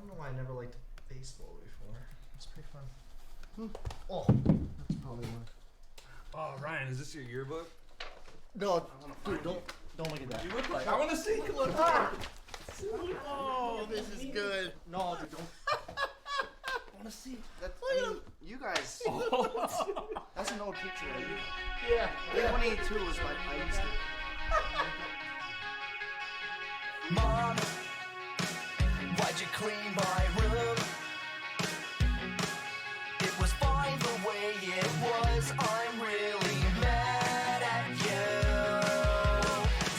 don't know why I never liked baseball before. It's pretty fun. Oh, that's probably why. Oh, Ryan, is this your yearbook? No, dude, don't look at that. You look like. I want to see. Look. Oh, this is good. No, dude, don't. I want to see. That's, you guys. That's an old picture. Yeah. 2082 was like I used to. Mom, why'd you clean my room? It was fine the way it was. I'm really mad at you.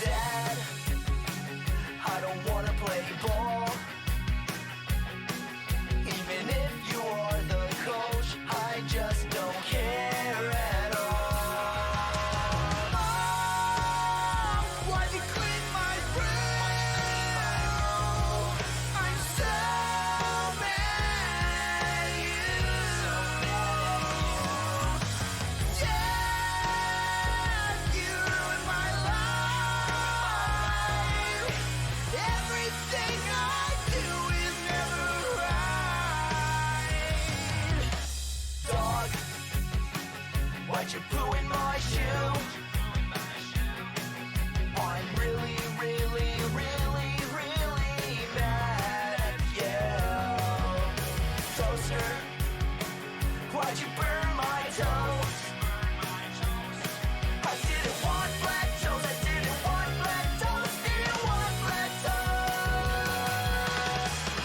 Dad, I don't wanna play ball. Even if you are the coach, I just don't care at all. Mom, why'd you clean my room? I'm so mad at you. Dad, you ruined my life. Everything I do is never right. Dog, why'd you poo in my shoe? I'm really, really, really, really mad at you. Toaster, why'd you burn my toes? I didn't want black toes, I didn't want black toes, didn't want black toes.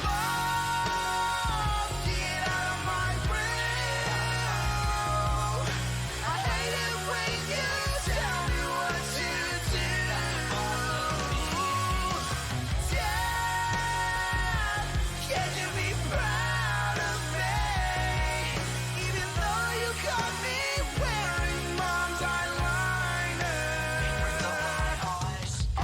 Mom, get out of my room. I hate it when you tell me what to do. Dad, can you be proud of me? Even though you caught me wearing mom's eyeliner. I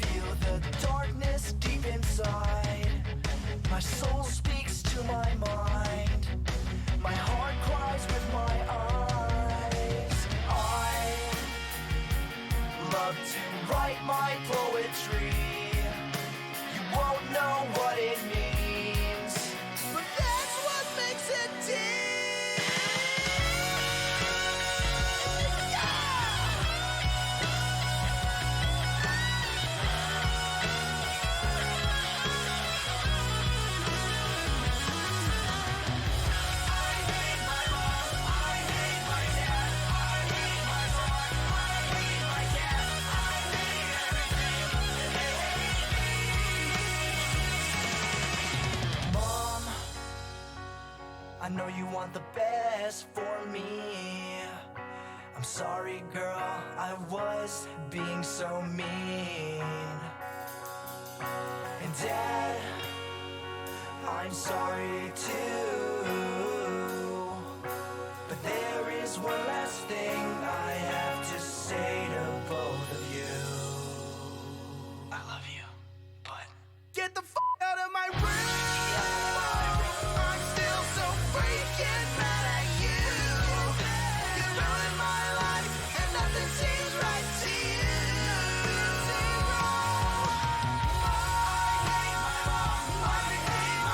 feel the darkness deep inside. My soul speaks to my mind. My heart cries with my eyes. I love to write my poetry. You won't know what it means, but that's what makes it deep. Mom, I know you want the best for me. I'm sorry, girl, I was being so mean. And Dad, I'm sorry too. But there is one last thing I have to say to both of you. I love you, but get the f out of my room. I'm still so freaking mad at you. You ruined my life and nothing seems right to you. I hate my room. I hate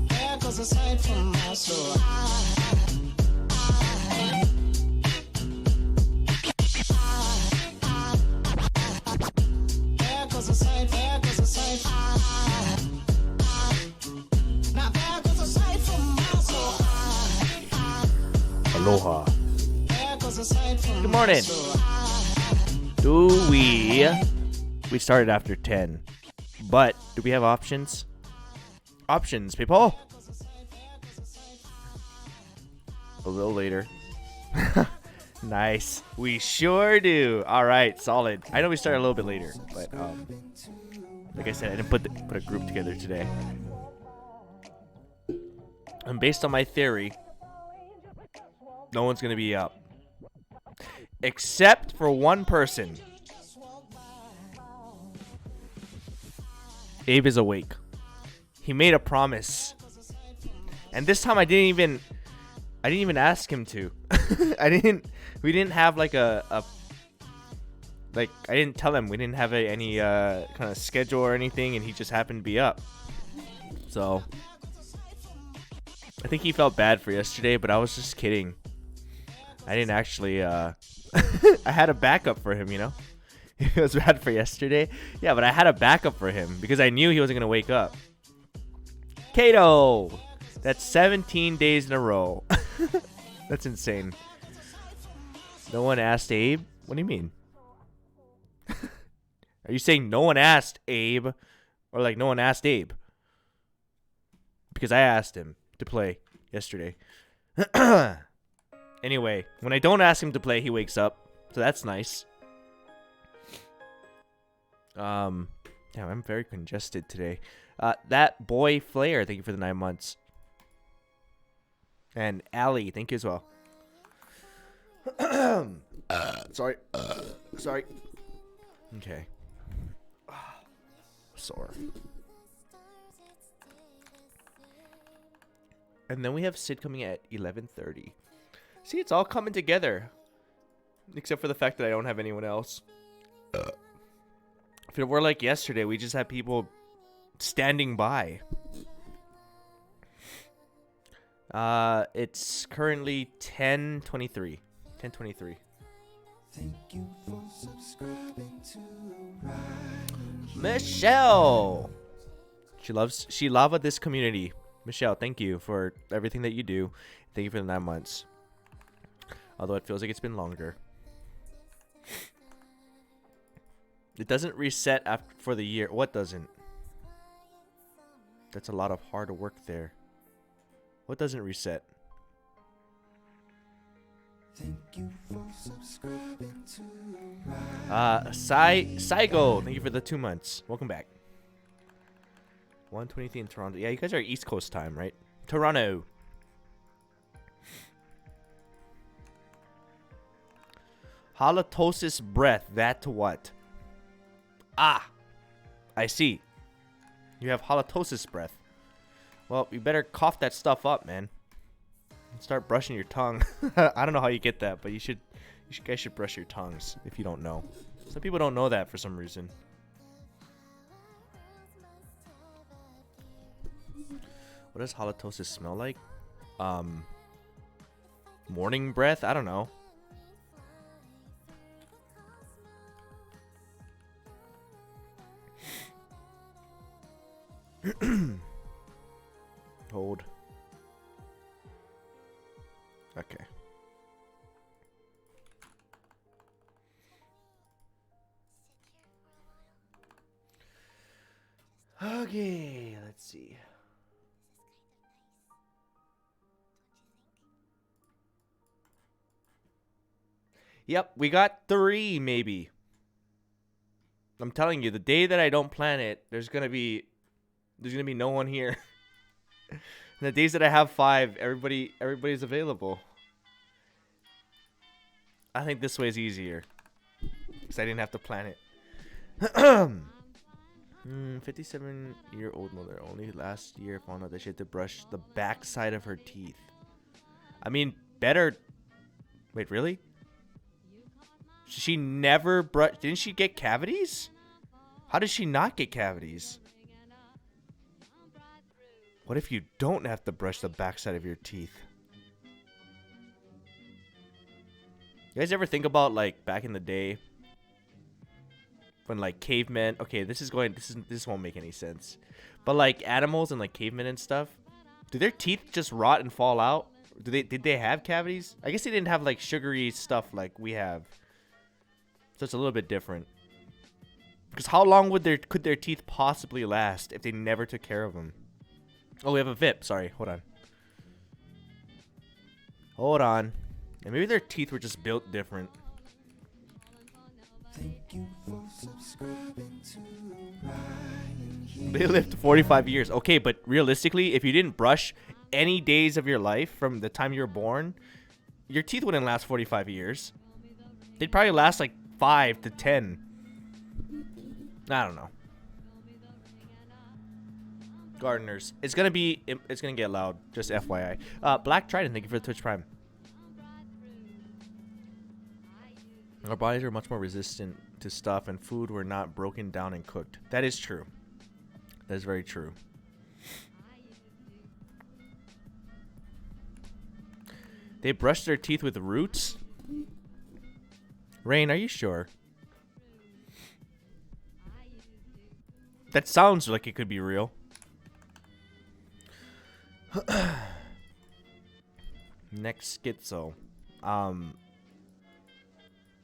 There goes a sight from my soul. There goes a sight, there goes a sight. Now there goes a sight from my soul. Aloha. There goes a sight from Good my morning. soul. Do we started after 10, but do we have options? Options, people. a little later. Nice. We sure do. All right, solid. I know we started a little bit later, but like I said, I didn't put a group together today. And based on my theory, no one's gonna be up, except for one person. Abe is awake. He made a promise, and this time I didn't even ask him to. We didn't have like I didn't tell him we didn't have any kind of schedule or anything, and he just happened to be up. So I think he felt bad for yesterday, but I was just kidding. I didn't actually I had a backup for him, you know. It was bad for yesterday. Yeah, but I had a backup for him because I knew he wasn't gonna wake up. Kato! That's 17 days in a row. That's insane. No one asked Abe? What do you mean? Are you saying no one asked Abe? Or like no one asked Abe? Because I asked him to play yesterday. Anyway, when I don't ask him to play, he wakes up. So that's nice. Damn, I'm very congested today. That boy Flair, thank you for the 9 months. And Allie, thank you as well. Sorry. Sorry. Okay. Sore. And then we have Sid coming at 11:30. See, it's all coming together. Except for the fact that I don't have anyone else. If it were like yesterday, we just had people standing by. It's currently 10:23. 10:23. Thank you for subscribing to Michelle. She lava this community. Michelle, thank you for everything that you do. Thank you for the 9 months. Although it feels like it's been longer. It doesn't reset after for the year. What doesn't? That's a lot of hard work there. What doesn't reset? Thank you for subscribing to Saigo, thank you for the 2 months. Welcome back. 1:23 in Toronto. Yeah, you guys are East Coast time, right? Toronto. Halitosis breath. That to what? Ah, I see. You have halitosis breath. Well, you better cough that stuff up, man. Start brushing your tongue. I don't know how you get that, but you guys should brush your tongues if you don't know. Some people don't know that for some reason. What does halitosis smell like? Morning breath? I don't know. Hold. Okay. Okay, let's see. Yep, we got 3 maybe. I'm telling you, the day that I don't plan it, there's gonna be no one here. And the days that I have 5, everybody's available. I think this way is easier, because I didn't have to plan it. 57-year-old mother only last year found out that she had to brush the backside of her teeth. I mean, better. Wait, really? She never brushed. Didn't she get cavities? How did she not get cavities? What if you don't have to brush the backside of your teeth? You guys ever think about, like, back in the day when, like, cavemen, okay, this won't make any sense, but like animals and like cavemen and stuff, do their teeth just rot and fall out? Did they have cavities? I guess they didn't have like sugary stuff like we have, so it's a little bit different. Because how long could their teeth possibly last if they never took care of them? Oh, we have a VIP. Sorry, hold on. Hold on. And maybe their teeth were just built different. They lived 45 years. Okay, but realistically, if you didn't brush any days of your life from the time you were born, your teeth wouldn't last 45 years. They'd probably last like 5 to 10. I don't know. Gardeners. It's gonna get loud. Just FYI. Black Trident, thank you for the Twitch Prime. Our bodies are much more resistant to stuff, and food were not broken down and cooked. That is true. That is very true. They brush their teeth with roots? Rain, are you sure? That sounds like it could be real. Next schizo.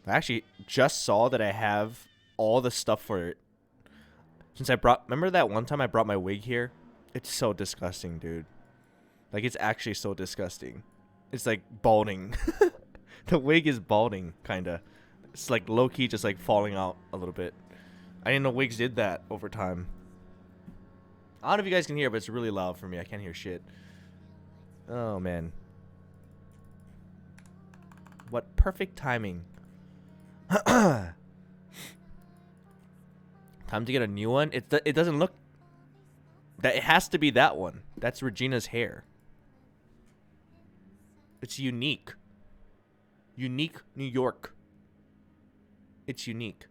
I actually just saw that I have all the stuff for it. Since remember that one time I brought my wig here? It's so disgusting, dude. Like, it's actually so disgusting. It's like balding. The wig is balding, kinda. It's like low-key just like falling out a little bit. I didn't know wigs did that over time. I don't know if you guys can hear, but it's really loud for me. I can't hear shit. Oh, man. What perfect timing. Time to get a new one. It doesn't look that it has to be that one. That's Regina's hair. It's unique. Unique New York. It's unique.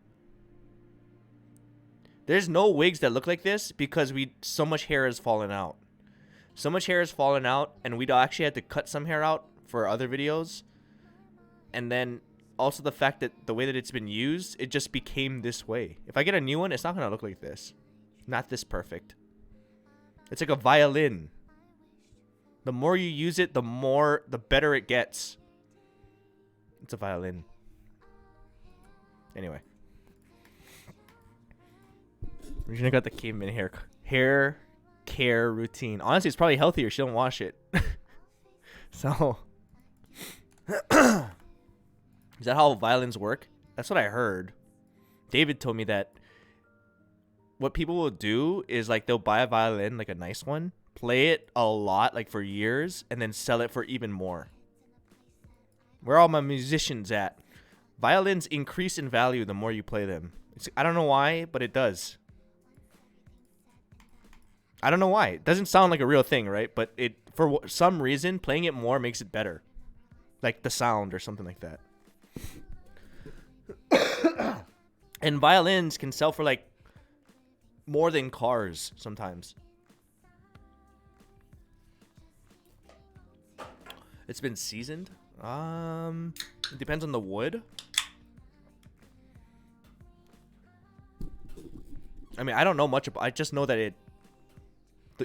There's no wigs that look like this because so much hair has fallen out. So much hair has fallen out, and we'd actually had to cut some hair out for other videos. And then also the fact that the way that it's been used, it just became this way. If I get a new one, it's not going to look like this. Not this perfect. It's like a violin. The more you use it, the better it gets. It's a violin. Anyway. Regina got the caveman hair care routine. Honestly, it's probably healthier. She don't wash it. So. Is that how violins work? That's what I heard. David told me that what people will do is like they'll buy a violin, like a nice one, play it a lot, like for years, and then sell it for even more. Where are all my musicians at? Violins increase in value the more you play them. I don't know why, but it does. I don't know why. It doesn't sound like a real thing, right? But for some reason, playing it more makes it better. Like the sound or something like that. And violins can sell for like more than cars sometimes. It's been seasoned. It depends on the wood. I mean, I don't know much about. I just know that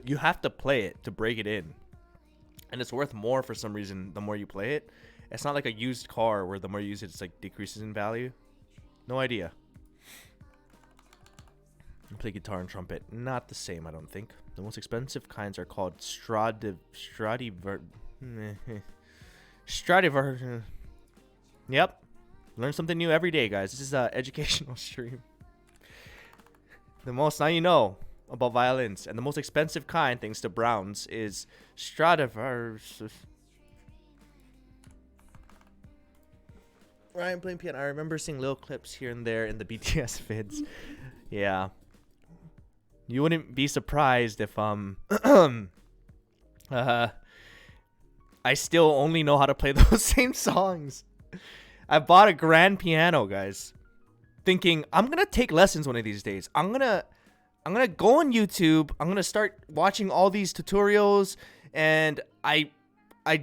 you have to play it to break it in, and it's worth more for some reason the more you play it. It's not like a used car where the more you use it, it's like decreases in value. No idea. I play guitar and trumpet. Not the same, I don't think. The most expensive kinds are called Stradivar. Yep. Learn something new every day, guys. This is an educational stream. Now you know about violins. And the most expensive kind, thanks to Browns, is Stradivarius. Ryan playing piano. I remember seeing little clips here and there in the BTS vids. Yeah. You wouldn't be surprised if I still only know how to play those same songs. I bought a grand piano, guys, thinking I'm gonna take lessons one of these days. I'm gonna go on YouTube. I'm gonna start watching all these tutorials, and I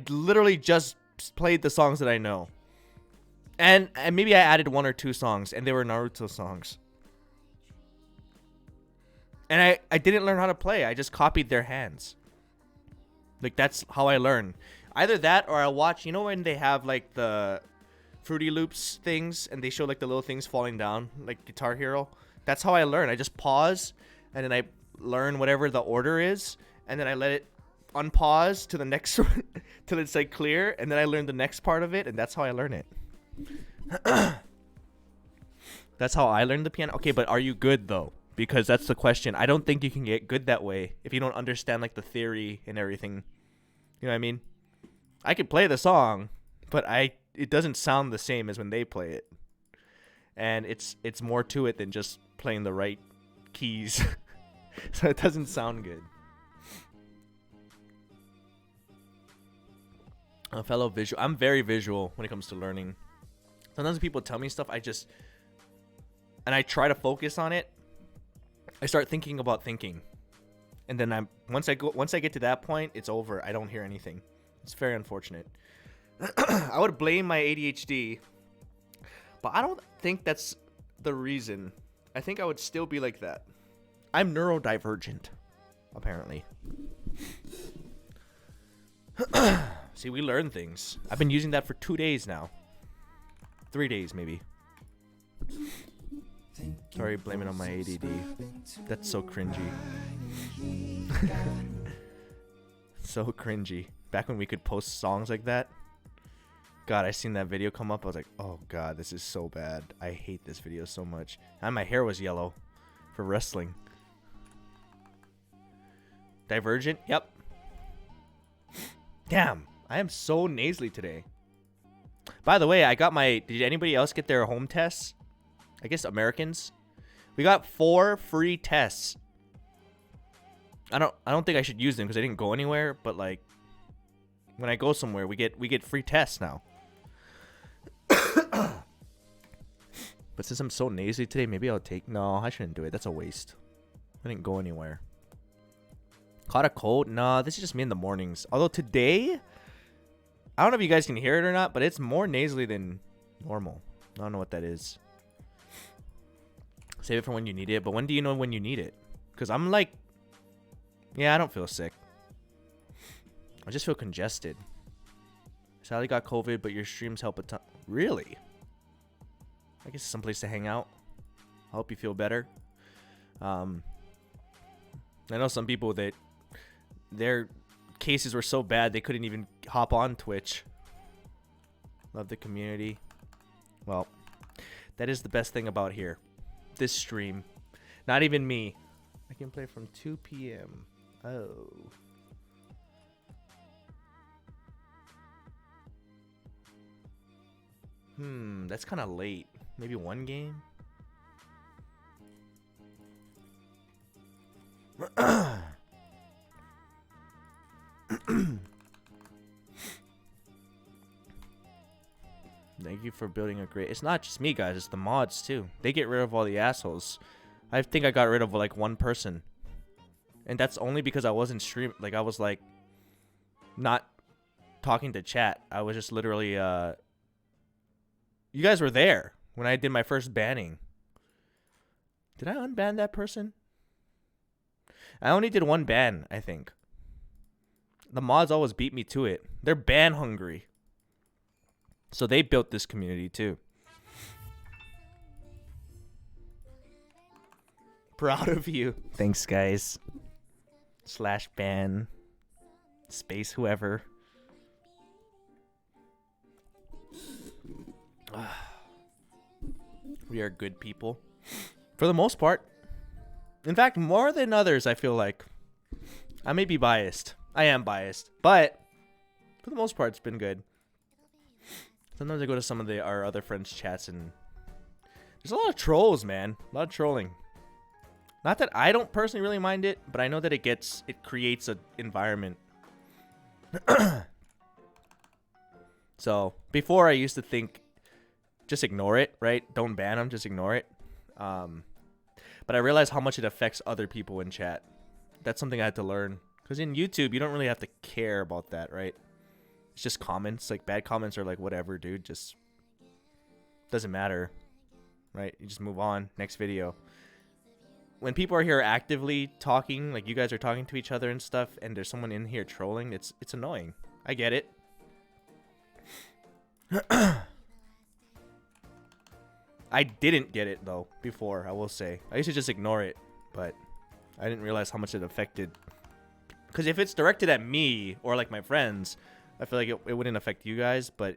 literally just played the songs that I know. And maybe I added 1 or 2 songs, and they were Naruto songs. And I didn't learn how to play. I just copied their hands. Like, that's how I learn. Either that or I watch, you know when they have, like, the Fruity Loops things, and they show, like, the little things falling down, like Guitar Hero? That's how I learn. I just pause, and then I learn whatever the order is, and then I let it unpause to the next one till it's like clear, and then I learn the next part of it, and that's how I learn it. That's how I learned the piano. Okay, but are you good though? Because that's the question. I don't think you can get good that way if you don't understand like the theory and everything. You know what I mean? I could play the song, but it doesn't sound the same as when they play it. And it's more to it than just playing the right keys. So it doesn't sound good. A fellow visual. I'm very visual when it comes to learning. Sometimes when people tell me stuff, and I try to focus on it, I start thinking about thinking. And then once I get to that point, it's over. I don't hear anything. It's very unfortunate. I would blame my ADHD, but I don't think that's the reason. I think I would still be like that. I'm neurodivergent, apparently. See, we learn things. I've been using that for 2 days now. 3 days, maybe. Sorry, blame it on my ADD. That's so cringy. So cringy. Back when we could post songs like that. God, I seen that video come up. I was like, oh God, this is so bad. I hate this video so much. And my hair was yellow for wrestling. Divergent? Yep. Damn, I am so nasally today. By the way, I got did anybody else get their home tests? I guess Americans. We got 4 free tests. I don't think I should use them because I didn't go anywhere, but like when I go somewhere, we get free tests now. But since I'm so nasally today, maybe I'll take... No, I shouldn't do it. That's a waste. I didn't go anywhere. Caught a cold? Nah, this is just me in the mornings. Although today, I don't know if you guys can hear it or not, but it's more nasally than normal. I don't know what that is. Save it for when you need it. But when do you know when you need it? Because I'm like... Yeah, I don't feel sick. I just feel congested. Sally got COVID, but your streams help a ton. Really? I guess some place to hang out. I hope you feel better. I know some people that their cases were so bad they couldn't even hop on Twitch. Love the community. Well, that is the best thing about here. This stream. Not even me. I can play from 2 p.m. Oh. That's kind of late. Maybe one game? Thank you for building a great... It's not just me, guys. It's the mods, too. They get rid of all the assholes. I think I got rid of, like, one person. And that's only because I wasn't streaming. Like, I was, like, not talking to chat. I was just literally, You guys were there when I did my first banning. Did I unban that person? I only did one ban, I think. The mods always beat me to it. They're ban hungry. So they built this community too. Proud of you. Thanks, guys. /ban. Space whoever. We are good people. For the most part. In fact, more than others, I feel like. I may be biased. I am biased. But, for the most part, it's been good. Sometimes I go to some of our other friends' chats and... There's a lot of trolls, man. A lot of trolling. Not that I don't personally really mind it, but I know that it creates an environment. So, before I used to think, just ignore it, right? Don't ban them, just ignore it. But I realized how much it affects other people in chat. That's something I had to learn. Because in YouTube, you don't really have to care about that, right? It's just comments. Like, bad comments are like, whatever, dude. Just doesn't matter, right? You just move on. Next video. When people are here actively talking, like you guys are talking to each other and stuff, and there's someone in here trolling, it's annoying. I get it. I didn't get it, though, before, I will say. I used to just ignore it, but I didn't realize how much it affected Because if it's directed at me or like my friends, I feel like it wouldn't affect you guys, but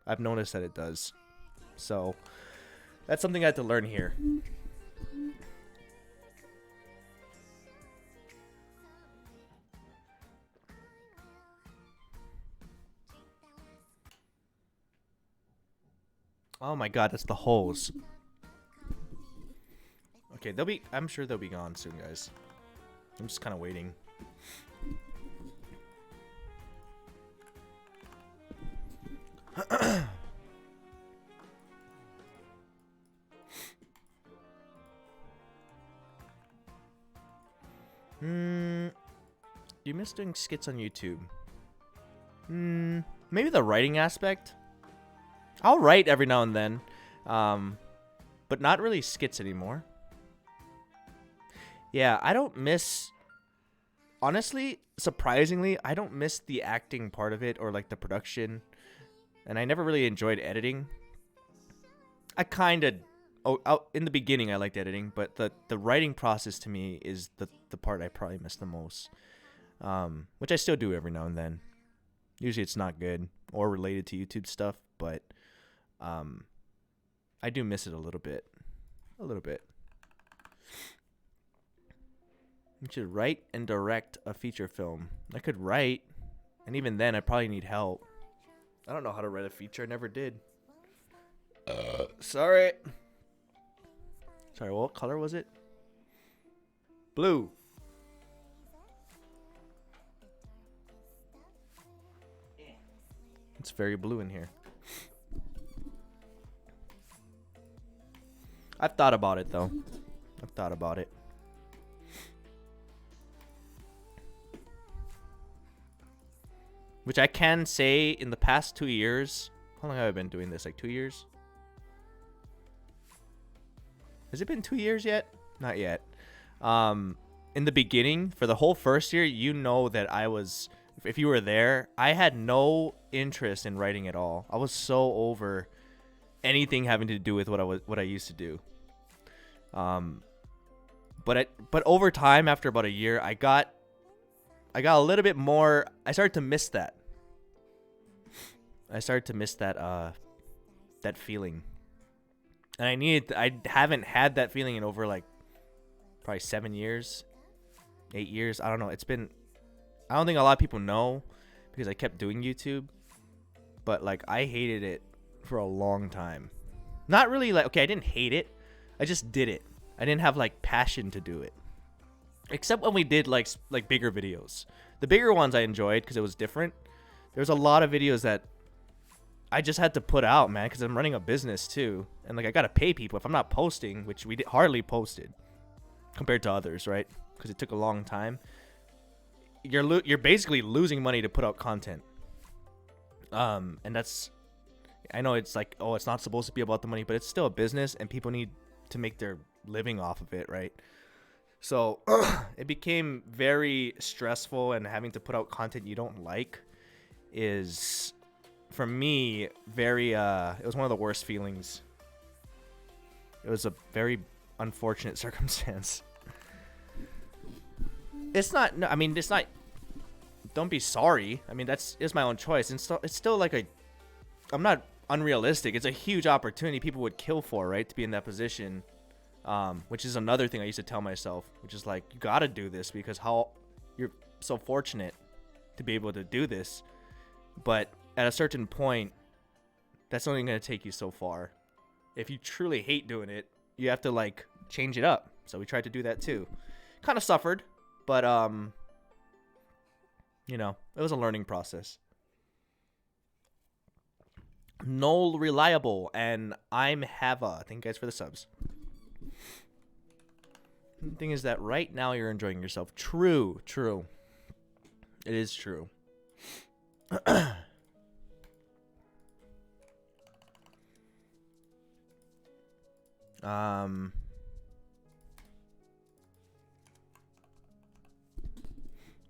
I've noticed that it does. So that's something I had to learn here. Oh my god, that's the hose. Okay, I'm sure they'll be gone soon, guys. I'm just kind of waiting. You miss doing skits on YouTube? Maybe the writing aspect. I'll write every now and then, but not really skits anymore. Yeah, I don't miss... Honestly, surprisingly, I don't miss the acting part of it or like the production. And I never really enjoyed editing. I kind of... in the beginning, I liked editing, but the writing process to me is the part I probably miss the most. Which I still do every now and then. Usually it's not good or related to YouTube stuff, but I do miss it a little bit. A little bit. You should write and direct a feature film. I could write, and even then I probably need help. I don't know how to write a feature. I never did. Sorry. Sorry, what color was it? Blue. It's very blue in here. I've thought about it, though. I've thought about it. Which I can say in the past 2 years. How long have I been doing this? Like 2 years? Has it been 2 years yet? Not yet. In the beginning, for the whole first year, you know that I was... If you were there, I had no interest in writing at all. I was so over anything having to do with what I used to do. But over time, after about a year, I got a little bit more. I started to miss that. I started to miss that feeling, and I haven't had that feeling in over like probably 7 years, 8 years. I don't know. I don't think a lot of people know because I kept doing YouTube, but like I hated it for a long time. Not really like, okay, I didn't hate it. I just did it. I didn't have like passion to do it. Except when we did like bigger videos. The bigger ones I enjoyed because it was different. There's a lot of videos that I just had to put out, man, because I'm running a business too. And like I got to pay people if I'm not posting, which we hardly posted compared to others, right? Because it took a long time. You're basically losing money to put out content. And that's... I know it's like, oh, it's not supposed to be about the money, but it's still a business and people need to make their living off of it, right? So it became very stressful, and having to put out content you don't like is, for me, very, it was one of the worst feelings. It was a very unfortunate circumstance. It's not, no, I mean, it's not, don't be sorry. I mean, it's my own choice. And it's still like I'm not unrealistic. It's a huge opportunity people would kill for, right? To be in that position. Which is another thing I used to tell myself, which is like, you gotta do this because you're so fortunate to be able to do this. But at a certain point, that's only going to take you so far. If you truly hate doing it, you have to like change it up. So we tried to do that too. Kind of suffered, but you know, it was a learning process. Noel Reliable and I'm Hava. Thank you guys for the subs. The thing is that right now you're enjoying yourself. True. It is true.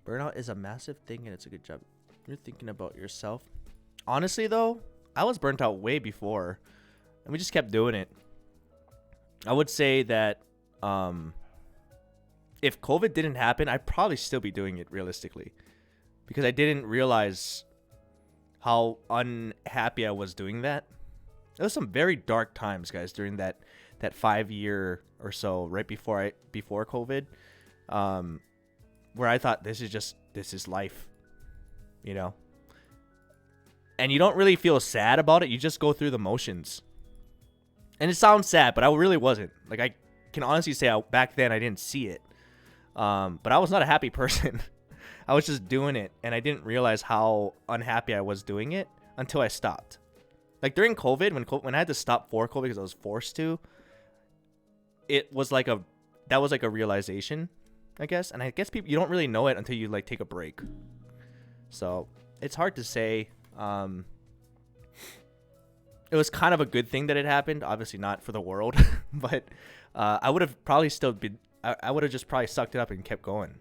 Burnout is a massive thing and it's a good job. You're thinking about yourself. Honestly though, I was burnt out way before and we just kept doing it. I would say that if COVID didn't happen, I'd probably still be doing it realistically, because I didn't realize how unhappy I was doing that. There was some very dark times, guys, during that 5 year or so right before COVID, where I thought this is life, you know. And you don't really feel sad about it. You just go through the motions. And it sounds sad, but I really wasn't. Like, I can honestly say back then I didn't see it. But I was not a happy person. I was just doing it, and I didn't realize how unhappy I was doing it until I stopped. Like, during COVID, when I had to stop for COVID because I was forced to, that was like a realization, I guess. And I guess you don't really know it until you, like, take a break. So it's hard to say. It was kind of a good thing that it happened. Obviously not for the world, but I would have probably still been. I would have just probably sucked it up and kept going.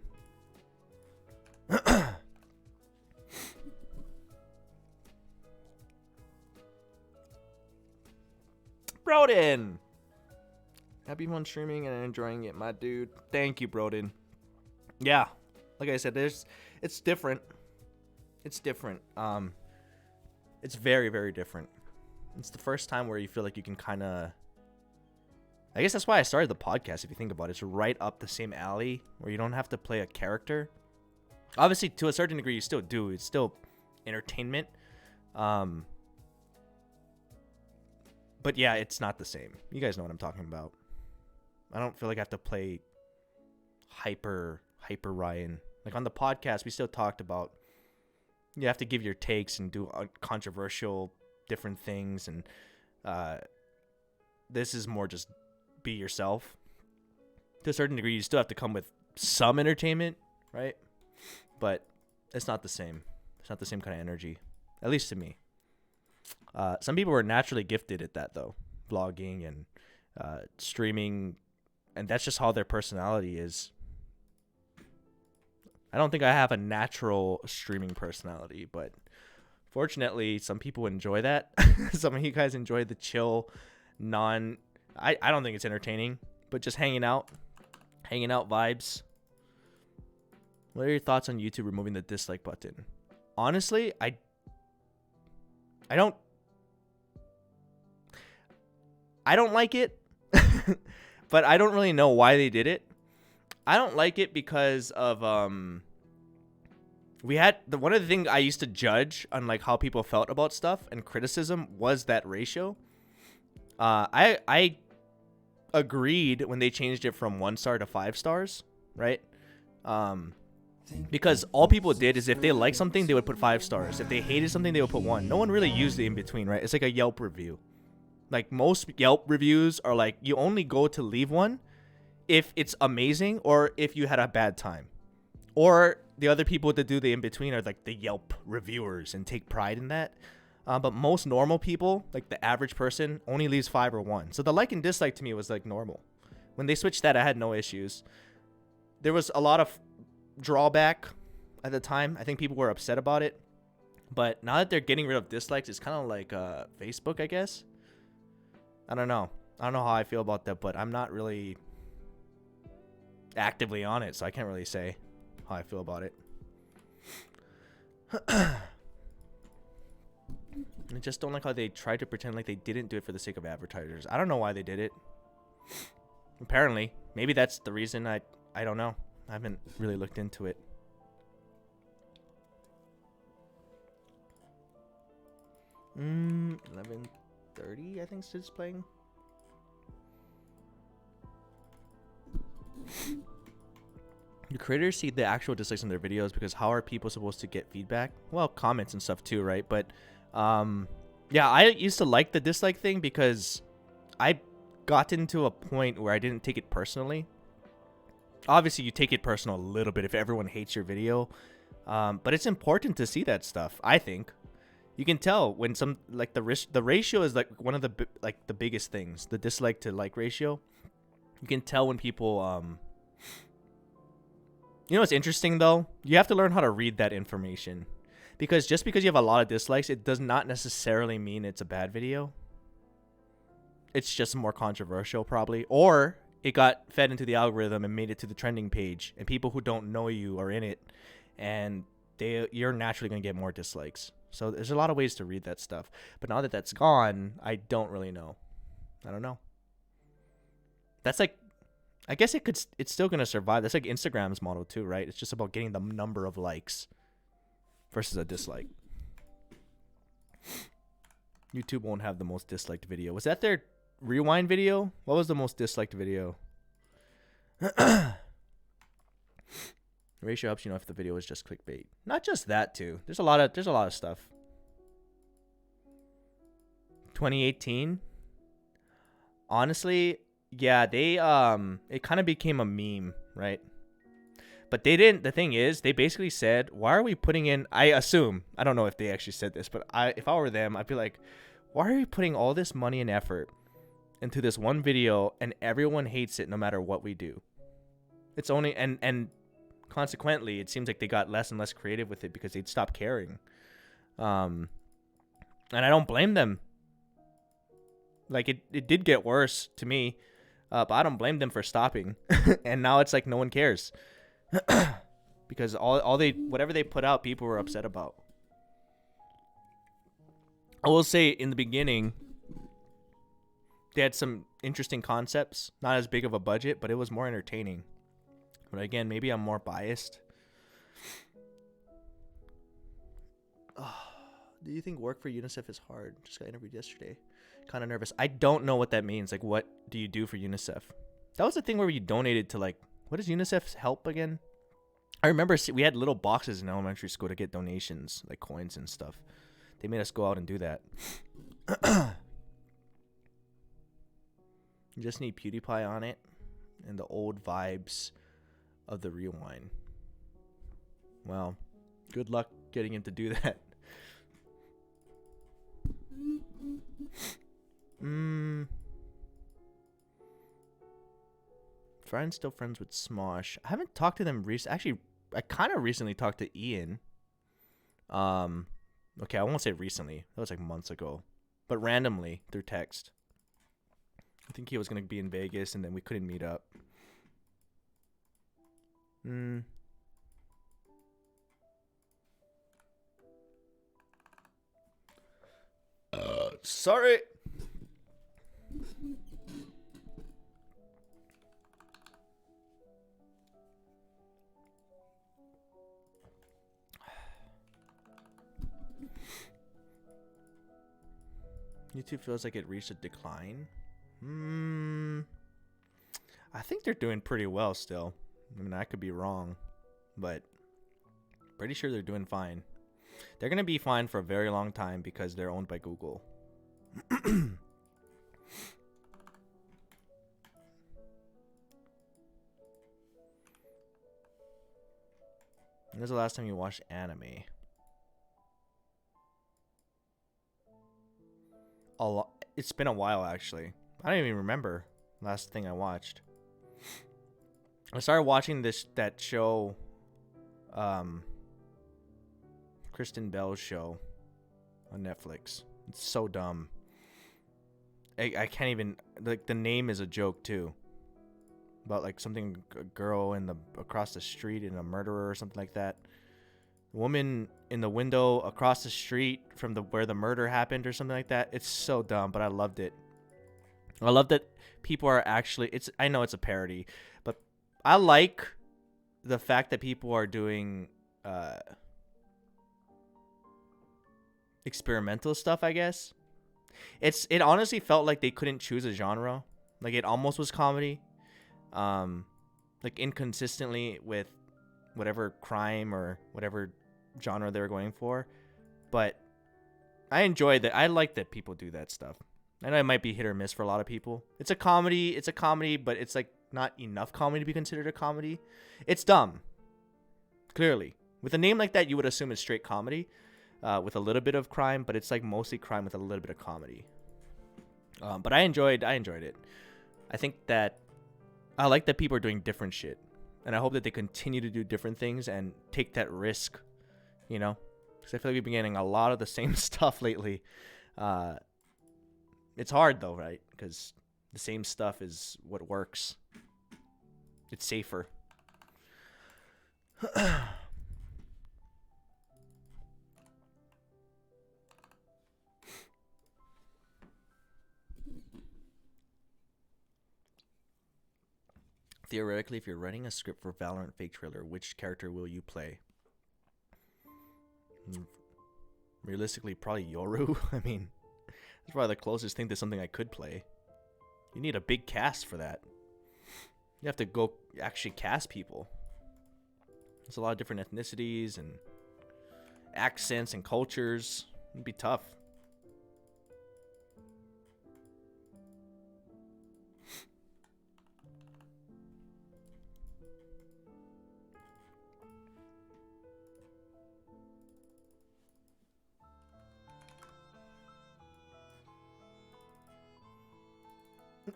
Broden, happy fun streaming and enjoying it, my dude. Thank you, Broden. Yeah, like I said, it's different. It's different. It's very, very different. It's the first time where you feel like you can kind of... I guess that's why I started the podcast, if you think about it. It's right up the same alley where you don't have to play a character. Obviously, to a certain degree, you still do. It's still entertainment. But yeah, it's not the same. You guys know what I'm talking about. I don't feel like I have to play hyper Ryan. Like, on the podcast, we still talked about... You have to give your takes and do controversial different things, and this is more just be yourself. To a certain degree, you still have to come with some entertainment, right? But it's not the same. It's not the same kind of energy, at least to me. Some people are naturally gifted at that, though, vlogging and streaming, and that's just how their personality is. I don't think I have a natural streaming personality, but fortunately, some people enjoy that. Some of you guys enjoy the chill, I don't think it's entertaining, but just hanging out vibes. What are your thoughts on YouTube removing the dislike button? Honestly, I don't like it, but I don't really know why they did it. I don't like it because of one of the things I used to judge on, like, how people felt about stuff and criticism was that ratio. I agreed when they changed it from 1 star to 5 stars, right? Because all people did is if they liked something, they would put 5 stars. If they hated something, they would put 1. No one really used the in between, right? It's like a Yelp review. Like, most Yelp reviews are like, you only go to leave one if it's amazing or if you had a bad time. Or the other people that do the in-between are like the Yelp reviewers and take pride in that. But most normal people, like the average person, only leaves 5 or 1. So the like and dislike to me was like normal. When they switched that, I had no issues. There was a lot of drawback at the time. I think people were upset about it. But now that they're getting rid of dislikes, it's kind of like Facebook, I guess. I don't know how I feel about that, but I'm not really actively on it, so I can't really say how I feel about it. I just don't like how they tried to pretend like they didn't do it for the sake of advertisers. I don't know why they did it. Apparently, maybe that's the reason. I don't know. I haven't really looked into it. Mm, 11:30, I think Sid's playing. Do creators see the actual dislikes in their videos? Because how are people supposed to get feedback? Well, comments and stuff too, right? But yeah, I used to like the dislike thing because I got into a point where I didn't take it personally. Obviously, you take it personal a little bit if everyone hates your video, but it's important to see that stuff. I think you can tell when some, like, the ratio is like one of the the biggest things. The dislike to like ratio. You can tell when people you know what's interesting though? You have to learn how to read that information, because just because you have a lot of dislikes, it does not necessarily mean it's a bad video. It's just more controversial probably, or it got fed into the algorithm and made it to the trending page, and people who don't know you are in it, and you're naturally going to get more dislikes. So there's a lot of ways to read that stuff. But now that that's gone, I don't really know. I don't know. That's like, I guess it's still going to survive. That's like Instagram's model too, right? It's just about getting the number of likes versus a dislike. YouTube won't have the most disliked video. Was that their rewind video? What was the most disliked video? Ratio helps you know if the video is just clickbait. Not just that too. There's a lot of stuff. 2018. Honestly, yeah, they it kind of became a meme, right? But they didn't. The thing is, they basically said, "Why are we putting in?" I assume, I don't know if they actually said this, but if I were them, I'd be like, "Why are we putting all this money and effort into this one video, and everyone hates it no matter what we do?" It's only and consequently, it seems like they got less and less creative with it because they'd stop caring. And I don't blame them. Like it did get worse to me, but I don't blame them for stopping. And now it's like no one cares. Because whatever they put out, people were upset about. I will say in the beginning, they had some interesting concepts. Not as big of a budget, but it was more entertaining. But again, maybe I'm more biased. Do you think work for UNICEF is hard? Just got interviewed yesterday. Kind of nervous. I don't know what that means. Like, what do you do for UNICEF? That was the thing where you donated to, like, what does UNICEF help again? I remember we had little boxes in elementary school to get donations, like coins and stuff. They made us go out and do that. You just need PewDiePie on it and the old vibes of the rewind. Well, good luck getting him to do that. Friends still friends with Smosh. I haven't talked to them recently. Actually, I kind of recently talked to Ian. Okay, I won't say recently. That was like months ago. But randomly through text. I think he was going to be in Vegas and then we couldn't meet up. Sorry. YouTube feels like it reached a decline. I think they're doing pretty well still. I mean, I could be wrong, but pretty sure they're doing fine. They're going to be fine for a very long time because they're owned by Google. When was the last time you watched anime? It's been a while, actually. I don't even remember last thing I watched. I started watching that show, Kristen Bell's show on Netflix. It's so dumb. I can't even, like, the name is a joke too. About like something, a girl across the street and a murderer or something like that. The woman in the window across the street from where the murder happened or something like that. It's so dumb, but I loved it. I love that people are actually, I know it's a parody, but I like the fact that people are doing experimental stuff, I guess. It honestly felt like they couldn't choose a genre. Like it almost was comedy. Like inconsistently with whatever crime or whatever genre they were going for. But I enjoy that. I like that people do that stuff. I know it might be hit or miss for a lot of people. It's a comedy, but it's like not enough comedy to be considered a comedy. It's dumb. Clearly. With a name like that, you would assume it's straight comedy, with a little bit of crime, but it's like mostly crime with a little bit of comedy. But I enjoyed it. I think that I like that people are doing different shit. And I hope that they continue to do different things and take that risk, you know? Because I feel like we've been getting a lot of the same stuff lately. It's hard, though, right? Because The same stuff is what works. It's safer. Theoretically, if you're writing a script for Valorant fake trailer, which character will you play? Realistically, probably Yoru. I mean, that's probably the closest thing to something I could play. You need a big cast for that. You have to go actually cast people. There's a lot of different ethnicities and accents and cultures. It'd be tough.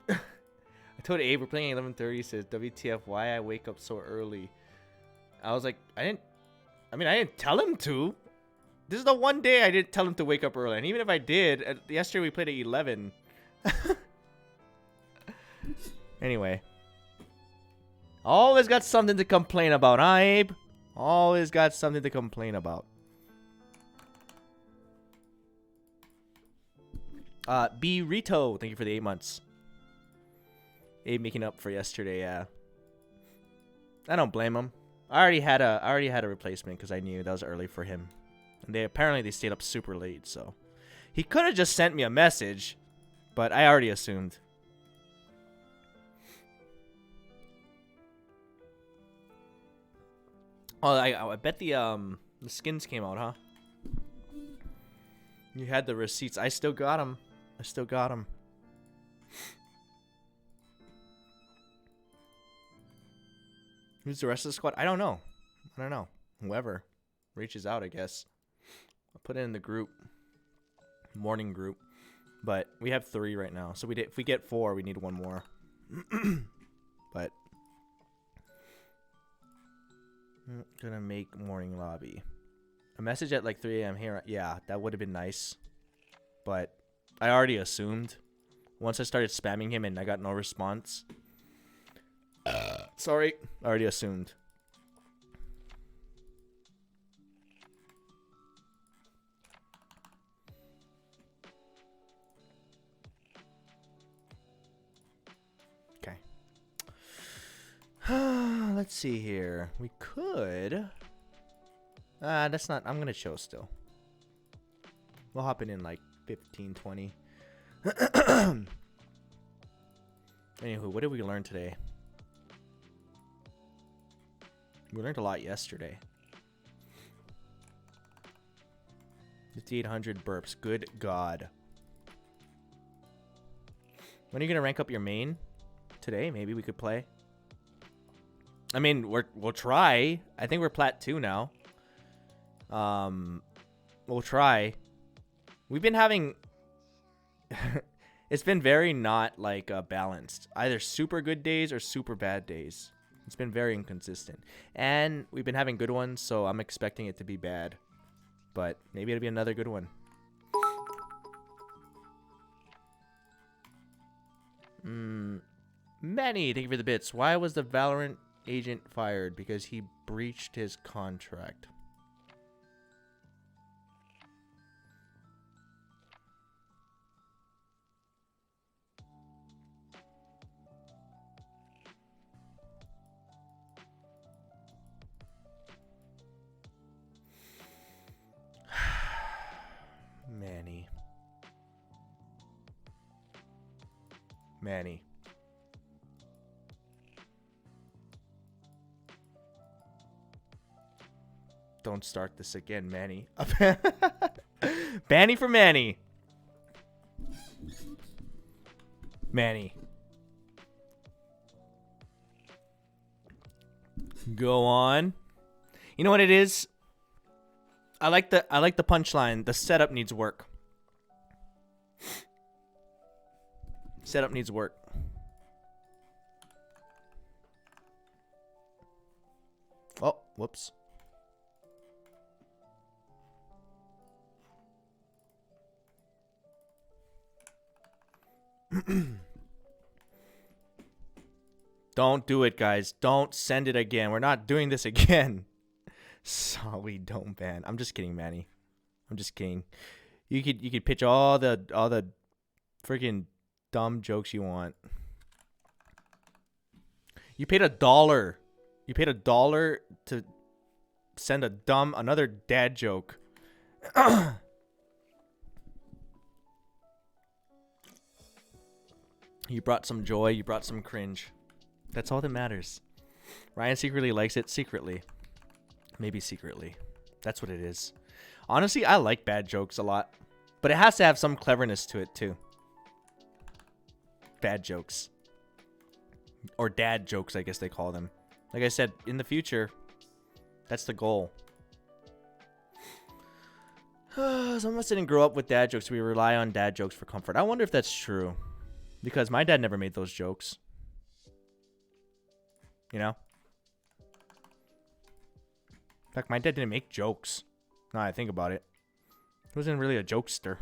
I told Abe we're playing 11:30. Says WTF? Why I wake up so early? I was like, I didn't tell him to. This is the one day I didn't tell him to wake up early, and even if I did, yesterday we played at 11. Anyway, always got something to complain about, huh, Abe? Always got something to complain about. B Rito, thank you for the 8 months. Abe making up for yesterday, yeah. I don't blame him. I already had a replacement because I knew that was early for him. And they stayed up super late, so he could have just sent me a message, but I already assumed. Oh, I bet the skins came out, huh? You had the receipts. I still got them. Who's the rest of the squad? I don't know. Whoever reaches out, I guess. I'll put it in the group. Morning group. But we have 3 right now. So if we get 4, we need 1 more. But I'm gonna make morning lobby. A message at like 3 a.m. here. Yeah, that would have been nice. But I already assumed. Once I started spamming him and I got no response. Sorry, I already assumed. Okay. Let's see here. We could. That's not. I'm gonna show still. We'll hop in like 15, 20. Anywho, what did we learn today? We learned a lot yesterday. 5,800 burps. Good God. When are you gonna rank up your main? Today, maybe we could play. I mean, we'll try. I think we're plat 2 now. We'll try. We've been having. It's been very not like balanced. Either super good days or super bad days. It's been very inconsistent. And we've been having good ones, so I'm expecting it to be bad. But maybe it'll be another good one. Manny, thank you for the bits. Why was the Valorant agent fired? Because he breached his contract. Manny. Don't start this again, Manny. Banny for Manny. Manny. Go on. You know what it is? I like the punchline. The setup needs work. Setup needs work. Oh, whoops. Don't do it, guys. Don't send it again. We're not doing this again. Sorry, don't ban. I'm just kidding, Manny. I'm just kidding. You could pitch all the freaking dumb jokes you want. You paid $1. You paid $1 to send another dad joke. You brought some joy. You brought some cringe. That's all that matters. Ryan secretly likes it. Secretly. Maybe secretly. That's what it is. Honestly, I like bad jokes a lot. But it has to have some cleverness to it, too. Bad jokes. Or dad jokes, I guess they call them. Like I said, in the future, that's the goal. Some of us didn't grow up with dad jokes. We rely on dad jokes for comfort. I wonder if that's true. Because my dad never made those jokes. You know? In fact, my dad didn't make jokes. Now I think about it. He wasn't really a jokester.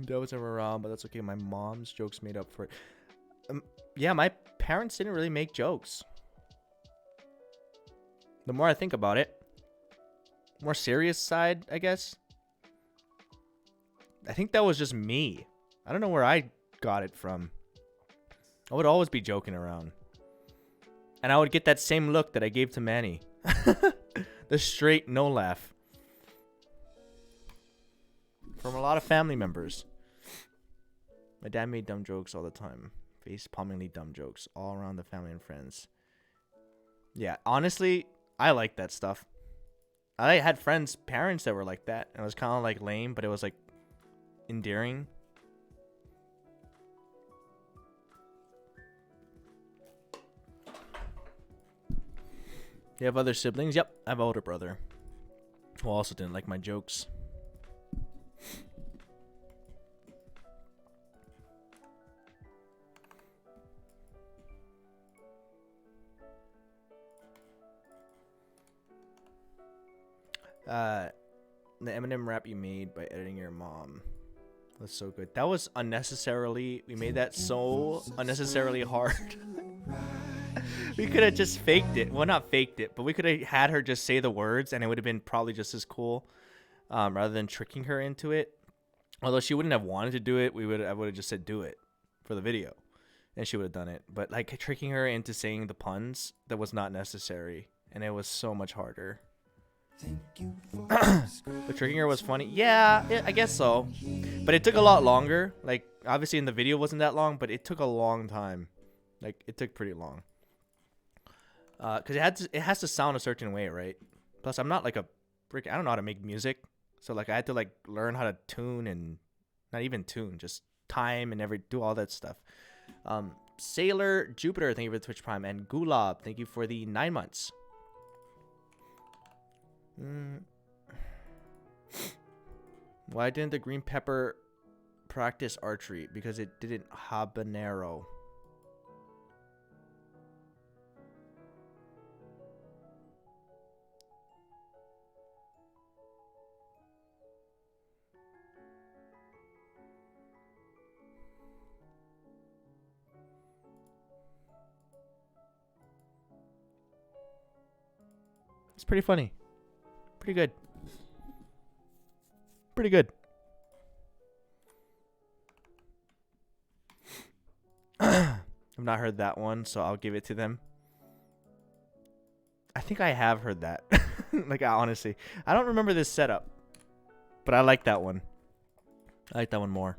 Dad was never around, but that's okay. My mom's jokes made up for it. Yeah, my parents didn't really make jokes. The more I think about it, more serious side, I guess. I think that was just me. I don't know where I got it from. I would always be joking around. And I would get that same look that I gave to Manny. The straight no laugh. From a lot of family members. My dad made dumb jokes all the time. Face-palmingly dumb jokes. All around the family and friends. Yeah, honestly, I like that stuff. I had friends, parents that were like that. And it was kind of like lame, but it was like endearing. You have other siblings? Yep, I have an older brother. Who also didn't like my jokes. The Eminem rap you made by editing your mom was so good. That was unnecessarily, we made that so unnecessarily hard. We could have just faked it. Well, not faked it, but we could have had her just say the words and it would have been probably just as cool, rather than tricking her into it. Although she wouldn't have wanted to do it, I would have just said do it for the video and she would have done it. But like tricking her into saying the puns, that was not necessary and it was so much harder. But tricking her was funny. Yeah, I guess so. But it took a lot longer. Like, obviously in the video wasn't that long, but it took a long time. Like, it took pretty long. Because it has to sound a certain way, right? Plus, I'm not like I don't know how to make music. So, like, I had to, like, learn how to tune and... Not even tune, just time and do all that stuff. Sailor Jupiter, thank you for the Twitch Prime. And Gulab, thank you for the 9 months. Why didn't the green pepper practice archery? Because it didn't habanero. It's pretty funny. Pretty good. Pretty good. I've not heard that one, so I'll give it to them. I think I have heard that. Like, honestly. I don't remember this setup. But I like that one. I like that one more.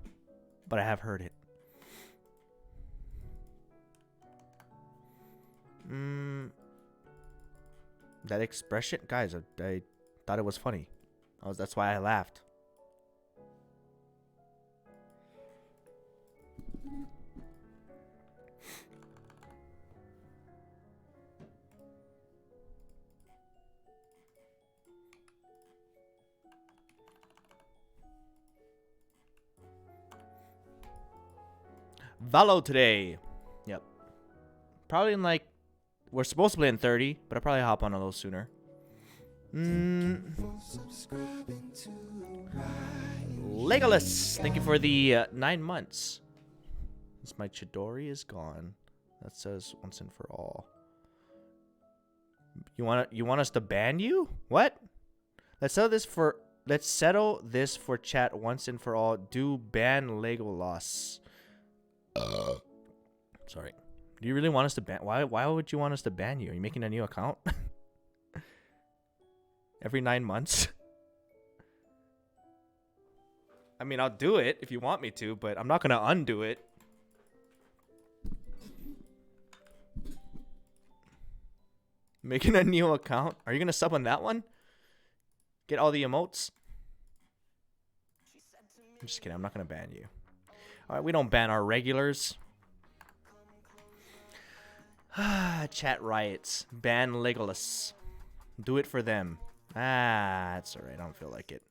But I have heard it. That expression? Guys, I thought it was funny. That's why I laughed. Valo today. Yep. Probably in like we're supposed to play in 30, but I'll probably hop on a little sooner. Legolas, thank you for the 9 months. Since my Chidori is gone, that says once and for all. You want us to ban you? What? Let's settle this for chat once and for all. Do ban Legolas. Sorry. Do you really want us to ban? Why would you want us to ban you? Are you making a new account? Every 9 months? I mean, I'll do it if you want me to, but I'm not going to undo it. Making a new account? Are you going to sub on that one? Get all the emotes? I'm just kidding. I'm not going to ban you. Alright, we don't ban our regulars. Chat riots. Ban Legolas. Do it for them. That's alright. I don't feel like it.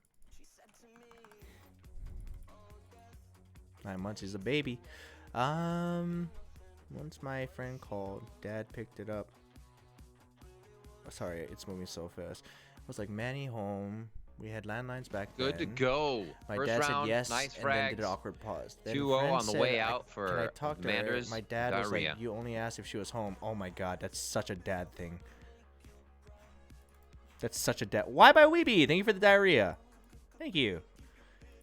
9 months is a baby. Once my friend called, Dad picked it up. Oh, sorry, it's moving so fast. I was like, Manny home. We had landlines back then. Good to go. My First dad round, said yes, nice and then did an frags. awkward pause. Then 2-0 friend on the said, way out for can I talk to her? Mandarin My dad was diarrhea. like, you only asked if she was home. Oh my god, that's such a dad thing. That's such a dad. Why by Weeby? Thank you for the diarrhea. Thank you.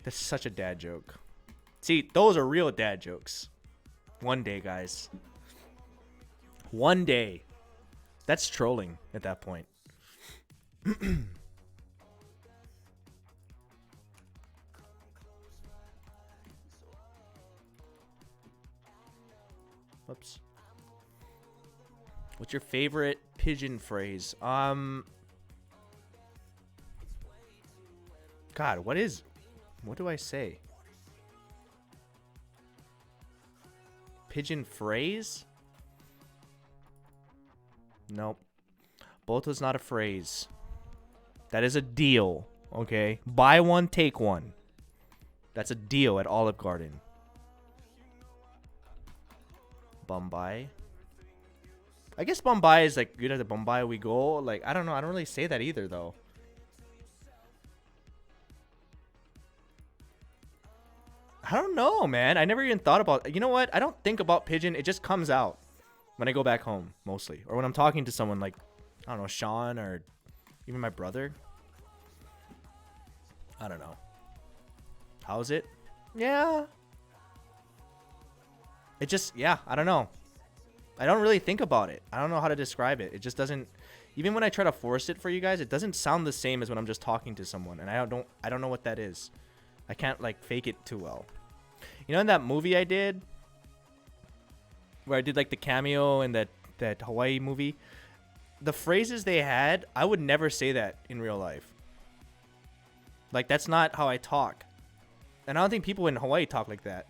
That's such a dad joke. See, those are real dad jokes. One day, guys. One day. That's trolling at that point. Whoops. What's your favorite pigeon phrase? God, what do I say? Pigeon phrase? Nope. Both was not a phrase. That is a deal, okay? Buy one, take one. That's a deal at Olive Garden. Bombay. I guess Bombay is like, good at the Bombay we go. Like, I don't know. I don't really say that either, though. I don't know, man. I never even thought about... You know what? I don't think about pigeon. It just comes out when I go back home, mostly. Or when I'm talking to someone like, I don't know, Sean or even my brother. I don't know. How's it? Yeah. It just, yeah, I don't know. I don't really think about it. I don't know how to describe it. It just doesn't... Even when I try to force it for you guys, it doesn't sound the same as when I'm just talking to someone. And I don't know what that is. I can't, like, fake it too well. You know, in that movie I did, where I did, like, the cameo in that Hawaii movie, the phrases they had, I would never say that in real life. Like, that's not how I talk. And I don't think people in Hawaii talk like that.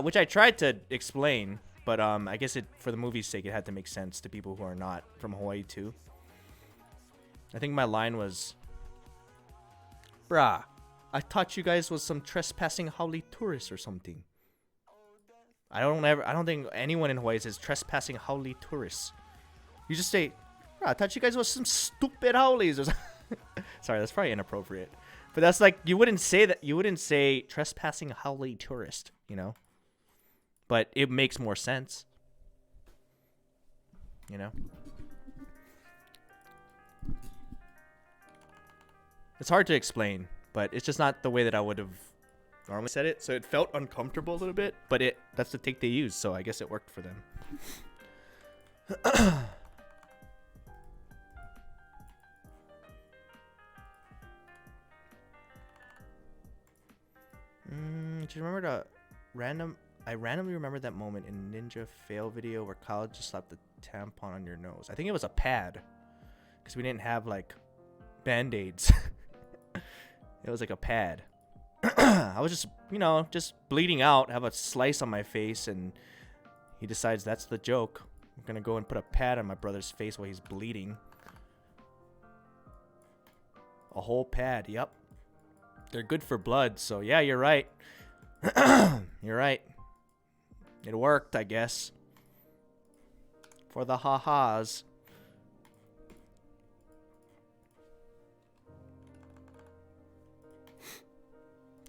Which I tried to explain, but I guess for the movie's sake, it had to make sense to people who are not from Hawaii, too. I think my line was, bruh, I thought you guys was some trespassing haole tourists or something. I don't think anyone in Hawaii says trespassing haole tourists. You just say, I thought you guys was some stupid haoles or something. Sorry, that's probably inappropriate. But that's like, you wouldn't say that. You wouldn't say trespassing haole tourist, you know? But it makes more sense. You know? It's hard to explain, but it's just not the way that I would have normally said it. So it felt uncomfortable a little bit, but that's the take they used, so I guess it worked for them. Do you remember the I randomly remember that moment in Ninja fail video where Kyle just slapped the tampon on your nose. I think it was a pad, because we didn't have like band-aids. It was like a pad. I was just, just bleeding out, have a slice on my face, and he decides that's the joke. I'm gonna go and put a pad on my brother's face while he's bleeding. A whole pad, yep. They're good for blood, so yeah, you're right. You're right. It worked, I guess. For the ha-has.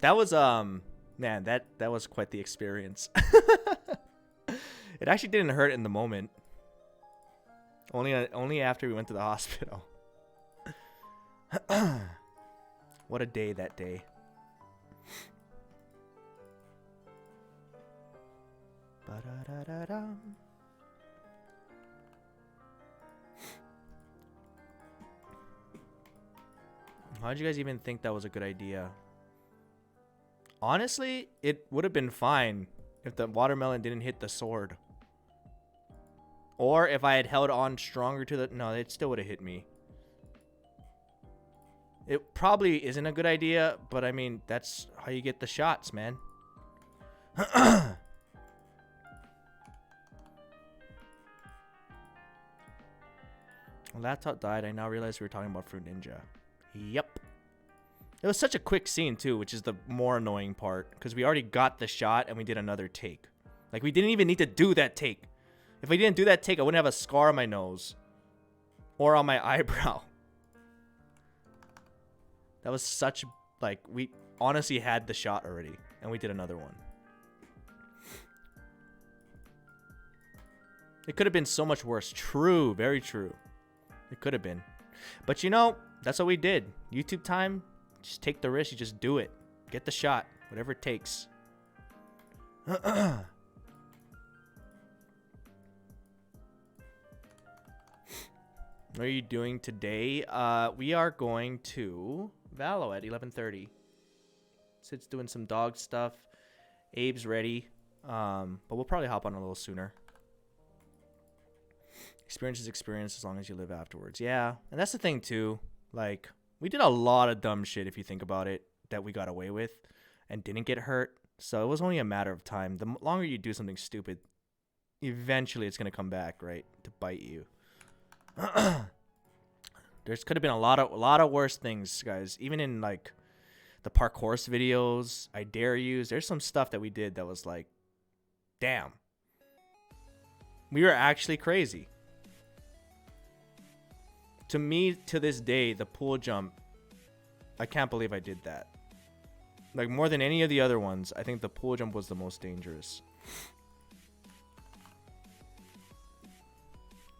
That was man, that was quite the experience. It actually didn't hurt in the moment. Only after we went to the hospital. What a day that day. Ba-da-da-da-dum. How'd you guys even think that was a good idea? Honestly, it would have been fine if the watermelon didn't hit the sword. Or if I had held on stronger to the... No, it still would have hit me. It probably isn't a good idea, but I mean, that's how you get the shots, man. My laptop died. I now realize we were talking about Fruit Ninja. Yep. It was such a quick scene, too, which is the more annoying part. Because we already got the shot and we did another take. Like, we didn't even need to do that take. If we didn't do that take, I wouldn't have a scar on my nose. Or on my eyebrow. That was such... Like, we honestly had the shot already. And we did another one. It could have been so much worse. True. Very true. It could have been. But you know, that's what we did. YouTube time... Just take the risk. You just do it. Get the shot. Whatever it takes. What are you doing today? We are going to Valo at 11:30. Sid's doing some dog stuff. Abe's ready. But we'll probably hop on a little sooner. Experience is experience as long as you live afterwards. Yeah. And that's the thing too. Like... We did a lot of dumb shit, if you think about it, that we got away with and didn't get hurt. So it was only a matter of time. The longer you do something stupid, eventually it's going to come back, right, to bite you. There's could have been a lot of worse things, guys. Even in, like, the park horse videos, I Dare Yous, there's some stuff that we did that was like, damn. We were actually crazy. To me, to this day, the pool jump, I can't believe I did that. Like, more than any of the other ones, I think the pool jump was the most dangerous.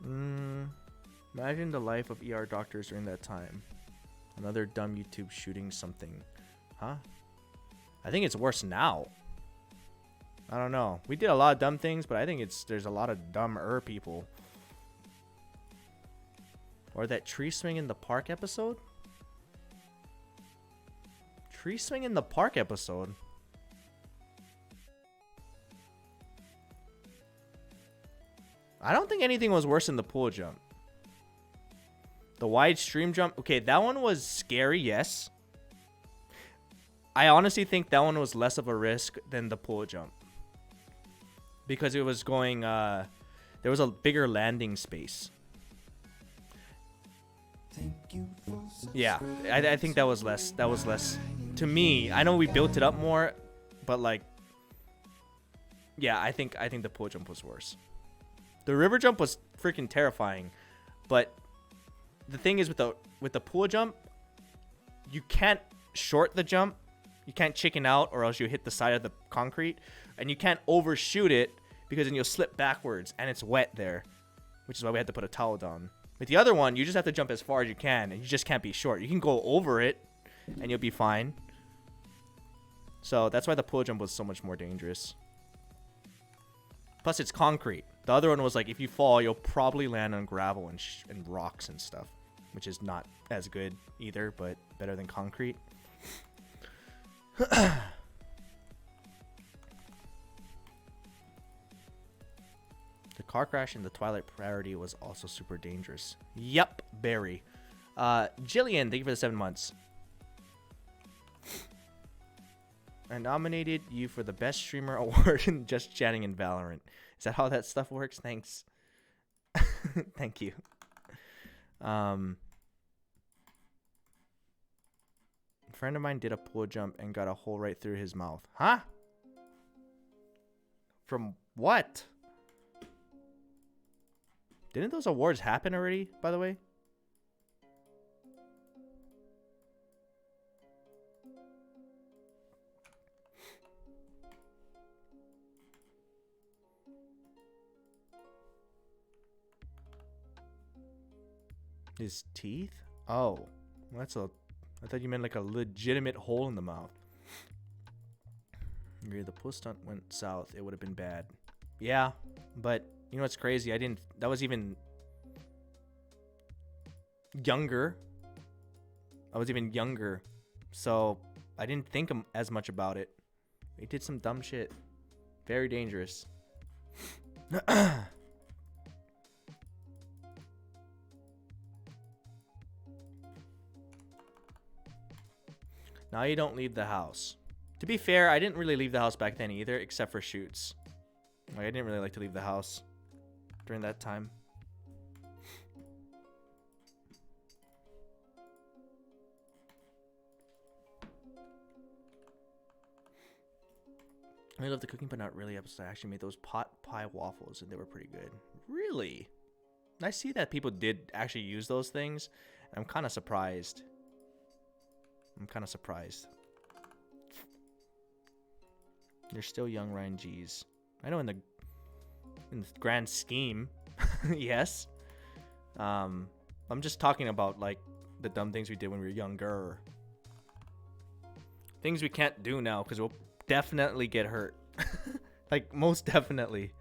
Imagine the life of ER doctors during that time. Another dumb YouTube shooting something. Huh? I think it's worse now. I don't know. We did a lot of dumb things, but I think there's a lot of dumber people. Or that tree swing in the park episode? Tree swing in the park episode? I don't think anything was worse than the pool jump. The wide stream jump. Okay, that one was scary, yes. I honestly think that one was less of a risk than the pool jump. Because it was going... there was a bigger landing space. Yeah, I think that was less. That was less. To me, I know we built it up more, but like, yeah, I think the pool jump was worse. The river jump was freaking terrifying, but the thing is with the pool jump, you can't short the jump, you can't chicken out, or else you hit the side of the concrete, and you can't overshoot it because then you'll slip backwards and it's wet there, which is why we had to put a towel down. With the other one, you just have to jump as far as you can, and you just can't be short. You can go over it, and you'll be fine. So that's why the pool jump was so much more dangerous. Plus, it's concrete. The other one was like, if you fall, you'll probably land on gravel and rocks and stuff, which is not as good either, but better than concrete. The car crash in the Twilight Priority was also super dangerous. Yup, Barry. Jillian, thank you for the 7 months. I nominated you for the Best Streamer Award in Just Chatting in Valorant. Is that how that stuff works? Thanks. Thank you. A friend of mine did a pool jump and got a hole right through his mouth. Huh? From what? Didn't those awards happen already, by the way? His teeth? Oh, that's a... I thought you meant like a legitimate hole in the mouth. If the pull stunt went south, it would have been bad. Yeah, but you know what's crazy? I didn't... That was even... younger. I was even younger. So, I didn't think as much about it. He did some dumb shit. Very dangerous. Now you don't leave the house. To be fair, I didn't really leave the house back then either, except for shoots. Like, I didn't really like to leave the house during that time. I love the cooking, but not really. I actually made those pot pie waffles, and they were pretty good. Really? I see that people did actually use those things. I'm kind of surprised. You're still young, Ryan. G's. I know in the grand scheme, yes. I'm just talking about like the dumb things we did when we were younger. Things we can't do now because we'll definitely get hurt. Like, most definitely.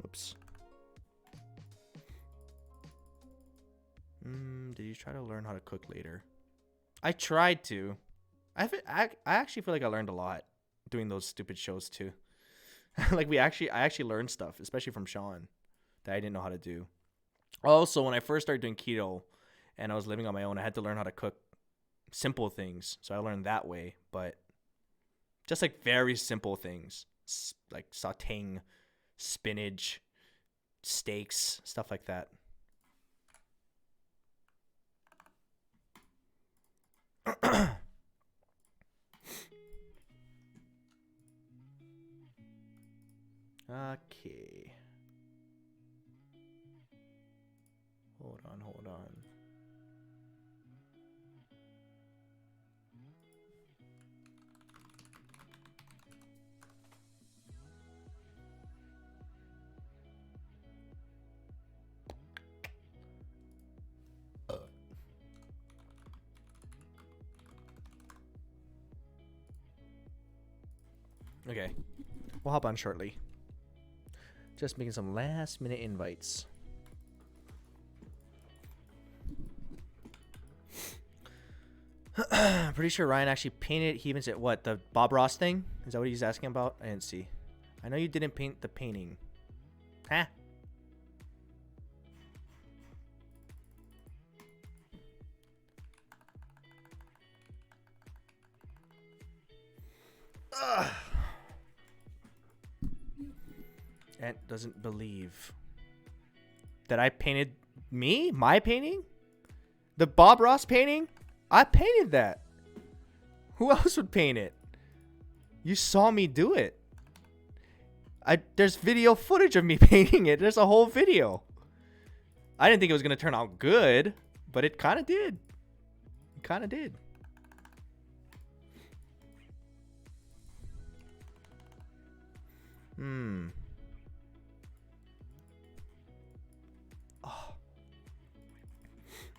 Oops. Did you try to learn how to cook later? I tried to. I actually feel like I learned a lot doing those stupid shows too. Like, I actually learned stuff, especially from Sean, that I didn't know how to do. Also, when I first started doing keto and I was living on my own, I had to learn how to cook simple things. So I learned that way, but just like very simple things, like sauteing spinach, steaks, stuff like that. Okay. Hold on. Okay. We'll hop on shortly. Just making some last minute invites. Pretty sure Ryan actually painted. He even said, what, the Bob Ross thing? Is that what he's asking about? I didn't see. I know you didn't paint the painting. Huh? Ugh. Ant doesn't believe that I painted me? My painting? The Bob Ross painting? I painted that. Who else would paint it? You saw me do it. There's video footage of me painting it. There's a whole video. I didn't think it was going to turn out good, but it kind of did. It kind of did.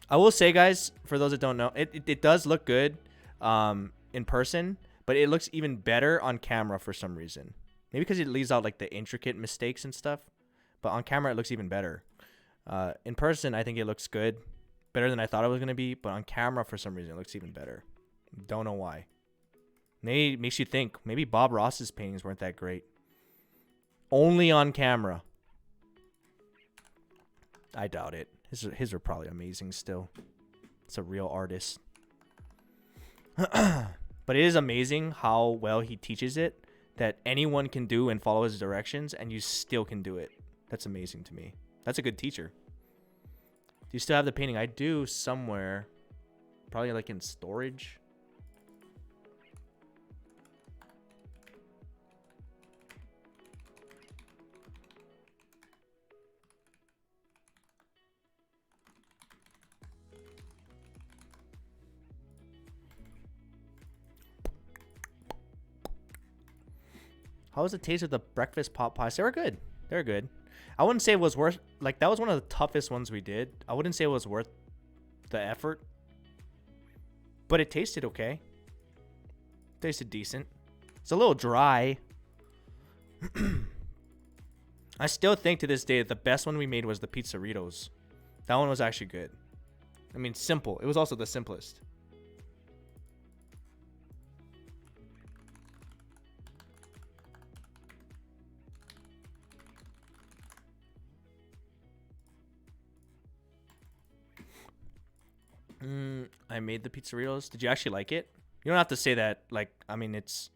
I will say, guys, for those that don't know, it does look good in person, but it looks even better on camera for some reason. Maybe because it leaves out like the intricate mistakes and stuff, but on camera it looks even better. In person, I think it looks good, better than I thought it was going to be, but on camera for some reason it looks even better. Don't know why. Maybe it makes you think, maybe Bob Ross's paintings weren't that great. Only on camera. I doubt it. His are probably amazing still. It's a real artist. But it is amazing how well he teaches it, that anyone can do and follow his directions, and you still can do it. That's amazing to me. That's a good teacher. Do you still have the painting? I do somewhere. Probably like in storage. How was the taste of the breakfast pot pies? They were good. They were good. I wouldn't say it was worth, like, that was one of the toughest ones we did. I wouldn't say it was worth the effort. But it tasted okay. Tasted decent. It's a little dry. I still think to this day the best one we made was the pizzaritos. That one was actually good. I mean, simple. It was also the simplest. I made the pizzaritos. Did you actually like it? You don't have to say that. Like, I mean, it's,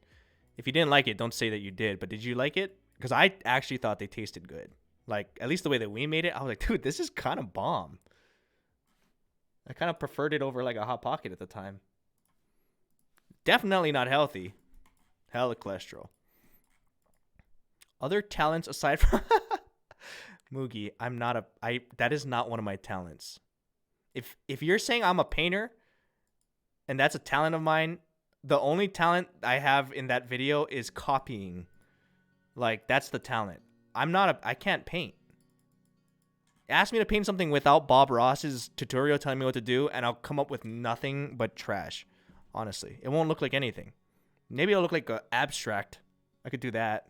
if you didn't like it, don't say that you did. But did you like it? Because I actually thought they tasted good. Like, at least the way that we made it, I was like, dude, this is kind of bomb. I kind of preferred it over like a Hot Pocket at the time. Definitely not healthy. Hella cholesterol. Other talents aside from Moogie, that is not one of my talents. If you're saying I'm a painter and that's a talent of mine, the only talent I have in that video is copying. Like, that's the talent. I can't paint. Ask me to paint something without Bob Ross's tutorial telling me what to do, and I'll come up with nothing but trash. Honestly, it won't look like anything. Maybe it'll look like an abstract. I could do that.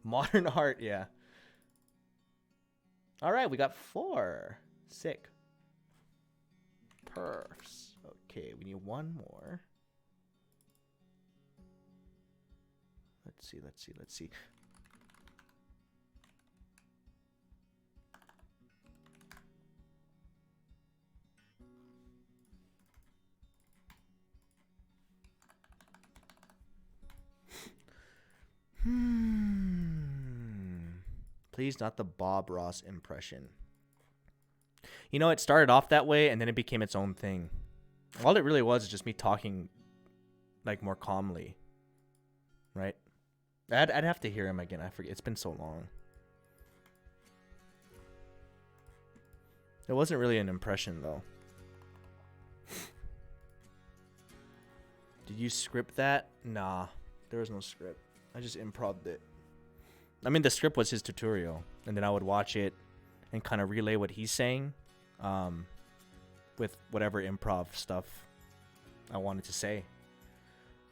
Modern art, yeah. All right, we got 4. Sick. Perfs. Okay, we need one more. Let's see. Please, not the Bob Ross impression. You know, it started off that way and then it became its own thing. All it really was is just me talking like more calmly. Right? I'd have to hear him again. I forget. It's been so long. It wasn't really an impression though. Did you script that? Nah, there was no script. I just improv'd it. I mean, the script was his tutorial, and then I would watch it and kind of relay what he's saying, with whatever improv stuff I wanted to say.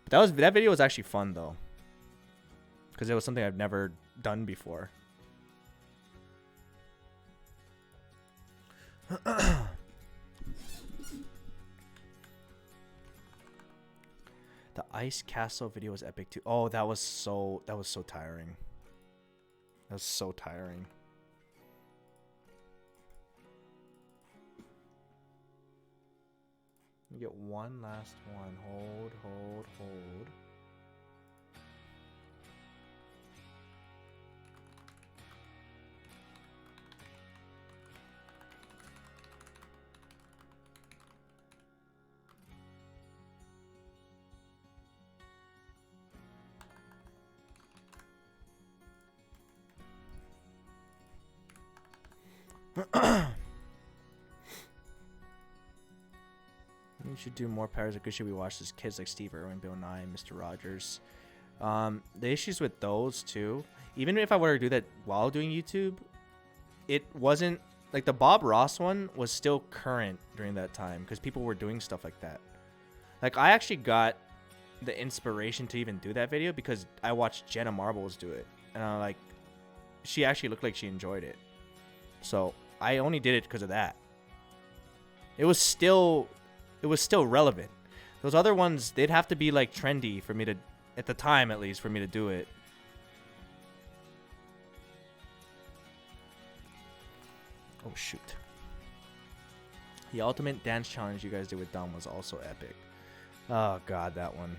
But that video was actually fun though, because it was something I've never done before. The ice castle video was epic too. Oh, that was so tiring. That was so tiring. We get one last one. Hold. We should do more Pirates of Good Shit. We watch as kids like Steve Irwin, Bill Nye, Mr. Rogers. The issues with those too, even if I were to do that while doing YouTube, it wasn't like the Bob Ross one was still current during that time because people were doing stuff like that. Like, I actually got the inspiration to even do that video because I watched Jenna Marbles do it, and I like, she actually looked like she enjoyed it. So I only did it because of that. It was still relevant. Those other ones, they'd have to be like trendy for me to, at the time at least, for me to do it. Oh shoot. The ultimate dance challenge you guys did with Dom was also epic. Oh god, that one.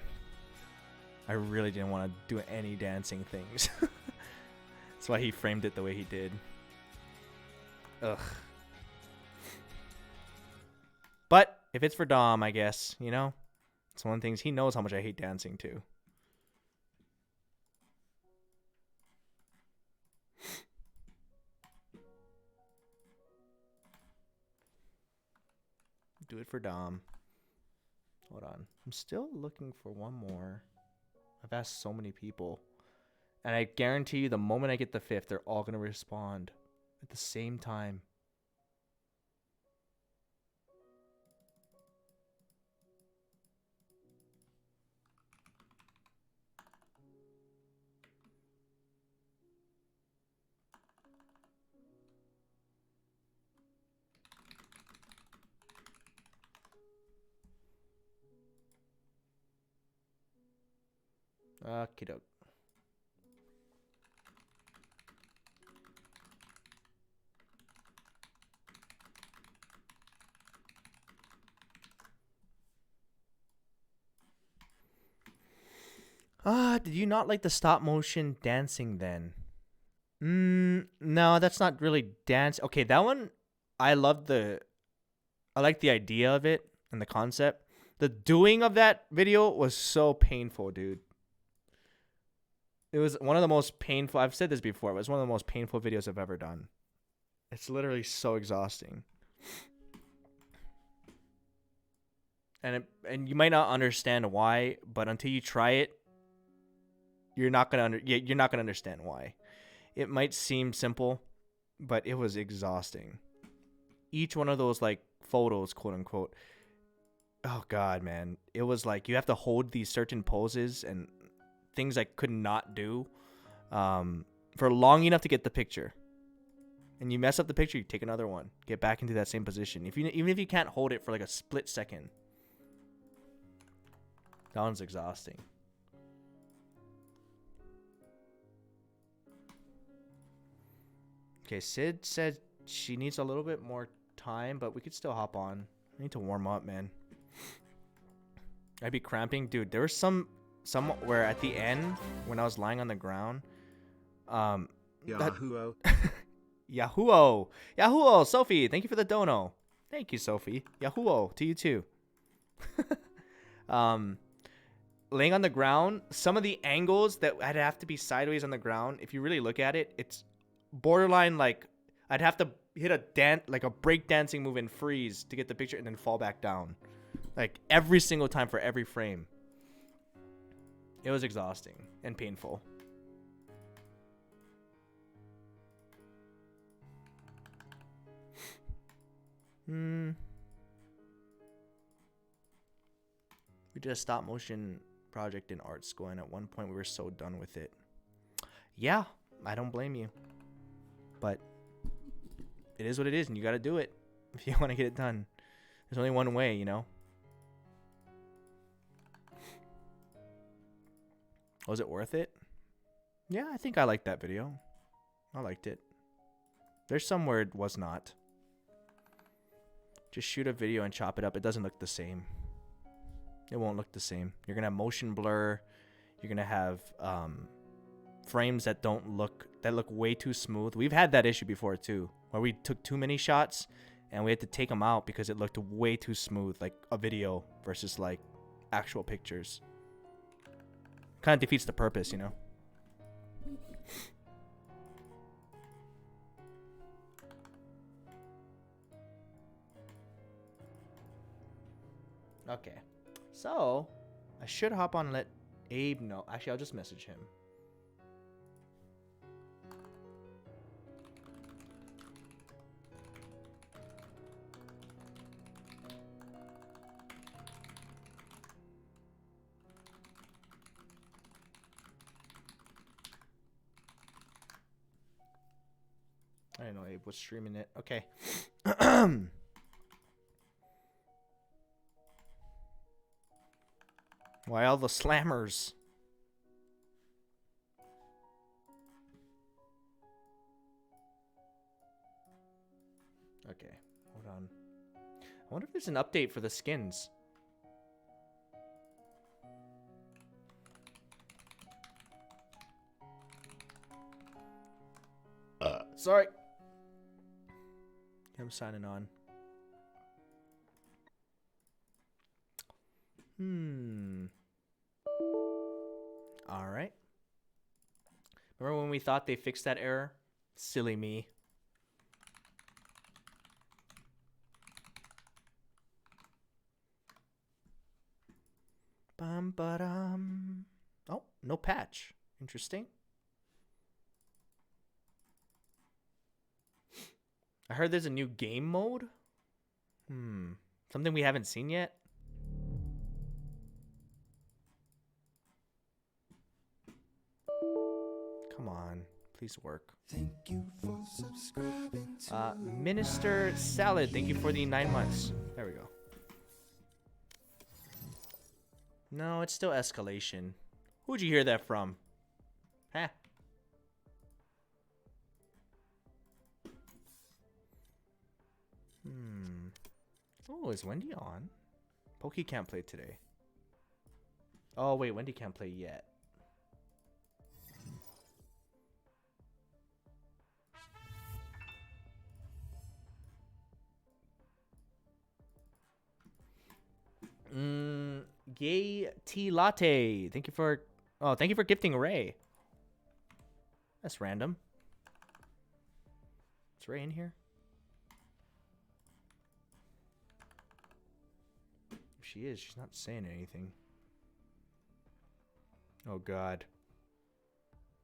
I really didn't want to do any dancing things. That's why he framed it the way he did. Ugh. But if it's for Dom, I guess, you know, it's one of the things. He knows how much I hate dancing too. Do it for Dom. Hold on. I'm still looking for one more. I've asked so many people. And I guarantee you the moment I get the 5th, they're all going to respond at the same time. Okie doke. Did you not like the stop motion dancing then? No, that's not really dance. Okay, that one, I like the idea of it and the concept. The doing of that video was so painful, dude. It was one of the most painful. I've said this before. It was one of the most painful videos I've ever done. It's literally so exhausting. And you might not understand why, but until you try it, you're not gonna understand why. It might seem simple, but it was exhausting. Each one of those like photos, quote unquote. Oh god, man. It was like you have to hold these certain poses and things I could not do for long enough to get the picture. And you mess up the picture, you take another one. Get back into that same position. Even if you can't hold it for like a split second. That one's exhausting. Okay, Sid said she needs a little bit more time, but we could still hop on. I need to warm up, man. I'd be cramping. Dude, there was some where at the end, when I was lying on the ground, Yahoo. Yahoo! Sophie, thank you for the dono. Thank you, Sophie. Yahoo! To you too. Laying on the ground, some of the angles that I'd have to be sideways on the ground, if you really look at it, it's borderline like I'd have to hit a break dancing move and freeze to get the picture and then fall back down. Like every single time for every frame. It was exhausting and painful. We did a stop motion project in art school, and at one point we were so done with it. Yeah, I don't blame you. But it is what it is, and you got to do it if you want to get it done. There's only one way, you know? Was it worth it? Yeah, I think I liked that video. I liked it. There's some where it was not. Just shoot a video and chop it up. It doesn't look the same. It won't look the same. You're going to have motion blur. You're going to have frames that look way too smooth. We've had that issue before too, where we took too many shots and we had to take them out because it looked way too smooth, like a video versus like actual pictures. Kind of defeats the purpose, you know? Okay. So, I should hop on and let Abe know. Actually, I'll just message him. I didn't know Abe was streaming it. Okay. Why all the slammers? Okay, hold on. I wonder if there's an update for the skins. Sorry. I'm signing on. All right. Remember when we thought they fixed that error? Silly me. Bum ba dum. Oh, no patch. Interesting. I heard there's a new game mode. Something we haven't seen yet. Come on, please work. Thank you for subscribing to Minister Salad, thank you for the 9 months. There we go. No, it's still escalation. Who'd you hear that from? Huh? Oh, is Wendy on? Pokey can't play today. Oh, wait, Wendy can't play yet. Gay tea latte. Thank you for gifting Ray. That's random. Is Ray in here? If she is, she's not saying anything. Oh god.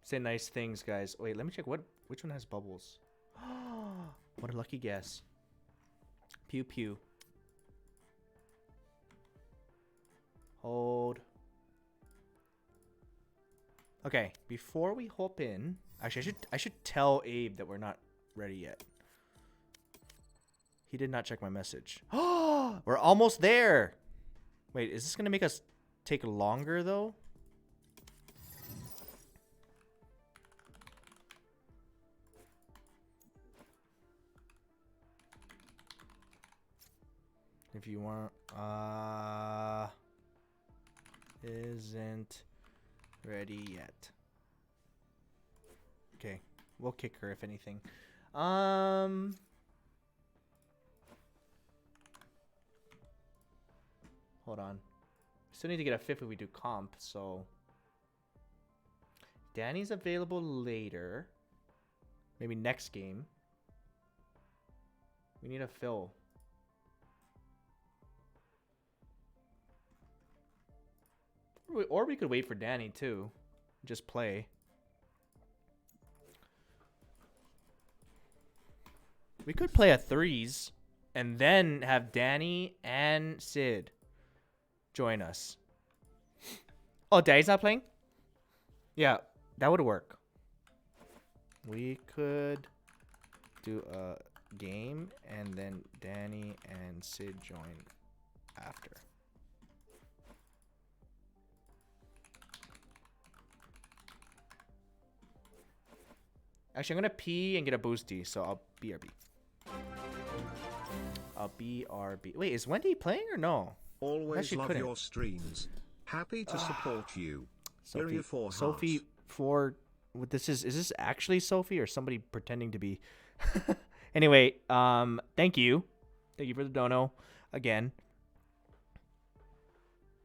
Say nice things, guys. Wait, let me check which one has bubbles. What a lucky guess. Pew pew. Hold. Okay, before we hop in, actually I should tell Abe that we're not ready yet. He did not check my message. Oh, we're almost there. Wait, is this gonna make us take longer though? If you want, isn't ready yet. Okay, we'll kick her if anything. Hold on. Still need to get a 5th if we do comp, so Danny's available later. Maybe next game. We need a fill. Or we could wait for Danny too. Just play. We could play a 3s and then have Danny and Sid join us. Oh, Daddy's not playing? Yeah, that would work. We could do a game and then Danny and Sid join after. Actually, I'm gonna pee and get a boosty, so I'll BRB. I'll BRB. Wait, is Wendy playing or no? Always love your streams. Happy to support you. Sophie, Sophie for what this is this actually Sophie or somebody pretending to be? Anyway, thank you. Thank you for the dono again.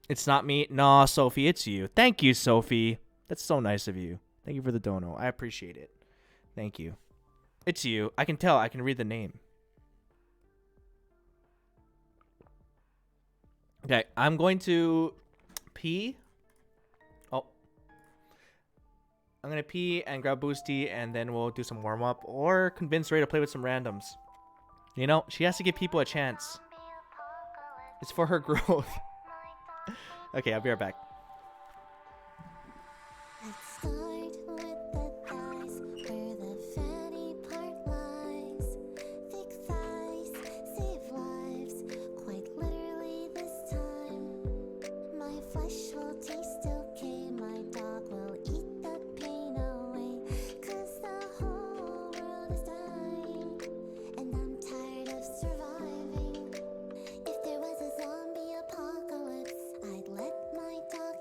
It's not me. No, Sophie, it's you. Thank you, Sophie. That's so nice of you. Thank you for the dono. I appreciate it. Thank you. It's you. I can tell. I can read the name. Okay, I'm going to pee. Oh. I'm going to pee and grab Boosty, and then we'll do some warm-up or convince Ray to play with some randoms. You know, she has to give people a chance. It's for her growth. Okay, I'll be right back. Let's start with the thighs, where the fatty part lies. Thick thighs save lives, quite literally this time. My flesh will taste okay, my dog will eat the pain away. 'Cause the whole world is dying, and I'm tired of surviving. If there was a zombie apocalypse, I'd let my dog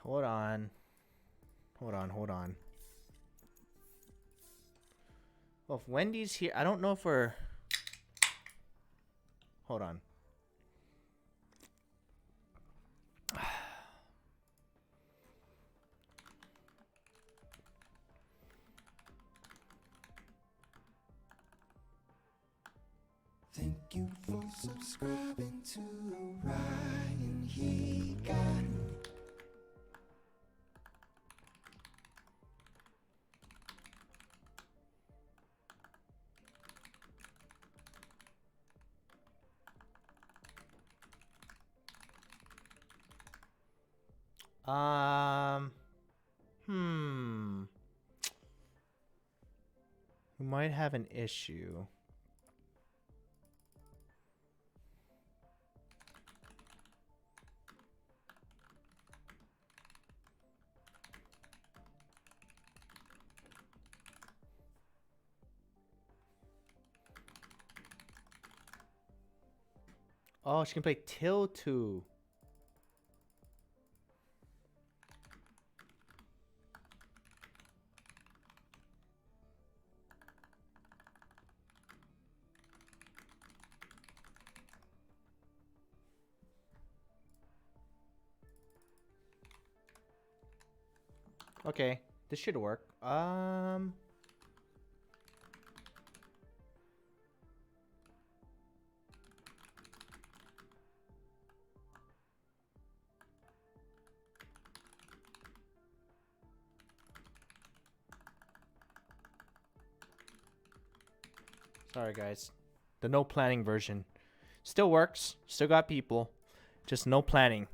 Hold on. Hold on. Well, if Wendy's here, I don't know if we're... Hold on. Thank you for subscribing to Ryan Higa. We might have an issue. Oh, she can play till 2. Okay, this should work. Sorry, guys. The no planning version still works. Still got people. Just no planning.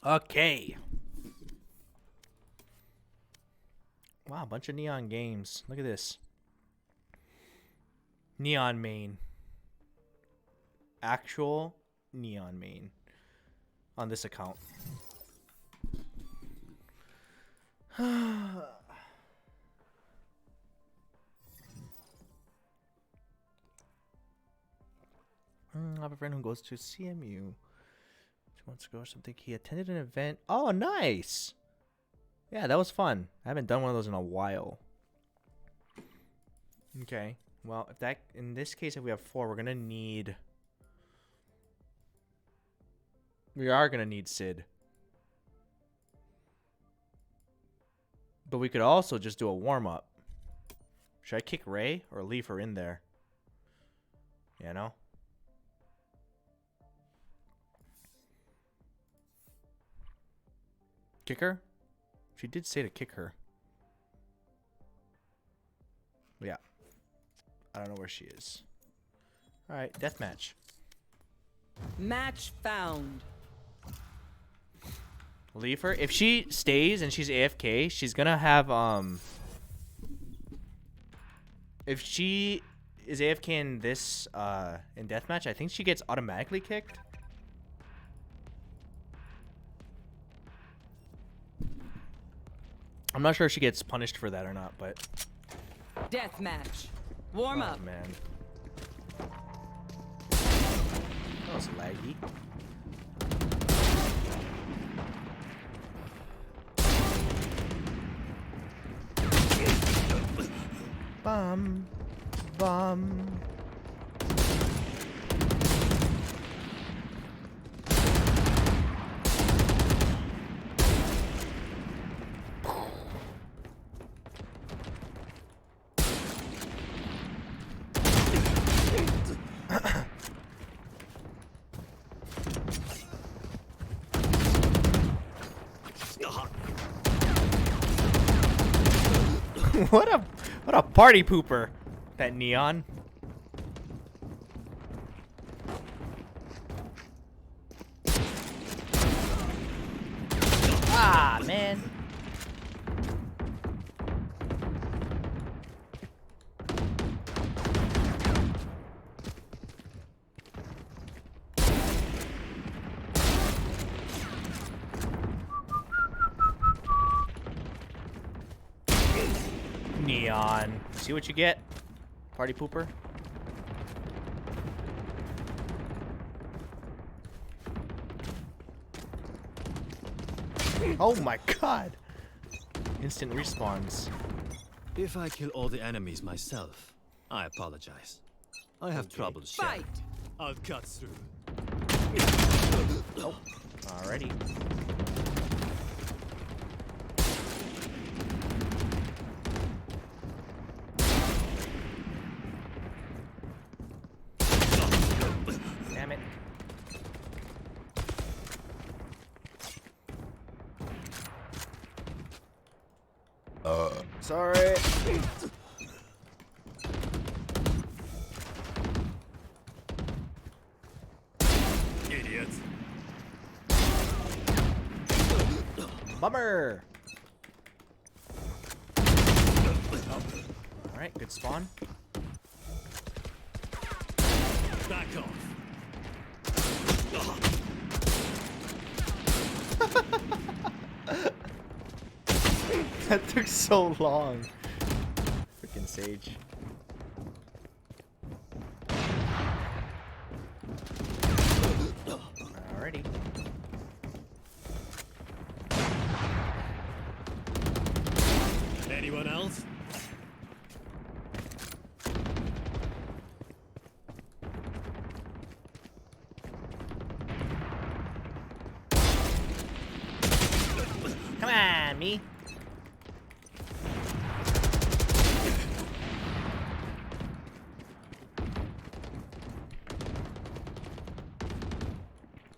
Okay. Wow, a bunch of neon games. Look at this. Neon main. Actual neon main on this account. I have a friend who goes to CMU. 2 months ago or something. He attended an event. Oh, nice. Yeah, that was fun. I haven't done one of those in a while. Okay. Well, if that, in this case, if we have 4, we're gonna need. We are gonna need Sid. But we could also just do a warm up. Should I kick Ray or leave her in there? You know? Kick her? She did say to kick her. Yeah. I don't know where she is. Alright, deathmatch. Match found. Leave her. If she stays and she's AFK, she's gonna have if she is AFK in this in deathmatch, I think she gets automatically kicked. I'm not sure if she gets punished for that or not, but Deathmatch. Warm up. Man. That was laggy. Bum. Bum. What a party pooper, that Neon. Ah, man. Neon. See what you get? Party pooper. Oh my god! Instant respawns. If I kill all the enemies myself, I apologize. I have trouble sharing. Fight! I'll cut through. Oh, alrighty. Damn it. Sorry. Idiot. Bummer. Alright, good spawn. Back off. That took so long. Freaking Sage. Alrighty. Anyone else? Come on, me.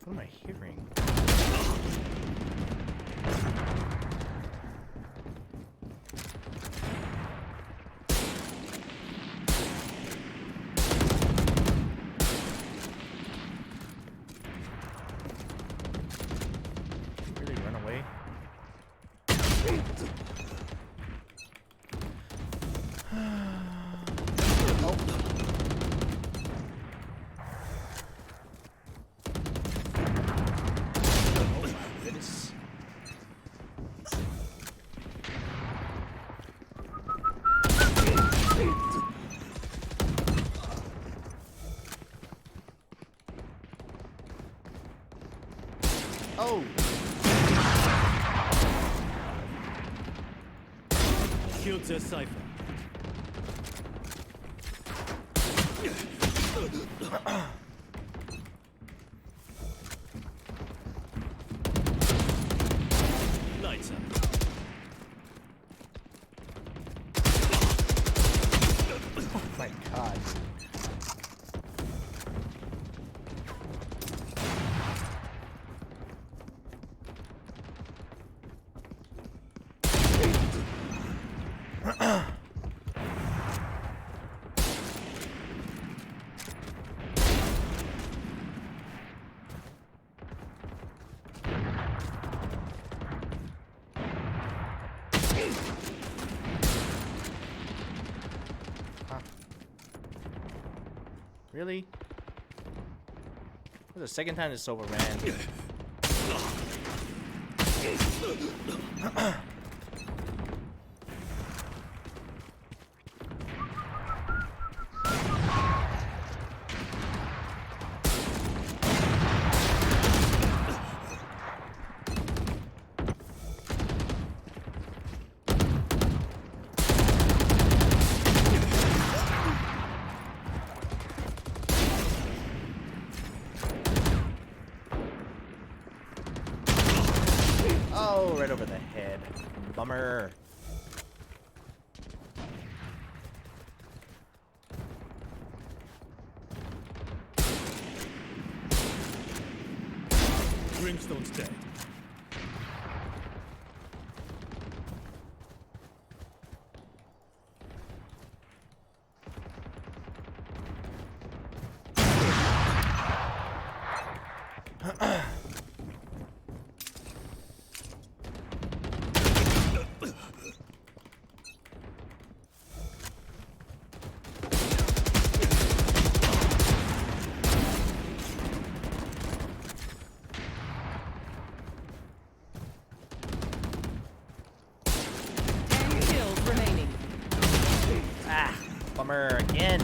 What am I hearing? Really run away? Goodness. Oh! Killed the cipher. Lights up. Oh my god. Really? This is the second time this overran. Oh, right over the head. Bummer. Brimstone's dead. Bummer again.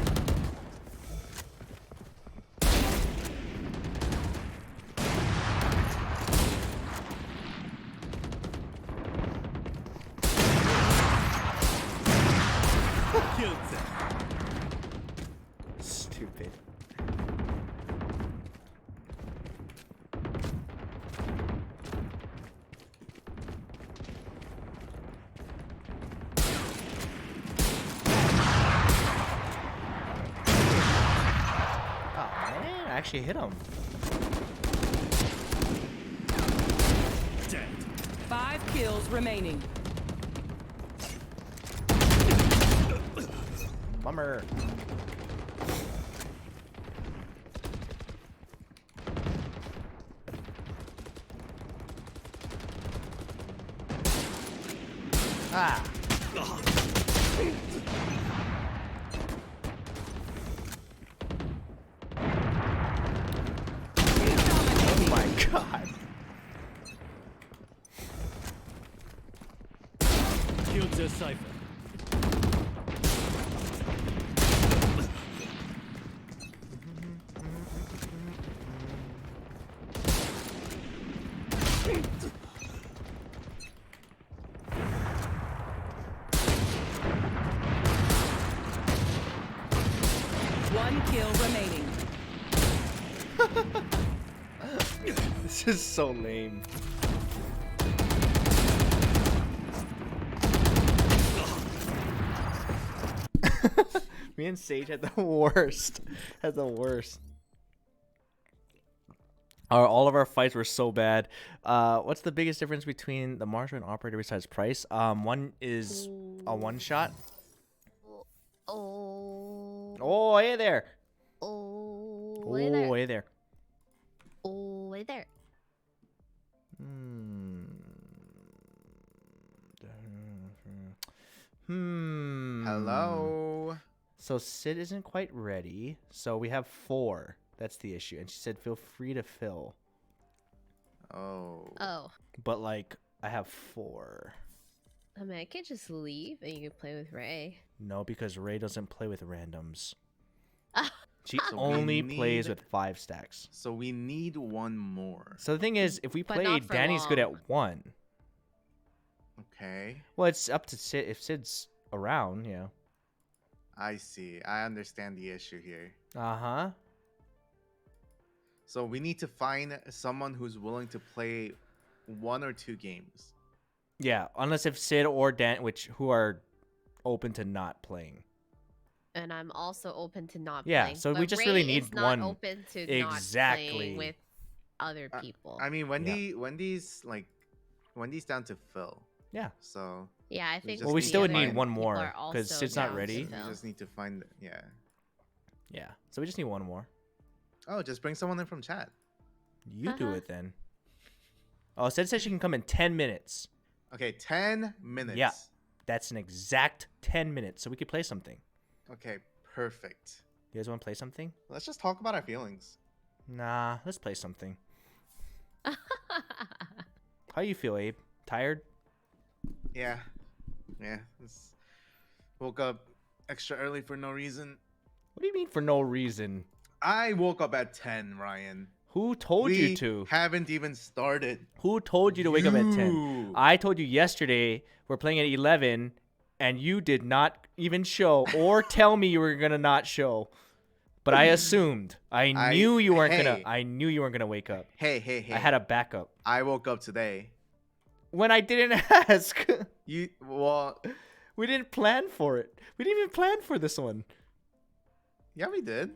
Killed them. Stupid. Oh man, I actually hit him. Dead. 5 kills remaining. Bummer. Ah. Oh my god. Killed the cipher. One kill remaining. This is so lame. Me and Sage had the worst. Had the worst. All of our fights were so bad. What's the biggest difference between the marksman and operator besides price? One is a one shot. Oh, hey there. Oh, hey there. Oh, hey there. Oh, hey there. Hello. So Sid isn't quite ready. So we have 4. That's the issue. And she said, feel free to fill. Oh. Oh. But like, I have 4. I mean, I could just leave and you can play with Ray. No, because Ray doesn't play with randoms. Ah. She So we only plays need- with 5 stacks. So we need one more. So the thing is, if we But play, not for Danny's good long. at 1. Okay. Well, it's up to Sid. If Sid's around, yeah. I see. I understand the issue here. Uh-huh. So we need to find someone who's willing to play 1 or 2 games. Yeah, unless if Sid or Dan, who are open to not playing. And I'm also open to not Yeah, playing. so we but just Ray really need is not one. open to Exactly. not playing with other people. I mean, Wendy's down to fill. Yeah. So yeah, I think. Well, we the still would other need one people more, are 'cause also Sid's not down ready. to we fill. just need to find. Yeah. Yeah. So we just need one more. Oh, just bring someone in from chat. You do it then. Oh, Sid says she can come in 10 minutes. Okay, 10 minutes. Yeah. That's an exact 10 minutes, so we could play something. Okay, perfect. You guys want to play something? Let's just talk about our feelings. Nah, let's play something. How you feel, Abe? Tired? Yeah. Yeah. Woke up extra early for no reason. What do you mean for no reason? I woke up at 10, Ryan. Who told We you to? Haven't even started. Who told you to wake up at 10? You. I told you yesterday we're playing at 11, and you did not even show or tell me you were gonna not show. But I assumed. I knew you weren't gonna. hey. I knew you weren't gonna wake up. Hey. I had a backup. I woke up today. When I didn't ask. Well, we didn't plan for it. We didn't even plan for this one. yeah, we did.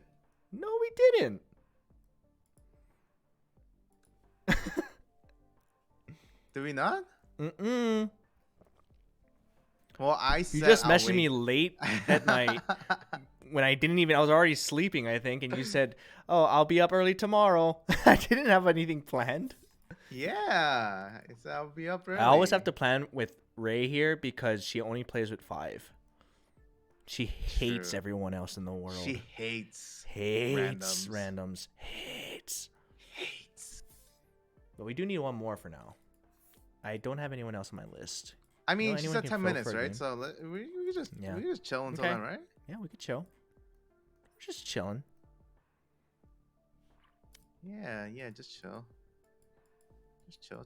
No, we didn't. Did we not? Mm-mm. Well, I You said just I'll messaged me wait. late at night when I didn't even. I was already sleeping, I think, and you said, "Oh, I'll be up early tomorrow." I didn't have anything planned. Yeah, I'll be up early. I always have to plan with Ray here because she only plays with 5. She hates True. everyone else in the world. She hates randoms. Hates. But we do need one more for now. I don't have anyone else on my list. I mean, No, she anyone said can 10 fill minutes, for a right? game. So we can just Yeah. chill until Okay. then, right? Yeah, we could chill. We're just chilling. Yeah, just chill. Just chill.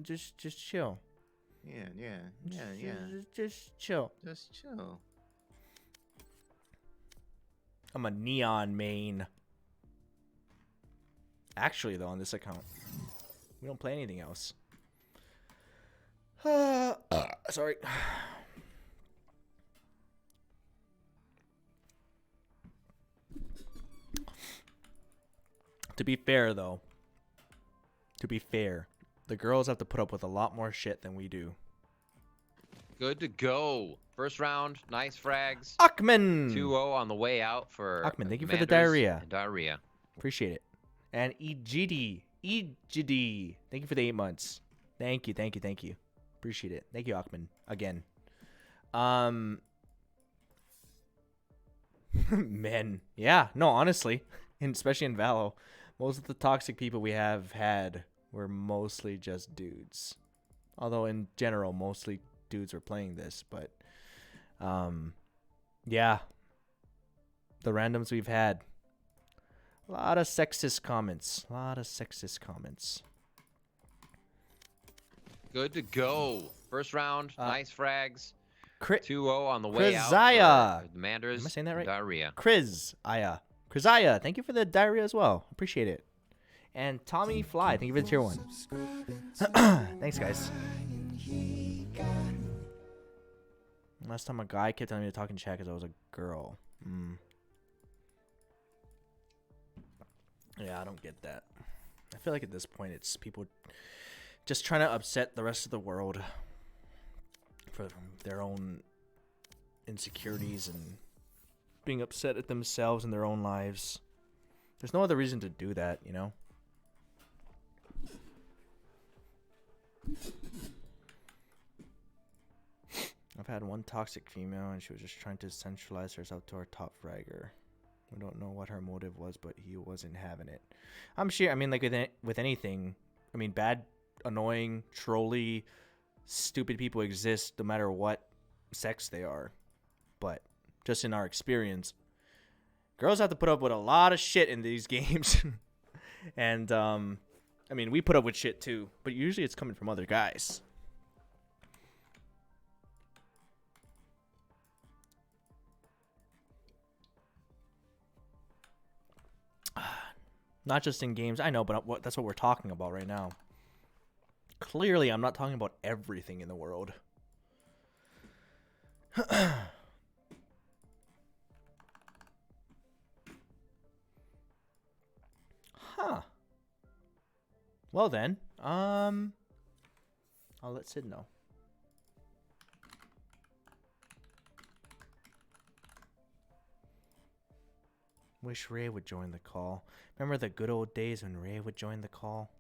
Just chill. Yeah. Just chill. Just chill. I'm a neon main. Actually, though, on this account, we don't play anything else. Sorry. To be fair, though, the girls have to put up with a lot more shit than we do. Good to go. First round, nice frags. Achman! 2-0 on the way out for Achman, thank you for the Commanders diarrhea. and diarrhea. Appreciate it. And Ejidi, thank you for the 8 months. Thank you. Appreciate it. Thank you, Achman, again. Men. Yeah, no, honestly, and especially in Valo, most of the toxic people we have had were mostly just dudes. Although in general, mostly dudes were playing this, but yeah, the randoms we've had, a lot of sexist comments. Good to go. First round, nice frags. 2-0 on the way out Krizaya. for the Commanders. Am I saying that right? Diarrhea. Krizaya, thank you for the diarrhea as well. Appreciate it. And Tommy Fly, thank you for the tier 1. Thanks, guys. Last time a guy kept telling me to talk in chat because I was a girl. Yeah, I don't get that. I feel like at this point it's people just trying to upset the rest of the world for their own insecurities and being upset at themselves and their own lives. There's no other reason to do that, you know? I've had one toxic female and she was just trying to centralize herself to our top fragger. We don't know what her motive was, but he wasn't having it. I'm sure, I mean, like with anything, I mean, bad, annoying, trolly, stupid people exist no matter what sex they are. But just in our experience, girls have to put up with a lot of shit in these games. And, I mean, we put up with shit too, but usually it's coming from other guys. Not just in games, I know, but that's what we're talking about right now. Clearly, I'm not talking about everything in the world. Huh. Well then, I'll let Sid know. Wish Ray would join the call. Remember the good old days when Ray would join the call?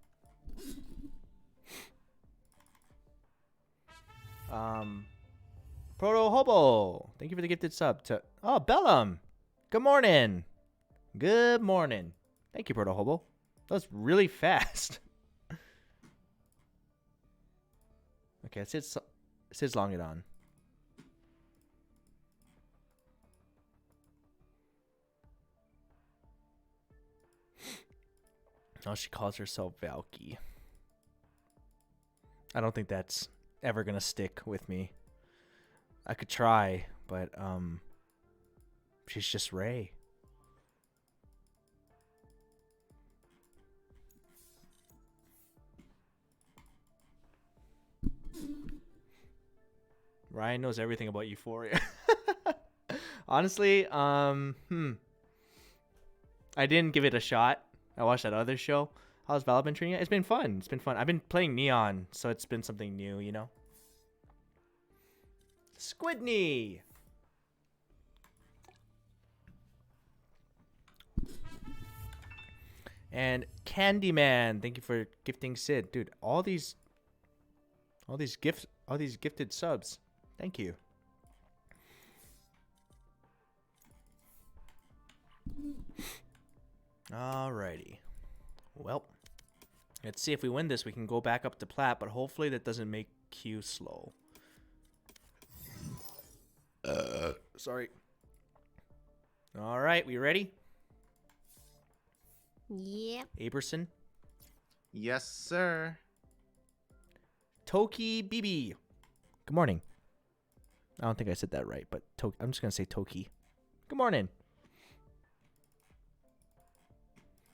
Proto Hobo, thank you for the gifted sub to Bellum. Good morning. Good morning. Thank you, Proto Hobo. That was really fast. Okay, Sid's long it on. Oh, she calls herself Valky. I don't think that's ever gonna stick with me. I could try, but she's just Ray. Ryan knows everything about Euphoria. Honestly, I didn't give it a shot. I watched that other show. How's Val been treating it? It's been fun. It's been fun. I've been playing Neon, so it's been something new, you know? Squidney! And Candyman, thank you for gifting Sid. Dude, all these gifted subs. Thank you. Alrighty. Well, let's see if we win this. We can go back up to plat, but hopefully that doesn't make Q slow. sorry. All right, we ready? Yep. Aberson. Yes, sir. Toki Bibi. Good morning. I don't think I said that right, but I'm just going to say Toki. Good morning.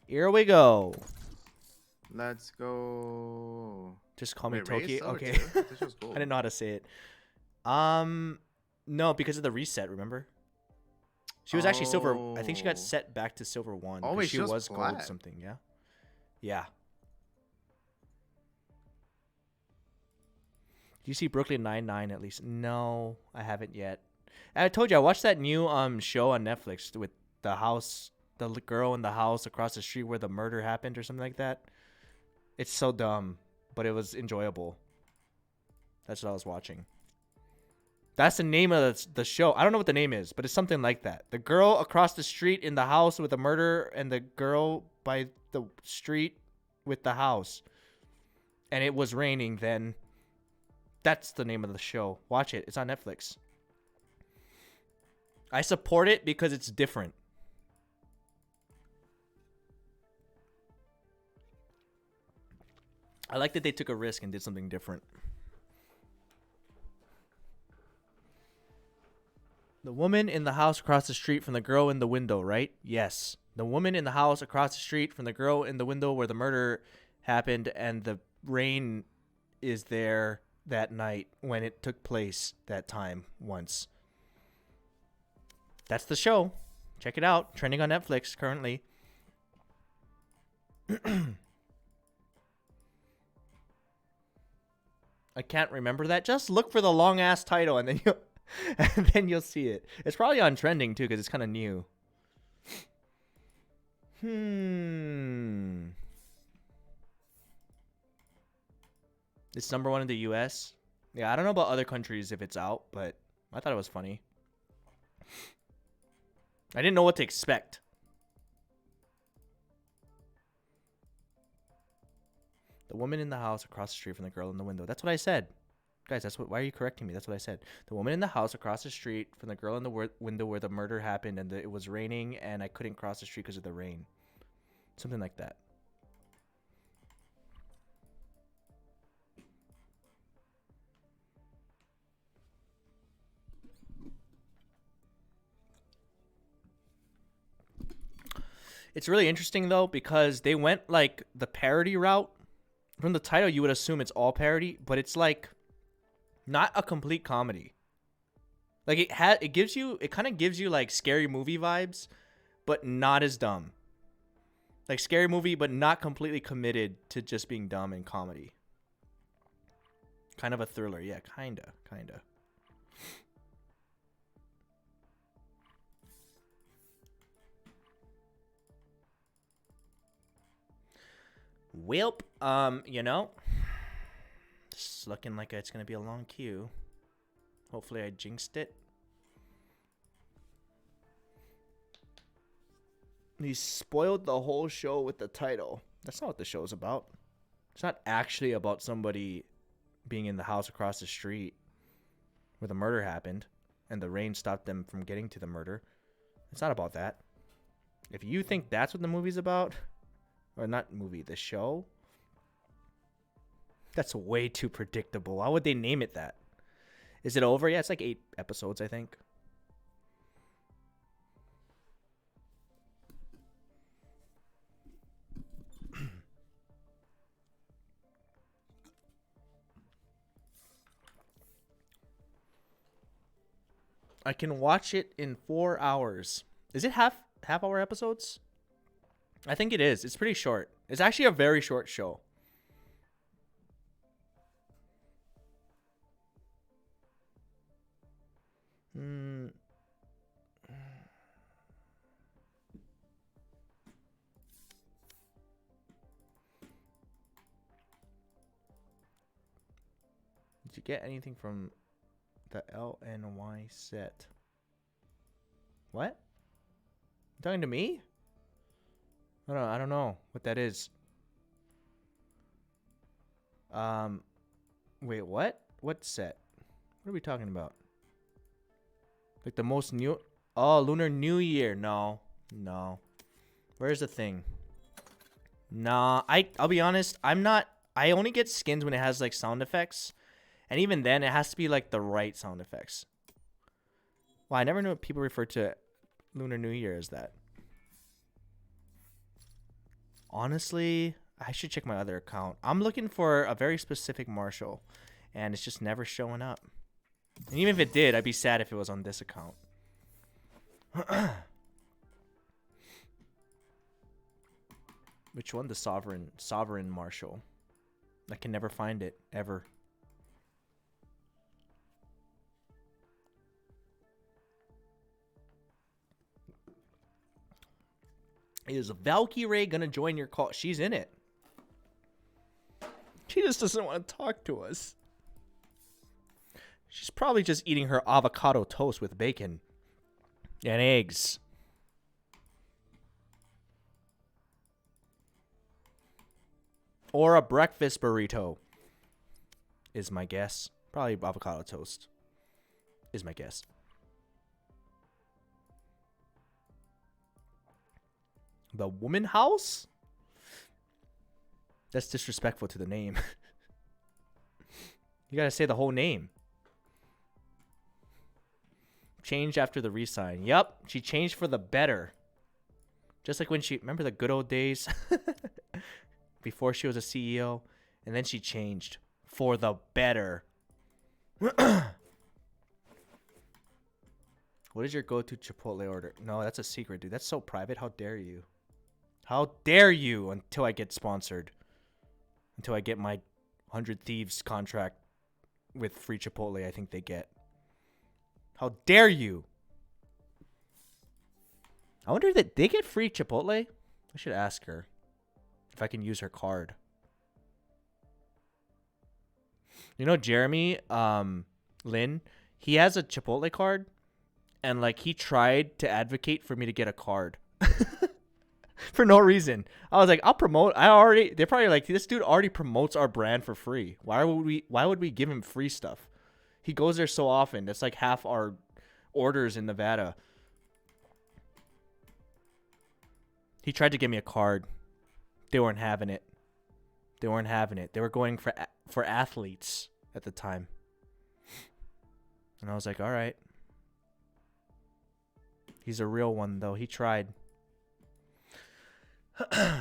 Here we go. Let's go. Just call me Wait, Toki. race? Oh, Okay. this was cool. I didn't know how to say it. No, because of the reset, remember? She was actually silver. I think she got set back to silver 1. Oh, wait, she she was was gold flat. something, yeah? Yeah. Do you see Brooklyn Nine-Nine at least? No, I haven't yet. I told you I watched that new show on Netflix with the girl in the house across the street where the murder happened or something like that. It's so dumb, but it was enjoyable. That's what I was watching. That's the name of the show. I don't know what the name is, but it's something like that. The girl across the street in the house with the murder and the girl by the street with the house. And it was raining then. That's the name of the show. Watch it. It's on Netflix. I support it because it's different. I like that they took a risk and did something different. The woman in the house across the street from the girl in the window, right? Yes. The woman in the house across the street from the girl in the window where the murder happened and the rain is there that night when it took place that time once. That's the show. Check it out. Trending on Netflix currently. I can't remember that. Just look for the long ass title and then you'll see it. It's probably on trending too because it's kind of new. It's number 1 in the US. Yeah, I don't know about other countries if it's out, but I thought it was funny. I didn't know what to expect. The woman in the house across the street from the girl in the window. That's what I said. Guys, why are you correcting me? That's what I said. The woman in the house across the street from the girl in the window where the murder happened and it was raining and I couldn't cross the street because of the rain. Something like that. It's really interesting though because they went like the parody route. From the title, you would assume it's all parody, but it's like not a complete comedy. Like it kind of gives you like Scary Movie vibes, but not as dumb. Like Scary Movie, but not completely committed to just being dumb and comedy. Kind of a thriller, yeah, kinda. Welp, it's looking like it's gonna be a long queue. Hopefully I jinxed it. He spoiled the whole show with the title. That's not what the show's about. It's not actually about somebody being in the house across the street where the murder happened and the rain stopped them from getting to the murder. It's not about that. If you think that's what the movie's about, or not movie, the show, that's way too predictable. Why would they name it that? Is it over? Yeah, it's like 8 episodes, I think. I can watch it in 4 hours. Is it half hour episodes? I think it is. It's pretty short. It's actually a very short show. Did you get anything from the LNY set? What? You talking to me? I don't know what that is. Wait, what? What set? What are we talking about? Like the most new. Oh, Lunar New Year. No. Where's the thing? Nah, I'll be honest. I only get skins when it has like sound effects. And even then, it has to be like the right sound effects. Well, I never knew people refer to Lunar New Year as that. Honestly, I should check my other account. I'm looking for a very specific Marshall, and it's just never showing up. And even if it did, I'd be sad if it was on this account. Which one? The Sovereign Marshall. I can never find it, ever. Is Valkyrie gonna join your call? She's in it. She just doesn't want to talk to us. She's probably just eating her avocado toast with bacon and eggs. Or a breakfast burrito is my guess. Probably avocado toast is my guess. The Woman House? That's disrespectful to the name. You gotta say the whole name. Changed after the resign. Yup, she changed for the better. Just like when she... Remember the good old days? Before she was a CEO? And then she changed for the better. What is your go-to Chipotle order? No, that's a secret, dude. That's so private. How dare you? How dare you until I get sponsored. Until I get my 100 Thieves contract with free Chipotle I think they get. How dare you? I wonder if they get free Chipotle? I should ask her if I can use her card. You know Jeremy Lin, he has a Chipotle card, and like he tried to advocate for me to get a card. For no reason. I was like, I'll promote. They're probably like, this dude already promotes our brand for free. Why would we give him free stuff? He goes there so often. That's like half our orders in Nevada. He tried to give me a card. They weren't having it. They were going for athletes at the time. And I was like, all right. He's a real one, though. He tried.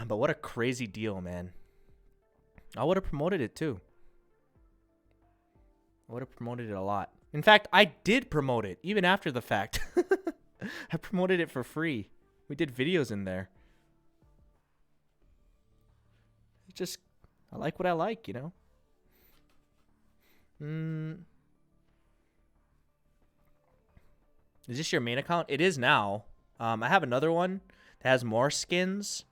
But what a crazy deal, man. I would have promoted it, too. I would have promoted it a lot. In fact, I did promote it, even after the fact. I promoted it for free. We did videos in there. It's just, I like what I like, you know? Is this your main account? It is now. I have another one that has more skins.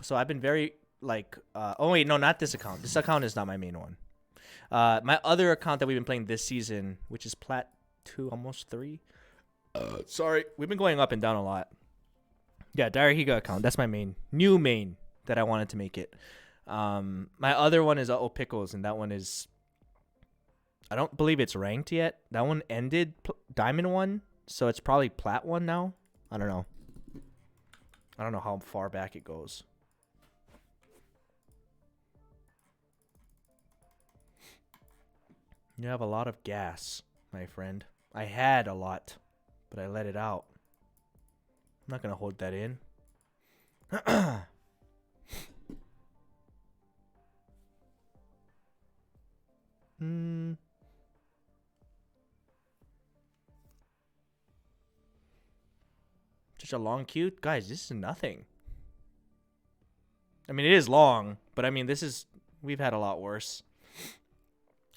So I've been very, like... oh, wait, no, not this account. This account is not my main one. My other account that we've been playing this season, which is Plat 2, almost 3. Sorry, we've been going up and down a lot. Yeah, itsRyanHiga account. That's my new main that I wanted to make it. My other one is Pickles, and that one is... I don't believe it's ranked yet. That one ended Diamond 1, so it's probably Plat 1 now. I don't know. I don't know how far back it goes. You have a lot of gas, my friend. I had a lot, but I let it out. I'm not going to hold that in. Such a long queue? Guys, this is nothing. I mean, it is long, but I mean, we've had a lot worse.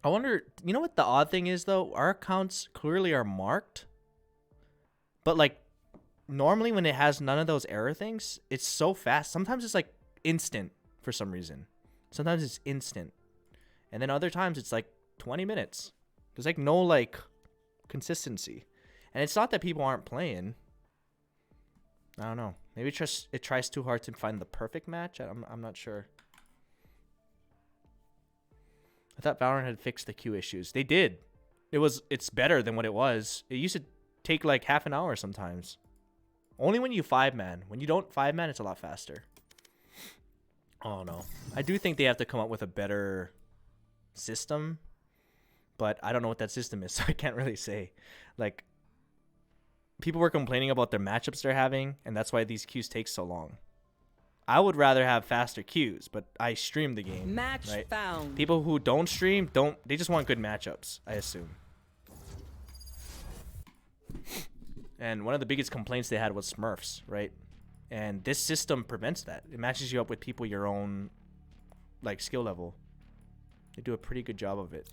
I wonder, you know what the odd thing is, though? Our accounts clearly are marked. But, like, normally when it has none of those error things, it's so fast. Sometimes it's, like, instant for some reason. Sometimes it's instant. And then other times it's, like, 20 minutes. There's, like, no, like, consistency. And it's not that people aren't playing. I don't know. Maybe it tries too hard to find the perfect match. I'm not sure. I thought Valorant had fixed the queue issues. They did. It's better than what it was. It used to take like half an hour sometimes. Only when you 5-man. When you don't 5-man, it's a lot faster. Oh no. I do think they have to come up with a better system, but I don't know what that system is, so I can't really say. Like, people were complaining about their matchups they're having, and that's why these queues take so long. I would rather have faster queues, but I stream the game. Match right? found. People who don't stream, they just want good matchups, I assume. And one of the biggest complaints they had was Smurfs, right? And this system prevents that. It matches you up with people your own like skill level. They do a pretty good job of it.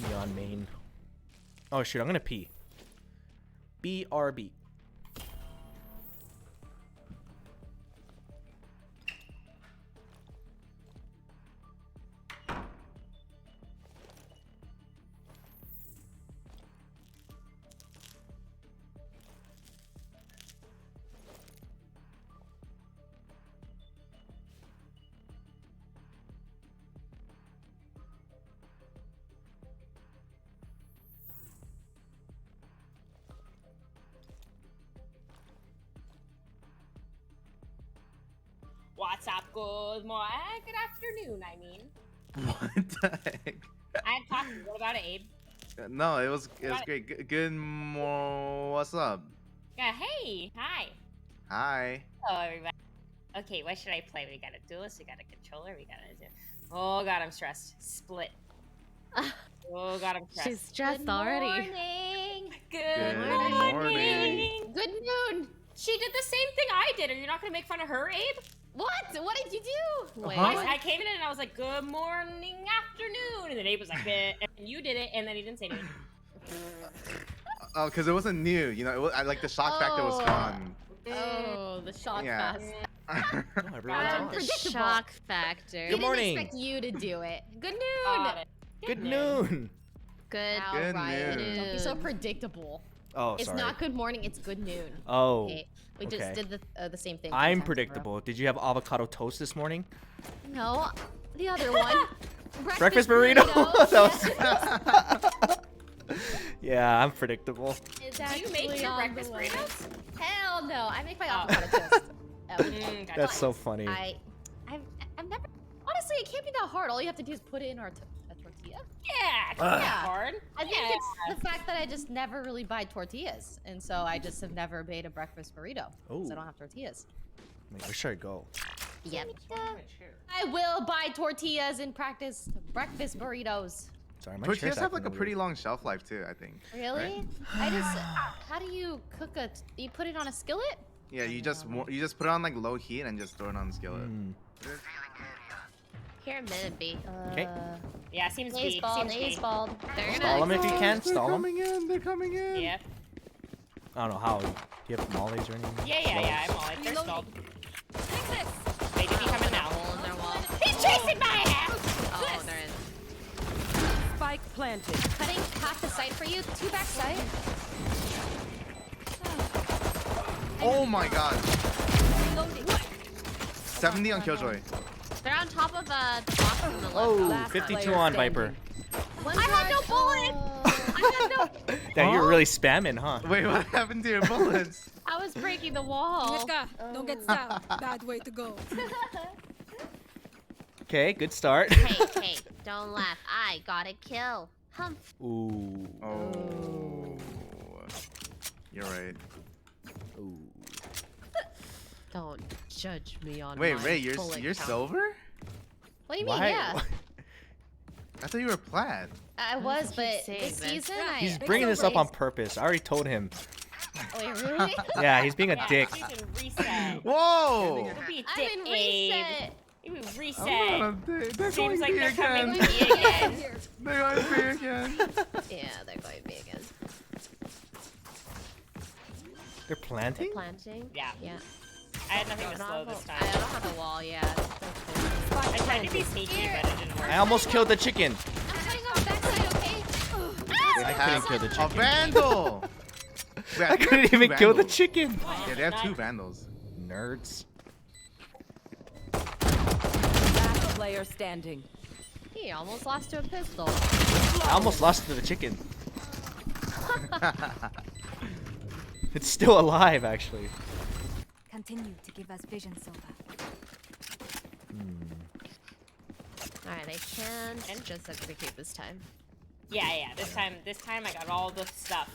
Neon main. Oh shoot, I'm gonna pee. BRB. What's up? Good morning. Good afternoon, I mean. What the heck? I had talked. What about Abe? No, it was great. Good morning. What's up? Yeah, hey. Hi. Hi. Hello, everybody. Okay, what should I play? We got a duelist, we got a controller, we got a... Oh god, I'm stressed. Split. Oh god, I'm stressed. She's stressed already. Morning. Good morning. morning. Good noon. She did the same thing I did. Are you not gonna make fun of her, Abe? What? What did you do? Wait. I came in and I was like, good morning, afternoon. And then Abe was like, "Bleh," and you did it, and then he didn't say anything. Oh, because it wasn't new. You know, it was, like the shock factor was gone. Oh, the shock Yeah. factor. Everyone's The shock factor. Good morning. Didn't expect you to do it. Good noon. Good noon. Good. Good Ryan. noon. Don't be so predictable. Oh, It's sorry. not good morning. It's good noon. Oh. Okay. We just did the same thing. I'm predictable. Did you have avocado toast this morning? No, the other one. Breakfast burrito. Yeah, I'm predictable. Do you make your breakfast burritos? Hell no. I make my avocado toast. That's so funny. I've never. Honestly, it can't be that hard. All you have to do is put it in a tortilla. Yeah, it's not that hard. I think it's the fact that I just never really buy tortillas, and so I just have never made a breakfast burrito because I don't have tortillas. Wait, where should I go? Yep. I will buy tortillas and practice breakfast burritos. Sorry, my Tortillas chair's have like a acting pretty long shelf life too, I think. Really? Right? I just. How do you cook a? You put it on a skillet? Yeah, you just put it on like low heat and just throw it on the skillet. Here, minute B. Okay. Yeah, seems to A's be. bald. Seems to A's be. bald. Stall them if you can. They're Stall them. coming in. They're coming in. Yep. I don't know how. Do you have mollies or anything? Yeah. I'm all like, they're stalled. Wait, did he come in now? He's chasing my ass! Oh, they're in. Spike planted. Cutting half the site for you. 2 back site. Oh my god. 70 on Killjoy. They're on top of the box in the left. Oh, 52 on Viper. I had no bullets! I had no... Damn, you're really spamming, huh? Wait, what happened to your bullets? I was breaking the wall. Higa, don't get down. Bad way to go. Okay, good start. Hey, don't laugh. I got a kill. Humph. Ooh. Oh. You're right. Ooh. Don't judge me on Wait, my Ray, you're bullet silver? What do you mean? Why? Yeah. I thought you were plaid. I was, but this season He's bringing this up on purpose. I already told him. Wait, really? Yeah, he's being a dick. He's in reset. Whoa! Don't be a I'm dick, in Abe. reset. You in reset. I'm not a dick. They're Seems going like B they're again. coming to me again. They're going B again. Yeah, they're going to be again. They're planting? Planting? Yeah. Yeah. I had nothing to slow this time. I don't have a wall, yeah. I tried to be sneaky, but it didn't work. I almost killed the chicken. I'm cutting off backside, okay? They I have couldn't kill the a chicken. vandal. Wait, I couldn't even kill the chicken. Yeah, they have 2 vandals. Nerds. Last player standing. He me. Almost lost to a pistol. I almost lost to the chicken. It's still alive, actually. Continue to give us vision, Silva. Alright, I can't just execute this time. Yeah. This time I got all the stuff.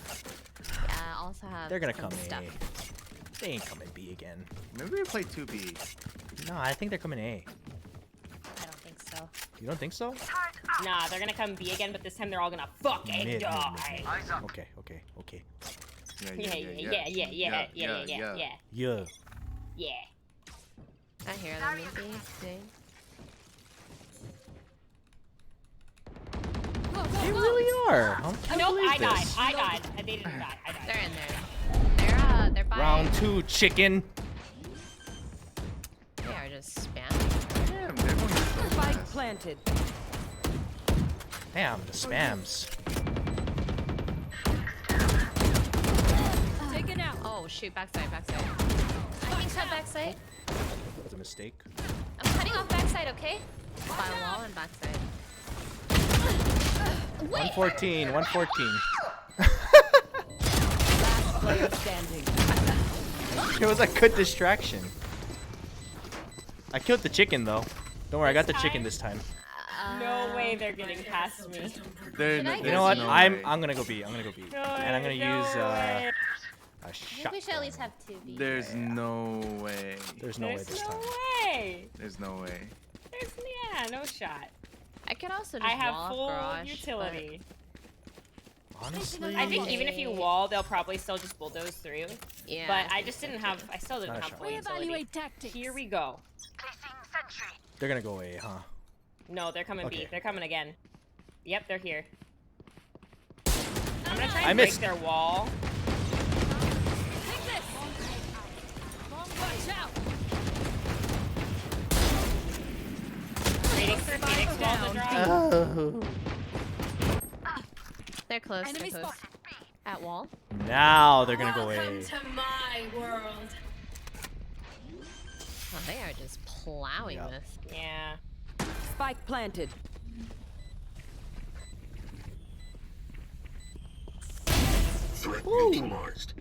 Yeah, I also have They're gonna some come stuff. A. They ain't coming B again. Maybe we play 2B. No, I think they're coming A. I don't think so. You don't think so? Nah, they're gonna come B again, but this time they're all gonna fucking die. Okay. Yeah. Yeah. I hear them maybe. See? They really are. Nope, I died. They didn't die. I died. They're in there. They're by. Round 2, chicken. They are just spamming. Damn, they're going so Spike fast. planted. Damn, the spams. Taken out. Oh shoot, backside. I can cut backside. That was a mistake. I'm cutting off backside, okay? By wall and backside. 114. Last player standing. It was a good distraction. I killed the chicken though. Don't worry, I got the chicken this time. No way they're getting past me. You know what? I'm gonna go B. And I'm gonna use a I think shot. we should at least have 2 B. There's no way. There's no way this time. There's no way. No shot. I could also just I have wall off full garage, utility. Honestly, I think even if you wall, they'll probably still just bulldoze through. Yeah. But I just didn't have. I still didn't Not a have shot. full utility. Evaluate tactics. Here we go. They're gonna go A, huh? No, they're coming B. Okay. They're coming again. Yep, they're here. I'm gonna try I and break missed. their wall. Take this. Watch out. Waiting for Phoenix wall to drop. Oh. They're close. Enemy They're close. At wall. Now they're gonna go A. my world. Oh, they are just plowing this. Yeah. Spike planted. Threat neutralized.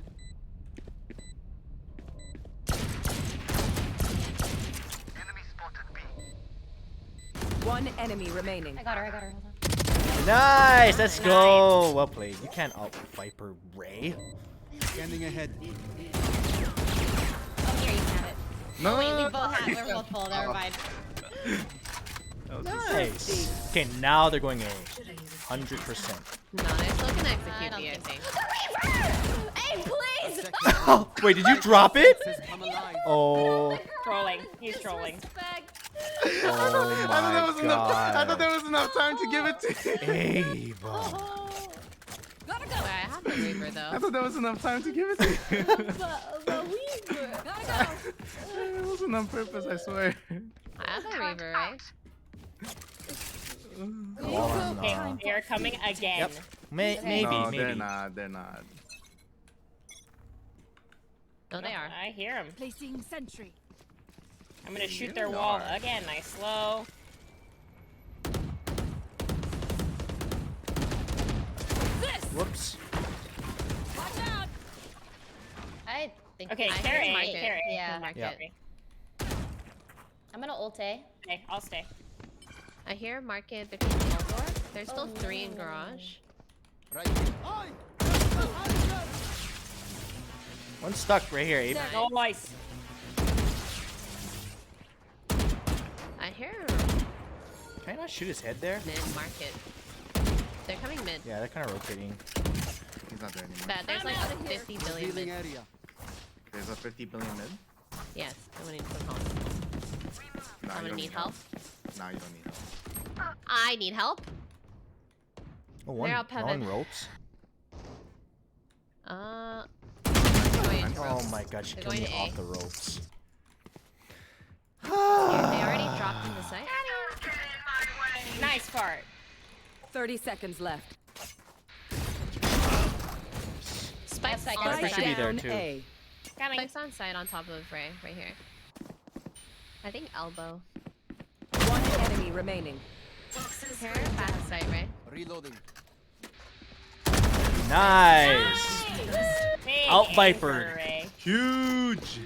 One enemy remaining. I got her. Hold on. Nice, let's go. Well played. You can't out Viper Ray. Scanning ahead. Oh, here, you have it. No. Oh, wait, we both have. We're both full. Never mind. Nice. Okay, now they're going A. 100%. No, they're still gonna execute B, I think. Hey, please! Wait, did you drop it? Oh. Trolling. He's trolling. Oh my god. I thought there was enough time to give it to you. Ava. Gotta go. I have the Reaper, though. I thought there was enough time to give it to you. The Reaper. Gotta go. It wasn't on purpose, I swear. I have a Reaper, right? Okay, they're coming again. Yep. Maybe, No, maybe. they're not. They're not. No, they are. I hear them. Placing sentry. I'm gonna shoot their wall again. Nice slow. Whoops. Watch out. I think. Okay, I carry can mark A, it. carry A. Yeah. Mark Yeah. it. I'm gonna ult A. Okay, I'll stay. I hear market between the wall door. There's still 3 in garage. One stuck right here, Abe. Nice. I hear Can I not shoot his head there? mid market. They're coming mid. Yeah, they're kind of rotating. He's not there anymore. But there's like a 50 billion mid. area. There's a 50 billion mid. Yes, I'm gonna need some help. Nah, I'm you gonna don't need help. Nah, you don't need help. I need help. Oh, one, They're up heaven. on ropes. Going into Oh ropes. my god, she They're killed going me to off A. the ropes. They already dropped into site. Nice fart. 30 seconds left. Spike's on Viper should be there down too. A. Coming. Spike's on site on top of Ray, right here. I think elbow. One enemy remaining. Here, back side, right? Reloading. Nice. Hey, Out Viper. Ray. Huge.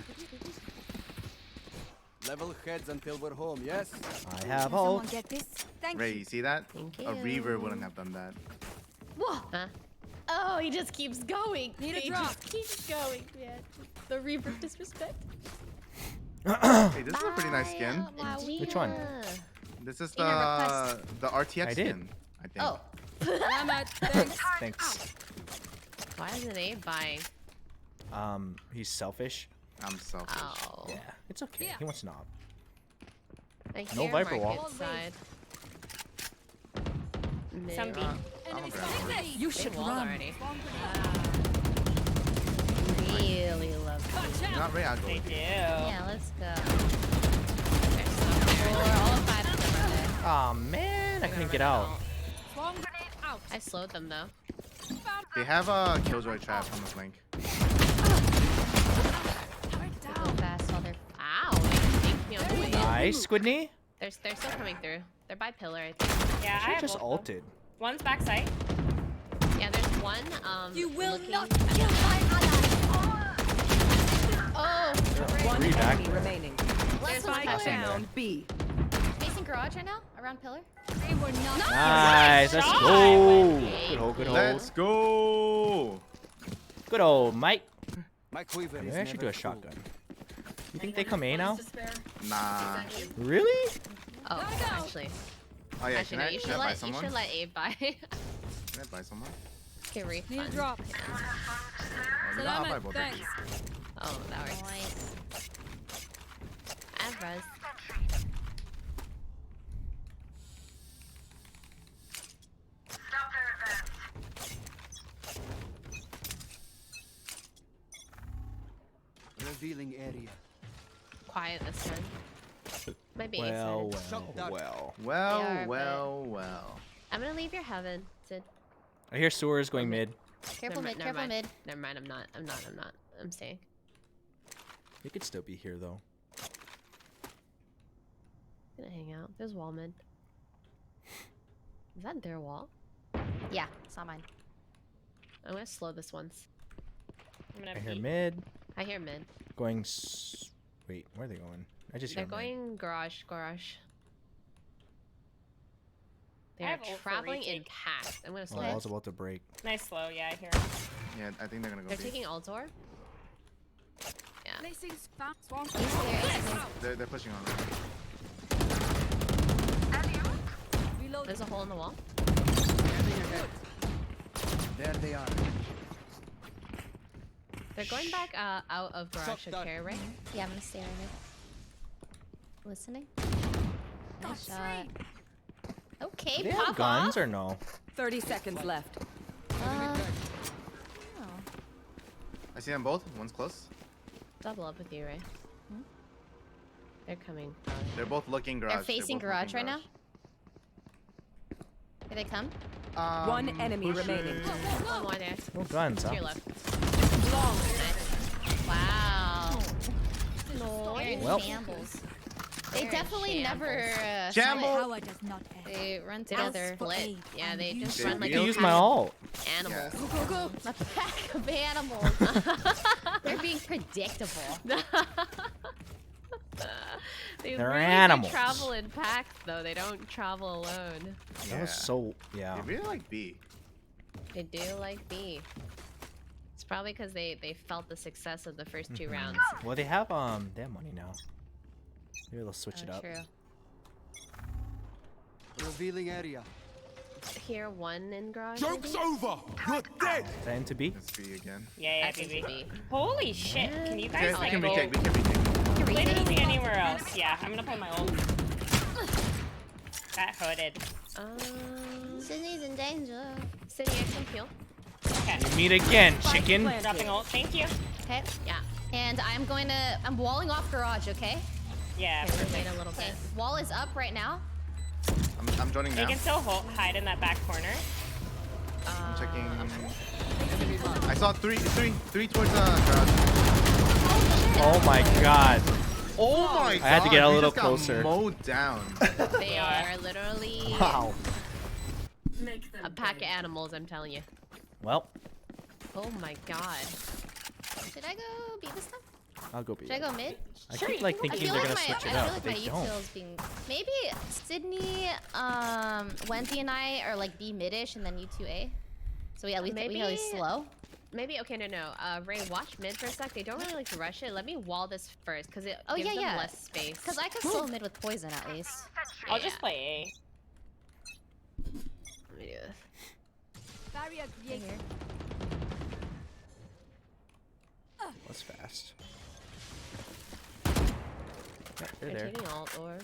Level heads until we're home, yes? I have Someone hope. get this? Thank Ray, you. you see that? Thank A you. Reaver wouldn't have done that. Whoa. Huh? Oh, he just keeps going. Need a He drop. just keeps going, man. The Reaper disrespect. Hey, this is a pretty nice skin. Which one? This is In a the RTX I did. skin, I think. Oh. Salamat. Thanks. Thanks. Why isn't Abe buying? He's selfish. I'm selfish. Oh. Yeah, it's okay. He wants to knob. I No hear Viper market wall. side. Some B. I'm a grab. You They should walled run. already. Really love it. You're not Ray, I'll go They with do. you. Yeah, let's go. There's some there. All 5 of them are there. Oh man, I couldn't get out. Swarm grenade out. I slowed them though. They have a Killjoy trap on the flank. Go fast while they're. Ow! They think me on the way. Nice, Squidney. They're still coming through. They're by pillar, I think. Yeah, I She have just both of them. ulted. One's backside. Yeah, there's one. You will looking not at kill the- my Oh! One Three back. enemy remaining. Last one's Spike pillar. down B. Facing garage right now? Around pillar? They were not. Nice. Let's shot. go. Good hold. Good hold. Let's go. Good old Mike. My quiver I'm is gonna actually do never a full. shotgun. You think they come A now? Nah. Really? Oh, actually. Oh yeah, Actually, can no, I, you can should I buy let someone? Abe buy. Can I buy someone? Get Need a refund. drop. Oh, you know, I'll buy Salamat. both of Thanks. these. Oh, that works. Nice. I have res. Revealing area. Quiet this time. Might be Well, A-sided. well. Well, They are, well, well. I'm gonna leave your heaven, Sid. I hear Sewers going mid. Careful mid, careful mid. Never mind, I'm not. I'm staying. He could still be here though. I'm gonna hang out. There's wall mid. Is that their wall? Yeah, it's not mine. I'm gonna slow this once. I'm I gonna hear B. mid. I hear mid. Going. Wait, where are they going? I just They're hear mid. going garage. They I are have ult for traveling in retake. packs. I'm gonna Oh, slow I it. was about to break. Nice slow. Yeah, I hear him. Yeah, I think they're gonna go They're B. taking Altor. Yeah. Placing spam. Swarm They're pushing on. Reload. There's a hole in the wall. There they are. They're going back out of garage to carry, right? Yeah, I'm gonna stay right here. Listening. Got Nice shot. three. Okay, Do they pop have guns off. or no? 30 seconds left. Oh. I see them both. One's close. Double up with you, Ray. They're coming. They're both looking garage. They're facing both garage looking right now. Here they come. One enemy remaining. One more there. No guns, To huh? your left. Long. Nice. Wow. They're in Well. shambles. They're They in definitely shambles. never Shambles. Power does not end. They run They don't together. split. Yeah, they just They run like I really use a my pack ult. of animals. Go, go, go. A pack of animals. They're being predictable. They They're really animals. do travel in packs, though. They don't travel alone. That was so. Yeah. They really like B. They do like B. It's probably because they felt the success of the first two Mhm. rounds. Well, they have money now. Maybe they'll switch it up. True. Revealing area. Here, one in garage. Joke's maybe? over. You're dead. Is that into B? It's B again. Yeah, I think BB. B. Holy shit! Can you guys Okay, we like can go retake. We can retake. literally anywhere else? Yeah, I'm gonna play my ult. That hooded. Sydney's in danger. City, I can heal. Okay. You meet again, chicken. Dropping ult. Thank you. Okay. Yeah. And I'm walling off garage, okay? Yeah. Okay, perfect. wait a little Okay. bit. Wall is up right now. I'm joining You now. can still hide in that back corner. I'm checking. I saw three towards garage. Oh my god. Oh my god. I had to get a we little just got closer. mowed down. They are literally Wow. a pack of animals, I'm telling you. Well, Oh my god. Should I go B this time? I'll go B. Should I go mid? I keep like thinking they're gonna switch it I up, feel but like they my don't. util's being maybe Sydney, Wendy and I are like B midish and then you two A. So we at least we at least slow. Maybe okay, no. Ray, watch mid for a sec. They don't really like to rush it. Let me wall this first, because it gives them less space. Because I can slow mid with poison at least. I'll just play Let me do this. Barrier created. That's fast. Yep, they're They're there. taking alt or.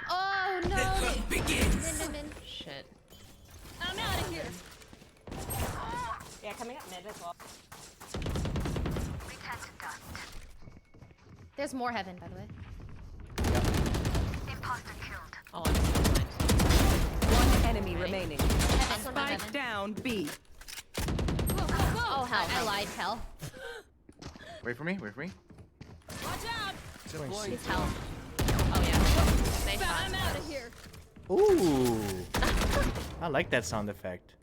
Oh no! Min. Shit. I'm out of here. Yeah, coming up mid as well. There's more heaven, by the way. Oh, I'm so blind. One enemy remaining. Heaven, Spike down B. Oh hell! I lied. Hell. Wait for me. Wait for me. Watch out. He's hell. Oh yeah. Nice shot. I'm out of here. Ooh. I like that sound effect.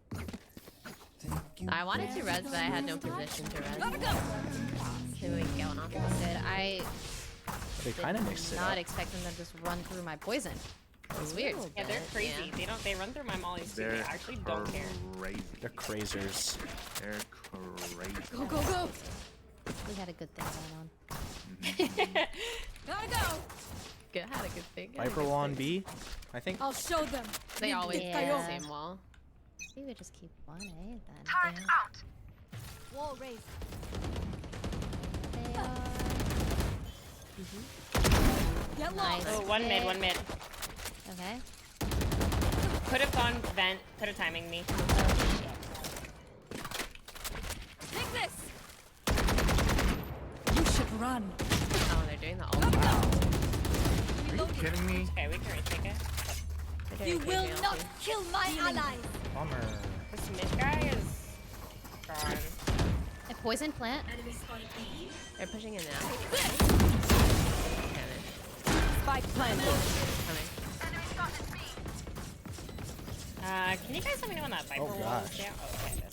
I wanted to res, but I had no position to res. Gotta go. See what we can get one off. Good. I They kind of mixed it not up. expecting them to just run through my poison. It was weird. Yeah, they're crazy. They run through my mollies too. They actually don't care. Crazy. They're crazers. They're crazy. Go, go, go. We had a good thing going on. Gotta go. Good, had a good thing. Viper wall on B, I think. I'll show them. They always Yeah. play the same wall. We would just keep one A then. Turret out. Wall raised. They are. Get Nice. low. Oh, one mid, one mid. Okay. Could have gone vent. Could have timing me. Take this. You should run. Oh, they're doing the ult. Are you kidding me? Okay, we can retake it. They're You doing will crazy not ulti. kill my allies. Bummer. This mid guy is gone. A poison plant. They're pushing in now. Spike planted. Coming. Can you guys let me know when that Viper Oh, wall is gosh. down? Oh, okay, it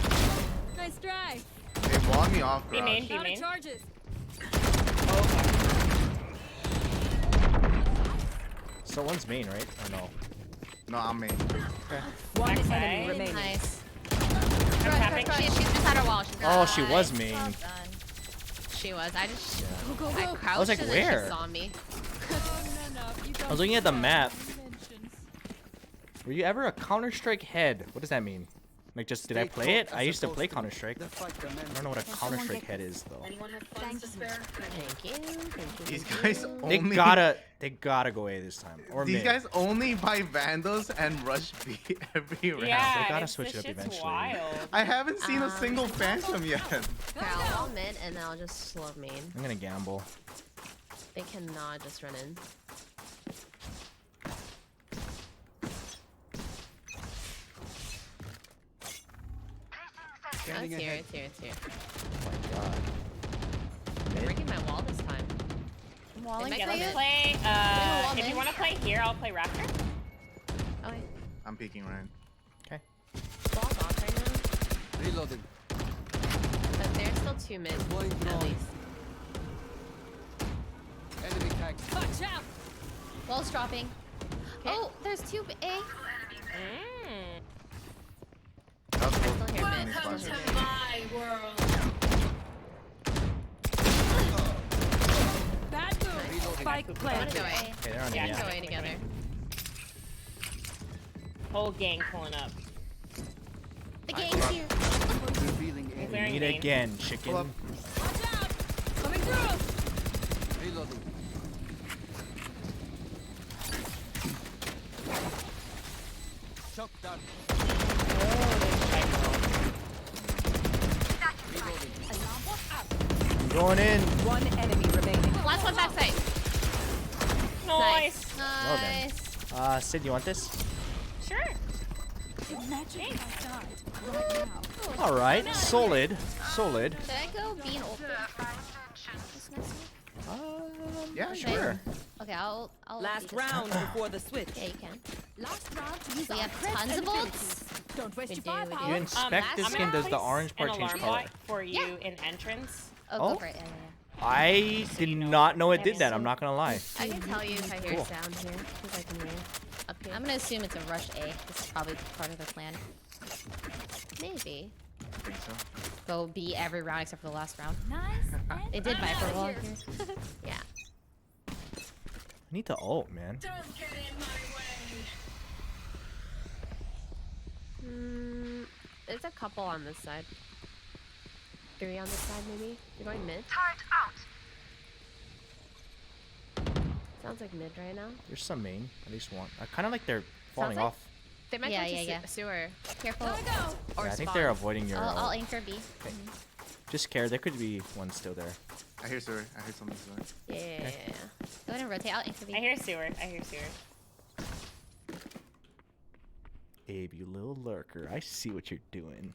is. Nice try. They walled me off, Be main, garage. be Out of main. charges. So one's main, right? Or no? No, I'm main. One Backside. enemy remaining. Nice. I'm tapping. She's just had her wall. She's Oh, she was main. Well done. She was. I just. Go, go, I go. crouched I was like, and where? then she saw me. I was looking at the map. Were you ever a Counter-Strike head? What does that mean? Like, just did I play it? I used to play Counter-Strike. I don't know what a Counter-Strike head is, though. Thank you. Thank you. These guys They only gotta go A this time. Or These mid. guys only buy Vandals and rush B every round. Yeah, They gotta it's- switch this it up shit's eventually. Wild. I haven't seen a single Phantom yet. Okay, I'll wall mid and then I'll just slow main. I'm gonna gamble. They cannot just run in. Oh, it's here, it's here, it's here. Oh my god. I'm breaking my wall this time. I'm walling They Yeah, for might you. let's come in. play. wall If mid. you want to play here, I'll play Raptor. Oh, wait. I'm peeking Ryan. Okay. Wall's off right now. Reloading. But there's still 2 mid, Deploying at drone. least. Enemy tag. Watch out. Wall's dropping. Oh, there's two A. Mm. That was Still here mid. Welcome Still to here mid. my world. Bad move. Spike I wanna planted. go A. Okay, they're on Yeah, A. We can go Yeah. A together. Whole gang pulling up. The gang's here. Revealing I'm area. clearing Meet main. again, chicken. Pull up. Watch out. Coming through. Reloading. Shock down. I'm going in. One enemy remaining. Last one backside. Nice. Well then. Nice. Sid, you want this? Sure. Imagine if I died right now. All right. Solid. Solid. Should I go B and ult? Yeah, Okay. sure. Okay, I'll Last beat this round one. before the switch. Yeah, you can. Last round to use We our have crest tons of and ults. abilities. Don't waste We your do, we firepower. You inspect last this skin. Does the place orange an part change alarm color? bot for you in entrance. Oh, Oh. go for it. Yeah. I did not know it did that. I'm not gonna lie. I can tell you if I hear Cool. a sound here, because I can hear up here. I'm gonna assume it's a rush A. This is probably part of their plan. Maybe. I think so. Go B every round except for the last round. Nice. And It did I'm Viper outta wall here. here. Yeah. I need to ult, man. Don't get in my way. There's a couple on this side. 3 on this side, maybe. You're going mid. Turret out. Sounds like mid right now. There's some main. At least one. I kind of like they're falling like- off. They might Yeah, go to yeah, yeah. sewer. Careful. Or Yeah, I think spawn. they're avoiding your. I'll ult. anchor B. Okay. Just scared. There could be one still there. I hear sewer. I hear something sewer. Yeah. Go ahead and rotate. I'll anchor B. I hear sewer. I hear sewer. Abe, you little lurker. I see what you're doing.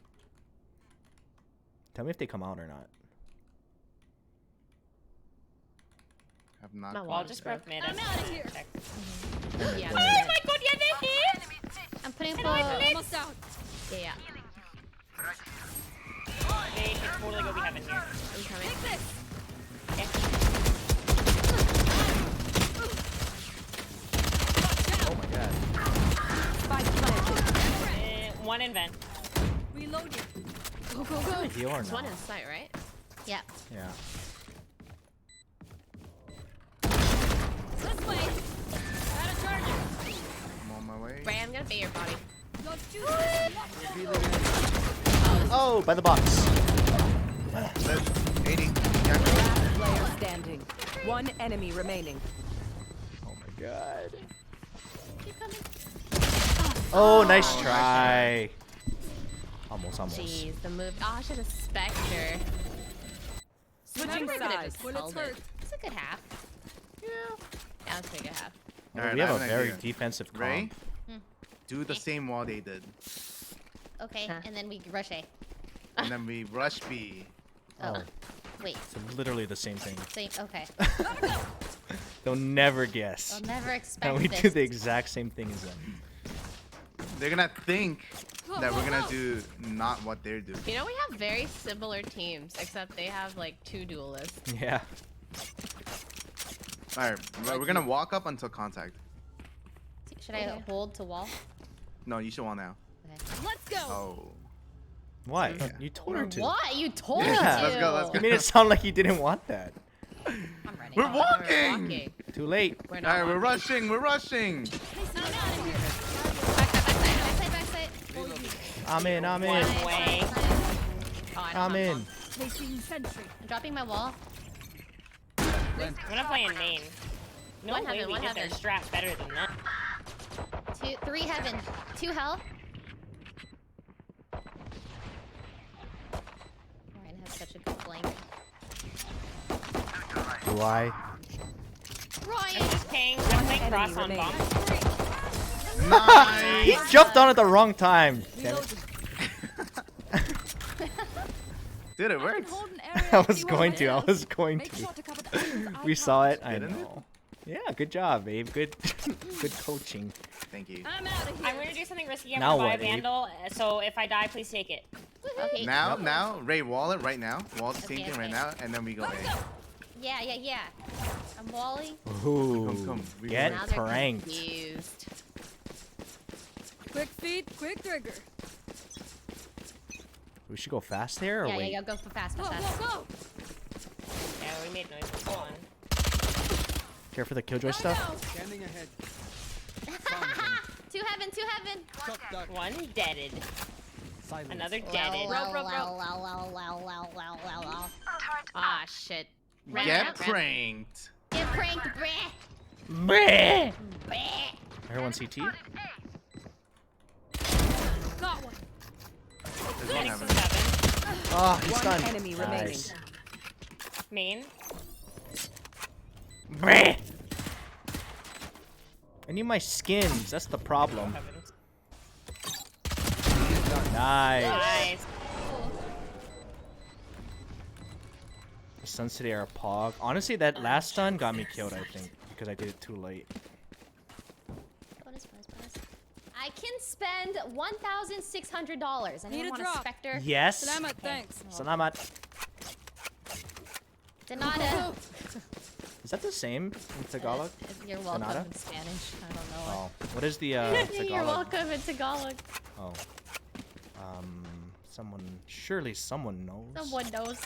Tell me if they come out or not. Have not. My Well, wall just broke. broke mid. I'm out of here. Check. Yeah. Oh my god, yeah, they're here! I'm putting full. Almost out. Yeah. They should totally go be heaven here. I'm coming. Take this. Oh my god. Spike planted. One in vent. Reloading. Go, go, go. Heal or There's one not? in sight, right? Yeah. Yeah. This way. Out of charges. I'm on my way. Ray, I'm gonna bait your body. Don't shoot. Oh, by the box. 80. Last player standing. One enemy remaining. Oh my god. Keep coming. Oh, nice try. Almost. Jeez, the move. Oh, I should have Spectre. Switching Remember, I could've sides. just Bullets held hurt. it. It's a good half. Yeah, let's take a half. Alright, We I have a an very idea. defensive Ray, comp. do the same wall they did, Okay, and then we rush A. and then we rush B. Oh. Oh. Wait. It's literally the same thing. Same. Okay. They'll never guess. I'll never that expect we this. do the exact same thing as them. They're gonna think that we're gonna do not what they're doing. You know, we have very similar teams, except they have like 2 duelists. Yeah. Alright, we're gonna walk up until contact. Should I hold to wall? No, you should wall now. Okay. Let's go. Oh. Why? You told her to. What? You told Yeah. me to. Let's go, let's go. You made it sound like you didn't want that. I'm ready. We're walking! Too late. We're not Alright, we're walking. rushing, we're rushing! Backside. I'm in. One way. Oh, I don't I'm have in. one. Placing sentry. I'm dropping my wall. I'm gonna play in main. No One way heaven, we one did their heaven. strat better than that. 3 heaven. 2 hell. Ryan has such a good flank. Do I? Ryan! I'm just playing cross on bomb. Nice! He jumped on at the wrong time. Damn it. Dude, it works. Hold an area I if was you going want to. I it. was going Make to. sure to cover the angles I We saw it. I Didn't it? know. Yeah, good job, babe. Good, good coaching. Thank you. I'm out of here. I'm gonna do something risky. I'm Now gonna buy a what, Abe? vandal. So if I die, please take it. Okay. Now, Ray, wall it right now. Wall the same Okay, thing right okay. now, and then we go A. Yeah. I'm walling. Ooh, Come. We get Now they're pranked. confused. Quick feet, quick trigger. We should go fast there or Yeah, wait? go fast. Go. Yeah, we made noise with one. Care for the killjoy stuff? Scanning ahead. 2 heaven. Shot that. One deaded. Silence. Another deaded. Ah, shit. Get pranked. Get pranked, bruh. Bleh. Bruh. Everyone CT? Got one. There's one heaven. Oh, he's One done. enemy remaining. Nice. Main. Bleh. I need my skins. That's the problem. Nice. Nice. The stuns today are pog. Honestly, that last stun got me killed, I think, because I did it too late. Bonus. I can spend $1,600. Need Anyone a want drop. a Spectre? Yes. Salamat, thanks. Salamat. Donata. Is that the same in Tagalog? You're welcome Donata? in Spanish. I don't know. Oh, what is the Tagalog? You're welcome in Tagalog. Oh. Surely someone knows.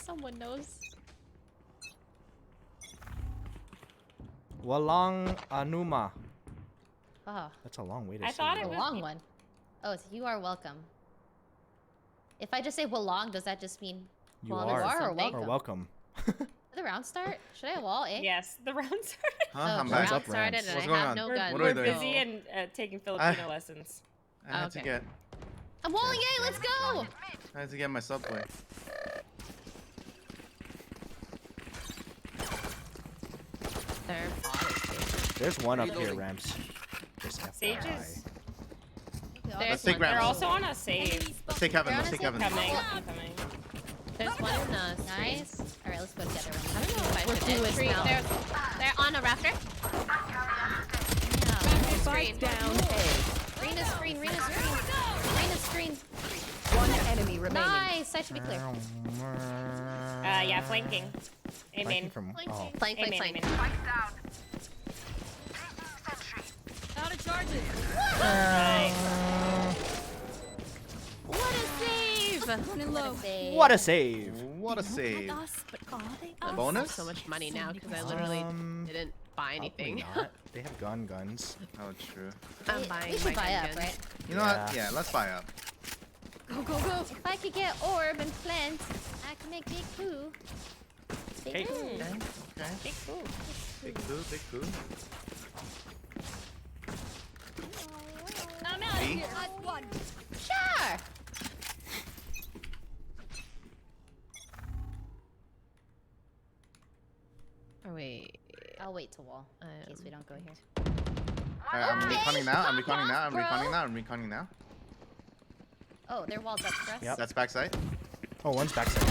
Someone knows. Walang anuma. Oh. That's a long way to I say thought it. it was a long one. Oh, it's you are welcome. If I just say walong, does that just mean You well, are or welcome? welcome. Did the round start? Should I wall, eh? Yes, the round started. Huh? I'm the back. round started and What's I going have on? no We're, gun. What are we we're doing? busy and taking Filipino lessons. I had to get. I'm walling, eh? Let's go! I had to get my subway. There's one up here, Rams. Just Sages. FYI. Let's take They're Rams. also on a save. Let's take Kevin. Let's take Kevin. Coming. There's one in the Nice. Alright, let's go together. I don't know if I We're should fluid entry. now. They're on a rafter. Spike down A. Rena's screen. One enemy remaining. Nice. That should be clear. Yeah, flanking. Amen. From, Flank. Amen. Out of charges. What a save! Running low. What a save! What a save. I'm Bonus? so much money now because I literally didn't buy anything. Not. They have guns. Oh, true. I'm buying We should buy up, right? You know what? Yeah, let's buy up. Go. If I could get orb and plant, I can make big poo. Big poo. Okay. Big cool. Big poo. I'm out of Me? here. Last one. Sure. Oh wait. I'll wait to wall in case we don't go here. Alright, I'm reconning now. I'm reconning now. Oh, their wall's up for us. Yep. That's backside. Oh, one's backside.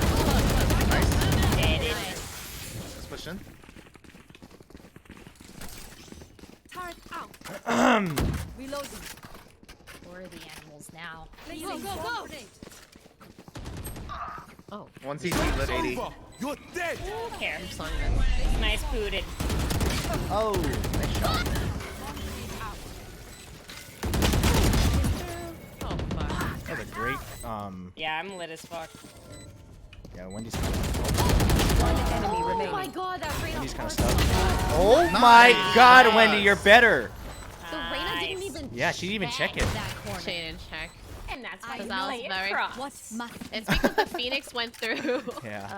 Nice. It is. Let's push in. Turret out. Reloading. We're the animals now. Go. Oh. One CT, lit 80. You're dead. Who cares? I'm slowing this. Nice booted. Oh, nice shot. Oh fuck. That's a great. Yeah, I'm lit as fuck. Yeah, Wendy's. One enemy Oh remaining. my god, that Reyna. Wendy's kind of stuck. Oh my God, Wendy, you're better. The Reyna didn't even. Yeah, she didn't even check it. That corner. She didn't check. And that's why Because you I play was it very cross. What's my It's because the Phoenix went through. Yeah.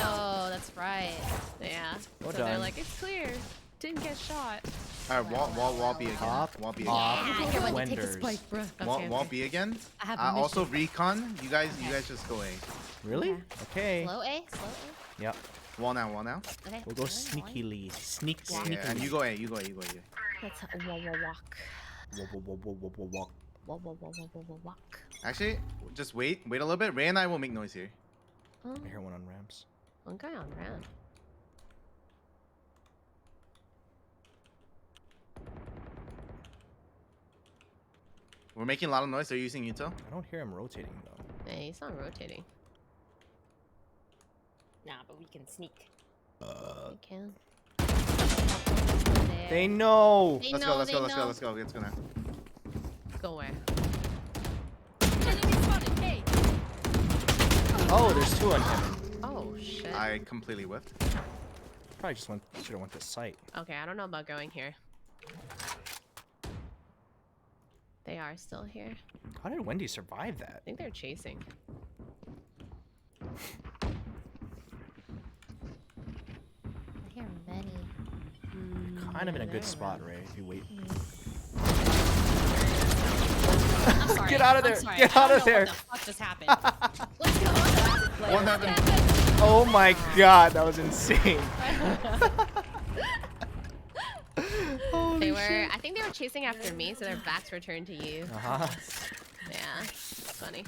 Oh, that's right. Yeah. Well so they're done. like, it's clear. Didn't get shot. Alright, wall B again. Top, Wall B again. off, Yeah, Wendy, take the Wenders. spike, bro. Wall B again. I have a Also recon. You guys just go A. Really? Okay. Slow A. Yep. Wall now. Okay. We'll go sneakily. Sneak. Yeah, and you go A. Let's walk. Walk. Actually, just wait a little bit. Ray and I will make noise here. I hear one on ramps. One guy on ramp. We're making a lot of noise. They're using Uto. I don't hear him rotating though. Yeah, he's not rotating. Nah, but we can sneak. You can. They know. Let's go now. Go where? Oh, there's two on him. Oh shit. I completely whiffed. Probably just should have went to site. Okay, I don't know about going here. They are still here. How did Wendy survive that? I think they're chasing. I hear many. Kind of in a good spot, Ray. If you wait. I'm sorry. Get out of there. I'm sorry. Get I out don't of know there. What the fuck just happened? Let's go. One happened. Oh my God, that was insane. They were. I think they were chasing after me, so their backs were turned to you. Uh-huh. Yeah, it's funny.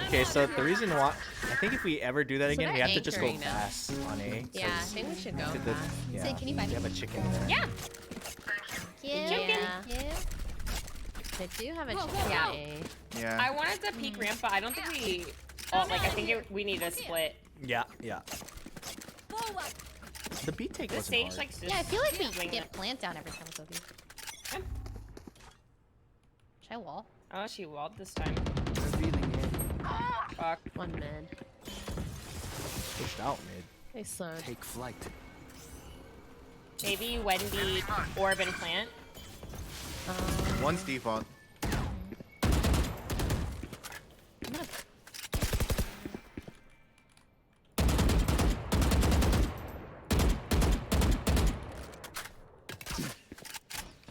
Okay, so the reason why I think if we ever do that So again, we they're have to just go anchoring now. fast on A. Yeah, I think we should go fast. Yeah, Say, can you buy we me? have a chicken there. Yeah. Yeah. They do have a chicken. Yeah. Yeah. I wanted to peek ramp, but I don't think we. Oh, like I think we need a split. Yeah, yeah. The B take This wasn't stage hard. like. Yeah, I feel like we swing get it. plant down every time we go B. Should I wall? Oh, she walled this time. Revealing it. Fuck. One mid. Pushed out mid. They slowed. Take flight. Maybe Wendy, orb and plant. One's default.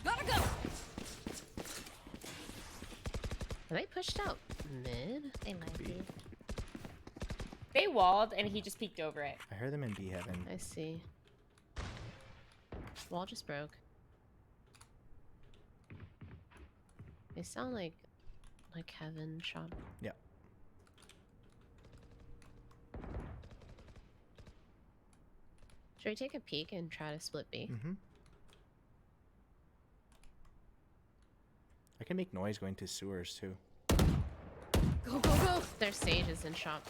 Gotta go. Are they pushed out mid? They might be. They walled and he just peeked over it. I heard them in B heaven. I see. Wall just broke. They sound like heaven shop. Yeah. Should we take a peek and try to split B? Mm-hmm. I can make noise going to sewers too. Go, go, go. Their sage is in shop.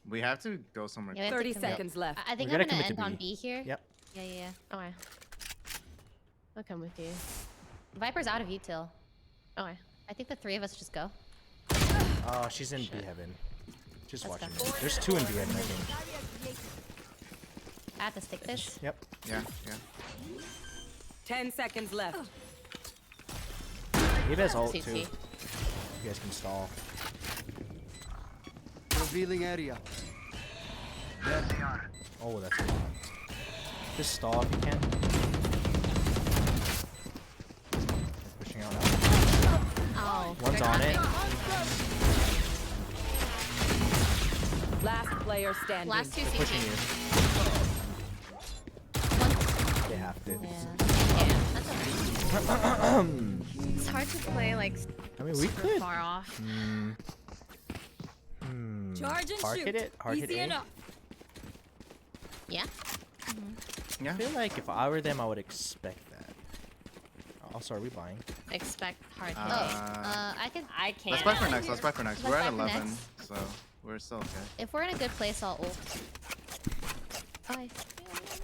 We have to go somewhere. Yeah, we have to 30 commit. seconds left. I think We I'm gotta gonna commit to end on B. B here. Yep. Yeah, yeah, yeah. Okay. I'll come with you. Viper's out of util. Okay. I think the three of us just go. Oh, she's in B heaven. Just Let's watching go. her. There's two in B heaven, I think. I have to stick this. Yep. Yeah, yeah. 10 seconds left. Eve has ult CT. too. You guys can stall. Revealing area. There they are. Oh, that's good. Just stall if you can. They're pushing out now. Oh. One's on it. Last player standing. Last two They're pushing CT. you. They have to. Yeah, that's okay. It's hard to play like I mean, we super could. far off. Charge and Hard shoot. hit it. Hard hit Easy A. enough. Yeah. I feel like if I were them, I would expect that. Also, are we buying? Expect hard hit. I could. I can't. Let's buy for next. Let's buy for next. We're at Let's buy for 11, next. so we're still okay. If we're in a good place, I'll ult. Okay.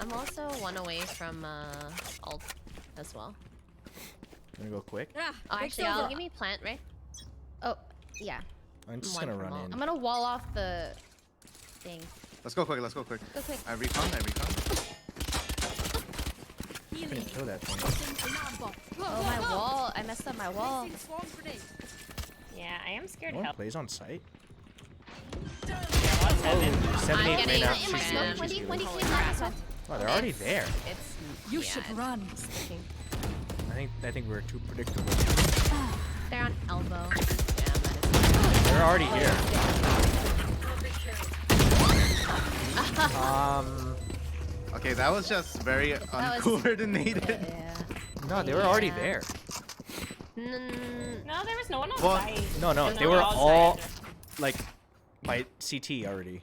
I'm also one away from ult as well. Gonna go quick. Ah, Oh, fix actually, over. give me plant, right? Oh, yeah. I'm just One gonna from run ult. in. I'm gonna wall off the thing. Let's go quick. Let's go quick. Go quick. I recon. I recon. Couldn't kill that thing. Oh, my wall. I messed up my wall. Yeah, I am scared No of one help. plays on site. Oh, 7 I'm 8 getting right now. it in my She's smoke. healing, Wendy, she's Wendy healing. came back as well. Wow, they're already there. It's You should run. I think we're too predictable. They're on elbow. Yeah, They're already here. Okay, that was just very uncoordinated. No, they were already there. No, there was no one on Well, site. No, And they were all outside. like by CT already.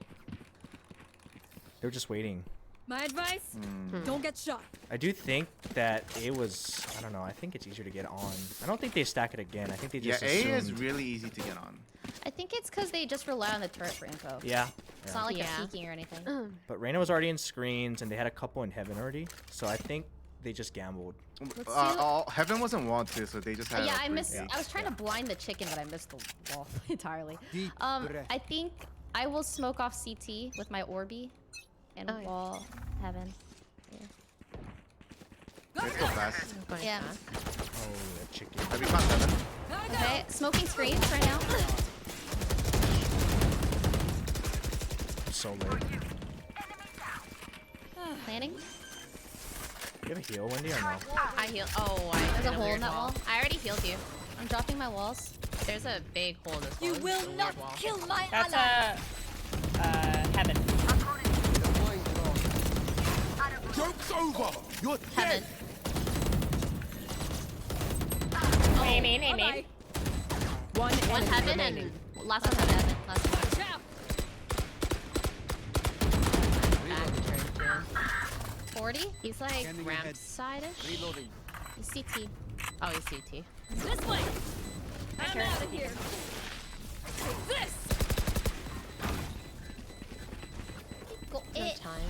They were just waiting. My advice: don't get shot. I do think that A was, I don't know, I think it's easier to get on. I don't think they stack it again. I think they Yeah, just A is assumed. really easy to get on. I think it's because they just rely on the turret for info. Yeah. It's yeah. not like Yeah. they're peeking or anything. But Reyna was already in screens and they had a couple in heaven already. So I think they just gambled. Heaven wasn't walled too, so they just had. Yeah, a I missed. free- I was trying to blind the chicken, but I missed the wall entirely. Deep breath. I think I will smoke off CT with my Orbi and Oh, yeah. wall heaven. Let's go fast. Yeah. Oh, that chicken. I recon 7. Okay, smoking screens right now. So late. Planning. You have a heal, Wendy, or no? I heal. Oh, I There's hit a hole in weird that wall. I already healed you. I'm dropping my walls. There's a big hole in this wall. You It's will a weird not wall. kill my That's ally. heaven. Joke's over! You're Heaven. Main. Bye-bye. One enemy heaven remaining. and last one heaven. Last one. 40? He's like ramp side-ish. Reloading. He's CT. Oh, he's CT. This way. I'm out of here. Take this. Go No it. time.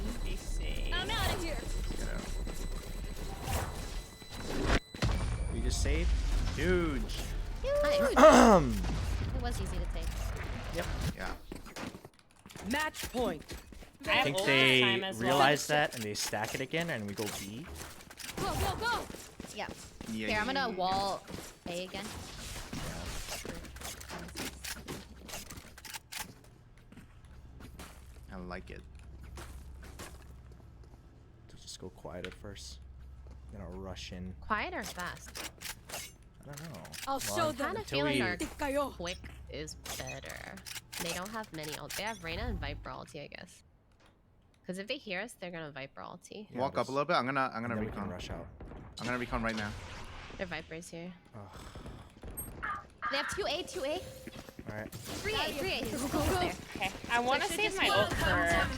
I'm out of here. We just saved. Huge. Nice. Yep. It was easy to take. Yep. Yeah. Match point. I I have think ult they time as well. realize that and they stack it again, and we go B. Go, go, go. Yeah. Yeah, Here, I'm yeah, gonna wall A again. I like it. Just go quiet at first. Then I'll rush in. Quiet or fast? I don't know. I'll show I'm them. kind of until feeling we- our Tik kayo. quick is better. They don't have many ult. They have Reyna and Viper ulti, I guess. Because if they hear us, they're gonna Viper ulti. Yeah, Walk up a just- little bit. I'm gonna and then we can recon. rush out. I'm gonna recon right now. Their Viper's here. They have 2A, 2A. Alright. 3A, 3A. Go, go, go. There. Okay, I want to should save just my ult for.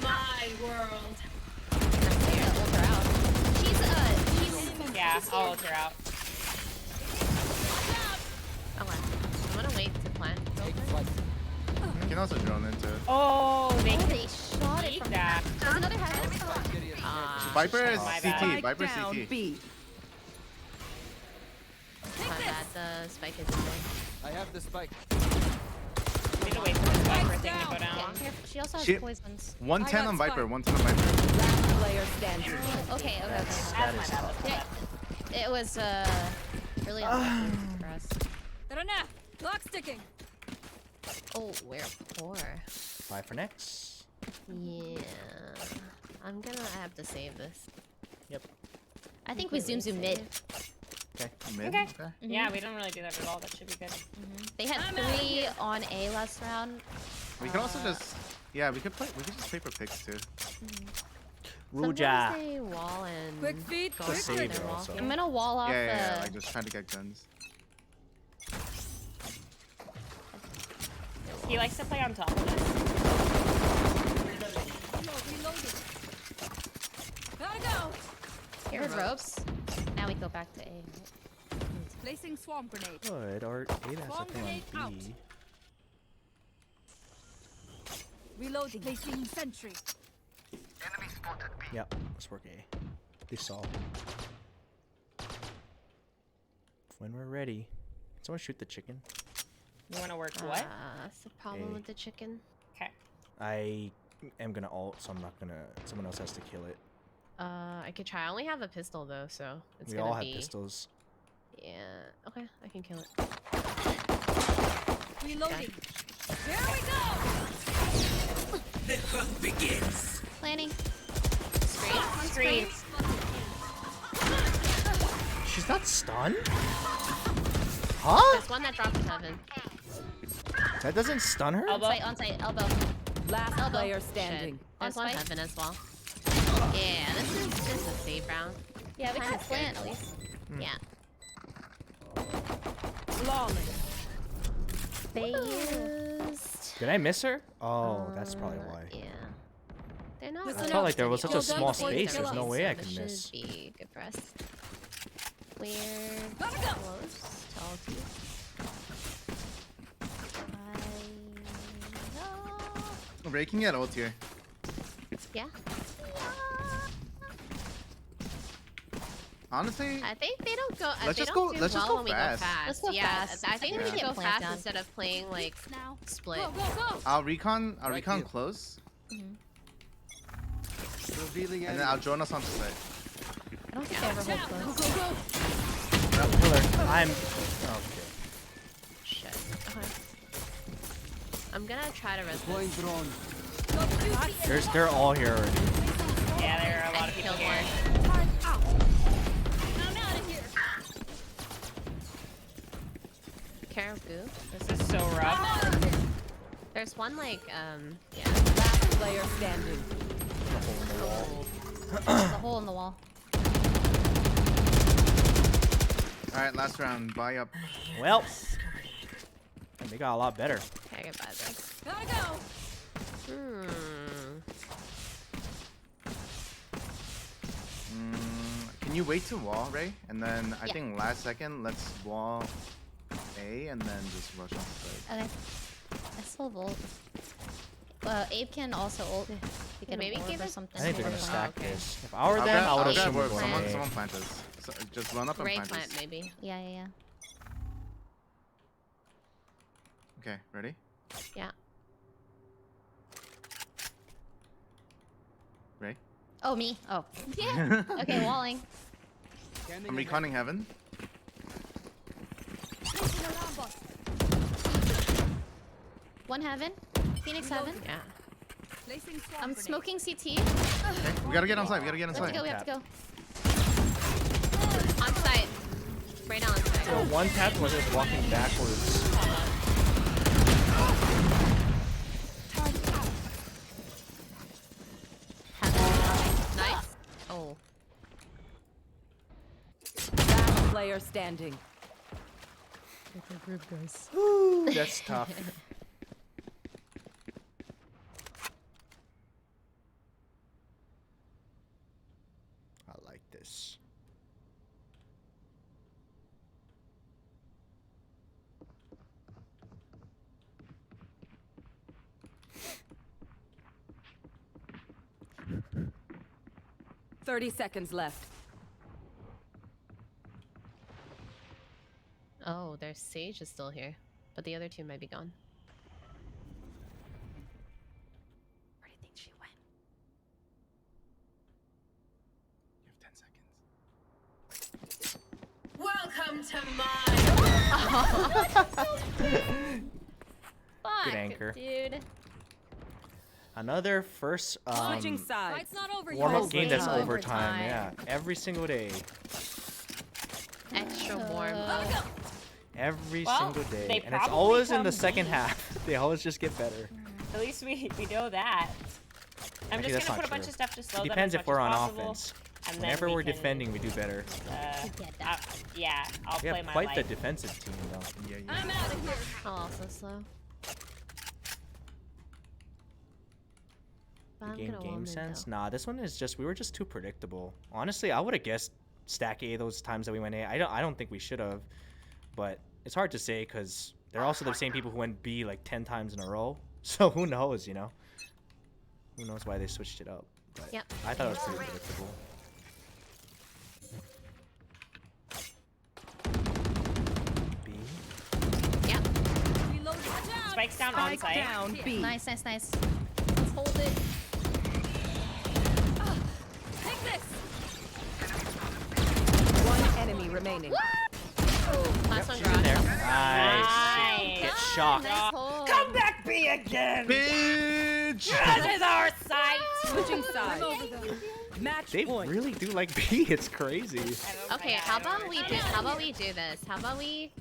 my world. She's Yeah, I'll ult her out. Okay. I'm gonna wait to plant. Take flight. You can also drone into it. Oh, they Oh, can they shot it eat from that. There's another heaven. Viper is my CT. bad. Viper Down CT. B. My bad, the spike is in there. I have the spike. We need to wait for the Viper thing to go Yeah, down. careful. She also has She- poisons. 110 I on got Viper. spike. 110 on Viper. Last player standing. Okay, okay, okay. That's my bad. That's my Yeah, bad. it was really unlucky for us. Tara na. Clock sticking. Oh, we're poor. 5 for next. Yeah. I'm gonna have to save this. Yep. I think we zoom mid. Okay. Mid. Okay. Okay. Yeah, we don't really do that at all. That should be good. They had 3 on A last round. We can also just. Yeah, we could play. We could just paper picks too. Ruja. Sometimes they wall and Quick feet, go quick for save their her wall. also. I'm gonna wall off Yeah, the. like just trying to get guns. He likes to play on top of us. Reloading. Gotta go. Here's ropes. Now we go back to A. Placing swarm grenade. Good. Or Ada has something grenade on B. Reloading. Placing sentry. Yep. Let's work A. They saw. When we're ready. Can someone shoot the chicken? You want to work what? That's the problem A. with the chicken. Okay. I am gonna ult, so I'm not gonna. Someone else has to kill it. I could try. I only have a pistol though, so it's We gonna all have be. pistols. Yeah. Okay, I can kill it. Reloading. Here we go. The hunt begins. Planning. Screen. She's not stunned? Huh? There's one that dropped in heaven. That doesn't stun her? Elbow. On site, elbow. Last Elbow. player standing. Shit. There's one spike? heaven as well. Yeah, this is just a safe round. Yeah, we Kinda can plant scared. at least. Yeah. Flawless. They used. Did I miss her? Oh, that's probably why. Yeah. They're not. I Listen felt up. like there was such a Kill small them before you space. kill There's no us. way I This could should miss. be good for us. We're Gotta go. close to all two. Ray can get ult here. Yeah. Honestly, I think they don't go. Let's they just don't go- do let's just well go when fast. we go fast. Let's go yeah, fast. I think I we think should we go can fast plant down. instead of playing like Now. split. Go, go, go. I'll recon Right here. close, Revealing and then I'll join us on site. I don't think I ever hold Go, close. go, go. Pillar. I'm. Okay. Shit. Okay. I'm gonna try to resist. deploying drone. They're all here already. Yeah, there are a lot I of people killed here. one. I'm out of here. Caribou. This is so rough. There's one like yeah. Last player standing. There's a hole in the wall. All right, last round. Buy up. Well, I They got a lot better. Okay, I can buy this. Gotta go. Can you wait to wall, Ray? And then I Yeah. think last second, let's wall A and then just rush on side. Okay. I still have ult. Abe can also ult. He can Maybe orb give or us- something. I think they're or gonna plan. stack this. If I were them, I would have grab assumed word. going A. Someone plant this. So, just run up and Ray plant plant, this. maybe. Yeah. Okay, ready? Yeah. Ray? Oh, me. Oh. Yeah. Okay, walling. I'm reconning heaven. One heaven. Phoenix heaven. Yeah. I'm smoking CT. Okay, we gotta get on side. We gotta get on We have side. to go. We have to go. On site. Right on site. So one tap was just walking backwards. Nice. Oh. Last player standing. Group, guys. That's tough. I like this. $30 seconds left. Oh, their Sage is still here, but the other two might be gone. Where do you think she went? You have 10 seconds. Welcome to my. Fuck, Good anchor. dude. Another first Switching sides. Fight's not over yet. warm-up game that's Overtime. overtime. Yeah, every single day. Extra warm. Every Well, single day. they And it's probably always in come the second deep. half. They always just get better. At least we know that. I'm Actually, just that's gonna put not a bunch true. of stuff to slow It them depends as if much we're as on possible, offense. and then Whenever we we're can, defending, we do better. Yeah, I'll We play have my quite life. the defensive team, though. Yeah. I'm out of here. I'll also slow. But I'm Game gonna warm it, sense? though. Nah, this one is just we were just too predictable. Honestly, I would have guessed stack A those times that we went A. I don't think we should have, but it's hard to say because they're also the same people who went B like 10 times in a row. So who knows, you know? Who knows why they switched it up? But Yep. I thought it was pretty predictable. B. Yep. Spikes down on Spike site. down B. Nice. Let's hold it. Take this. One enemy remaining. Last one She's in there. garage. Nice. Get shocked. Nice hold. Come back, B again. Bitch! This is our site. Switching sides. Match They point. really do like B. It's crazy. Okay, how about we do this? How about we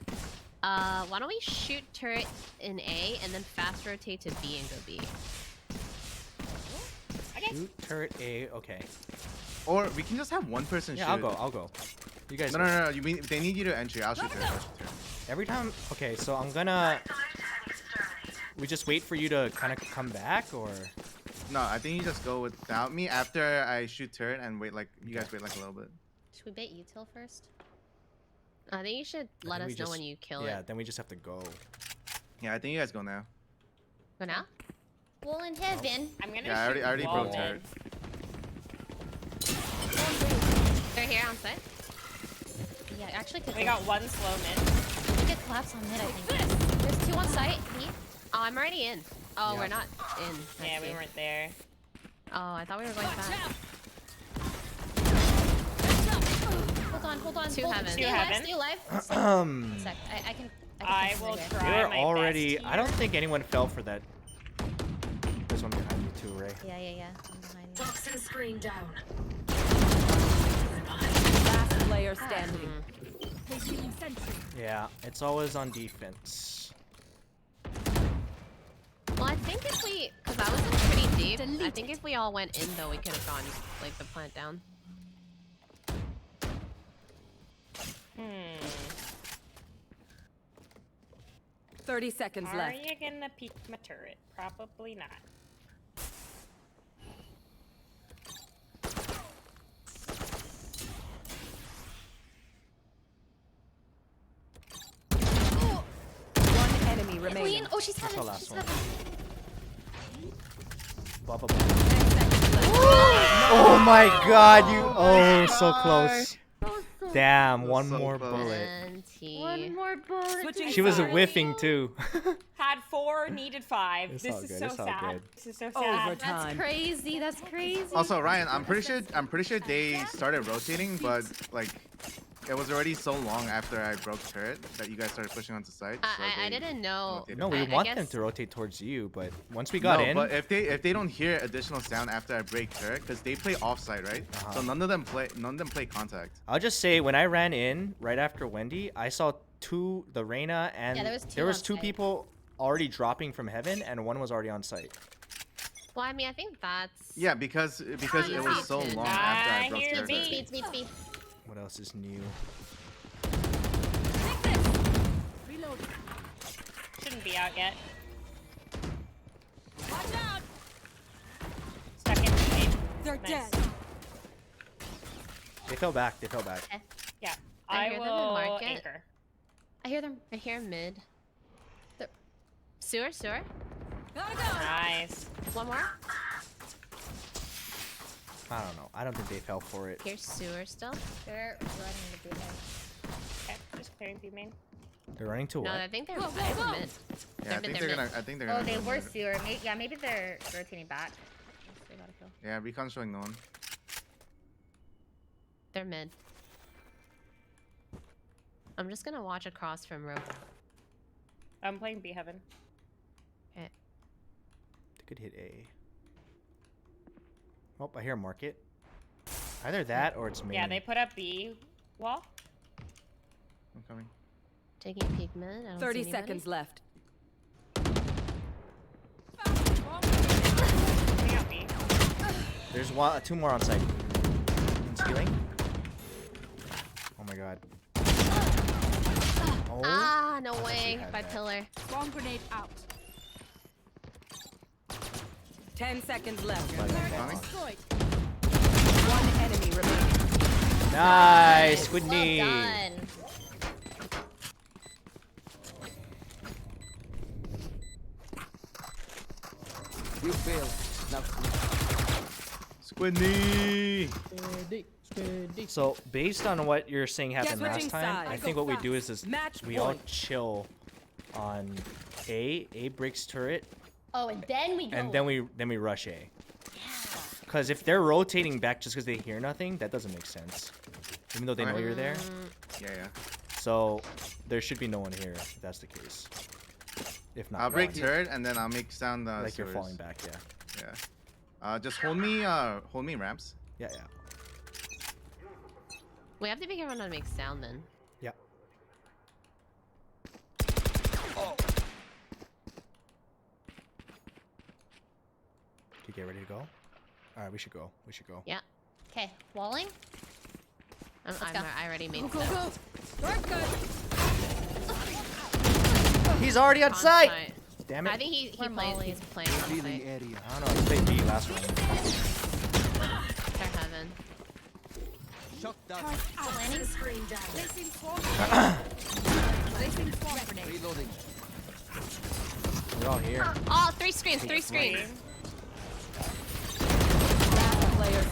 why don't we shoot turret in A and then fast rotate to B and go B? Shoot turret A. Okay. Or we can just have one person Yeah, shoot. I'll go. You guys. No, go. no, no. You mean they need you to entry? I'll shoot her. Every time. Okay, so I'm gonna. We just wait for you to kind of come back, or. No, I think you just go without me after I shoot turret and wait like you guys wait like a little bit. Should we bait util first? I think you should let us know when you kill Yeah, it. then we just have to go. Yeah, I think you guys go now. Go now? Well, in heaven. I'm gonna Yeah, I already broke turret. They're here on site. Yeah, actually could We got one slow mid. We could collapse on mid, I think. There's two on site. B. Oh, I'm already in. Oh, Yeah. we're not in. I Yeah, we see. weren't there. Oh, I thought we were going back. Hold on. Two hold heaven. Stay Two alive. heaven. Stay alive. Um. Sec. I can I fix it will right try. here. They were my already. best I don't think anyone fell for that. There's one behind you too, Ray. Yeah. I'm behind you. Toxin screen down. Last player standing. Yeah, it's always on defense. Well, I think if we, because I was in pretty deep, I think if we all went in though, we could have gone like the plant down. 30 seconds Are left. you gonna peek my turret? Probably not. One enemy remaining. Queen. Oh, she's That's heaven. our She's last one. heaven. Blah, blah, blah. Oh my god, you. Oh, so close. Damn, one so more close. bullet. One more bullet. Switching She was sides. whiffing too. Had 4, needed 5. It's This all is good, so it's all sad. good. This is so sad. Overtime. That's crazy. That's crazy. Also, Ryan, I'm pretty sure they started rotating, but like it was already so long after I broke turret that you guys started pushing onto site. So I didn't know. No, we I want them guess- to rotate towards you, but once we got in, but if they don't hear additional sound after I break turret, because they play offside, right? So none of them play contact. I'll just say when I ran in right after Wendy, I saw the Reyna and Yeah, there was two two on site. people already dropping from heaven, and one was already on site. Well, I mean, I think that's. Yeah, because it was so long after I broke turret. Speed. What else is new? Reload. Shouldn't be out yet. Watch out! Stuck in the game. They're Nice. dead. They fell back. Yeah, I I hear them in will market. anchor. I hear them. I hear mid. Sewer. Gotta go. Nice. One more. I don't know. I don't think they fell for it. Here's sewer still. They're running the boot. Okay, just clearing B main. They're running to No, what? I think they're Go, they're go, go. mid. Yeah, I think they're gonna. Oh, they go were mid. sewer. Yeah, maybe they're rotating back. They gotta kill. Yeah, Recon's showing no one. They're mid. I'm just gonna watch across from rope. I'm playing B heaven. Okay. They could hit A. Oh, I hear market. Either that or it's main. Yeah, they put up B wall. I'm coming. Taking a peek mid. I don't 30 see seconds left. Putting up B. There's two more on site. One's healing. Oh my god. Oh. Ah, no I thought way. you had By that. pillar. Bomb grenade out. 10 seconds left. Coming. Destroyed. One enemy remaining. Nice, good Well knee. done. You failed. Now Squidney. So based on what you're saying happened Switching last time, sides. I Go think what we do fast. is Match we all point. chill on A breaks turret, Oh, and then we go. and then we rush A. Because if they're rotating back just because they hear nothing, that doesn't make sense. Even though they know you're there. Yeah. So there should be no one here if that's the case. If not, I'll break one. turret and then I'll make sound. Like you're sewers. falling back, yeah. Yeah. Just hold me ramps. Yeah. We have to be careful not to make sound then. Yeah. You get ready to go? Alright, we should go. Yeah. Okay, walling. I already made Go, sound. go. Dark gun. He's already on On site! site. Damn it. I think he's playing on revealing site. area. I don't know, he played B last round. They're heaven. Shut down. Landing screen down. Placing swarm. Placing swarm grenade. Reloading. We're all here. Oh, three screens. Player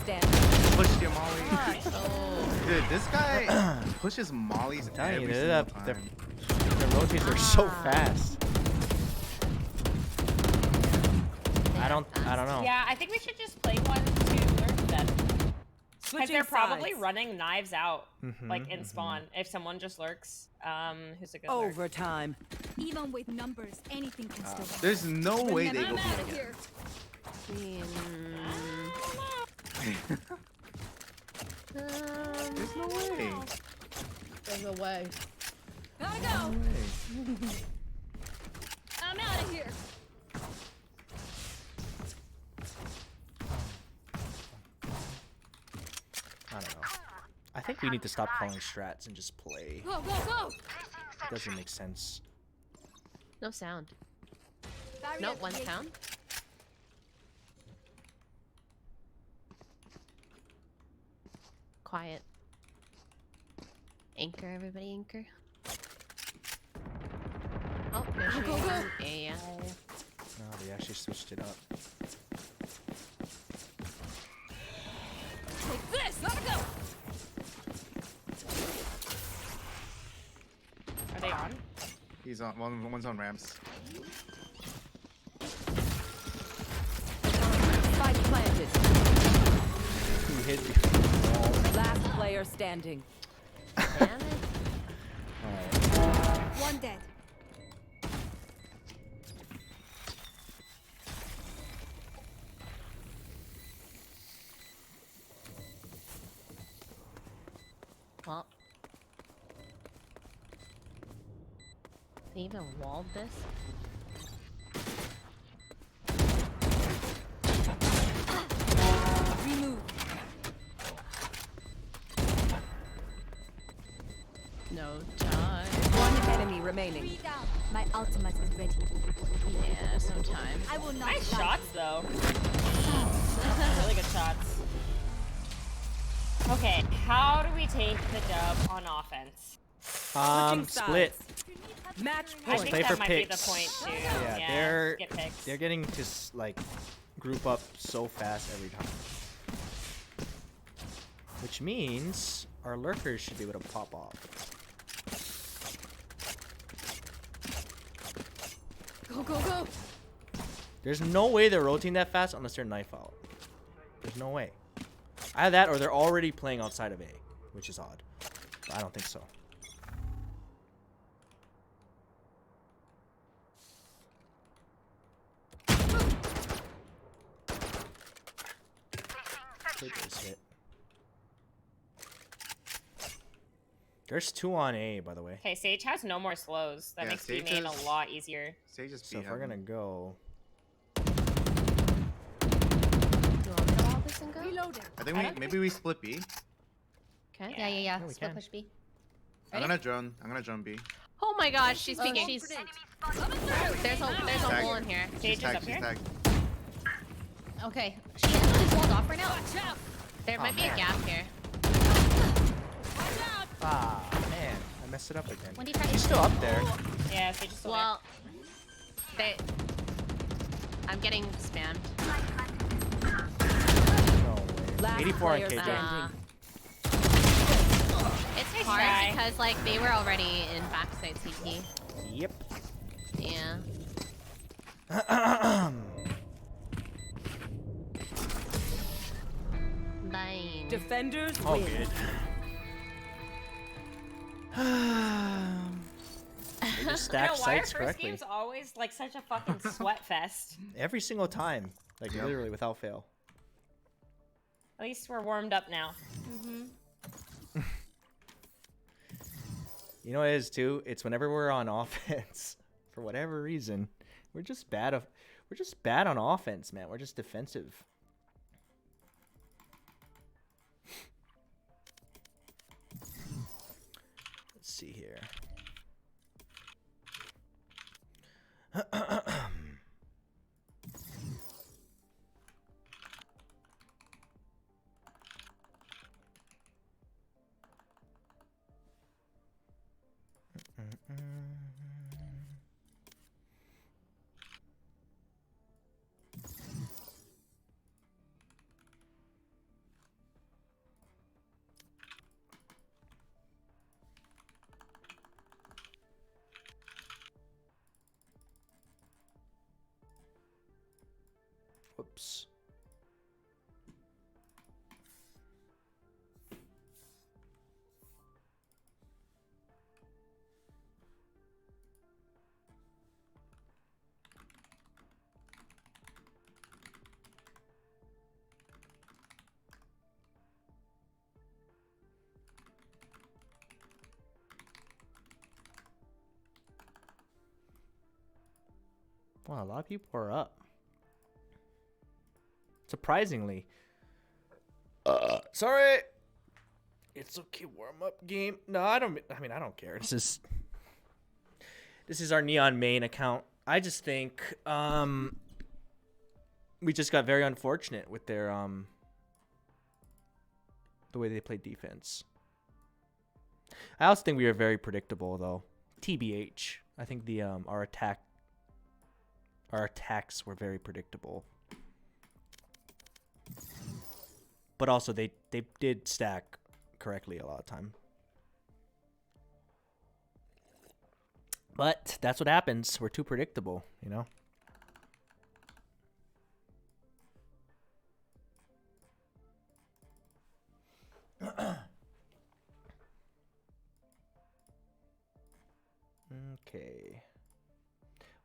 standing. Push your molly. Oh. Dude, this guy pushes mollies telling you, every they're single the- time. The rotates are so fast. I don't know. Yeah, I think we should just play one to learn then. Because Switching they're probably sides. running knives out, Mhm, like in spawn. If someone just lurks, who's a good Oh, lurk? Overtime. Even with numbers, anything can still happen. There's no way they Remember, go I'm out of B here. There's no way. There's a way. Gotta go. I'm out of here. I don't know. I think we need to stop calling strats and just play. Go, go, go. It doesn't make sense. No sound. Barrier Nope, one created. sound. Quiet. Anchor, everybody anchor. Oh, there's Go, your go. yeah. No, they actually switched it up. Take this. Gotta go. Are they on? He's on. One's on ramps. Spike planted. Who hit me? Last player standing. Damn it. One dead. Well. They even walled this? Remove. No time. One enemy remaining. Three down. My ultimate is ready. Yeah, there's no time. I will not. Nice die. shots though. Really good shots. Okay, how do we take the dub on offense? Split. Match I point. think Play that for might picks. be the point too. Yeah, get picks. they're getting to like group up so fast every time. Which means our lurkers should be able to pop off. Go, go, go. There's no way they're rotating that fast unless they're knife out. There's no way. Either that or they're already playing outside of A, which is odd. But I don't think so. Clippers hit. There's 2 on A, by the way. Okay, Sage has no more slows. That Yeah, makes Sage B main is- a lot easier. Sage just So beat if we're him. gonna go, Do you want me to wall this and go? Reloading. I think maybe we split B. Okay. Yeah, yeah, yeah. we Split can. push B. I'm gonna drone B. Oh my gosh, she's Oh, peeking. she's. There's a Tag. hole in here. She's Sage is tagged. up She's here. tagged. Okay. She's walled off right now. Watch out. There might be a man. gap here. Watch out. ah man, I messed it up again. When do you try? She's still up there. Yeah, Sage is still Well, I'm getting spammed. No way. Last 84 on player KJ. standing. It's Nice hard try. because like they were already in backside CT. Yep. Yeah. Bye. Defenders Oh, win. good. They just You know, stack why are sites first correctly. games always like such a fucking sweat fest? Every single time. Like Yep. literally without fail. At least we're warmed up now. You know what it is too? It's whenever we're on offense, for whatever reason, we're just bad on offense, man. We're just defensive. Let's see here. Whoops. Wow, a lot of people are up. Surprisingly. Sorry. It's okay, warm up game. No, I don't care. It's just This is our Neon main account. I just think we just got very unfortunate with their the way they played defense. I also think we were very predictable though. TBH. I think the our attacks were very predictable. But also they did stack correctly a lot of time. But that's what happens. We're too predictable, you know? Okay.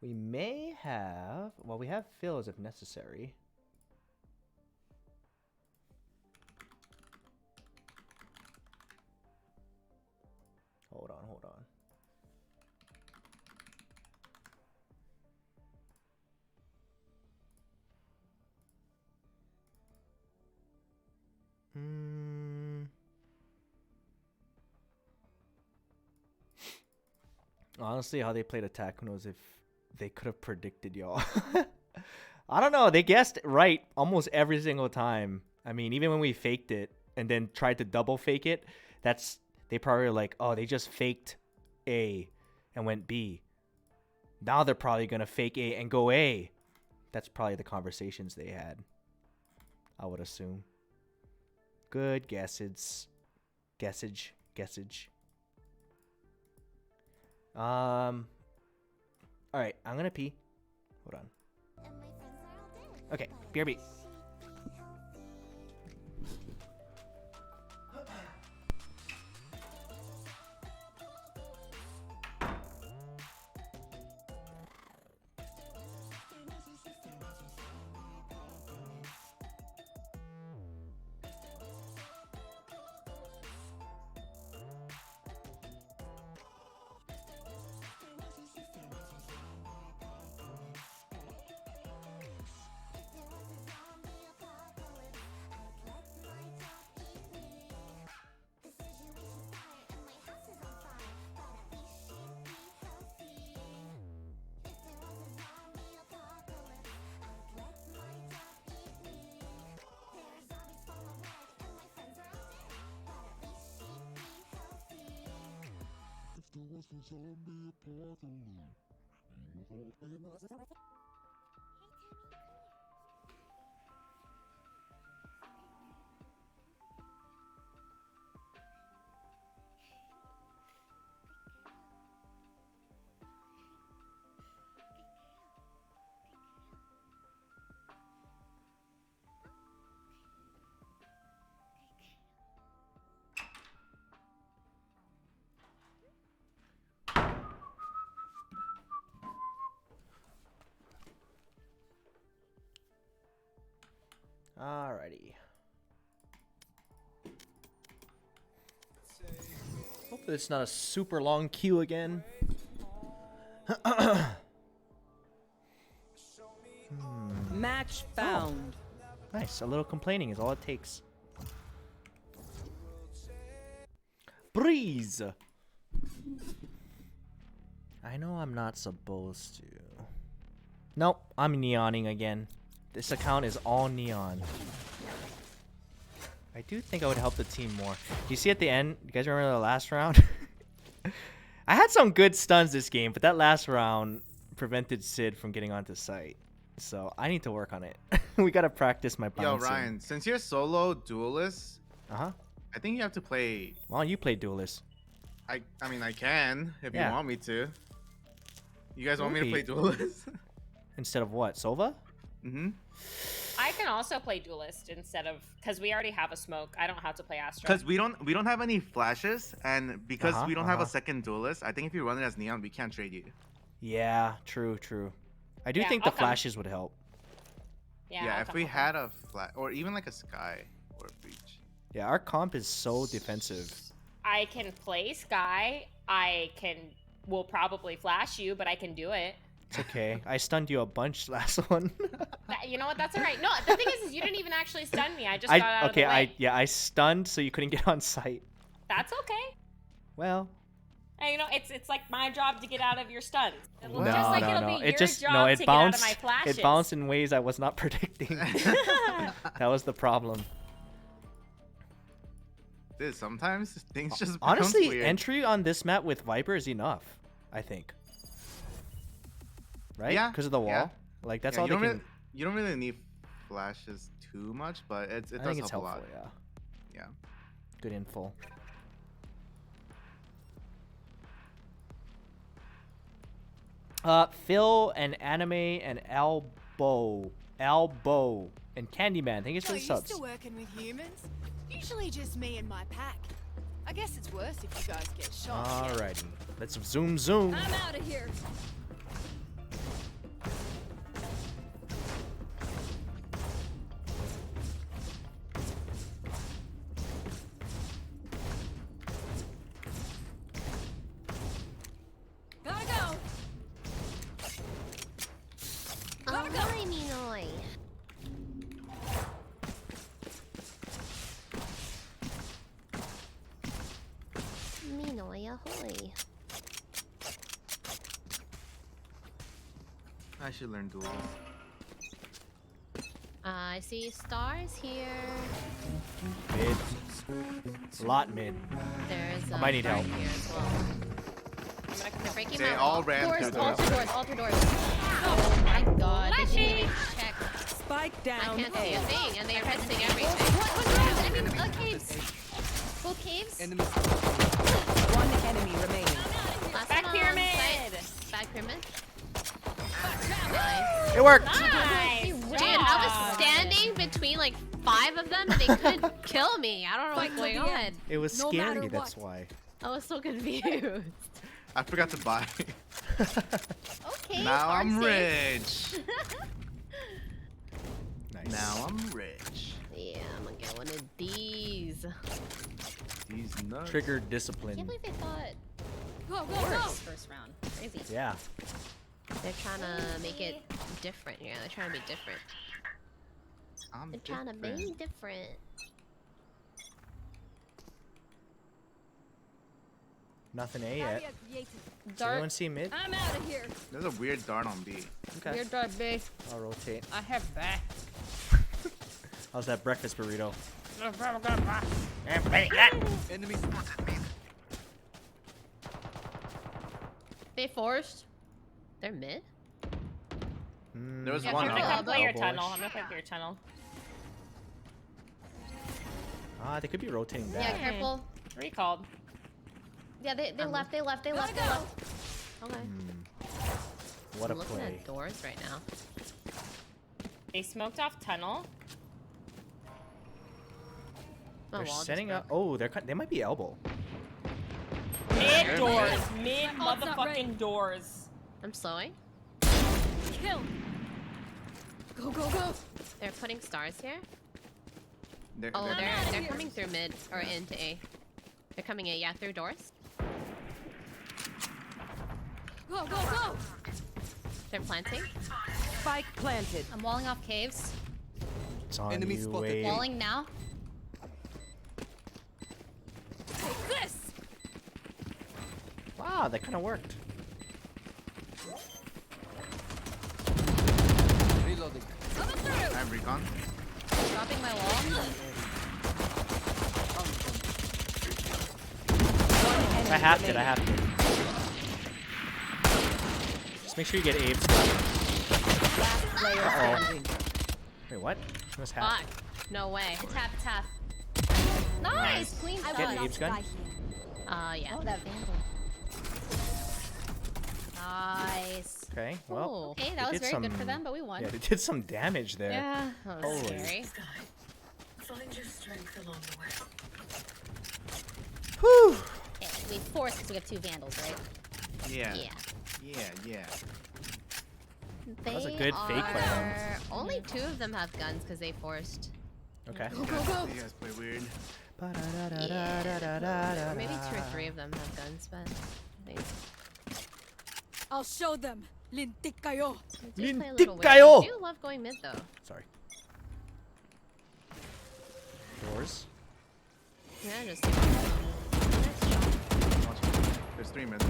We may have... Well, we have fills if necessary. Hold on, hold on. Honestly, how they played attack, who knows if they could have predicted y'all. I don't know. They guessed right almost every single time. I mean, even when we faked it and then tried to double fake it, they probably were like, oh, they just faked A and went B. Now they're probably going to fake A and go A. That's probably the conversations they had, I would assume. Good guesses. Guessage. Alright, I'm gonna pee. Hold on. Okay, BRB. Alrighty. Hopefully it's not a super long queue again. Match found. Oh. Nice. A little complaining is all it takes. Breeze. I know I'm not supposed to. Nope. I'm neoning again. This account is all neon. I do think I would help the team more. You see at the end, you guys remember the last round? I had some good stuns this game, but that last round prevented Sid from getting onto site. So I need to work on it. We gotta practice my bouncing. Yo, Ryan, since you're solo duelist, I think you have to play. Why don't you play duelist? I mean, I can if you want me to. You guys want me to Maybe. play duelist? Instead of what? Sova? I can also play duelist instead of, because we already have a smoke. I don't have to play Astra. Because we don't have any flashes, and because we don't have a second duelist, I think if you run it as neon, we can't trade you. Yeah, true. I do think the flashes would help. Yeah, if we had a flash, or even like a sky or a breach. Yeah, our comp is so defensive. I can play Sky. Will probably flash you, but I can do it. It's okay. I stunned you a bunch last one. You know what? That's all right. No, the thing is you didn't even actually stun me. I just got out of the way. I stunned so you couldn't get on site. That's okay. Well, And, you know, it's like my job to get out of your stuns. No, Just like no, it'll no. be It your just job no. to It get out of bounced. my flashes. It bounced in ways I was not predicting. That was the problem. Dude, sometimes things just Honestly, weird. entry on this map with Viper is enough. I think. Right? Yeah. Because of the wall. Yeah. Like that's Yeah, all they can. you don't really need flashes too much, but it I does think it's help a helpful. lot. Yeah. Yeah. Good info. Phil and Anime and Elbow and Candyman. Thank you for the Not used subs. to working with humans. Usually just me and my pack. I guess it's worse if you guys get shot. Alrighty, let's zoom. I'm out of here. Gotta go. Ahoy, Minoy. Minoy, ahoy. I should learn duels. I see stars here. Mid. Lot mid. There's I might need help. here as well. They're breaking They my all wall. ran Doors, through all the two doors, all two doors. Oh my god, they didn't even check. Spike down. I can't see a thing, and they are testing everything. What? Enemy, caves. Both caves? Enemy. One enemy remaining. Last Back one on pyramid. site. Back pyramid. Nice. It worked. Nice. Dude, I was standing between like 5 of them, and they couldn't kill me. I don't know what's going on. It was No matter scary. That's what. why. I was so confused. I forgot to buy. Okay. Now I'm Farsi. rich. Nice. Now I'm rich. Yeah, I'm gonna get one of these. These nuts. Trigger I can't discipline. believe they thought Go, go, worse go. first round. Crazy. Yeah. They're trying to make it different. Yeah, they're trying to be different. I'm They're trying to different. be different. Nothing A yet. Barrier created. Does anyone see mid? I'm out of here. There's a weird dart on B. Okay. You're done, babe. I'll rotate. I have back. How's that breakfast burrito? Enemy spotted me. They forced. They're mid. There was Yeah, one I'm gonna up. come play your Elbowish. tunnel. I'm gonna play your tunnel. They could be rotating Yeah, back. careful. Recalled. Yeah, they left. Okay. What a I'm looking play. at doors right now. They smoked off tunnel. My They're wall just setting broke. up. Oh, they might be elbow. Mid doors. Mid My ult's not ready. motherfucking doors. I'm slowing. Kill. Go, go, go. They're putting stars here. They're, Oh, they're- they're coming through mid or into A. They're coming A, yeah, through doors. Go, go, go. They're planting. Spike planted. I'm walling off caves. It's on Enemy you, spotted. Wade. Walling now. Take this. Wow, that kind of worked. Reloading. Coming through. I have recon. Dropping my wall. I have to. Just make sure you get apes. Last player Uh-oh. standing. Wait, what? What's happening? Fuck. No way. Tap, tap. Nice! Queen Get shot. Abe's gun. Yeah. Oh, that vandal. Nice. Okay, well. Ooh. Okay, they that was did very good for some- them, but we won. Yeah, they did some damage there. Yeah. That was Holy. scary. Find your strength along the way. Whew. Okay, we forced because we have 2 vandals, right? Yeah. Yeah. Yeah. That was a They good fake by them. are- Only 2 of them have guns because they forced. Okay. You guys play weird. Yeah. Or maybe 2 or 3 of them have guns, but I think I'll show them. Lintik kayo. they do play a Lintik little weird. kayo! They do love going mid though. Sorry. Doors. Yeah, just. There's 3 mid.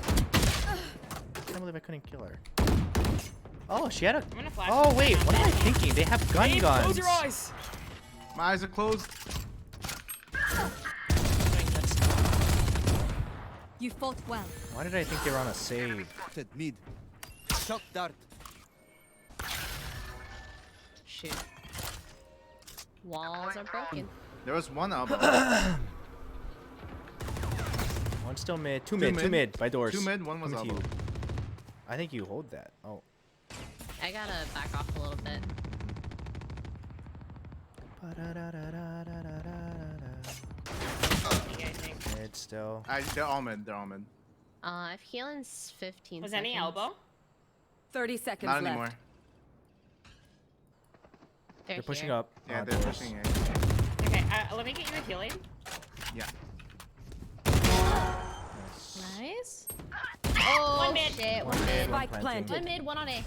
I can't believe I couldn't kill her. Oh, she had a. I'm gonna flash. Oh wait, what am I thinking? They have gun Babe, guns. close your eyes. My eyes are closed. You fought well. Why did I think they were on a save? Mid. Shock dart. Shoot. Walls are broken. There was one elbow. One still mid. Two mid by doors. 2 mid, 1 was Coming to elbow. you. I think you hold that. Oh. I gotta back off a little bit. Mid still. They're all mid. They're all mid. I've healing's 15 Was seconds. any elbow? 30 seconds Not left. anymore. They're pushing here. up. Yeah, they're doors. pushing it. Okay, let me get you a healing. Yeah. Nice. Oh, One mid. shit. One One mid. mid, one Spike planting. planted. One mid, one on A.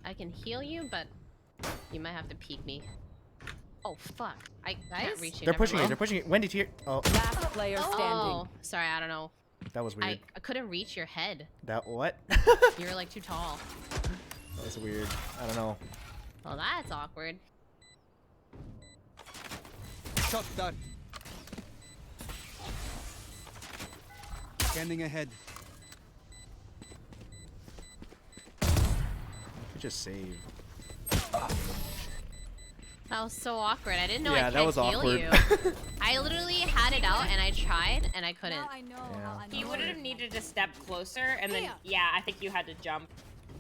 I can heal you, but you might have to peek me. Oh fuck! I can't reach you. They're never pushing it. mind. They're pushing it. Wendy's here. Oh, Last player Oh, standing. sorry, I don't know. that was weird. I couldn't reach your head. That what? You were like too tall. That was weird. I don't know. Well, that's awkward. Shock dart. Scanning ahead. Could just save. That was so awkward. I didn't know Yeah, I that can't was heal awkward. you. I literally had it out and I tried and I couldn't. Now I know how I You know would have needed to step closer, and then yeah, I think you had to jump.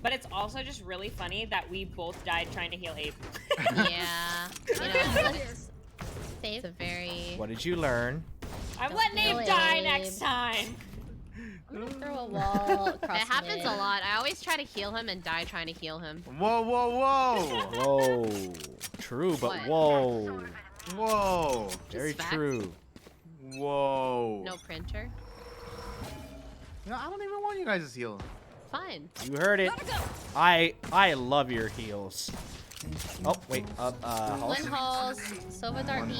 But it's also just really funny that we both died trying to heal Abe. Yeah. You know, it's a very. What did you learn? I'm letting Abe die next time. I'm gonna throw a wall across It happens mid. a lot. I always try to heal him and die trying to heal him. Whoa, whoa, whoa! Whoa. True, but What? whoa. Whoa! Very facts. true. Whoa! No printer. You know, I don't even want you guys to heal. Fine. You heard it. I love your heals. Oh wait. Halls. One halls. Sova Dart B.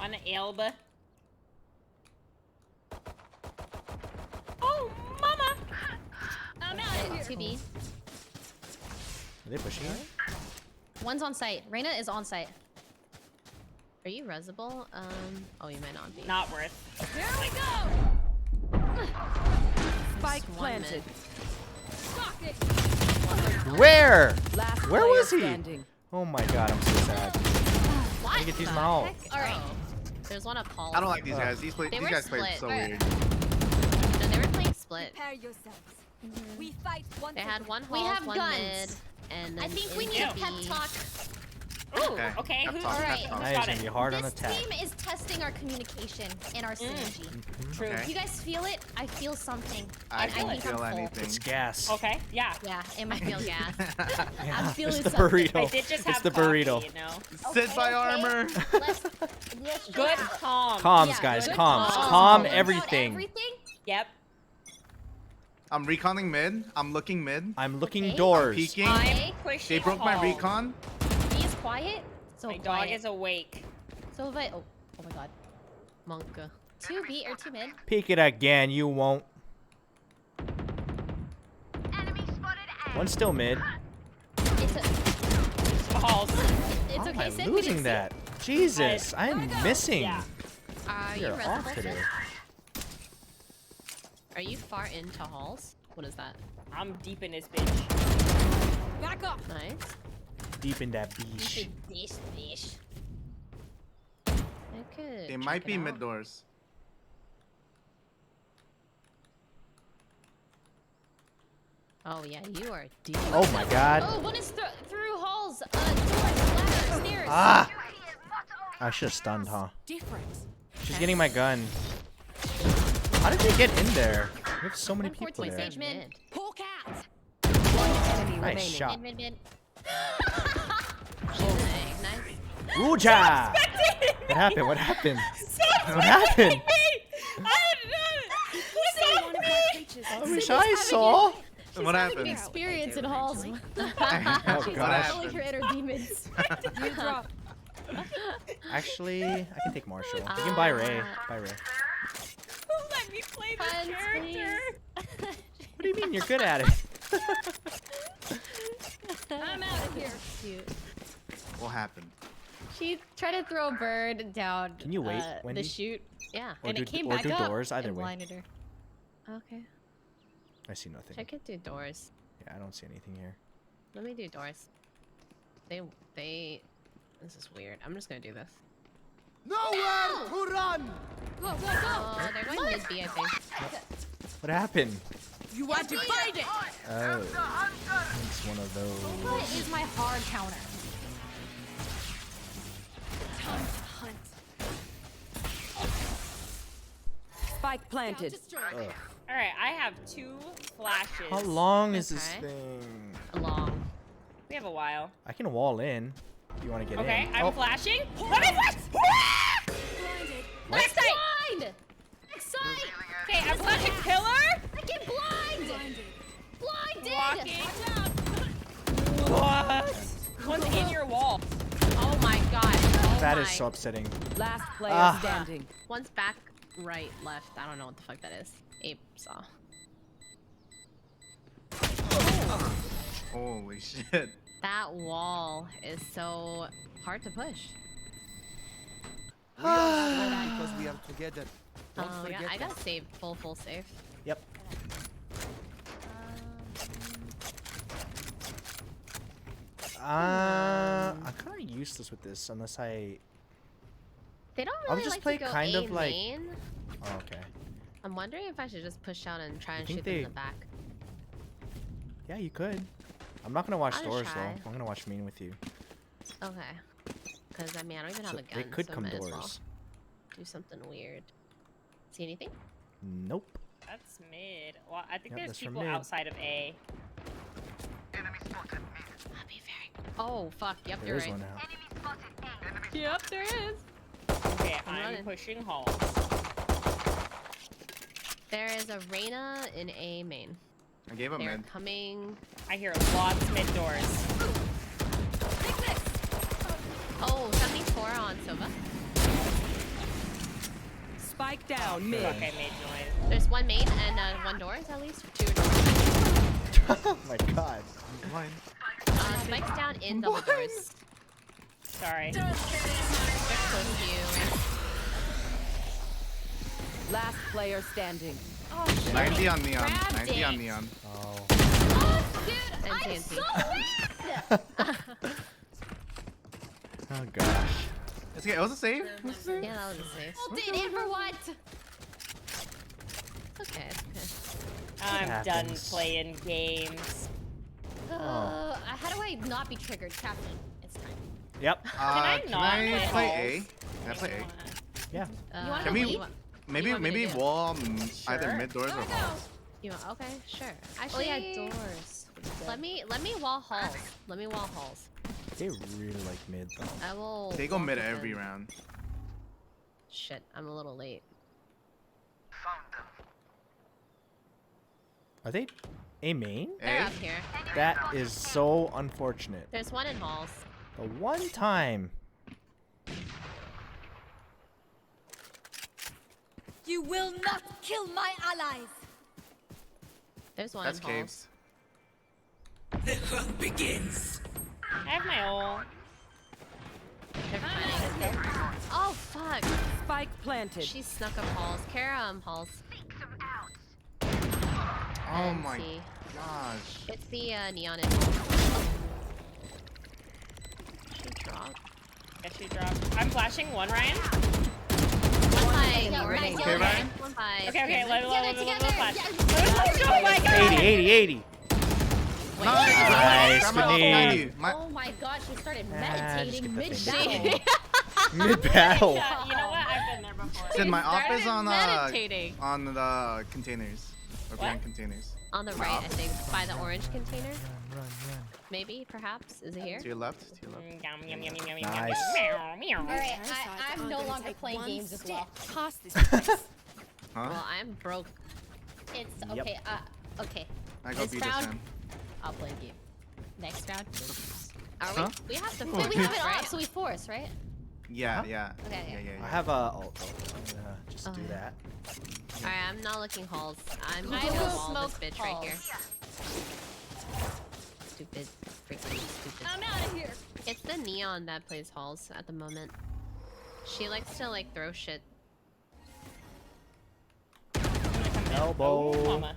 On Elba. Oh, mama! I'm out of here. 2B. Are they pushing it? One's on site. Reyna is on site. Are you resable? Oh, you might not be. Not worth. Here we go. Spike Just one planted. Fuck it. Where? Last Where player was he? standing. Oh my god, I'm so sad. What? I get to use the my ult. heck? Alright. Oh. There's one up Paul. I don't like these guys. They These were guys play split. so Alright. weird. No, they were playing split. Prepare yourselves. We fight once They had again. one We Halls, have one guns. mid, and then I think we into need a pep B. talk. Ooh, Okay. okay. Pep Who's talk, pep Alright. talk. That is gonna be hard on This attack. team is testing our communication and our synergy. True. Okay. You guys feel it? I feel something. I and don't think feel I'm full. anything. It's gas. Okay, yeah. Yeah, it I might feel feel gas. I'm feeling It's the something. burrito. I did just It's have the coffee, burrito. you know. Sit by armor. Let's Good calm. Comms, Yeah, guys. good Comms. calm. Calm About everything. everything? Yep. I'm reconning mid. I'm looking mid. I'm looking Okay. doors. Peeking. I'm pushing. They broke my Paul. recon. He is quiet. So My dog quiet. is awake. So if I, oh my god. Monka. 2B or 2 mid? Peek it again, you won't. One's still mid. It's a, Halls. it's How okay, am Sid. I we losing didn't that? Jesus, I am missing. Yeah. Are you You're off resable? today. Are you far into halls? What is that? I'm deep in this bitch. Back up. Nice. Deep in that beach. This fish. I could. They check might it be out. mid doors. Oh yeah, you are deep. Oh my god. Oh, one is through halls. Doors, ladder, stairs. Ah! I should have stunned, huh? Different. She's getting my gun. How did they get in there? We have so many people 114 there. stage mid. Pork out. One enemy Nice remaining. shot. Mid. Nice. Ooja! What happened? What happened? Stop What happened? me! I I wish I saw. What happened? Experience in halls. Oh She's gosh. controlling her inner demons. You drop. Actually, I can take Marshall. You can buy Ray. Buy Ray. Let me play this Friends, character. What do you mean? You're good at it. I'm out of here. Cute. What happened? She tried to throw a bird down. Can you wait, Wendy? The chute. Yeah, Or and do- it came or back do up doors, either and way. blinded her. Okay. I see nothing. I could do doors. Yeah, I don't see anything here. Let me do doors. They. This is weird. I'm just gonna do this. Nowhere to run! Go, go, go! Oh, they're going mid B, I think. What happened? You want to find it? Oh, it's one of those. What is my hard counter? Time to hunt. Spike planted. Ugh. All right, I have 2 flashes. How long is this Okay. thing? Long. We have a while. I can wall in. If you want to get Okay, in. I'm Oh, flashing. Let me flash. Blinded. Next side. Blind! Side! Okay, I'm flashing pillar. I get blind! Blinded! Walking. What? One's in your wall. Oh my god. Oh that my. is so upsetting. Last player Ah. standing. One's back, right, left. I don't know what the fuck that is. Ape saw. Holy shit. That wall is so hard to push. We are strong because we are together. Don't Oh forget yeah, I that. gotta save full save. Yep. I'm kind of useless with this unless I. They don't I'll really just like play to go kind A of like- main. Oh, okay. I'm wondering if I should just push out and try and think shoot them in they- the back. Yeah, you could. I'm not gonna watch I'll just doors try. though. I'm gonna watch main with you. Okay. Because I mean, I don't even have So a gun, they could so come might as well doors. do something weird. See anything? Nope. That's mid. Well, I think Yep, there's that's from people mid. outside of A. I'll be very. Oh fuck! Yep, There you're is right. one now. Yep, there is. Okay, I'm I'm running. pushing hall. There is a Reyna in A main. I gave a They're mid. coming. I hear lots mid doors. Oh, 74 on Sova. Spike down mid. Okay, made noise. There's one main and one doors at least. 2 doors. Oh my god. I'm blind. Spike's down in double doors. Sorry. They're close to you. Right? Last player standing. Oh, 90 on neon. grabbed 90 on it. neon. Oh. Oh, dude, And I'm TNT. so mad! Oh gosh. It's okay. It was a save. It was a save. Yeah, that was a safe. Ult it in for what? It's okay. It's okay. I'm done happens. playing games. How do I not be triggered? Captain, it's time. Yep. Can I Can not I play play halls? A? Can I play A? Yeah. You wanna Can we? leave? Maybe want me to maybe do? wall either Sure. mid doors or halls. You want, okay, sure. Oh Actually, yeah, doors. let me wall halls. Let me wall halls. They really like mid though. I will. They go walk mid with every them. round. Shit, I'm a little late. Are they a main? They're A? up here. That is so unfortunate. There's one in halls. The one time. You will not kill my allies. There's one That's in halls. caves. The hunt begins. I have my ult. They're fighting. Oh fuck! Spike planted. She snuck up halls. Kara halls. Oh And my T. gosh. It's the neon in halls. She dropped. Yeah, she dropped. I'm flashing one, Ryan. One by Yeah, orange. nice, Okay, Ryan? One by. Okay, let me Together. flash. Yeah. Oh my god! 80, 80, 80. Wait, Nice, Grab my ult, Benny. 90. Oh my god, she started Ah, meditating just get the mid-battle. Mid battle. Yeah, you know what? I've been there before. Said my op started is on meditating. the containers. Or behind containers. On the My right, op. I think, by the orange container. Run, run. Maybe, perhaps. Is it here? To your left. To your left. Yum, yum, yum, yum, yum, Nice. Meow, meow. Alright, I'm no longer playing games as well. Past this place. Huh? Well, I'm broke. It's Yep. okay. Okay. I go This B this round, time. I'll blame you. Next round. Are Huh? we have to Wait, we have it right? off, so we force, right? Yeah, Huh? yeah. Okay, Yeah, yeah. yeah, I yeah. have a ult. I'm gonna just do that. Alright, I'm not looking halls. I'm I gonna will wall this smoke bitch right here. halls. Stupid. Freaking stupid. I'm out of here. It's the Neon that plays halls at the moment. She likes to like throw shit. Elbow. Oh, mama.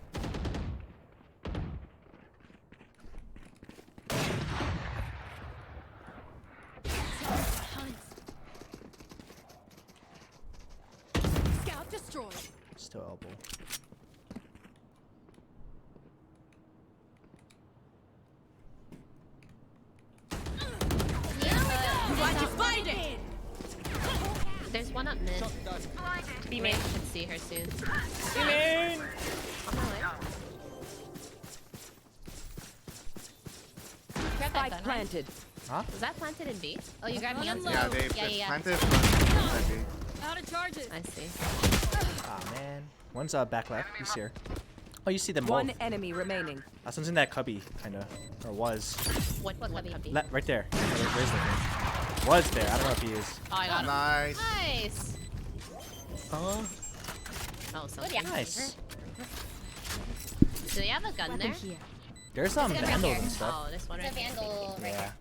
Scout destroyed. Still elbow. Watch you find it. There's one up mid. B Ray main. should see her soon. B main. On my way. Spike planted. Huh? Was that planted in B? Oh, you grabbed me on Yeah, they yeah. planted front. Out of charges. I see. Ah man. One's back left. You see her. Oh, you see them One both. enemy remaining. Last one's in that cubby, kinda, or was. What cubby? Right there. Where's the was there? I don't know if he is. Oh, I got him. Nice. Nice. Oh. Oh, so Nice. Do they have a gun there? There's some It's a gun vandals here. and stuff. Oh, this one It's a right here. vandal right Yeah. here.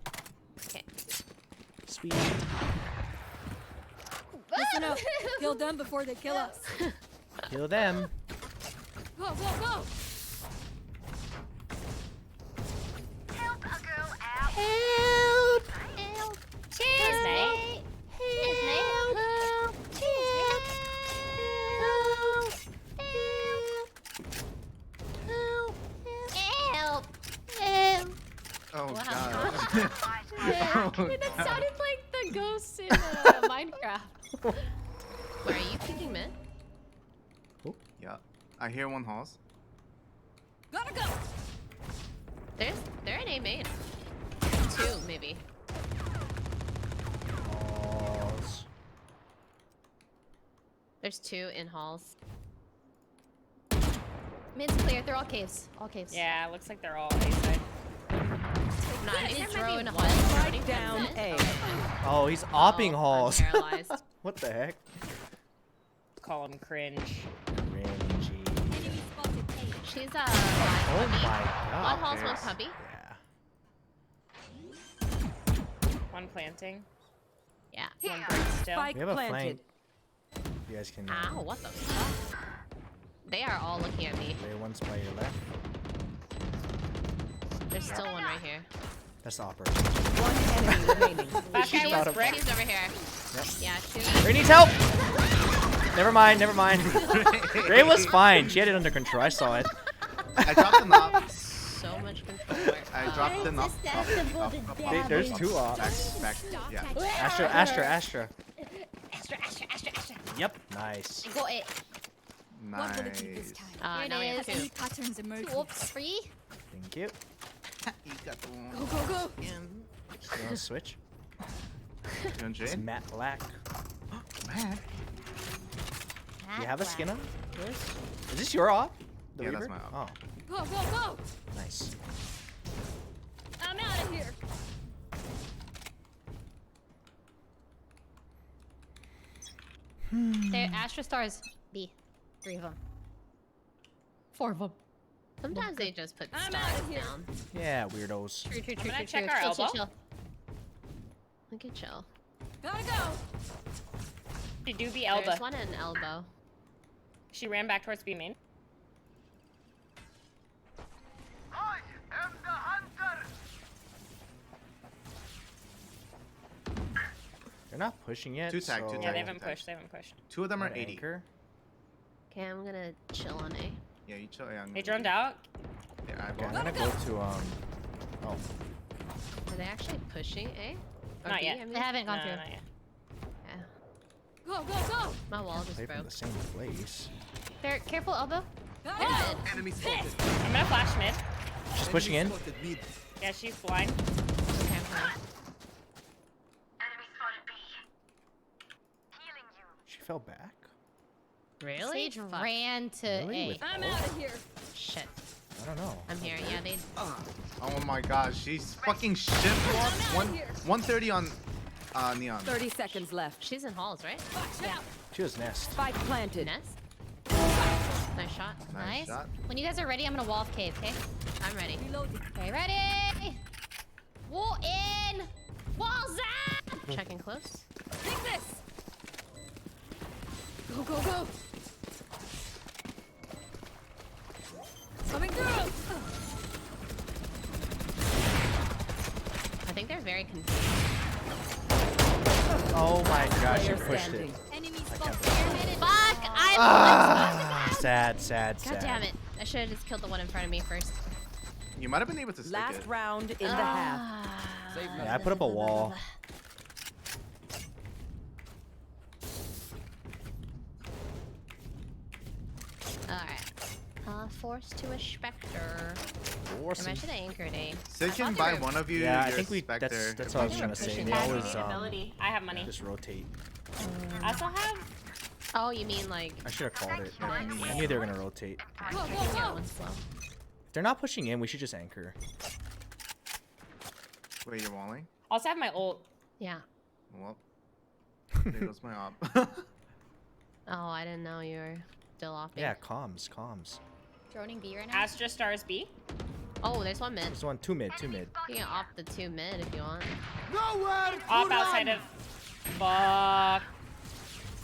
Okay. Sweet. Listen up. Kill them before they kill us. Kill them. Go, go, go. Help! Help! Cheers, mate. Cheers, mate. Help! Cheers. Help! Help! Help! Oh Wow. god. That sounded like the ghosts in Minecraft. Where are you peeking mid? Yeah. I hear one halls. Gotta go. They're in A main. Two, maybe. Balls. There's two in halls. Mid's clear. They're all caves. All caves. Yeah, looks like they're all A side. No, I think Is there might throwing be a one. hole. Running Down A. Oh, he's opping Oh, halls. I'm paralyzed. What the heck? Call him cringe. Cringy. Enemy spotted A. She's Oh one my One god. halls, one puppy. Yeah. One planting. Yeah. One bird still. Spike We have a planted. flank. You guys can. Ow, what the fuck? They are all looking at me. There, one's by your left. There's still one right here. That's the opper. One enemy remaining. That She's guy was brick. over here. Yep. Yeah, she's. Ray needs help! Never mind, never mind. Ray was fine. She had it under control. I saw it. I dropped the knob. So much control. I dropped the knob. There's two ops. Back. Yeah. Astra. Astra, Astra, Astra. Yep. Nice. Go it. What will it be this Nice. time? Here Now we it have is. two. Any patterns emerging? Two ops free. Thank you. You got the one. Go, go, go. You want to switch? You want It's Jade? matte black. Man. Do you have a skin on yours? Is this your op? The Yeah, that's Reaver? my op. Oh, Go, go, go. nice. I'm out of here. They're Astra stars. B. 3 of them. 4 of them. Sometimes they just put I'm stars outta here. down. Yeah, weirdos. True, true, I'm true, gonna true, check true. our Chill, chill, elbow. chill. We can chill. Gotta go. She do be elbow. There's one in elbow. She ran back towards B main. They're not pushing yet. Two tag, two so- Yeah, tag. they haven't pushed. They haven't pushed. Two of them are Got 80. anchor. Okay, I'm gonna chill on A. Yeah, you chill. Yeah, I'm They gonna- droned out. Yeah, I Okay, I'm bought gonna go to Oh, Are they actually pushing A? Or Not B, yet. I mean? They haven't gone No, through. not yet. Yeah. Go, go, go. My wall just play from broke. the same place. They're careful elbow. Gotta They're go. dead. Enemy spotted. I'm gonna flash mid. She's pushing in. Spotted mid. Yeah, she's blind. Okay, I'm fine. She fell back. Really? Sage ran to Really? A. With I'm ult? out of here. Shit. I don't know. I'm here. Yeah, they. Oh my gosh, she's fucking shift walk. 130 on Neon. 30 seconds left. She's in halls, right? Yeah. She was nest. Spike planted. Nest. Nice shot. Nice. shot. When you guys are ready, I'm gonna wall of cave, okay? I'm ready. Okay, ready? Wall in! Walls up! Checking close. Take this. Go, go, go. Coming through. I think they're very confused. Oh my gosh, you Player pushed standing. it. Enemy I spot. can't. Fuck! I. Sad, sad, God sad. damn it! I should have just killed the one in front of me first. You might have been able to stick Last it. round in the half. Yeah, I put up a wall. Alright. Forced to a Spectre. Awesome. Or I should have anchored A. Sid can buy one of you. Yeah, I your think we. Spectre. That's what I was trying to say. Pushing They back. always We need ability. I have money. just rotate. I also have. Oh, you mean like. I should have called it. Nice. I knew they were gonna rotate. Go, I go, can get go. one slow. If they're not pushing in, we should just anchor. Wait, you're walling? I also have my ult. Yeah. Well, there goes my op. Oh, I didn't know you were still off. Yeah, comms. Droning B right now. Astra stars B. Oh, there's one mid. There's one, two mid. You can opt the 2 mid if you want. Nowhere Off outside of. Fuck.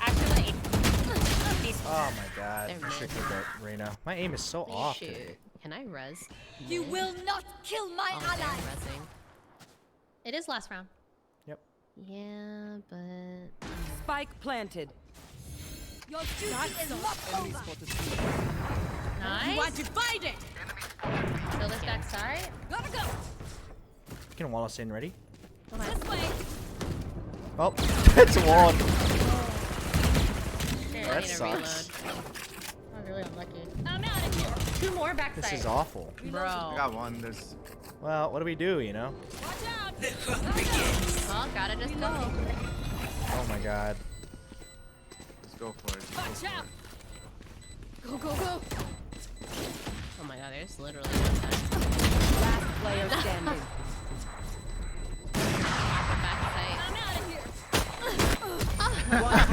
Actually, Oh my god. They're I should mid. have that Reyna. My aim is so off Shoot. today. Can I res? You will not kill my Oh, they're ally. resing. It is last round. Yep. Yeah, but. Spike planted. Your duty is not Enemy over. spotted. Nice. You want to fight it? Kill this backside. Gotta go. You can wall us in. Ready? This way. Oh, it's a wall. Here, That I need to reload. sucks. I'm really unlucky. I'm out of here. 2 more backside. This is awful. I Bro. got one. There's. Well, what do we do? You know? Watch out. Well, gotta just go. Oh my god. Let's go for it. Watch out. Go, go, go. Oh my god, there's literally one time. Last player standing. Backside. I'm out of here.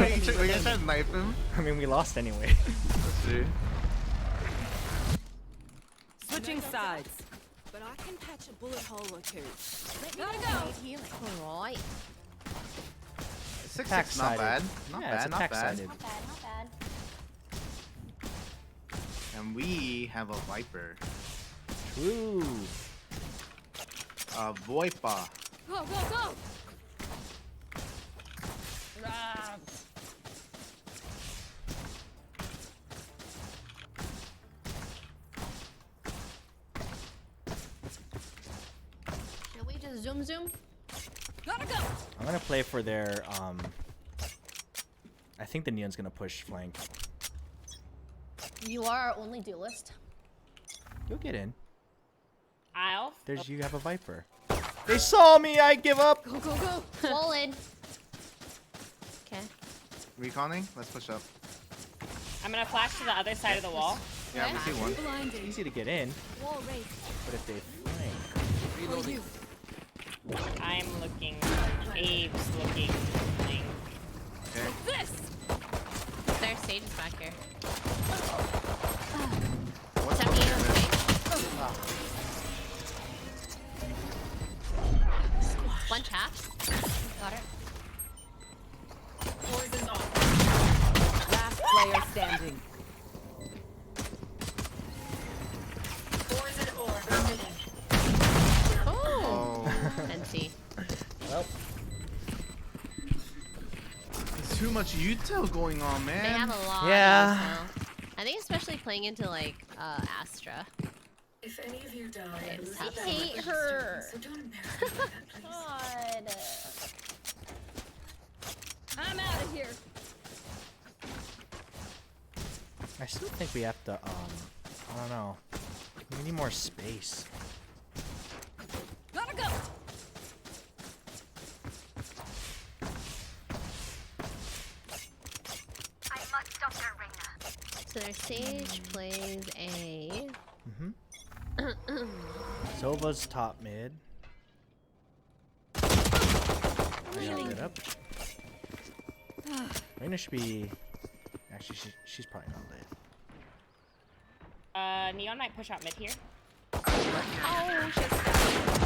Wait, we guys try to knife him? I mean, we lost anyway. That's true. Switching sides. But I can patch a bullet hole or two. Gotta go. Healing. Alright. 6-6, Pack not bad. sided. Not Yeah, bad, it's a not pack bad. sided. Not bad, not bad. And we have a Viper. Ooh. A Voipa. Go, go, go. Should we just zoom? Gotta go. I'm gonna play for their. I think the Neon's gonna push flank. You are our only duelist. You'll get in. I'll. There's you have a Viper. They saw me. I give up. Go, go, go. Swollen. Okay. Reconning? Let's push up. I'm gonna flash to the other side of the wall. Yeah, we see one. Blinding. Easy to get in, Wall raised. but if they flank, Reloading. I'm looking. Abe's looking. Okay. This. Their stage is back here. What's Send me the in damage? stage. One tap. Got it. Poison off. Last player standing. Poison orb emitting. Oh. Oh. NC. well, There's too much util going on, man. They have a lot. Yeah. Of I think especially playing into like Astra. If any of you die, They just lose have the to- hate her. So don't embarrass me like that, please. God. I'm out of here. I still think we have to. I don't know. We need more space. Gotta go. I must stop their Reyna. So their Sage plays A. Sova's top mid. I got it up. Reyna should be. Actually, she's probably not lit. Neon might push out mid here. Oh, shit.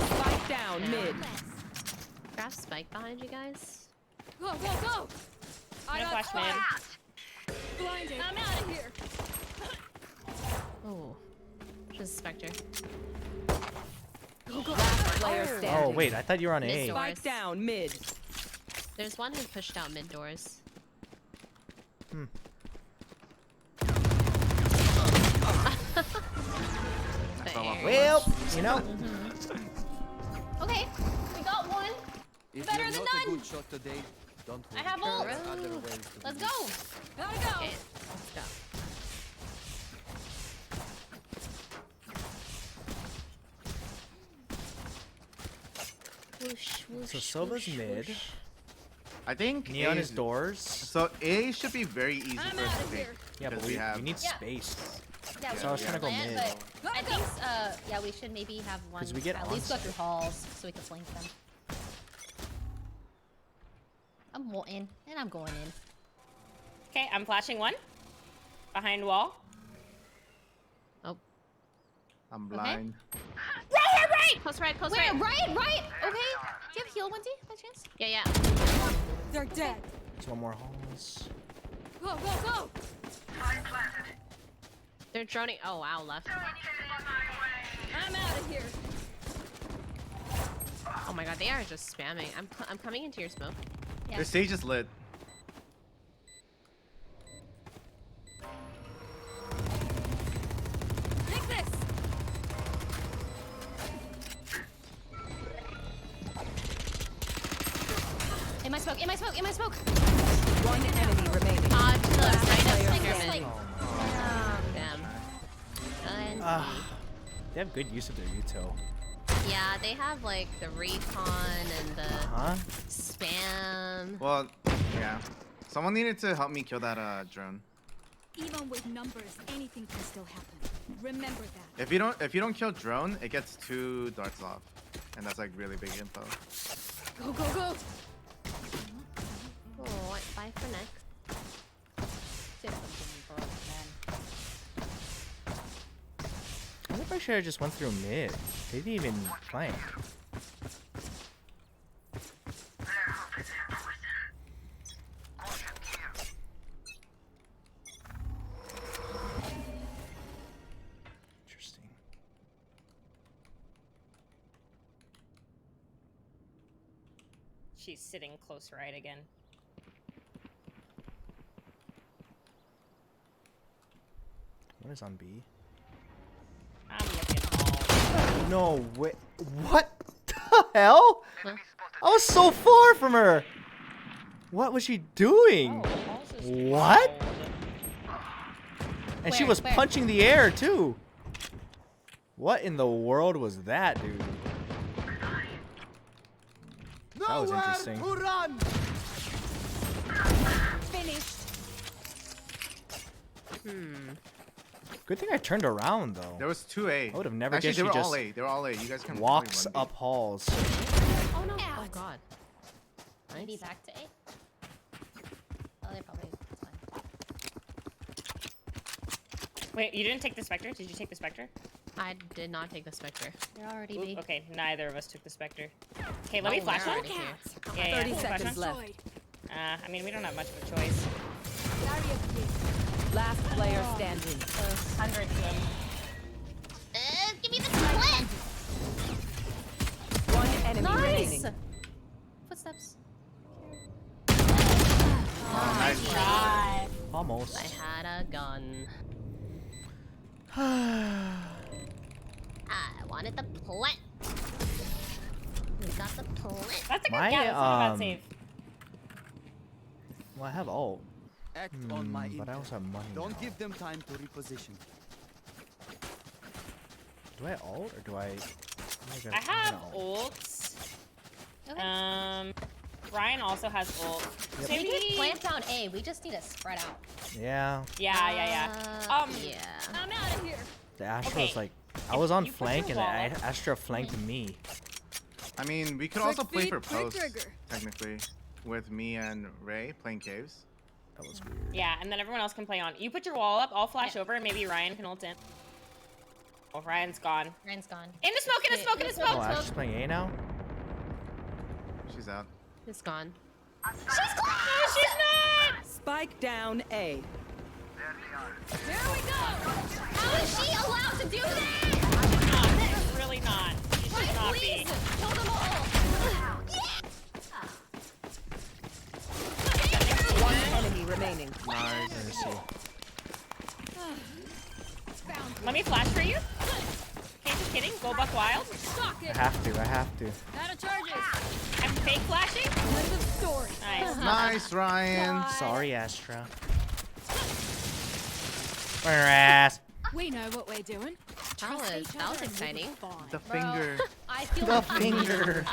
Spike down, mid. Grab Spike behind you guys. Go, go, go! I'm gonna flash mid. Blinded. I'm out of here. Oh. Just Spectre. Go, go. Last player standing. Oh wait, I thought you were on A. Spike down, mid. There's one who pushed out mid doors. Well, you know. Okay, we got one. If Better you're than not a none. good shot today, don't I worry. have There ult. are other ways to Let's win. go. Gotta go. Okay, let's go. Whoosh, whoosh, So Sova's whoosh, mid. whoosh. I think Neon A is doors. So A should be very easy for us to take. Yeah, but because we have. need Yeah. space. Yeah, So I was trying to go plan, mid. but I think yeah, we should maybe have one 'Cause we get at least go onside. through halls so we can flank them. I'm in, and I'm going in. Okay, I'm flashing one. Behind wall. I'm blind. Right! Close right, close Where? right. Right. Okay. Do you have heal, Wendy, by chance? Yeah, yeah. They're dead. There's one more halls. Go, go, go! They're droning. Oh, wow, left. I'm out of here. Oh my god, they are just spamming. I'm coming into your smoke. Yeah. Their stage is lit. Take this. In my smoke. In my smoke. In my smoke. One enemy remaining. To the right of Like, pyramid. like, Damn. They have good use of their util. Yeah, they have like the recon and the Huh? spam. Well, yeah. Someone needed to help me kill that drone. Even with numbers, anything can still happen. Remember that. If you don't kill drone, it gets 2 darts off, and that's like really big info. Go, go, go! Oh, what? Bye for next. I wonder if I should have just went through mid. They didn't even flank. Interesting. She's sitting close right again. What is on B? I'm looking all. No way. What the hell? I was so far from her. What was she doing? What? And she was punching the air too. What in the world was that, dude? That was interesting. To run. Finished. Good thing I turned around though. There was 2A. I would have never Actually, guessed they she were just all A. They were all A. You guys can walks probably 1B. up halls. Oh no. Oh god. Maybe back to A. Oh, they probably. It's fine. Wait, you didn't take the Spectre? Did you take the Spectre? I did not take the Spectre. They're already Oop, B. okay, neither of us took the Spectre. Okay, let me Oh, flash they're one. already here. Yeah, 30 flash seconds one. left. I mean, we don't have much of a choice. Last player standing. 100 to them. Give me the split. One enemy Nice. remaining. Footsteps. Nice try. Almost. I had a gun. I wanted the plant. We got the plant. That's a good My, yeah, that's not a bad save. Well, I have ult. Act on my but I also have money. Don't now. give them time to reposition. Do I ult or do I? I have ults. Ryan also has ult. Yep. We can plant down A. We just need to spread out. Yeah. Yeah. Yeah. I'm out of here. The Astra Okay. was like, I was on you put flank your and wall the up- Astra flanked me. I mean, we could Quick also play feet, for quick post, trigger. technically, with me and Ray playing caves. That was weird. Yeah, and then everyone else can play on. You put your wall up, I'll flash over, and maybe Ryan can ult in. Oh, Ryan's gone. Ryan's gone. In the smoke, in the smoke, in the Oh, smoke! Astra's playing A now? She's out. It's gone. She's gone! No, she's not! Spike down A. Here we go. How is she allowed to do that? She's really not. She should not be. Please, kill them all. One enemy remaining. Nice. Let me see. Let me flash for you. Okay, just kidding. Go buck wild. I have to. Out of charges. I'm fake flashing. End of story. Nice. Nice, Ryan. Sorry, Astra. Burn her ass. We know what we're doing. That was exciting. The finger. I feel The like finger.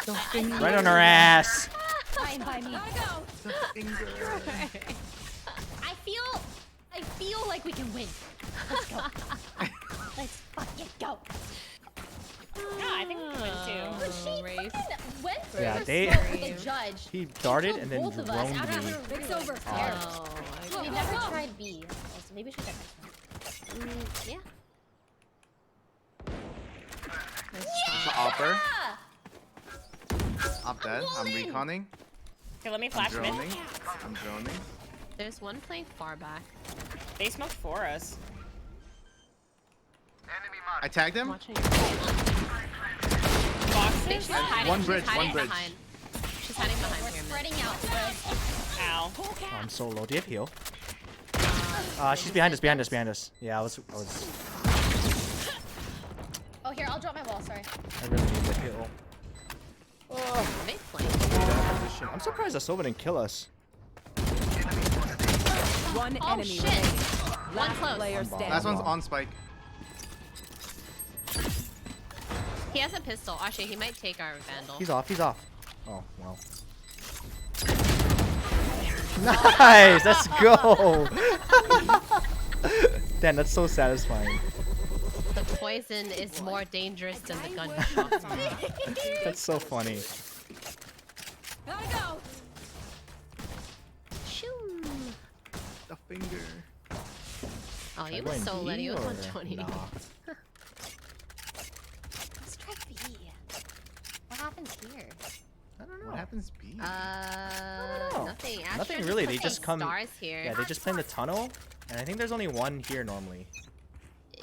The finger. Right on her ass. fine by me. The finger. I feel like we can win. Let's go. Let's fucking go. Yeah, I think we can win too. But she fucking went through Yeah, her they- smoke with the judge. He darted Killed and then both of us droned after me. her It's over. Oh, We never tried B. Also, maybe we should try next one. yeah. It's an offer. Up dead. I'm reconning. Okay, let me I'm flash mid. droning. I'm droning. There's one playing far back. They smoked for us. I tagged him. Watching. Boxes. She's hiding. One she's bridge, hiding one bridge. behind. She's hiding behind We're pyramid. spreading out, Chris. Ow. I'm so low. Do you have heal? She's behind us. Yeah, I was. Oh, here, I'll drop my wall. Sorry. I really need the heal. They flank. I'm surprised Asova didn't kill us. One Oh, enemy shit. remaining. One Last close. player One bomb. standing. Last one's on spike. He has a pistol. Actually, he might take our vandal. He's off. Oh, well. Nice! Let's go! Damn, that's so satisfying. The poison is more dangerous than the gunshot. That's so funny. Gotta go. Shoo. The finger. Oh, he Should I was go so in lit. He B was or 120. nah? Let's try B. What happens here? I don't know. What happens B? know. Nothing. Astra Nothing really. They put just some come. stars here. Yeah, they just play in the tunnel, and I think there's only one here normally.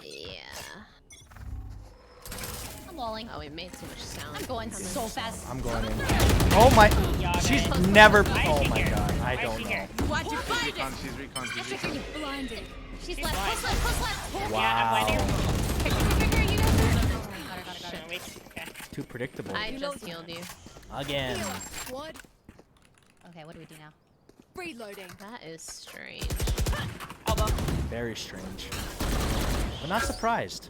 Yeah. I'm walling. Oh, we made too much sound. I'm going so fast. I'm going in. Oh my! She's never. Why is Oh she my here? god! I Why is don't she know. here? Why'd you find it? Recon, she's recon. Blinded. She's She's left. blind. Close left. Wow. Yeah, I'm blinding her. Figure, you guys. Shit, wait. Okay. Too predictable. I just healed you. Again. What? Okay, what do we do now? Reloading. That is strange. Elbow. Very strange. But not surprised.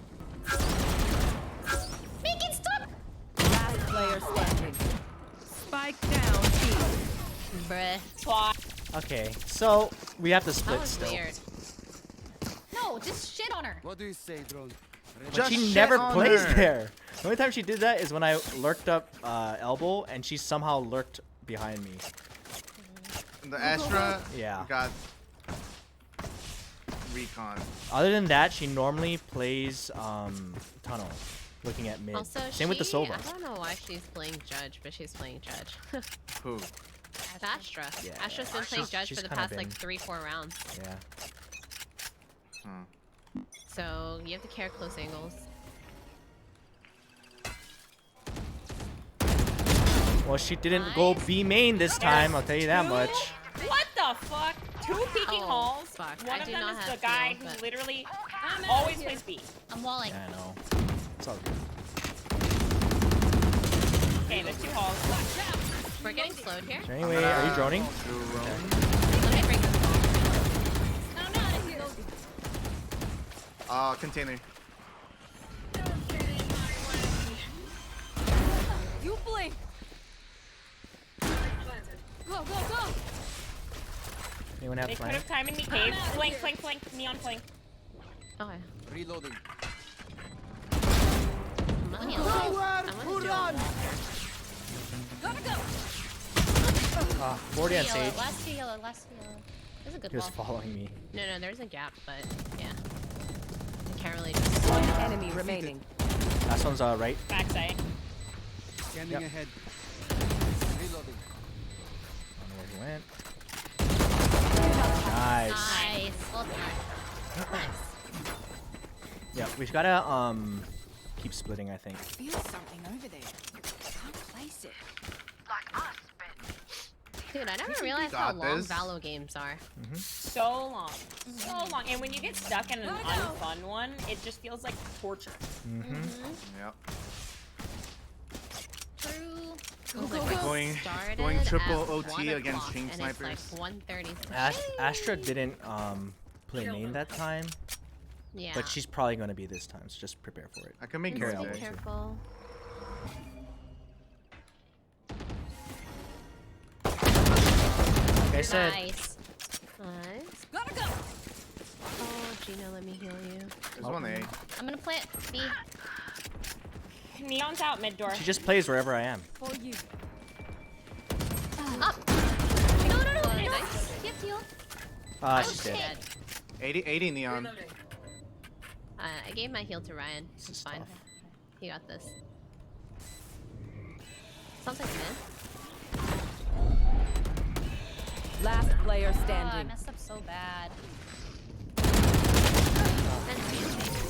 Make it stop! Last player standing. Spike down B. Bruh. Swat. Okay, so we have to That split was still. weird. No, just shit on her. What do you say, drone? But Just she shit never on plays her. there. The only time she did that is when I lurked up elbow, and she somehow lurked behind me. The Astra Yeah. got recon. Other than that, she normally plays tunnel, looking at mid. Also, Same with the Sova. I don't know why she's playing judge, but she's playing judge. Who? Astra. Yeah. Astra's been playing judge she's for the kinda past like been- 3-4 rounds. Yeah. So you have to care close angles. Well, she didn't go B main this time. I'll tell you that much. What the fuck? 2 peeking Oh, holes. fuck. One I of do them not is have the guy heals, who but- literally I'm out always of here. plays B. I'm walling. Yeah, I know. It's all good. Okay, there's 2 holes. We're getting slowed here. So anyway, are you droning? Let me bring this I'm out of here. Container. You blink. Go, go, go! Anyone have They could flank? have time in the cave. Flank, flank, flank. Neon flank. Okay. Reloading. I'm gonna do all that. Gotta go! 40 on Yellow, Sage. last two yellow, last two yellow. There's a good He was ball. following me. No, there's a gap, but yeah. I can't really just. One enemy remaining. Last one's right. Backside. Scanning Yep. ahead. Reloading. I don't know where he went. Nice. Nice. Well done. Yeah, we've gotta keep splitting, I think. Feel something over there. Can't place it. Dude, I never think we realized how got long this. Valo games are. So long. So long. And when you get stuck in an unfun one, it just feels like torture. Yep. True. Going triple at OT 1 against o'clock, stream and snipers. It's like 1:30. Astra didn't play main that time. Yeah. But she's probably gonna be this time, so just prepare for it. I can make Carry it. on Be with it. careful. Like I said, Nice. Nice. Gotta go! Oh, Gino, let me heal you. There's one A. I'm gonna plant B. Neon's out mid door. she just plays wherever I am. For you. Up. No, no, no, no. Nice. You have to heal. She's dead. 80 neon. I gave my heal to Ryan. It's fine. tough. He got this. Sounds like mid. Last player Oh, I standing. messed up so bad.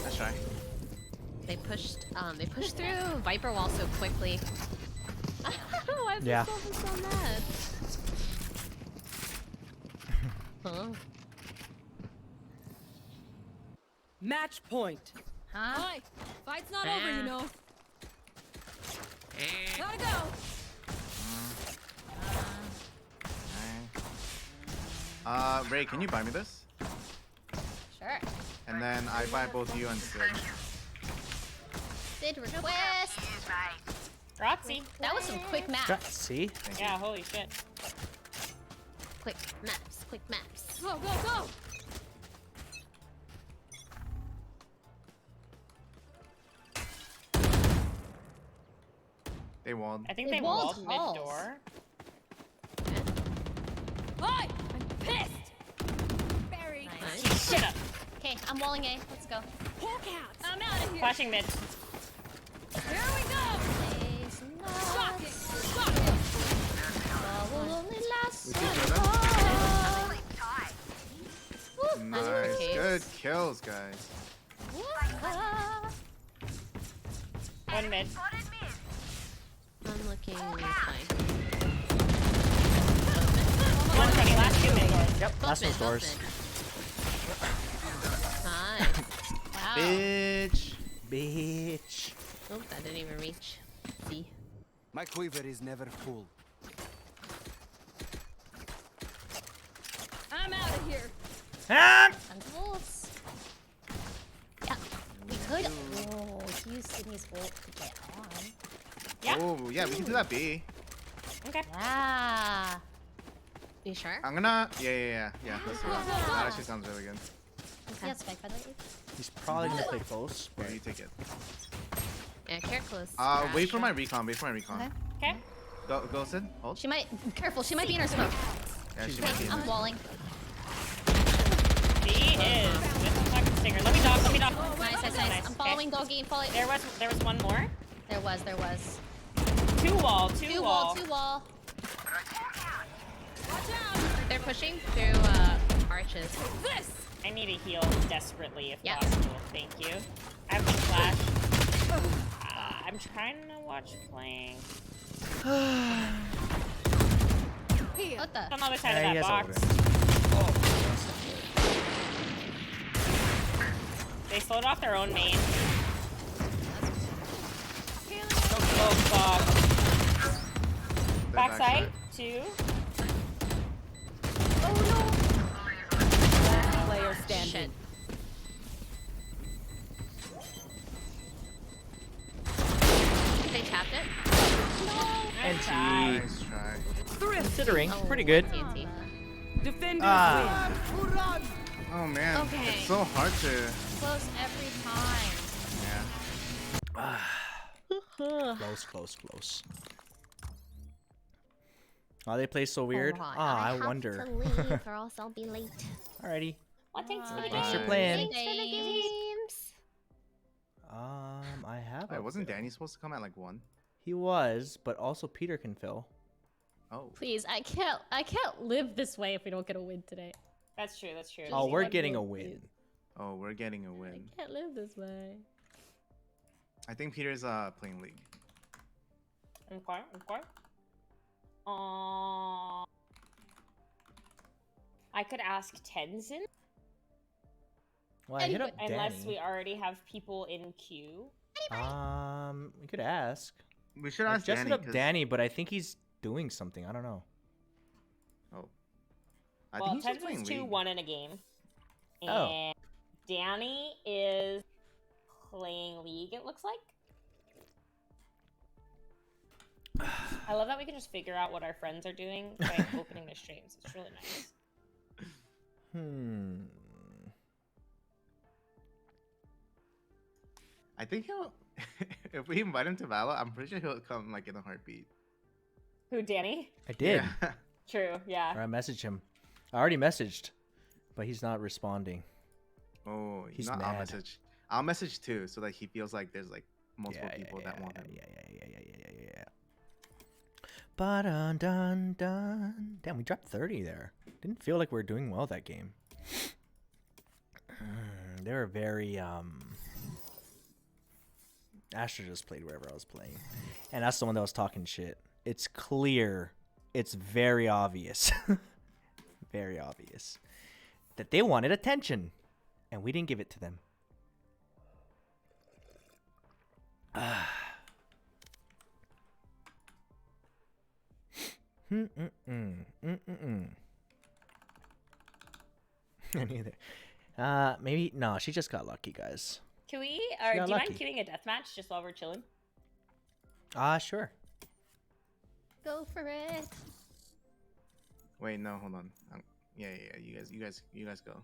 That's right. They pushed through Viper wall so quickly. Why is Yeah. this so mad? Huh? Match point. Huh? Hi. Fight's not over, you know. Gotta go! Ray, can you buy me this? Sure. And then I buy both you and Sid. Sid request. Roxy. That was some quick math. See? Yeah, holy shit. Quick maps, quick maps. Go, go, go! They walled. I think They they walled walled halls. mid door. Hi! I'm pissed! Buried. Nice. Shit up. Okay, I'm walling A. Let's go. Hawk out! I'm out of here! Flashing mid. Here we go! Ace Rock it! nuts. Rock it! Love will only last We so can do long. Woo, Nice. nice. Good kills, guys. Ah. One mid. I'm looking fine. 120. Last two mid doors. Yep. Last one's doors. Nice. Wow. Bitch. Oh, that didn't even reach. See. My quiver is never full. I'm out of here! Tentacles. Yeah, we could. Oh, use Sydney's ult to get on. Yeah. Oh, yeah, we can do that B. Okay. Ah. You sure? I'm gonna. Yeah. Let's do that. That actually sounds really good. He has spike by the way. He's probably gonna play close. Yeah, you take it. Yeah, care close. Wait for my recon. Wait for my recon. Okay. Okay. Go, Sid. Hold. She might. Careful. She might be in her smoke. Yeah, she might be in I'm there. walling. He is with the fucking stinger. Let me dog. Let me dog. Nice. Nice. I'm following doggy. I'm following. There was one more. There was. Two wall. Two wall. Two wall. They're pushing through arches. This. I need a heal desperately if Yeah. possible. Thank you. I have the flash. I'm trying to watch playing. What the? On the other side Yeah, of he that has box. They slowed off their own main. Oh fuck. Backside. Two. Last player standing. They tapped it. NT. Nice try. Considering, pretty good. Defenders win. Oh man, Okay. it's so hard to. Close every time. Yeah. Close. Oh, they play so weird. Hold on, Ah, I have wonder. to leave or else I'll be late. Alrighty. Well, thanks for the Thanks for game. playing. Thanks for the games. I have. Wait, a wasn't fill. Danny supposed to come at like 1? He was, but also Peter can fill. Oh. Please, I can't live this way if we don't get a win today. That's true. That's true. Oh, we're one getting a win, win. please. Oh, we're getting a win. I can't live this way. I think Peter's playing League. Okay. I could ask Tenzin. Well, I hit up Unless Danny. we already have people in queue. We could ask. We should I ask just Danny. hit up 'cause- Danny, but I think he's doing something. I don't know. Oh. I Well, think he's just playing Tenzin's League. 2-1 in a game. And Oh. Danny is playing League, it looks like. I love that we can just figure out what our friends are doing by opening their streams. It's really nice. I think he'll. If we invite him to Valor, I'm pretty sure he'll come like in a heartbeat. Who, Danny? I did. Yeah. True, yeah. Or I messaged him. I already messaged, but he's not responding. Oh, He's I'll mad. message. I'll message too, so that he feels like there's like multiple people that want him. Yeah. Ba-dun-dun-dun. Damn, we dropped 30 there. Didn't feel like we were doing well that game. They were very Asher just played wherever I was playing, and that's the one that was talking shit. It's clear, it's very obvious, very obvious that they wanted attention, and we didn't give it to them. Neither. Maybe no. She just got lucky, guys. Can we, She or got do you mind lucky. queuing a deathmatch just while we're chilling? Sure. Go for it. Wait, no, hold on. Yeah. You guys go.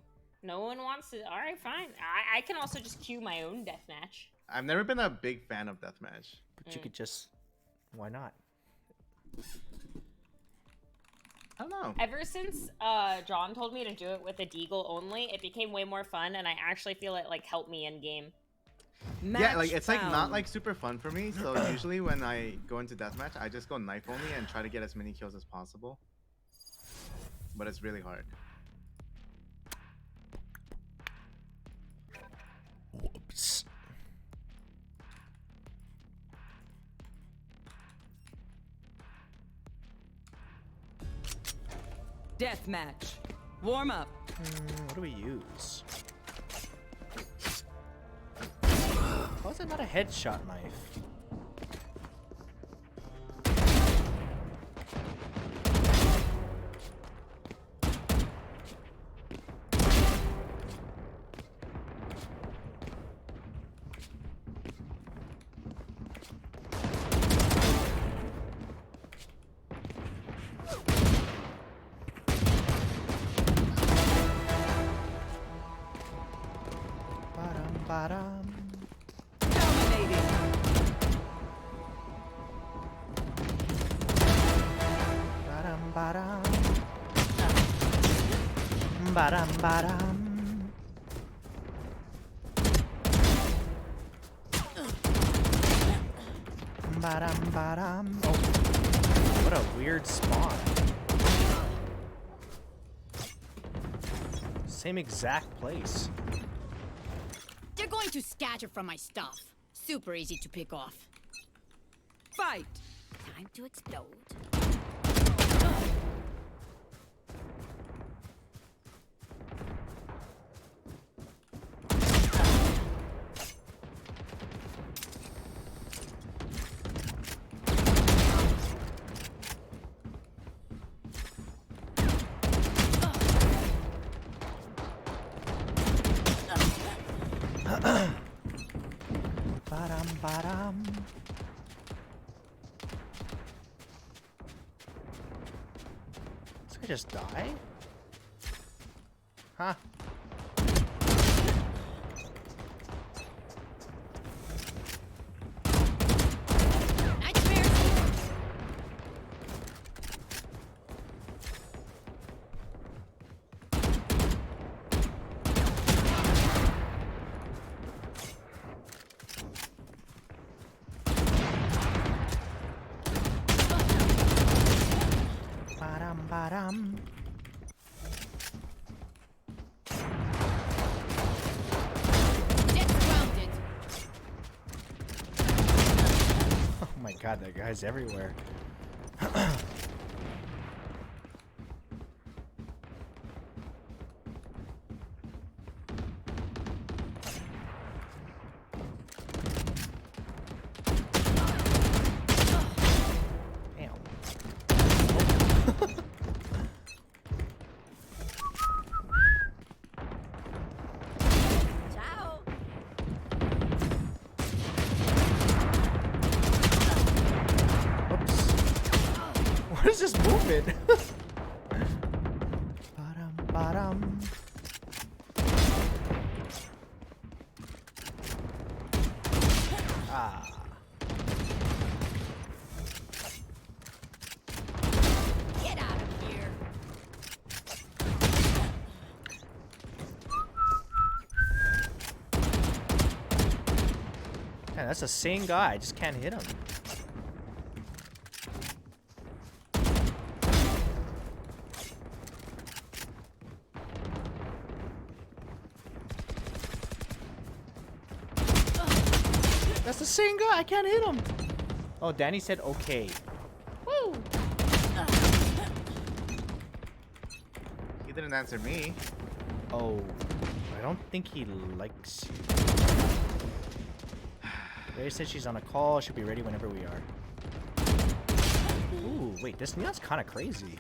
No one wants to. All right, fine. I can also just queue my own deathmatch. I've never been a big fan of deathmatch. But you could just, why not? I don't know. Ever since John told me to do it with a deagle only, it became way more fun, and I actually feel it like helped me in game. Yeah, like it's like not like super fun for me. So usually when I go into deathmatch, I just go knife only and try to get as many kills as possible. But it's really hard. Whoops. Deathmatch. Warm up. What do we use? How is it not a headshot knife? Ba-dum. Dominating. Ba-dum. Ba-dum. Ba-dum. Oh, what a weird spawn. Same exact place. They're going to scatter from my stuff. Super easy to pick off. Fight. Time to explode. Ba-dum. could just die? Huh? Ba-dum. Oh my god, that guy's everywhere. What is this movement? Ba-dum. Ah. Get out of here. Man, that's the same guy. I just can't hit him. That's the same guy. I can't hit him. Oh, Danny said okay. Woo! He didn't answer me. Oh, I don't think he likes you. Ray said she's on a call. She'll be ready whenever we are. Ooh, wait, this Neon's kind of crazy.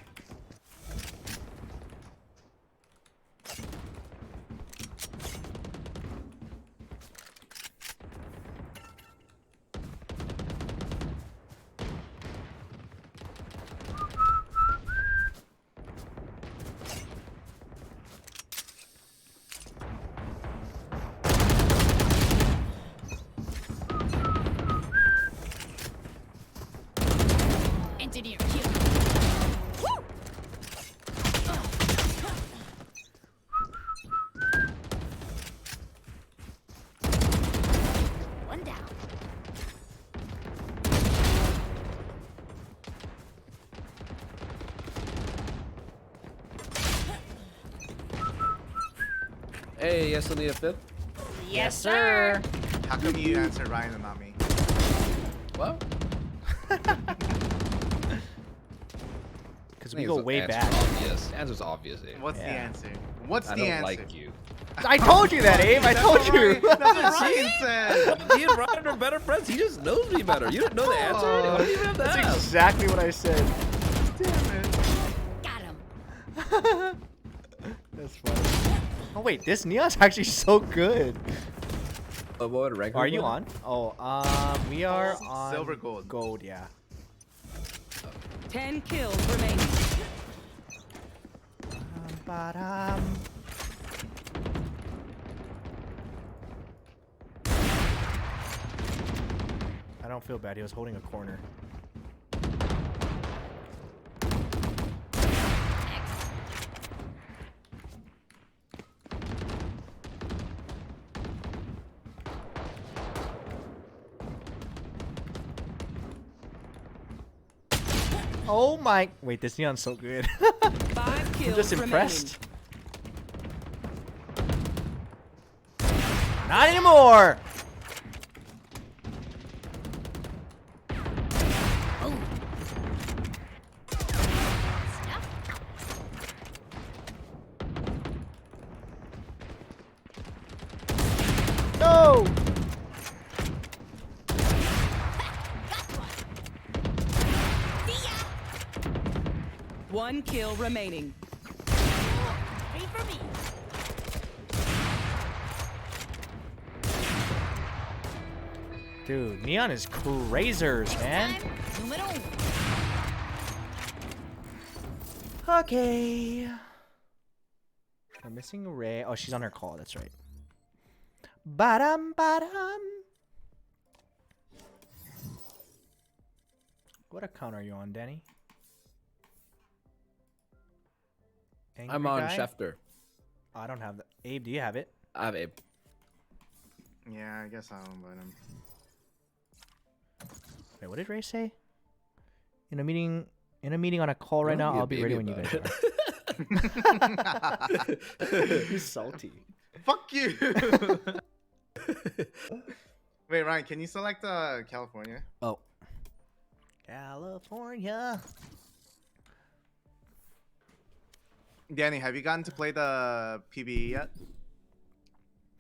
Engineer kill. Woo! One down. Hey, yes, on the fifth. Yes, sir. How come you answered Ryan and not me? Well, because we go way back. Obvious. The answer's obvious, Abe. What's the answer? What's I the don't answer? like you. I told you that, Abe. I told you. That's what Ryan said. Me and Ryan are better friends. He just knows me better. You didn't know the answer. What do you even have to That's ask? exactly what I said. Damn it. Got him. That's funny. Oh wait, this Neon's actually so good. What rank Are you on? Oh, we are on Silver gold. Gold, yeah. 10 kills remaining. Ba-dum. I don't feel bad. He was holding a corner. Oh my! Wait, this Neon's so good. 5 kills I'm just impressed. Not anymore. No! One kill remaining. Wait for me. Dude, Neon is crazers, man. Okay. We're missing Ray. Oh, she's on her call. That's right. Ba-dum, ba-dum. What account are you on, Danny? Angry I'm on guy? Schefter. Oh, I don't have that. Abe, do you have it? I have Abe. Yeah, I guess I'll invite him. Wait, what did Ray say? In a meeting on a call right now. I'll be ready when you guys are. He's salty. Fuck you. Wait, Ryan, can you select California? Oh. California. Danny, have you gotten to play the PvE yet?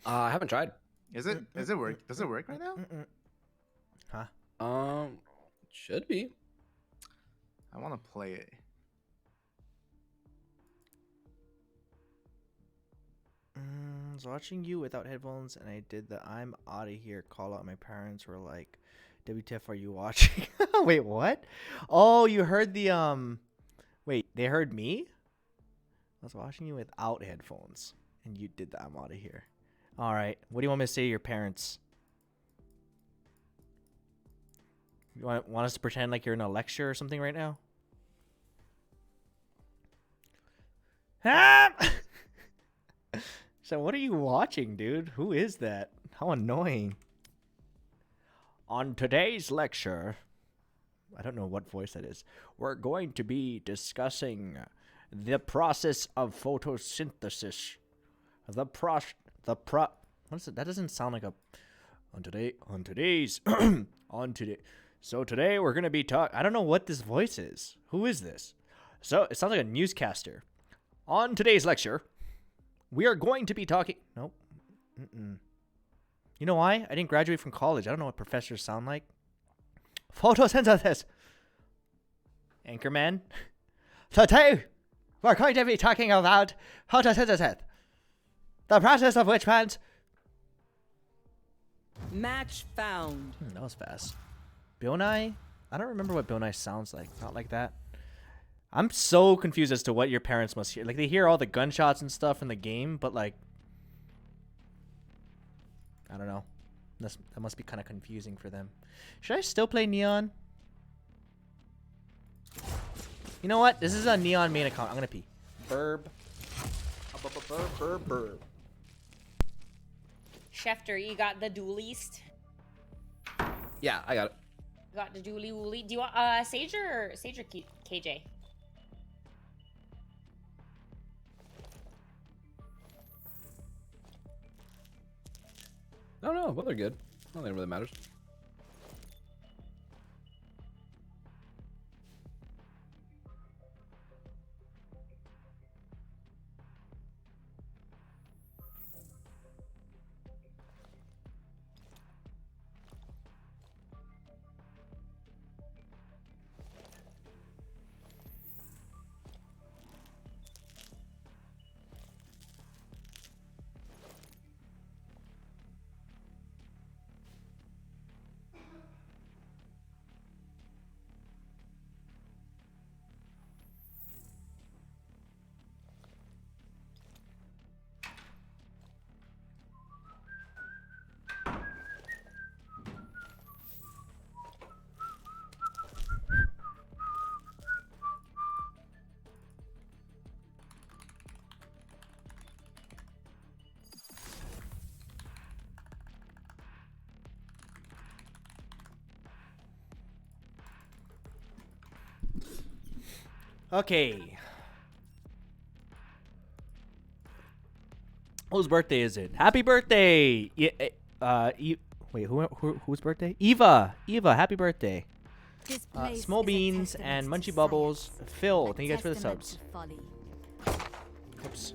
I haven't tried. Is it work? Does it work right now? Huh? Should be. I want to play it. I was watching you without headphones, and I did the "I'm out of here" call out. My parents were like, "WTF, are you watching?" Wait, what? Oh, you heard the Wait, they heard me? I was watching you without headphones, and you did the "I'm out of here." All right. What do you want me to say to your parents? You want us to pretend like you're in a lecture or something right now? Ah! So what are you watching, dude? Who is that? How annoying. On today's lecture, I don't know what voice that is. We're going to be discussing the process of photosynthesis. What is it? That doesn't sound like a So today we're going to be I don't know what this voice is. Who is this? So it sounds like a newscaster. On today's lecture, we are going to be talking. Nope. You know why? I didn't graduate from college. I don't know what professors sound like. Photosynthesis. Anchorman. Today, we're going to be talking about photosynthesis. The process of which plants. Match found. That was fast. Bilnai? I don't remember what Bilnai sounds like. Not like that. I'm so confused as to what your parents must hear. Like, they hear all the gunshots and stuff in the game, but, like, I don't know. That must be kind of confusing for them. Should I still play Neon? You know what? This is a Neon main account. I'm going to pee. Burb. Burb. Schefter, you got the duelist? Yeah, I got it. Got the dually wooly. Do you want Sage or KJ? No, both are good. I don't think it really matters. Okay. Whose birthday is it? Happy birthday! Wait, whose birthday? Eva, happy birthday. Small Beans and Munchy Bubbles. Phil, thank you guys for the subs. Oops.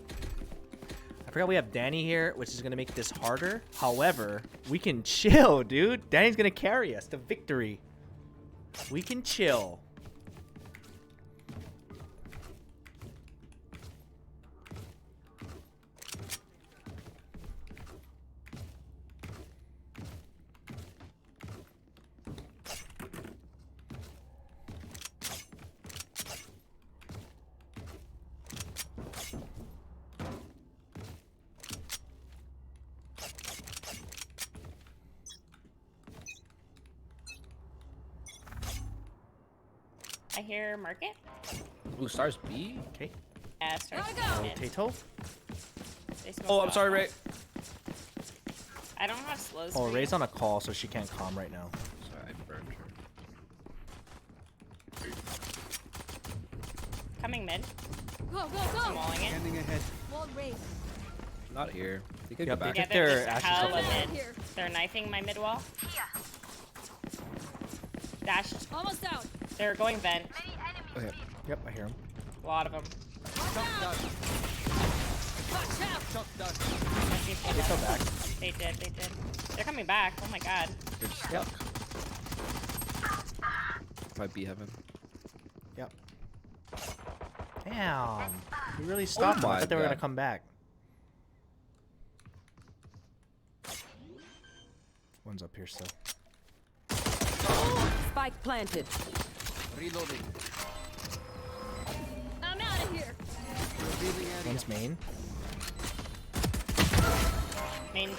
I forgot we have Danny here, which is going to make this harder. However, we can chill, dude. Danny's going to carry us to victory. We can chill. I hear market. Ooh, stars B. Okay. Yeah, stars. Potato. Oh, I'm sorry, Ray. I don't have slows. Oh, for Ray's you. on a call, so she can't calm right now. Sorry, I burned her. Coming mid. Go, go, go! Mauling it. Standing ahead. Wall raised. Not here. They could Yep, go back. Yeah, Get they're their just ashes hella up there. mid. They're knifing my mid wall. Dashed. Almost down. They're going vent. Okay. Yep, I hear him. A lot of them. They fell back. They did. They're coming back. Oh my god. They're just Yep. Might be heaven. Yep. Damn. We really stopped them. I my thought they were gonna God. come back. One's up here still. Spike planted. Reloading. I'm out of here. Revealing area. One's main. Main.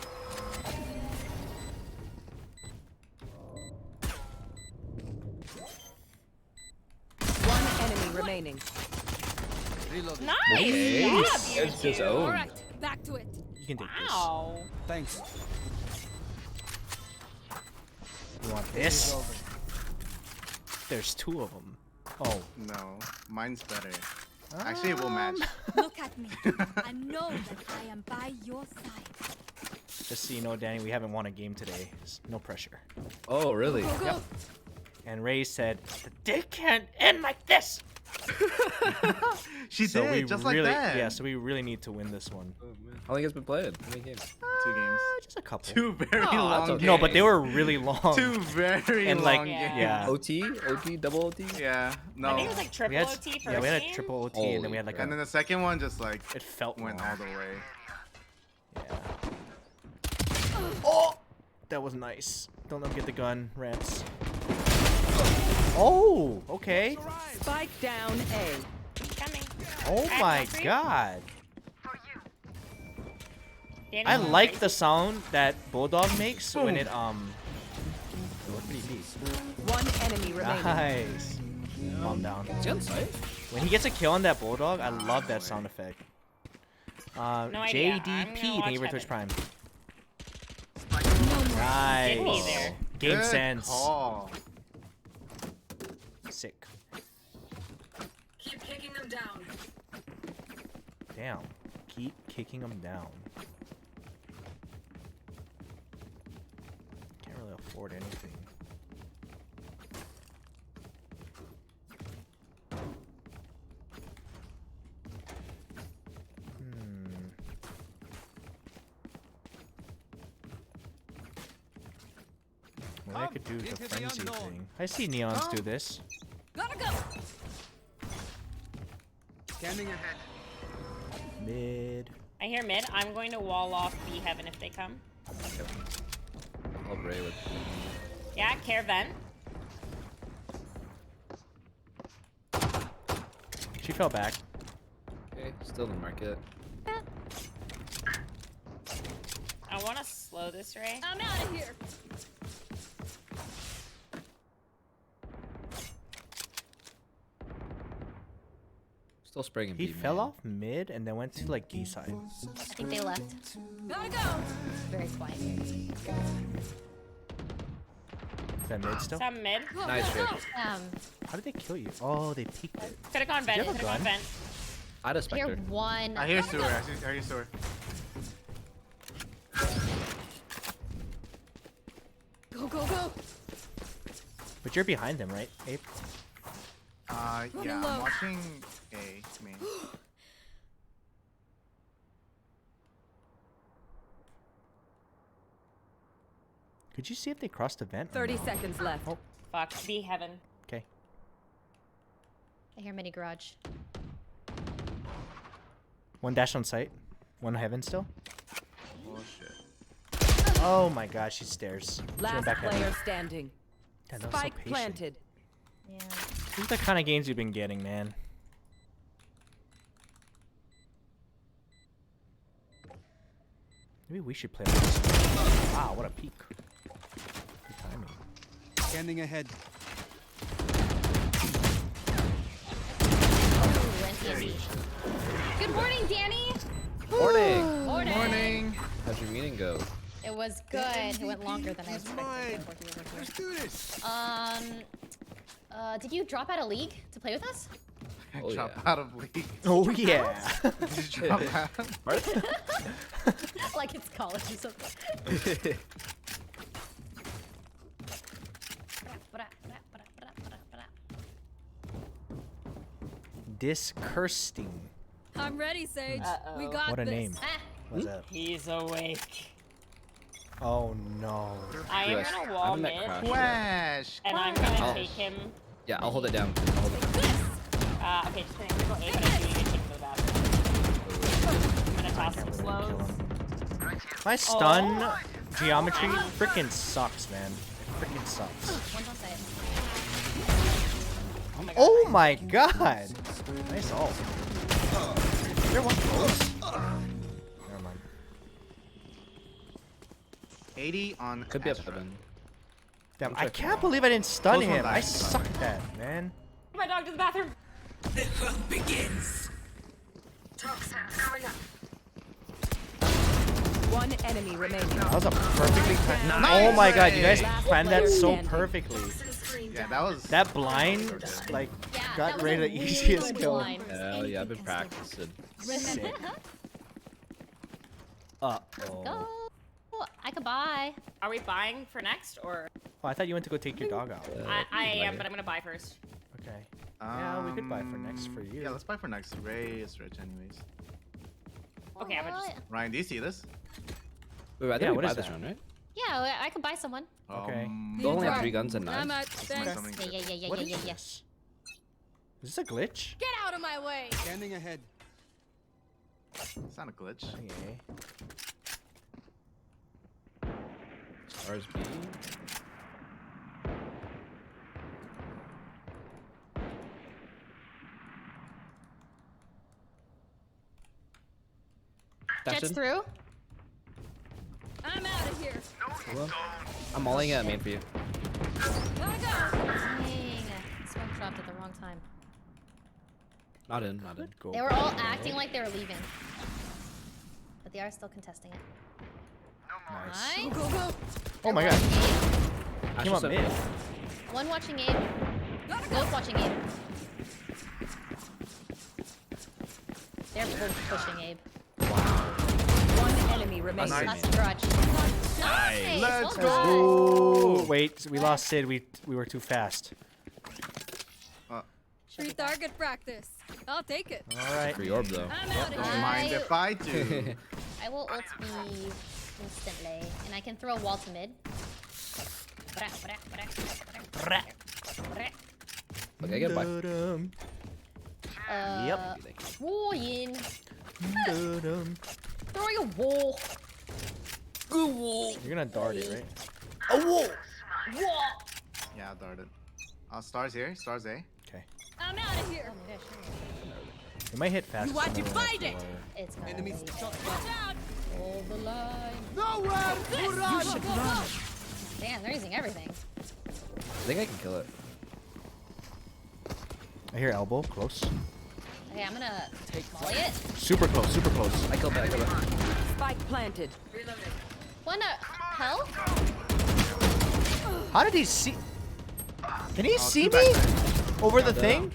One enemy remaining. Reloading. Nice. Okay. Yeah, It's just you. owned. All right, back to it. You can take Wow. Thanks. this. You want It is this? over. There's two of them. Oh. No, mine's better. Actually, it will match. Look at me. I know that I am by your side. Just so you know, Danny, we haven't won a game today. There's no pressure. Oh, really? Go, go. Yep. And Ray said, the day can't end like this. She So did, we just really, like that. Yeah, so we really need to win this one. Oh, man. How long has been played? How many games? 2 games. Just a couple. 2 very Oh, that's long okay. games. No, but they were really long. 2 very And, long like, games. yeah. OT? OT? Double OT? Yeah. No. I think it was like triple We had, OT first yeah, we had a game. triple OT, and then we had like And then a, the second one just like it felt went long. all the way. Yeah. Oh! That was nice. Don't let him get the gun, Rance. Oh, okay. Spike down A. Coming. Oh Back my on three. god. Danny, I you like ready? the sound that Bulldog makes when it What did he beat? One enemy remaining. Nice. Calm down. Is he on site? When he gets a kill on that Bulldog, I love that sound effect. No idea. I'm JDP, gonna thank you for watch Twitch Prime. Get me Nice. there. Game Good sense. call. Sick. Keep kicking them down. Damn. Keep kicking them down. Can't really afford anything. What I could do the into the frenzy unknown. thing. I see neons do this. Gotta go. Standing ahead. Mid. I hear mid. I'm going to wall off B heaven if they come. I'll Ray with. Yeah, care vent. She fell back. Okay, still in the market. I want to slow this, Ray. I'm out of here. Still spraying in He B. fell off mid and then went to like B side. I think they left. Gotta go. Very quiet here. Is that mid still? Some mid. Nice trick. How did they kill you? Oh, they peeked it. Could have gone vent. you have a Could have gone gun? vent. I had a I hear Spectre. one. I hear sewer. I hear sewer. Go, go, go. But you're behind them, right, Ape? Yeah, low. I'm watching A main. Could you see if they crossed the vent? or 30 no? seconds left. Oh, Fuck. B heaven. okay. I hear mini garage. One dash on site. One heaven still. Oh shit. Oh my gosh, she stairs. She went Last back heaven. player standing. Damn, that was so Spike patient. planted. Yeah. These are the kind of games you've been getting, man. Maybe we should play like this. Wow, what a peek. Good timing. Standing ahead. didn't go. It was good. It went longer than I expected. Let's do this. Did you drop out of league to play with us? Oh, Drop yeah. out of league. Oh yeah. Did you drop out? Like it's college or something. Discursing. I'm ready, Sage. We Uh-oh. got What a this. name. What's that? He's awake. Oh no. I am Yes, gonna I wall haven't mid, met Crash. Flash. and I'm gonna Oh. take him. Yeah, I'll hold it down. I'll hold it down. Okay, just kidding. I'm gonna go A, but I'm doing a take him to the bathroom. I'm gonna toss some slows. My stun geometry freaking sucks, man. It freaking sucks. One's on site. Oh my god. Nice ult. Is there one close? Never mind. 80 on. Could be up Astra. 7. Damn, I can't believe I didn't stun Close one him. I back. suck at that, man. Take my dog to the bathroom. The hunt begins. One enemy remaining. That was a perfectly planned. Nice. Oh my god, you guys Last planned that player so standing. perfectly. Yeah, that was. That blind, like, Yeah, that got was rid a of the really easiest good kill. blind. Hell yeah, I've been practicing. Sick. Go. Oh, I could buy. Are we buying for next, or I thought you went to go take your dog out. I am, but I'm gonna buy first. Okay. Yeah, we could buy for next for you. Yeah, let's buy for next. Ray is rich, anyways. Okay, I'm gonna just. Ryan, do you see this? Wait, I Yeah, think we what buy is this that? round, right? Yeah, I could buy someone. Okay. We only have 3 guns and I'm knives. out. Thanks. Yeah. What is this? Is this a glitch? Get out of my way. Standing ahead. It's not a glitch. Okay. Stars B. Jets through. I'm out of here. Well, I'm mauling at main for you. Gotta go. Dang. Smoke dropped at the wrong time. Not in, not in. They were all acting like they were leaving. But they are still contesting it. Nice. Nice. Go. Oh my god. Astra Came up 7. mid. One watching Abe. Both watching Abe. They're both pushing Abe. One enemy remaining. That's a grudge. Nice. Let's well go. Ooh, wait, we lost Sid. We were too fast. Free target practice. I'll take it. All right. Free orb though. I'm out of Don't here. mind if I do. I will ult B instantly, and I can throw a wall to mid. Okay, get by. Yep. Wall in. Throwing a wall. You're gonna dart it, right? A wall. Wall. Yeah, I'll dart it. Stars here. Stars A. Okay. I'm out of here. Oh my gosh. It might hit fast. You want to fight it? It's gonna Enemies be shot. Watch out. hold the line. Nowhere to run. Damn, they're using everything. I think I can kill it. I hear elbow close. Okay, I'm gonna volley it. Super close. Super close. I killed it. Spike planted. One hell? How did he see? Can he see two me back over the thing?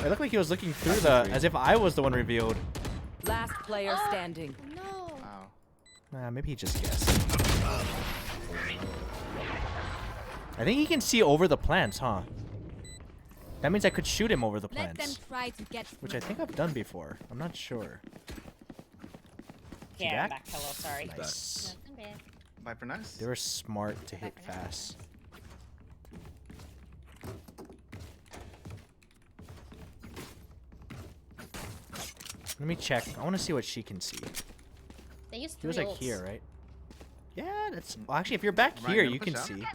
It looked like he was looking through the, as if I was the one revealed. Last player standing. No. Wow. Nah, maybe he just guessed. I think he can see over the plants, huh? That means I could shoot him over the Let them plants, try to get which I think I've done before. I'm not sure. Yeah, I'm back? back. Hello, sorry. Nice. Buy for next. They were smart to hit fast. Let me check. I want to see what she can see. They used He was three like ults. here, right? Yeah, that's. Well, actually, if you're back Ryan, here, gonna you push can out? see. I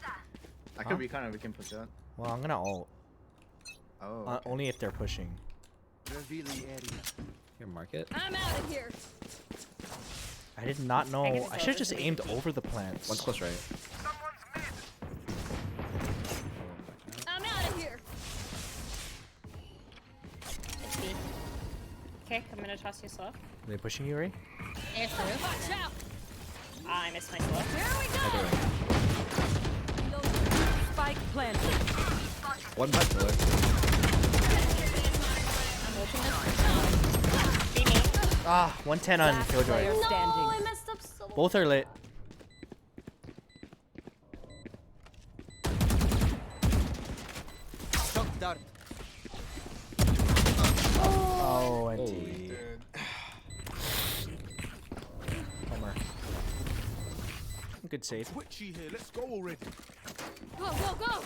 Huh? could recon and we can push out. Well, I'm gonna ult. Oh. Okay. Only if they're pushing. Reveal the area. Here, mark it. I'm out of here. I did not know. can I should have just aimed over the plants. One's close, right? I'm out of here. It's B. kick. I'm gonna toss you slow. Are they pushing you, Ray? It's through. Watch out! I missed my slow. Here we go. Spike planted. One back door. I'm ulting this. Ah, 110 on Last Killjoy. player No, standing. I messed up so much. Both are lit. Shock dart. Oh, NT. Bummer. Good save. Twitchy here. Let's go already. Go, go, go.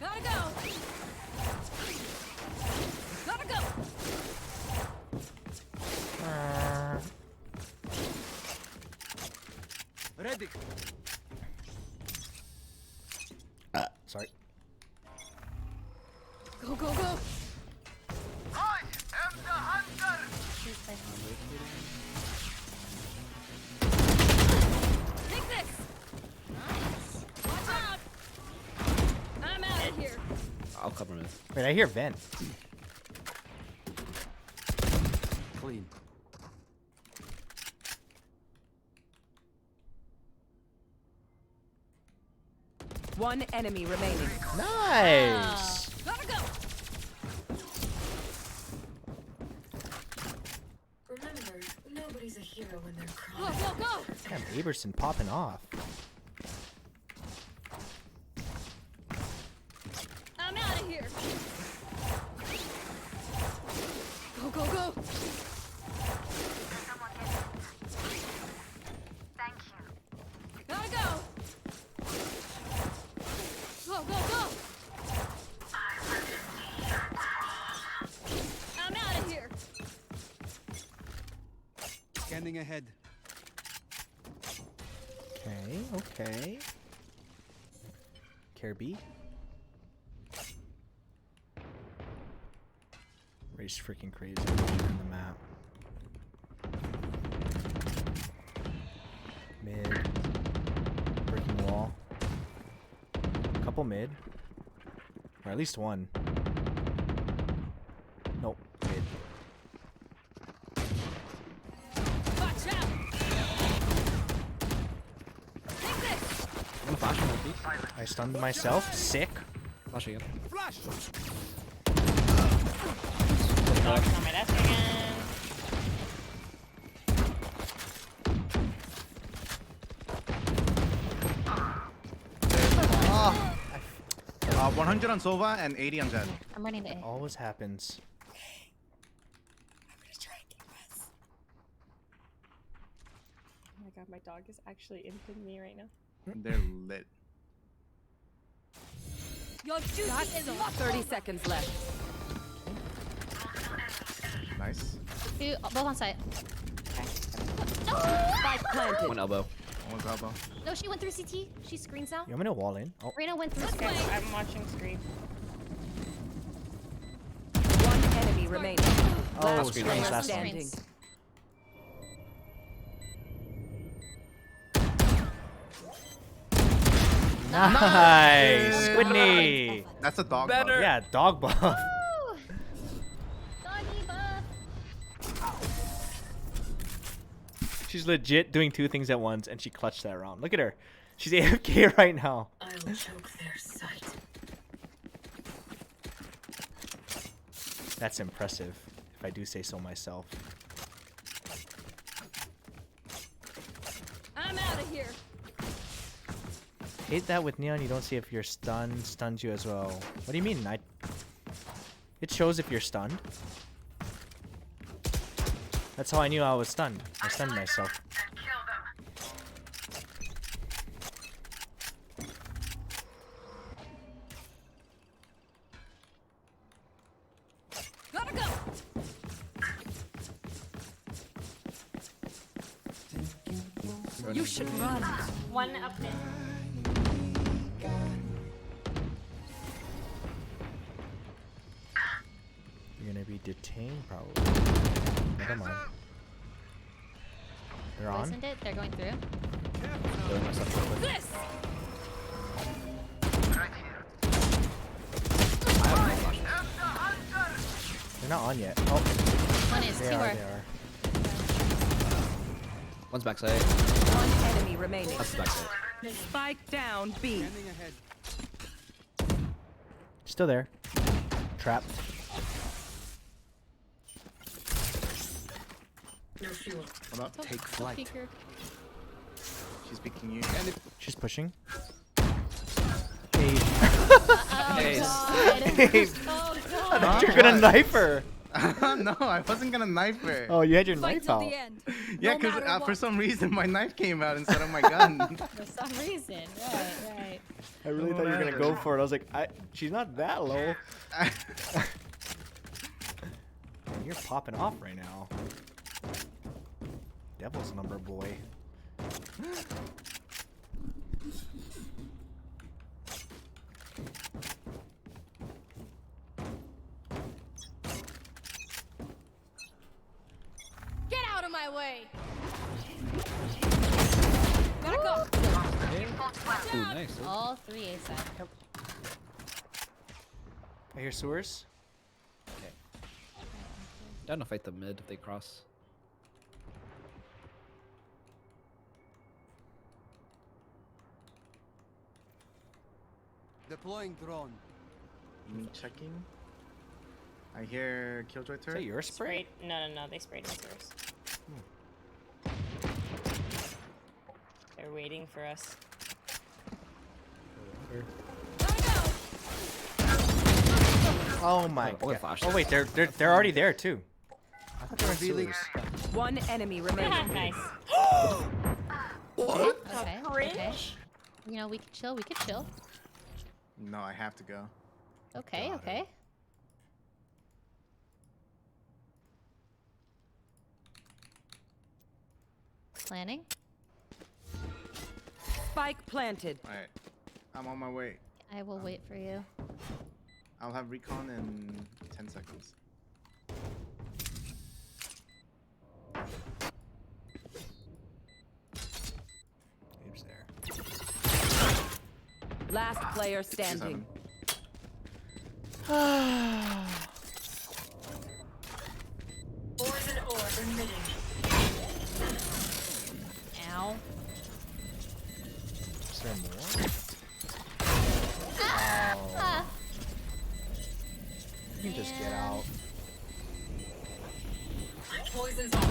Gotta go. Gotta go. Ready. Sorry. Go, go, go. I am the hunter. Take this. Nice. Watch out. I'm out of here. I'll cover it. Wait, I hear vent. Clean. One enemy remaining. Nice. Gotta go. Remember, nobody's a hero when they're Go, crying. go, go. Damn, Aberson popping off. I'm out of here. Go, go, go. Gotta go. Go, go, go. I'm out of here. Scanning ahead. Okay, okay. Care B. Ray's freaking crazy on the map. Mid. Breaking wall. Couple mid. Or at least one. Nope. Mid. Watch out. Take this. I'm flashing on feet. I stunned myself. Sick. Flashing again. Flash. Dogs on my desk again. Oh. 100 on Sova and 80 on Zen. I'm running to A. Always happens. I'm gonna try and get Wes. Oh my god, my dog is actually imping me right now. They're lit. Your duty is not 30 seconds left. Nice. Two, both on site. Spike planted. One elbow. Almost elbow. No, she went through CT. She screens now. You want me to wall in? Oh. Reyna went through Okay, screen. I'm watching screen. One enemy remaining. Oh, Last screens, player last one. standing. Nice. Squidney. That's a dog Better. buff. Yeah, dog buff. Woo! Doggy buff. She's legit doing two things at once, and she clutched that round. Look at her. She's AFK right now. I will choke their sight. That's impressive, if I do say so myself. I'm out of here. Hate that with Neon, you don't see if you're stunned, stuns you as well. What do you mean? It shows if you're stunned. That's how I knew I was stunned. I stunned myself. Gotta go. You should run. One up mid. You're gonna be detained, probably. Never mind. They're on. Poisoned it. They're going through. Doing myself real quick. This. They're not on yet. Oh. One is. They Two are. are. They are. One's backside. One enemy remaining. That's backside. Spike down B. Still there. Trapped. What up? Take flight. Peeker. She's picking you. She's pushing. Oh, Nice. God. Hey. Oh, I God. thought you were gonna knife her. No, I wasn't gonna knife her. Oh, you had your Fight knife till out. the end. Yeah, No because matter for what. some reason my knife came out instead of my gun. For some reason. Right. I really thought you were gonna go for it. I was like, she's not that low. You're popping off right now. Devil's number boy. Get out of my way. Gotta go. Ooh, nice. All three A side. I hear sewers. Down to fight the mid if they cross. Deploying drone. Me checking. I hear Killjoy Is that turret. your spray? No. They sprayed in sewers. They're waiting for us. Oh my Oh, god. flash Oh wait, they're already there too. I thought they were in Revealing. sewers. One enemy remaining. Nice. What? Okay. Okay. You know, we could chill. We could chill. No, I have to go. Okay. Okay. Planning. Spike planted. All right, I'm on my way. I will wait for you. I'll have recon in 10 seconds. Abe's there. Last player standing. Poison orb emitting. Ow. Is there more? Ah. You can just get out. Poison's on.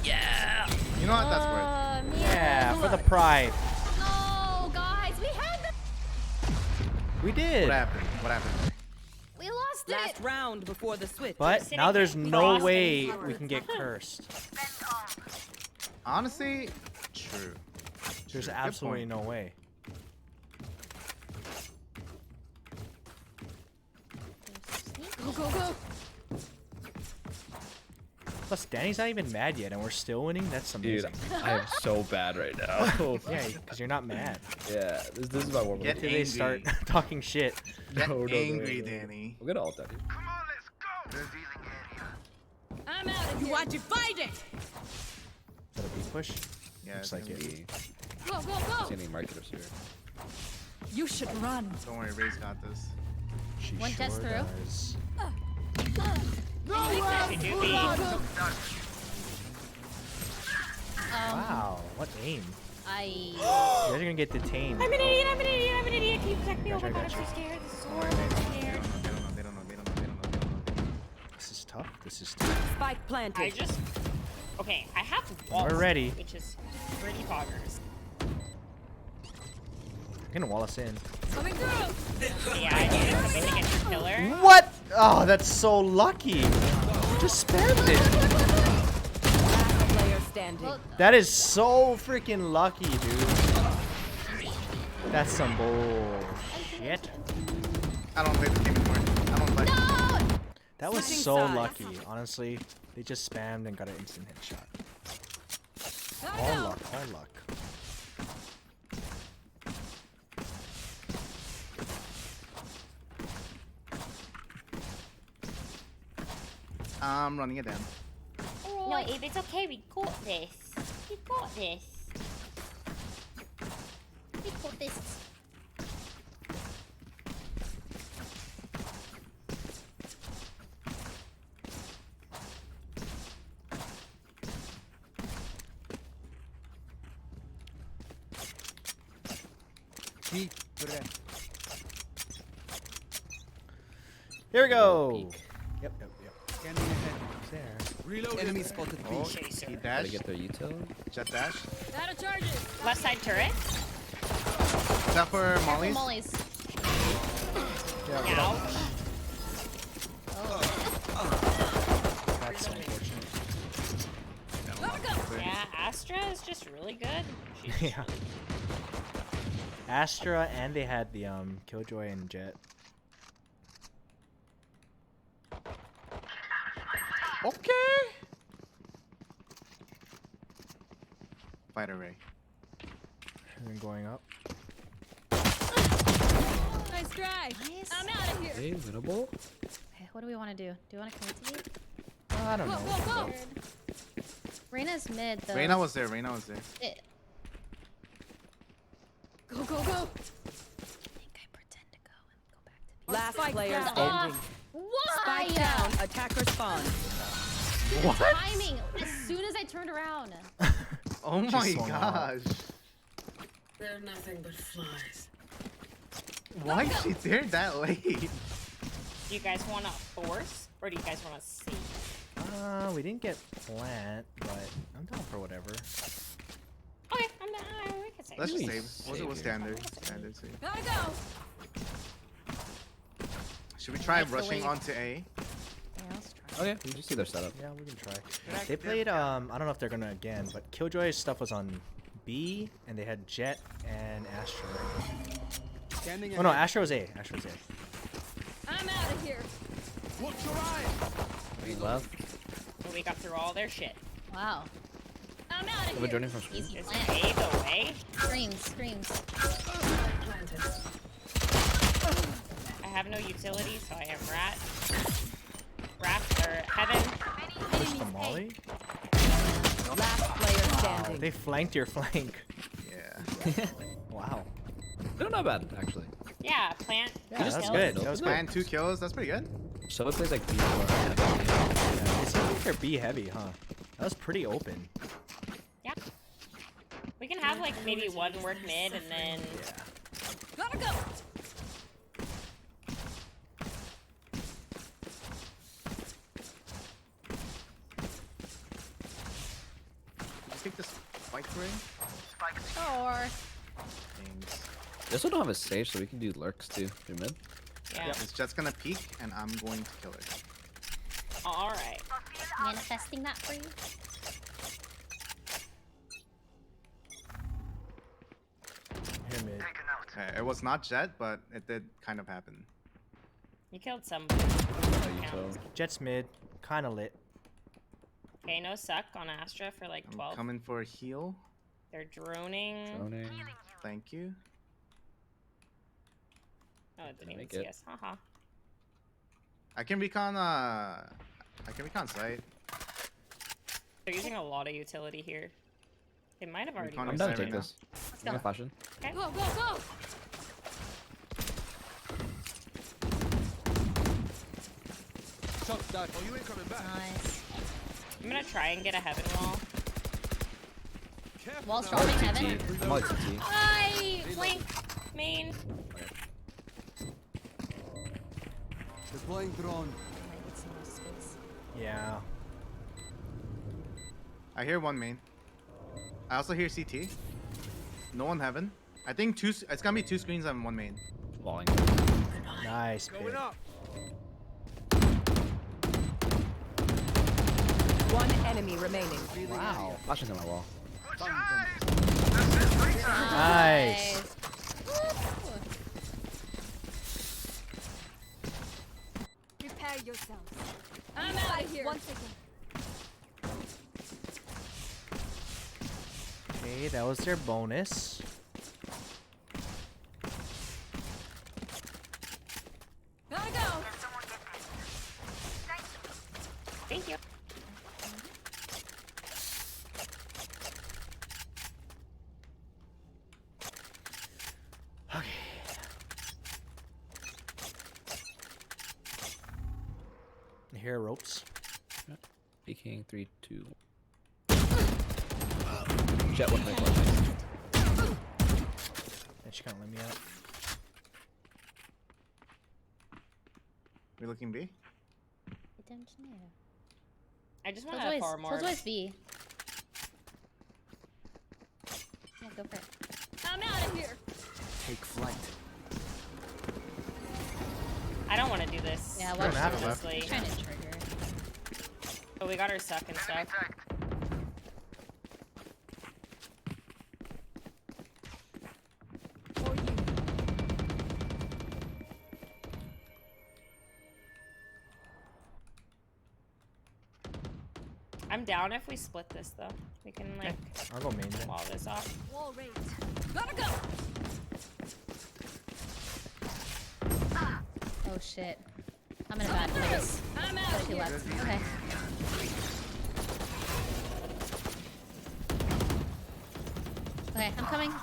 Yeah. You know what? That's worth. Yeah, for the pride. No, guys, we had the. We did. What happened? What happened? We lost Last it. round before the switch. But now there's no way we can get cursed. Honestly, true. There's True. Good absolutely point. no way. Go, go, go. Plus, Danny's not even mad yet, and we're still winning. That's Dude, amazing. I am so bad right now. Yeah, because you're not mad. Yeah, this is my warm-up. Get Until they start angry. talking shit. Get No, angry, no. Danny. We'll get ult at you. I'm out of here. Watch it, find it. Is that a B push? Yeah, Looks it's like gonna it. be- Go, go, go. See any marketers here? You should run. Don't worry, Ray's got this. She One sure test through. does. Wow, what aim. You guys are gonna get detained. I'm an idiot. I'm an idiot. I'm an idiot. Can you protect me? Oh Gotcha, my god, I'm so gotcha. scared. This is horrible. I'm scared. They don't know. This is tough. This is tough. Spike planted. I just. Okay, I have walls. We're ready. Which is pretty poggers. You're gonna wall us in. Coming through. Yeah, I needed something to get your killer. What? Oh, that's so lucky. You just spammed it. Last player standing. That is so freaking lucky, dude. That's some bullshit. I don't play this game anymore. I don't play. That was Switching so sides. lucky. Honestly, they just spammed and got an instant headshot. Gotta All go. luck, all luck. I'm running it down. No, Abe, it's okay. We got this. We got this. We got this. Deep breath. Here we go. Yep. Scanning ahead. There. Reload. Enemy spotted B. Oh, he Gotta dashed. get their util. Jet dash. Out of charges. Left side turret. Is that for Molly's? Molly's. Ouch. That's so unfortunate. Yeah, Astra is just really good. She's just Yeah. Astra, and they had the Killjoy and Jet. Okay. Fighter Ray. And then going up. Nice try. Nice. I'm out of here. Hey, winnable. Okay, what do we want to do? Do you want to cultivate? I don't know. Go. Reyna's mid though. Reyna was there. It, Go. I think I pretend to go and go back to Last Spike player down. standing. Why? Spike down. Attacker spawn. What? Timing. As soon as I turned around. Oh my gosh. They're nothing but flies. Why is she there that late? Do you guys want to force, or do you guys want to see? We didn't get plant, but I'm down for whatever. Okay, I'm not. We can say. Let's just Please. save. What's standard? Standard save. Gotta go. Should we try That's the rushing way- onto A? Yeah, let's try. Okay, we just see their setup. Yeah, we can try. They played, I don't know if they're gonna again, but Killjoy's stuff was on B, and they had Jet and Astra. Scanning Oh no, ahead. Astra was A. I'm out of here. Watch your eye. Green left. Well, we got through all their shit. Wow. I'm out of We're here. joining from screen. Easy Is plant. A the way? Screams. I have no utility, so I have rat. Or heaven. Push the Molly. Last player Wow, standing. they flanked your flank. Yeah. Wow. They're not bad, actually. Yeah, plant. Yeah, that's kill. good. That was good. And 2 kills. That's pretty good. So it plays like B4. Yeah, it seems like they're B heavy, huh? That was pretty open. Yeah. We can have like maybe one work mid and then. Gotta go. Let's take this spike ring. Or Thanks. This one don't have a sage, so we can do lurks too. Through mid. Yeah. It's just gonna peek, and I'm going to kill it. All right. manifesting that for you. Here mid. Okay, it was not Jet, but it did kind of happen. You killed somebody. Jet's mid, kind of lit. Okay, no suck on Astra for like 12. I'm coming for a heal. They're droning. Thank you. Oh, it didn't even make see it. us. Haha. I can recon site. They're using a lot of utility here. They might have already. Recon I'm is down site to take right this. Let's I'm go. flashing. Okay. Go, go, go! Shot that. Oh, you ain't coming back. Nice. I'm gonna try and get a heaven wall. Wall storming heaven. I'm on TT. I flank main. Deploying drone. Yeah. I hear one main. I also hear CT. No one heaven. I think two. It's gonna be 2 screens and 1 main. Falling. Nice pick. Going up. One enemy remaining. Wow. Flashing's on my wall. Nice. Prepare yourselves. I'm out of here. 1 second. Okay, that was their bonus. Gotta go. Thank you. Here, ropes. Peeking 3, 2. Jet 1 by 4. And she can't let me out. We looking B? I just want to far more. Killjoy's B. Yeah, go for it. I'm out of here. Take flight. I don't want to do this. Yeah, watch watch this. this. He's trying to trigger. But we got her stuck and stuff. I'm down if we split this though. We can like I'll go main then. wall this off. Wall raised. Gotta go. Oh shit. I'm in a bad place. I'm out of She here. left. Okay. Okay, I'm coming.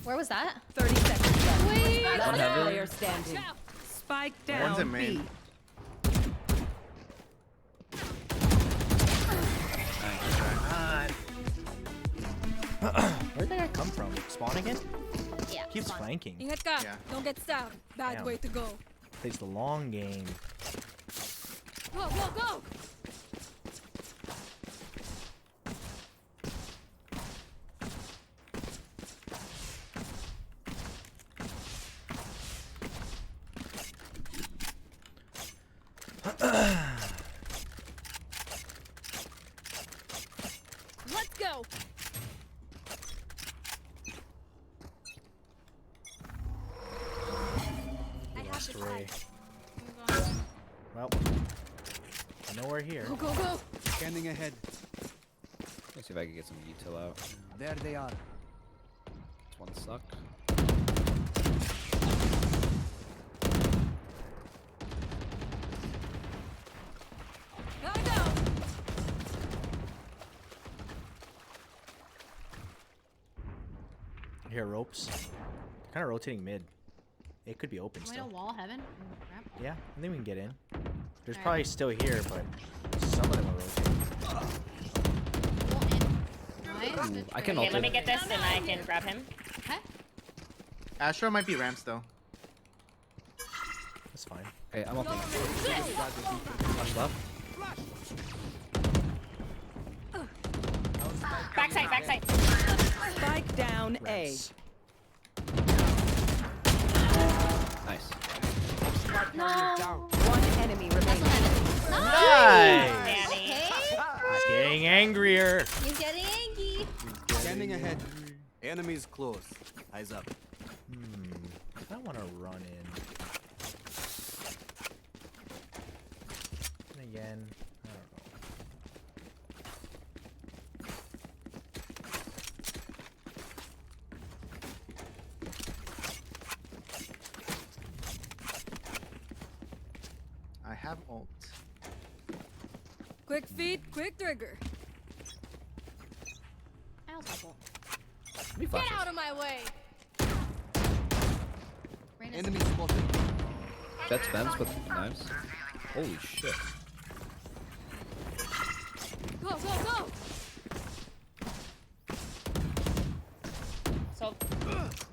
Where was that? 30 seconds left. Wait. Last heaven. player standing. Spike down. One's in main. B. Where'd that guy come from? Spawn again? Yeah. Keeps spawn. flanking. Ingat ka. Yeah. Don't get stabbed. Bad Damn. way to go. Plays the long game. Go, go, go. Let's go. I have Lost this Ray. hide. Well, I know we're here. Go, go, go. Scanning ahead. Let's see if I can get some util out. There they are. This one suck. Gotta go. Here, ropes. Kind of rotating mid. It could be open Wait, a still. wall heaven? Yeah, I think we can get in. There's Alright. probably still here, but some of them are rotating. Nice. I can Okay, ult let me it. get this and I can grab him. Okay. Astro might be ramps though. That's fine. Okay, I'm ulting. Flash left. Backside, backside. Spike down A. Rats. Nice. No. One enemy remaining. Nice! Danny. He's getting angrier. He's getting angry. Scanning ahead. Enemies close. Eyes up. I don't want to run in. And again, I don't know. I have ult. Quick feet, quick trigger. I also have ult. Be Get flashes. out of my way. Reyna's Enemy spotted. Jet's fence with knives. Holy shit. Go, go, go. So,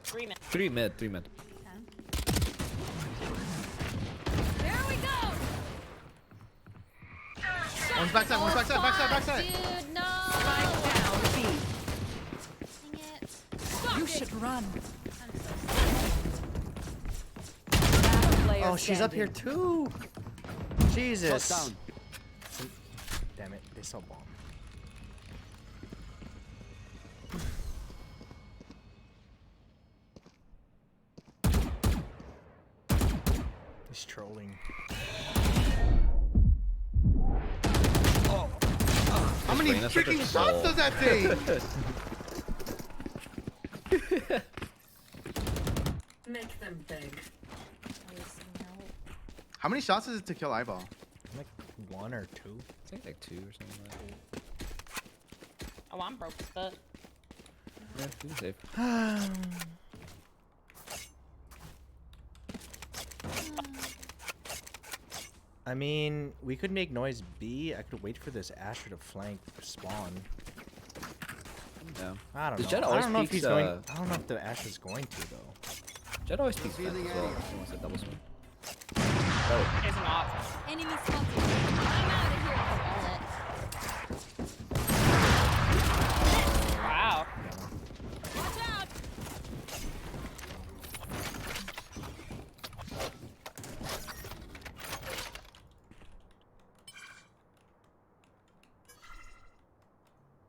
3 minutes. 3 mid, 3 mid. There we go. One's backside, one's backside, backside, backside. Dude, no. Spike down B. Dang it. You should run. Oh, she's up here too. Jesus. Shut down. Damn it, they saw bomb. He's trolling. How many Reyna's such a freaking troll. shots does that take? Make them beg. How many shots is it to kill eyeball? Like 1 or 2. I think like 2 or something like that. Oh, I'm broke as fuck. Yeah, you can save. I mean, we could make noise B. I could wait for this Asher to flank spawn. Yeah. I don't Does know. Jet I always don't know if peeks, he's going. I don't know if the Asher's going to though. Jet always peeks fence as well. He wants to double swing. There's an op. Enemy spotted. I'm out of here. Wow. Watch out.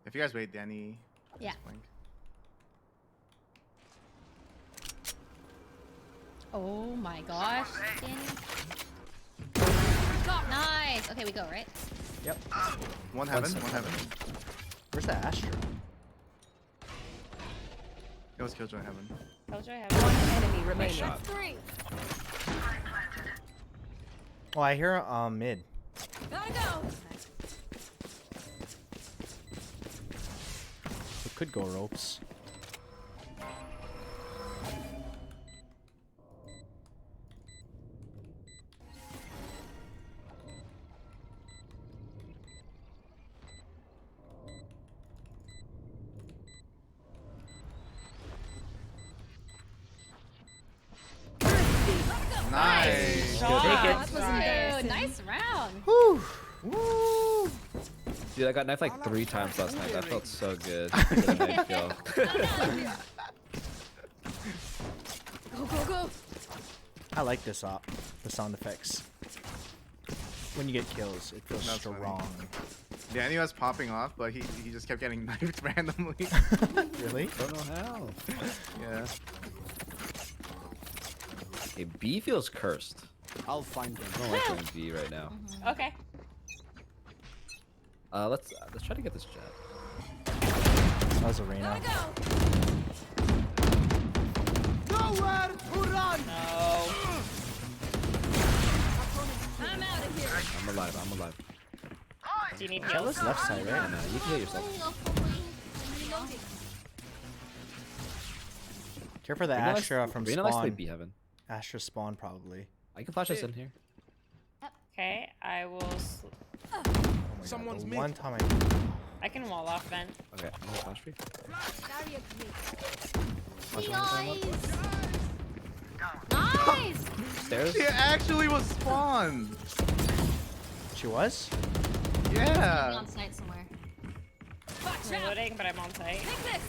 If you guys wait, Danny. Yeah. Flank. Oh my gosh, Danny. Nice. Okay, we go, right? Yep. One heaven. One heaven. Where's the Asher? It was Killjoy heaven. Killjoy have One enemy remaining. shot. Three. Oh, I hear mid. Gotta go. We could go ropes. Nice. Shot. Take it. That was good. Nice round. Woo! Woo! Dude, I got knifed like 3 times last night. That felt so good. Get a knife kill. Go, go, go. I like this op. The sound effects. When you get kills, it feels That's funny. strong. Danny was popping off, but he just kept getting knifed randomly. Really? Don't know how. Yeah. Okay, B feels cursed. I'll find them. I don't like playing B right now. Okay. Let's try to get this jet. That was Arena. Nowhere to run. No. I'm out of here. I'm alive. I'm alive. Do you need That heals? was left side, Yeah, right? no, you can hit yourself. Reloading. Care for the Reyna likes- Astra from Reyna likes to play spawn. B heaven. Astra spawn probably. I can flash this in here. Okay, I will. Oh my Someone's God, the mid. one time I can wall off vent. Okay, I'm gonna flash free. Barrier created. Nice. Stairs. She actually was spawned. She was? Yeah. On site somewhere. Watch I'm out. reloading, but I'm on site. Take this.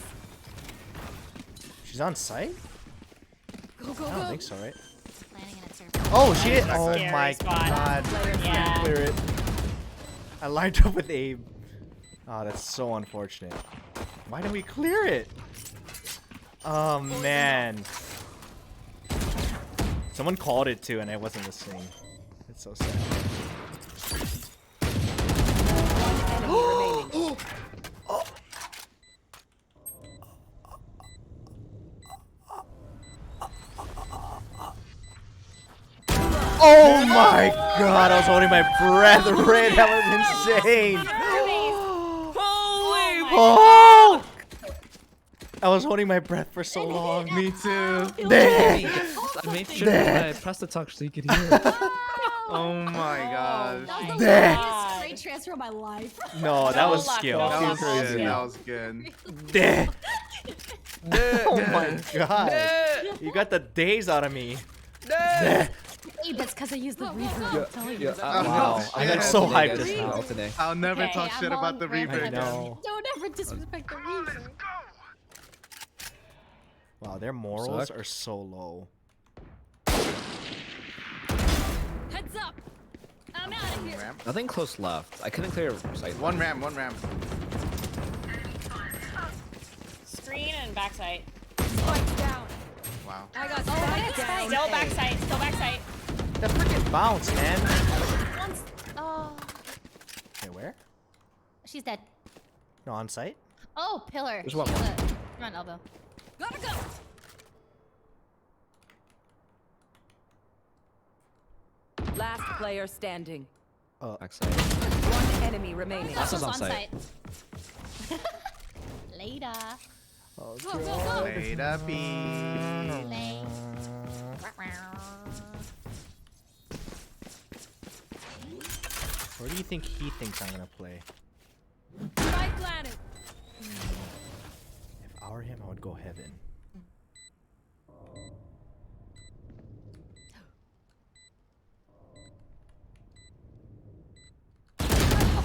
She's on site? Go, go, I don't go. think so, right? Landing in its surface. Oh, she is. That's a Oh scary my spot. God. Yeah. Clear it. I lined up with Abe. Oh, that's so unfortunate. Why did we clear it? Oh man. Someone called it too, and I wasn't listening. It's so sad. Enemy remaining. Oh my God! I was holding my breath. Ray, that was insane. Oh! I was holding my breath for so long. Me too. I made sure that I pressed the touch so you could hear it. Oh my gosh. That was the longest straight transfer of my life. No, that was skill. That was Crazy. good. That was good. Oh my God! You got the days out of me. Hey, that's because I used the reverb. I'm telling you. Wow, I got so hyped just now. Alternate. I'll never Okay, talk I'm shit about on the Grandpa Reaper I again. know. Don't ever disrespect the reverb. Wow, their morals Suck. are so low. Heads up. I'm out of here. Ramp. Nothing close left. I couldn't clear site. One ramp. One ramp. Screen and backside. Spike down. Wow. I got spike down. Still backside. Still backside. That freaking bounce, man. Once, oh, Okay, where? she's dead. No, on site? Oh, pillar. There's one She's more. a front elbow. Gotta go. Last player standing. Backside. One enemy remaining. Last is on site. Later. Oh, Go, go, go. Later, B. Where do you think he thinks I'm gonna play? Spike planted. If I were him, I would go heaven.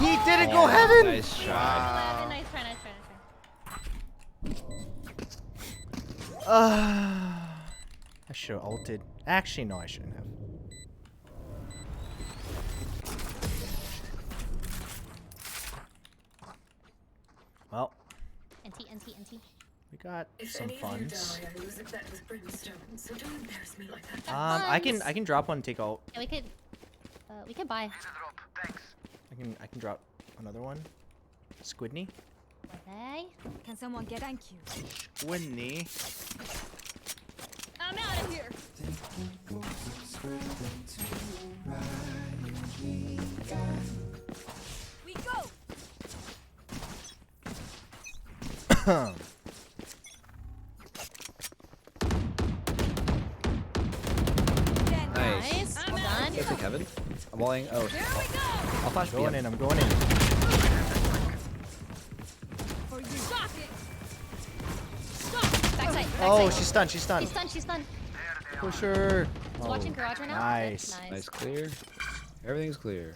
He didn't go heaven. Nice try. Wow. Nice try, nice try, nice try. I should have ulted. Actually, no, I shouldn't have. Well, NT. we got If some any of you funds. die, I lose a bet with brimstone, so don't embarrass me like that. I can drop one and take out. Yeah, we could buy. I can drop another one. Squidney. Okay. Can someone get thank you? Winnie. I'm out of here. We go. Nice. Well done. That's a Kevin. I'm walling. Oh, I'll flash B. Going in. I'm going in. For you. Stop it. Backside. Oh, backside. she's stunned. She's stunned. She's stunned. Push her. He's watching garage right now. Nice. Good, Nice clear. Everything's clear.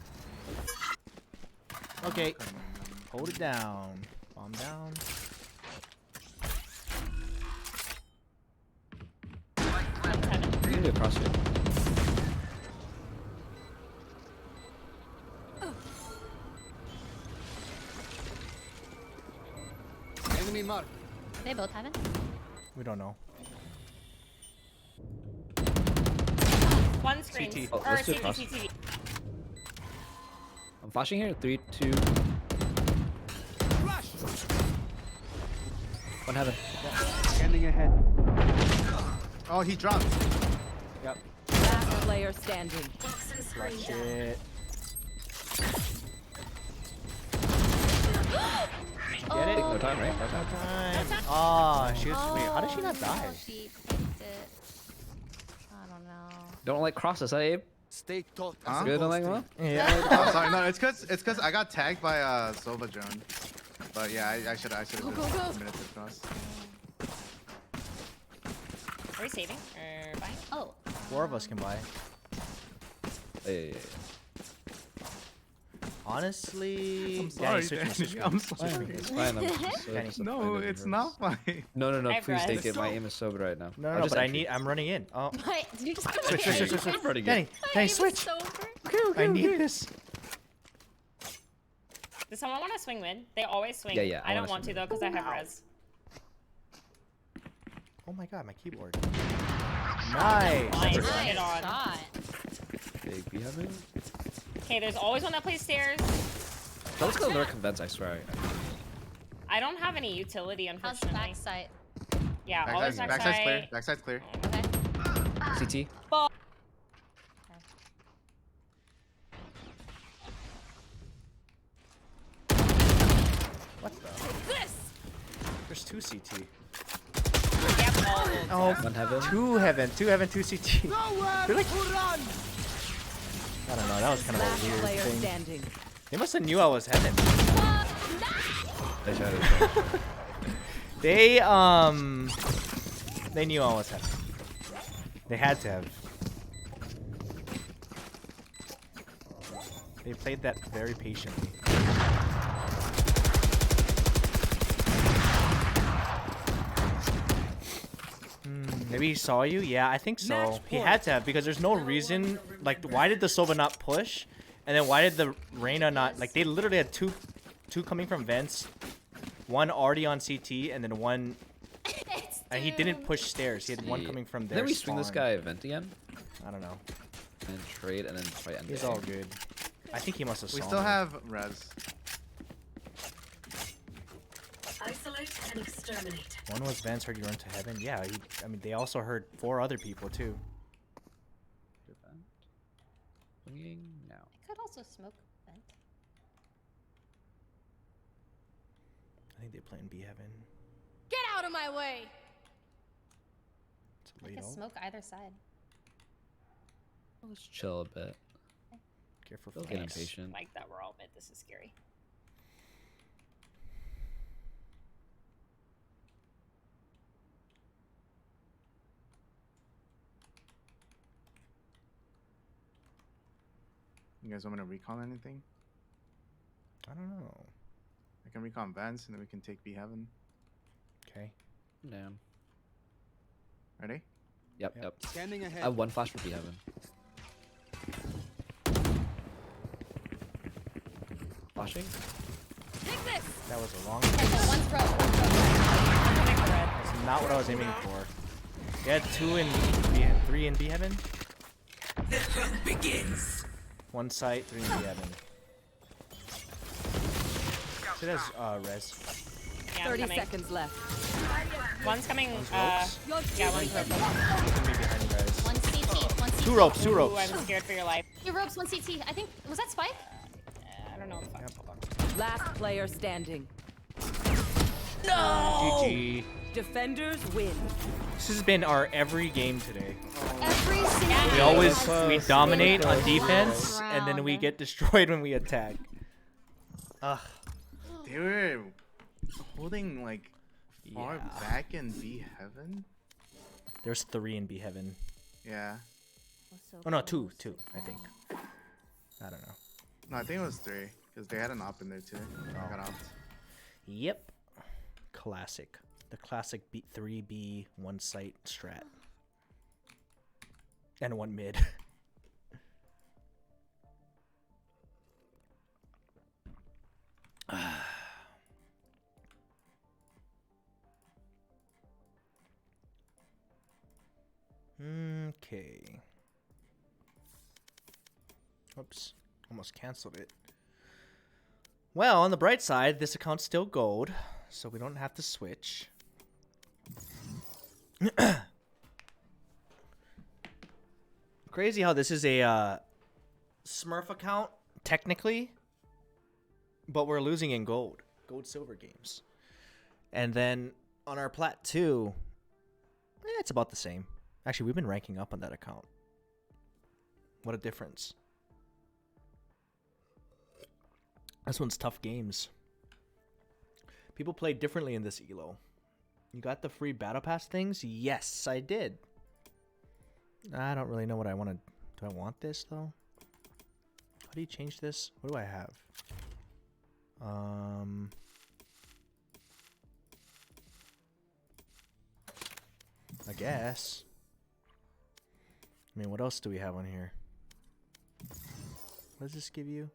Okay. Hold it down. Bomb down. You can do a cross here. Enemy mark. They both have it. We don't know. One screen. CT. Oh, Or let's do CT, cross. CT. I'm flashing here. 3, 2. One heaven. Scanning ahead. Oh, he dropped. Yep. Last player standing. Clutch it. Get it? No time, right? No time. Time. Oh, she was. Wait, how did she not die? She picked it. I don't know. Don't like crosses, huh, Abe? Stay taut. Huh? Good, don't like them? Yeah. Oh, sorry. No, it's cause I got tagged by Sova drone. But yeah, I should have just committed to cross. Are we saving? Or buying? Oh. 4 of us can buy. Yeah. Honestly, I'm sorry, switch me, Danny. switch me. I'm Switch sorry. me. It's fine. I'm so Danny. disappointed No, in it's hers. not fine. No, I've please read. take it. My aim is so good right now. No, I'll no, just but I entry. I'm running in. Oh. Wait, did you just Switch. I'm running Danny, in. Danny, switch. I need this. Does someone want to swing mid? They always swing. Yeah, I I don't wanna want to swing though because I have res. Oh my god, my keyboard. Nice. Nice. That's Get on. shot. Big B heaven. Okay, there's always one that plays stairs. So let's go lurk convince, I swear. I don't have any utility, How's unfortunately. backside? Yeah, always Backside's clear. Backside's clear. Okay. CT. Ball. What the? This. There's 2 CT. Yep, all ult. Oh, One heaven. 2 heaven, 2 heaven, 2 CT. They're like, Run. I don't know. That was kind of Last a weird player thing. standing. They must have knew I was heaven. They tried it. They knew I was heaven. They had to have. They played that very patiently. Maybe he saw you? Yeah, I think so. He had to have, because there's no reason. Like, why did the Sova not push? And then why did the Reyna not? Like, they literally had two coming from vents. One already on CT, and then one. And he didn't push stairs. He had one coming from there. Then we swing this guy event again. I don't know. And trade, and then try end. He's all good. I think he must have. We saw still me. have res. Isolate and exterminate. One was Vance heard you run to heaven. Yeah, I mean, they also heard 4 other people too. Swinging now. I could also smoke vent. I think they play in B heaven. Get out of my way. It's I late could ult. smoke either side. Let's chill a bit. Careful, Don't get flex. impatient. Like that, we're all mid. This is scary. You guys want me to recon anything? I don't know. I can recon Vents and then we can take B Heaven. Okay. Damn. Ready? Yep. Scanning ahead. I have one flash for B Heaven. Flashing? Take this. That was a long. One's broke. That's not what I was aiming for. You had 2 in B, 3 in B Heaven. The hunt begins. 1 site, 3 in B Heaven. So that's res. Yeah, I'm 30 coming. seconds left. One's coming. One's Yeah, one's ropes. One's gonna be behind you guys. One CT. One CT. 2 ropes. 2 Ooh, ropes. I'm scared for your life. 2 ropes. One CT. I think was that Spike? I don't know. What the fuck. Hold on. Last player standing. No. GG. Defenders win. This has been our every game today. Every single. We always dominate on defense, and then we get destroyed when we attack. Ugh. They were holding like far back in B Heaven. There's 3 in B Heaven. Yeah. Oh no, 2, I think. I don't know. No, I think it was 3 because they had an op in there too. I got off. Yep. Classic. The classic 3B 1 site strat. And 1 mid. Okay. Oops. Almost canceled it. Well, on the bright side, this account's still gold, so we don't have to switch. Crazy how this is a Smurf account, technically, but we're losing in gold. Gold-silver games. And then on our Plat 2, it's about the same. Actually, we've been ranking up on that account. What a difference. This one's tough games. People play differently in this ELO. You got the free battle pass things? Yes, I did. I don't really know what I want to... Do I want this, though? How do you change this? What do I have? I guess. I mean, what else do we have on here? What does this give you?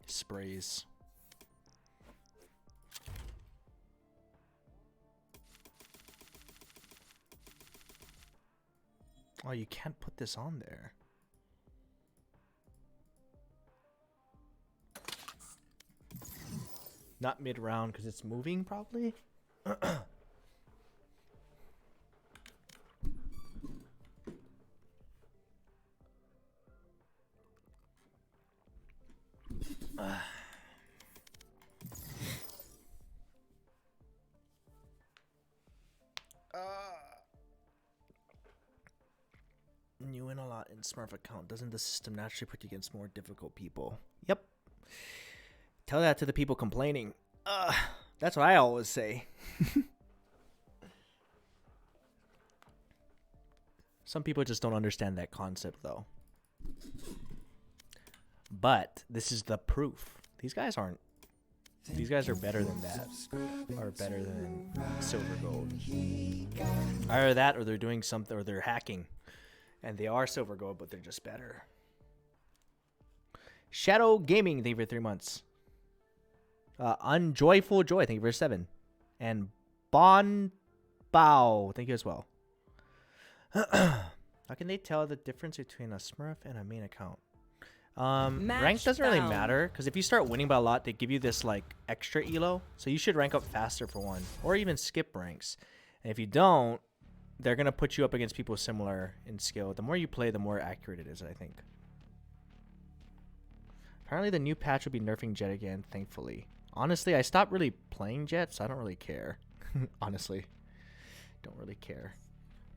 Sprays. Oh, you can't put this on there. Not mid-round because it's moving, probably? You win a lot in Smurf account. Doesn't the system naturally put you against more difficult people? Yep. Tell that to the people complaining. That's what I always say. Some people just don't understand that concept, though. But this is the proof. These guys aren't. These guys are better than that. Or better than silver gold. Either that or they're doing something, or they're hacking. And they are silver gold, but they're just better. Shadow Gaming, thank you for 3 months. Unjoyful Joy, thank you for 7. And Bon Bao, thank you as well. How can they tell the difference between a Smurf and a main account? Rank doesn't really matter, because if you start winning by a lot, they give you this like extra elo. So you should rank up faster for one, or even skip ranks. And if you don't, they're going to put you up against people similar in skill. The more you play, the more accurate it is, I think. Apparently the new patch will be nerfing Jet again, thankfully. Honestly, I stopped really playing Jet, so I don't really care. Honestly. Don't really care.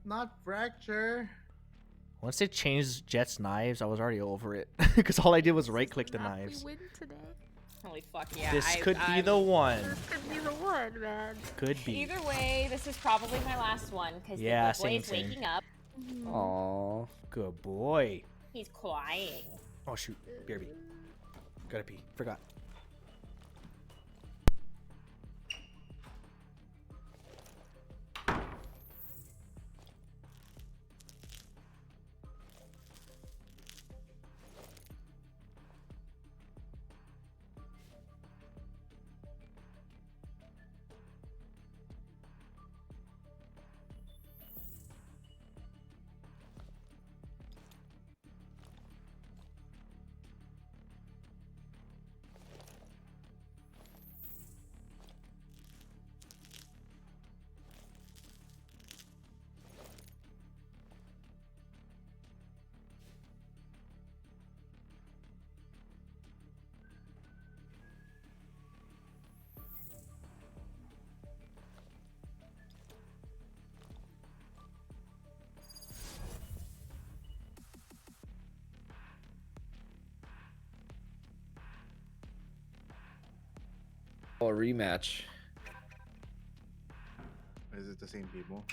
Not Fracture. Once they changed Jet's knives, I was already over it because all I did was right click the knives. Holy fuck yeah! This could be the one. This could be the one, man. Could be. Either way, this is probably my last one because Yeah, the boy is same. waking up. Aw, good boy. He's crying. Oh shoot, BRB. Gotta pee. Forgot. Oh, a rematch. Is it the same people?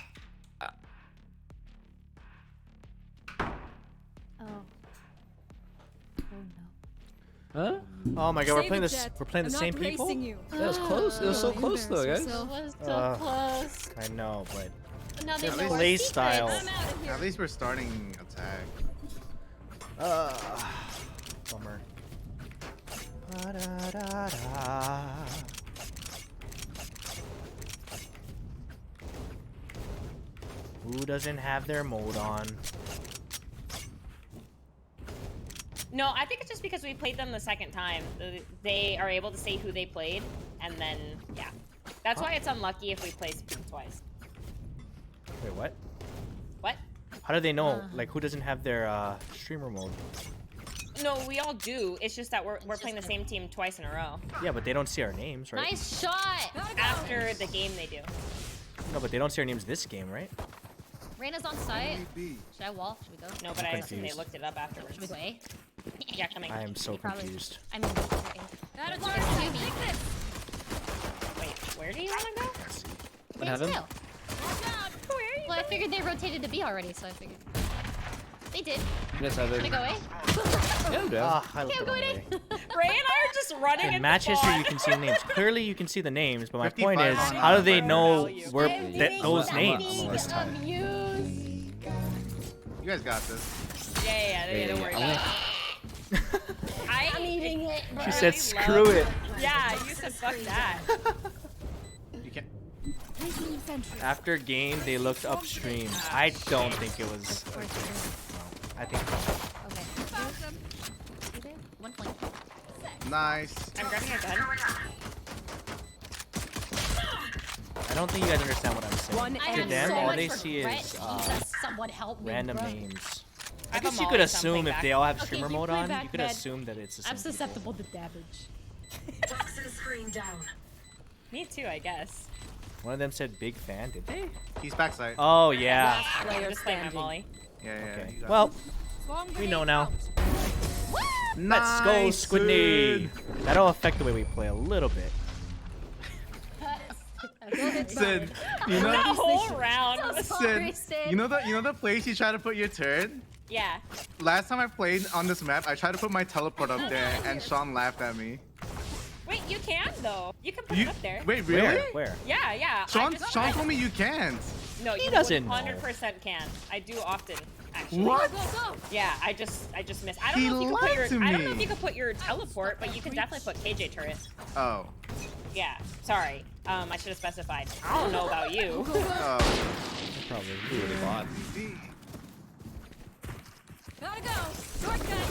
Huh? Oh my god, we're playing this. We're playing the same people. That was close. It was so close though, guys. It was so close. I know, but Now they At know least- our play secrets. style. At least we're starting attack. Bummer. Ba-da-da-da. Who doesn't have their mode on? No, I think it's just because we played them the second time. They are able to say who they played, and then yeah, that's why it's unlucky if we play people twice. Wait, what? What? How do they know? Like, who doesn't have their streamer mode? No, we all do. It's just that we're playing the same team twice in a row. Yeah, but they don't see our names, right? Nice shot. After the game, they do. No, but they don't see our names this game, right? Reyna's on site. Should I wall? Should we go? No, but I'm I assume they confused. looked it up afterwards. Should we go A? Yeah, coming. I am so Probably. confused. I mean, we'll go A. As long as it's 2B. Wait, where do you want to go? What happened? Tail. Well, I figured they rotated to B already, so I figured. They did. Yes, I Should I did. go A? Yeah, I'm down. Ah, I Okay, I'm love going it. A. Ray and I are just running In into match history, spawn. you can see the names. Clearly, you can see the names, but my 55 point is, on how do they know value. where Yeah, those I'm names a- this time? You guys got this. Yeah, don't worry about it. I'm eating it. She said, "Screw it." Yeah, you said fuck that. You can't. After game, they looked upstream. I don't think it was. No, I think. Okay. 1 point. Nice. I'm grabbing your gun. I don't think you guys understand what I'm saying. I To have them, so all much they see regret. is Jesus, someone help me, random bro. names. I I have a guess you molly, could so I'm assume playing if back. they all have Okay, streamer you mode play on, back you could bed. assume that it's the I'm same people. susceptible to damage. Me too, I guess. One of them said big fan, did they? He's backside. Oh yeah. I'm just playing my molly. Yeah, yeah. Okay. you got Well, it. we know now. Nice, Let's go, Squidney. Sid. That'll affect the way we play a little bit. Sid, you The know, whole round. Sid, you know the place you try to put your turret? Yeah. Last time I played on this map, I tried to put my teleport up there, and Sean laughed at me. Wait, you can though. You can put it up there. Wait, really? Where? Yeah, yeah. Sean told me you can't. No, He you doesn't know. 100% can. I do often, actually. What? Yeah, I just missed. I don't He know if you can put your. lied to I don't know me. if you can put your teleport, but you can definitely put KJ turret. Oh. Yeah. Sorry. I should have specified. I don't know about you. Oh. Probably really bought. Gotta go. Short gun.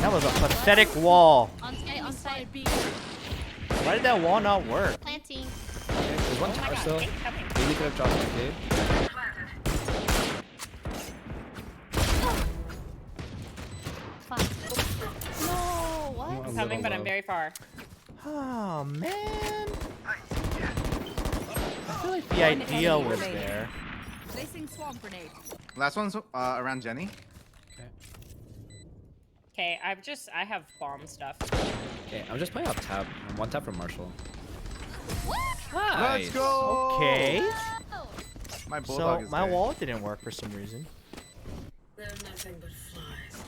That was a pathetic wall. On site. Why did that wall not work? Planting. There's one tower still. Maybe could have dropped my cave. Fuck. No, what? I'm coming, but I'm very far. Oh man. I feel like the idea was there. Placing swamp grenade. Last one's around Jenny. Okay, I have bomb stuff. Okay, I'm just playing off tab. I'm one tap from Marshall. Let's go. Okay. My So bulldog is my there. wall didn't work for some reason. They're nothing but flies.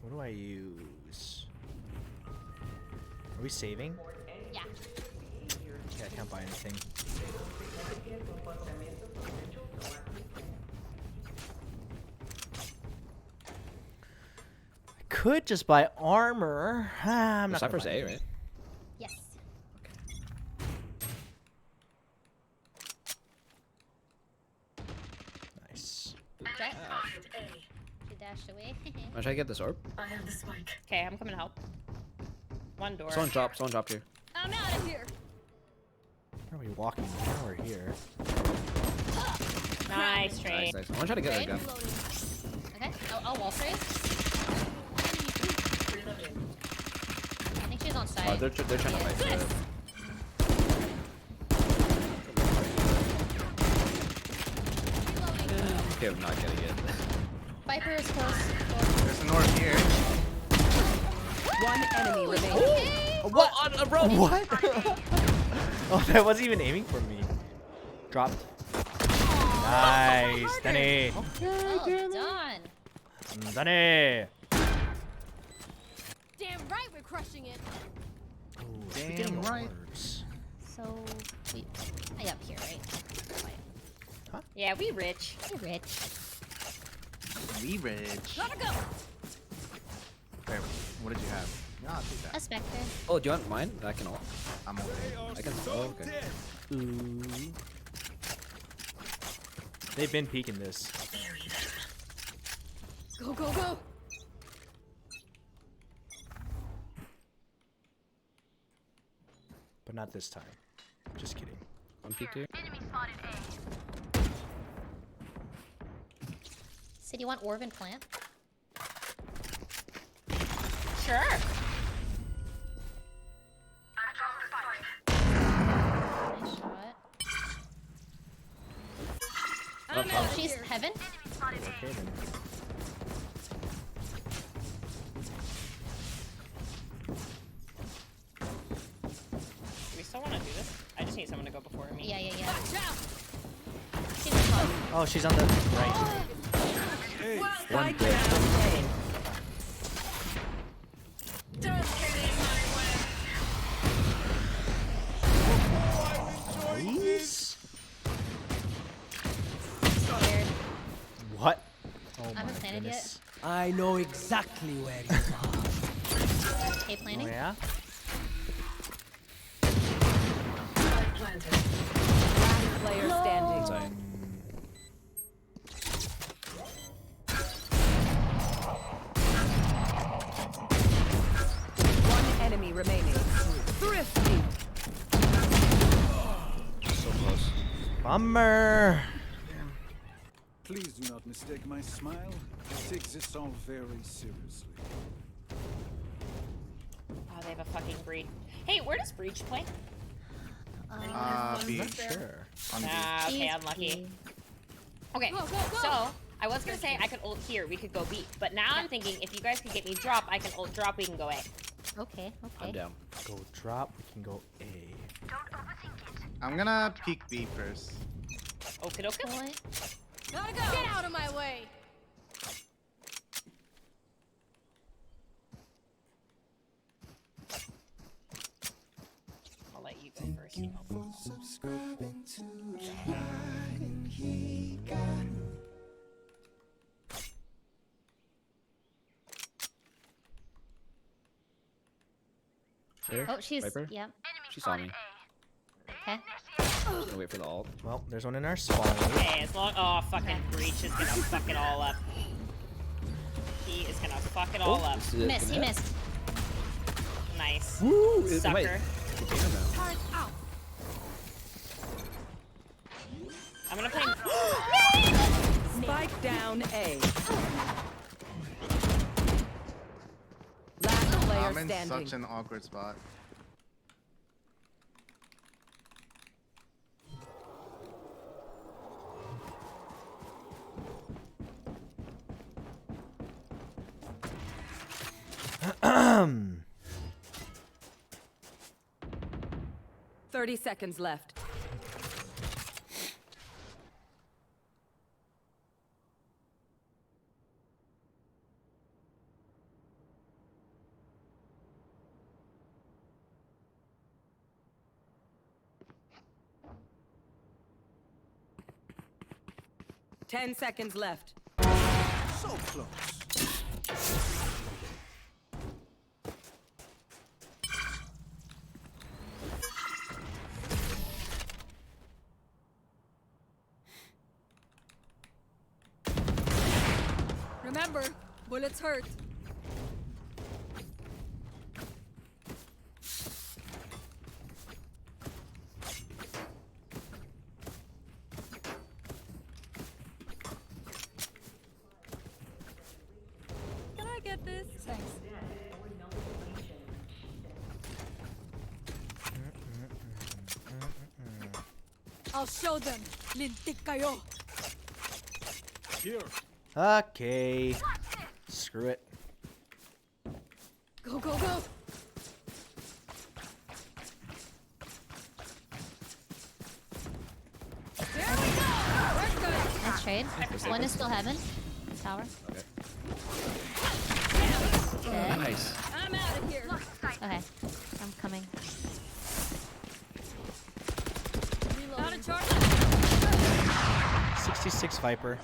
What do I use? Are we saving? Yeah. Yeah, I can't buy anything. I could just buy armor. I'm not gonna Cypher's buy A, anything. right? Yes. Nice. Jet. She dashed away. I'm trying to get this orb. I have the spike. Okay, I'm coming to help. One door. Someone dropped here. I'm out of here. Where are we walking? Now we're here. Nice trade. Nice. I want to try to get that gun. Okay, I'll wall freeze. I think she's on side. Oh, they're trying to fight for it. Okay, I'm not getting it. Viper is close. There's an orb here. One enemy remaining. What? What? Oh, that wasn't even aiming for me. Dropped. Nice, Danny. Well done. Danny. Damn right we're crushing it. Damn right. So we up here, right? Yeah, we rich. We rich. We rich. Gotta go. Okay, what did you have? No, I'll take that. A Spectre. Oh, do you want mine? I can ult. I'm okay. I can. Oh, okay. Ooh. They've been peeking this. Go, go, go. But not this time. Just kidding. One peek here. So do you want orb and plant? Sure. Nice shot. Oh, she's heaven? Okay then. Do we still want to do this? I just need someone to go before me. Yeah. She's Oh, she's on the right. Spike down A. Nice. scared. What? Oh I haven't planted goodness. I know exactly where you are. Okay, Oh planning. yeah? Last player standing. Sorry. One enemy remaining. Thrifty. So close. Bummer. Please do not mistake my smile. I take this all very seriously. Oh, they have a fucking breach. Hey, where does breach play? B. Sure. On B. Ah, okay, She's unlucky. B. Okay, Go, go, go. so I was gonna say I could ult here, we could go B, but now I'm thinking if you guys could get me drop, I can ult drop, we can go A. Okay. I'm down. Go drop. We can go A. I'm gonna peek B first. Okie dokie. Boy. Gotta go. Get out of my way. I'll let you go first. Subscribing to Ryan Higa. There. Oh, she's Viper. yeah. She saw me. Okay. Just gonna wait for the ult. Well, there's one in our spawn. Okay, as long fucking breach is gonna fuck it all up. He is gonna fuck it all up. This is Missed. gonna He hit. missed. Nice. Woo! Sucker. Wait. The gamer now. Turn out. I'm gonna play. Spike down A. Last player I'm in standing. such an awkward spot. Ahem. 30 seconds left. Ten seconds left. So close. Remember, bullets hurt. Can I get this? Thanks. I'll show them. Lintik kayo. Here. Okay. Screw it. Go, go, go. There we go. We're good. Nice trade. One is still heaven. Tower. Dead. Nice. I'm out of here. Okay. I'm coming. Out of charge. 66 Viper.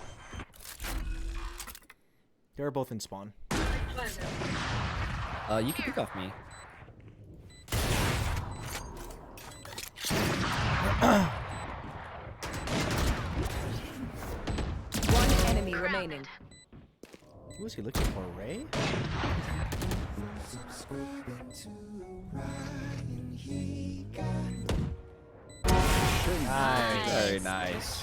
They were both in spawn. You can pick off me. One enemy remaining. Who is he looking for? Ray? Nice. Very nice.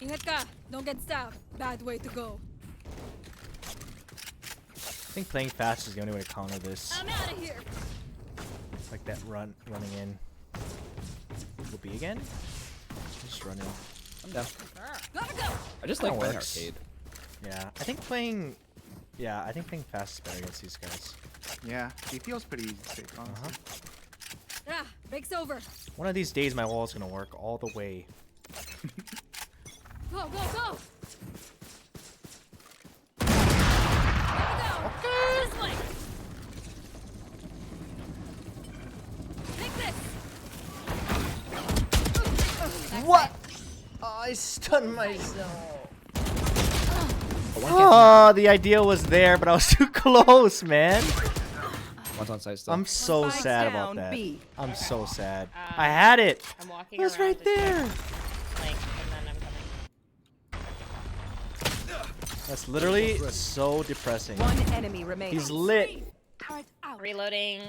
Ingat ka. Don't get stabbed. Bad way to go. I think playing fast is the only way to counter this. I'm out of here. Like that running in. Will be again? Just running. I'm down. Gotta go. I just Kinda like playing works. arcade. Yeah, I think playing. Yeah, I think playing fast is better against these guys. Yeah, he feels pretty safe, honestly. Ah, break's over. One of these days, my wall is gonna work all the way. Go, go, go. Okay. This way. Take this. What? Oh, I stunned myself. Oh, Oh, the idea was there, but I was too close, man. One's on site still. I'm so Spike sad down, about that. B. I'm so sad. I had it. I'm walking It was around right to there. check, like, and then I'm coming. That's literally so depressing. One enemy remaining. He's lit. Reloading.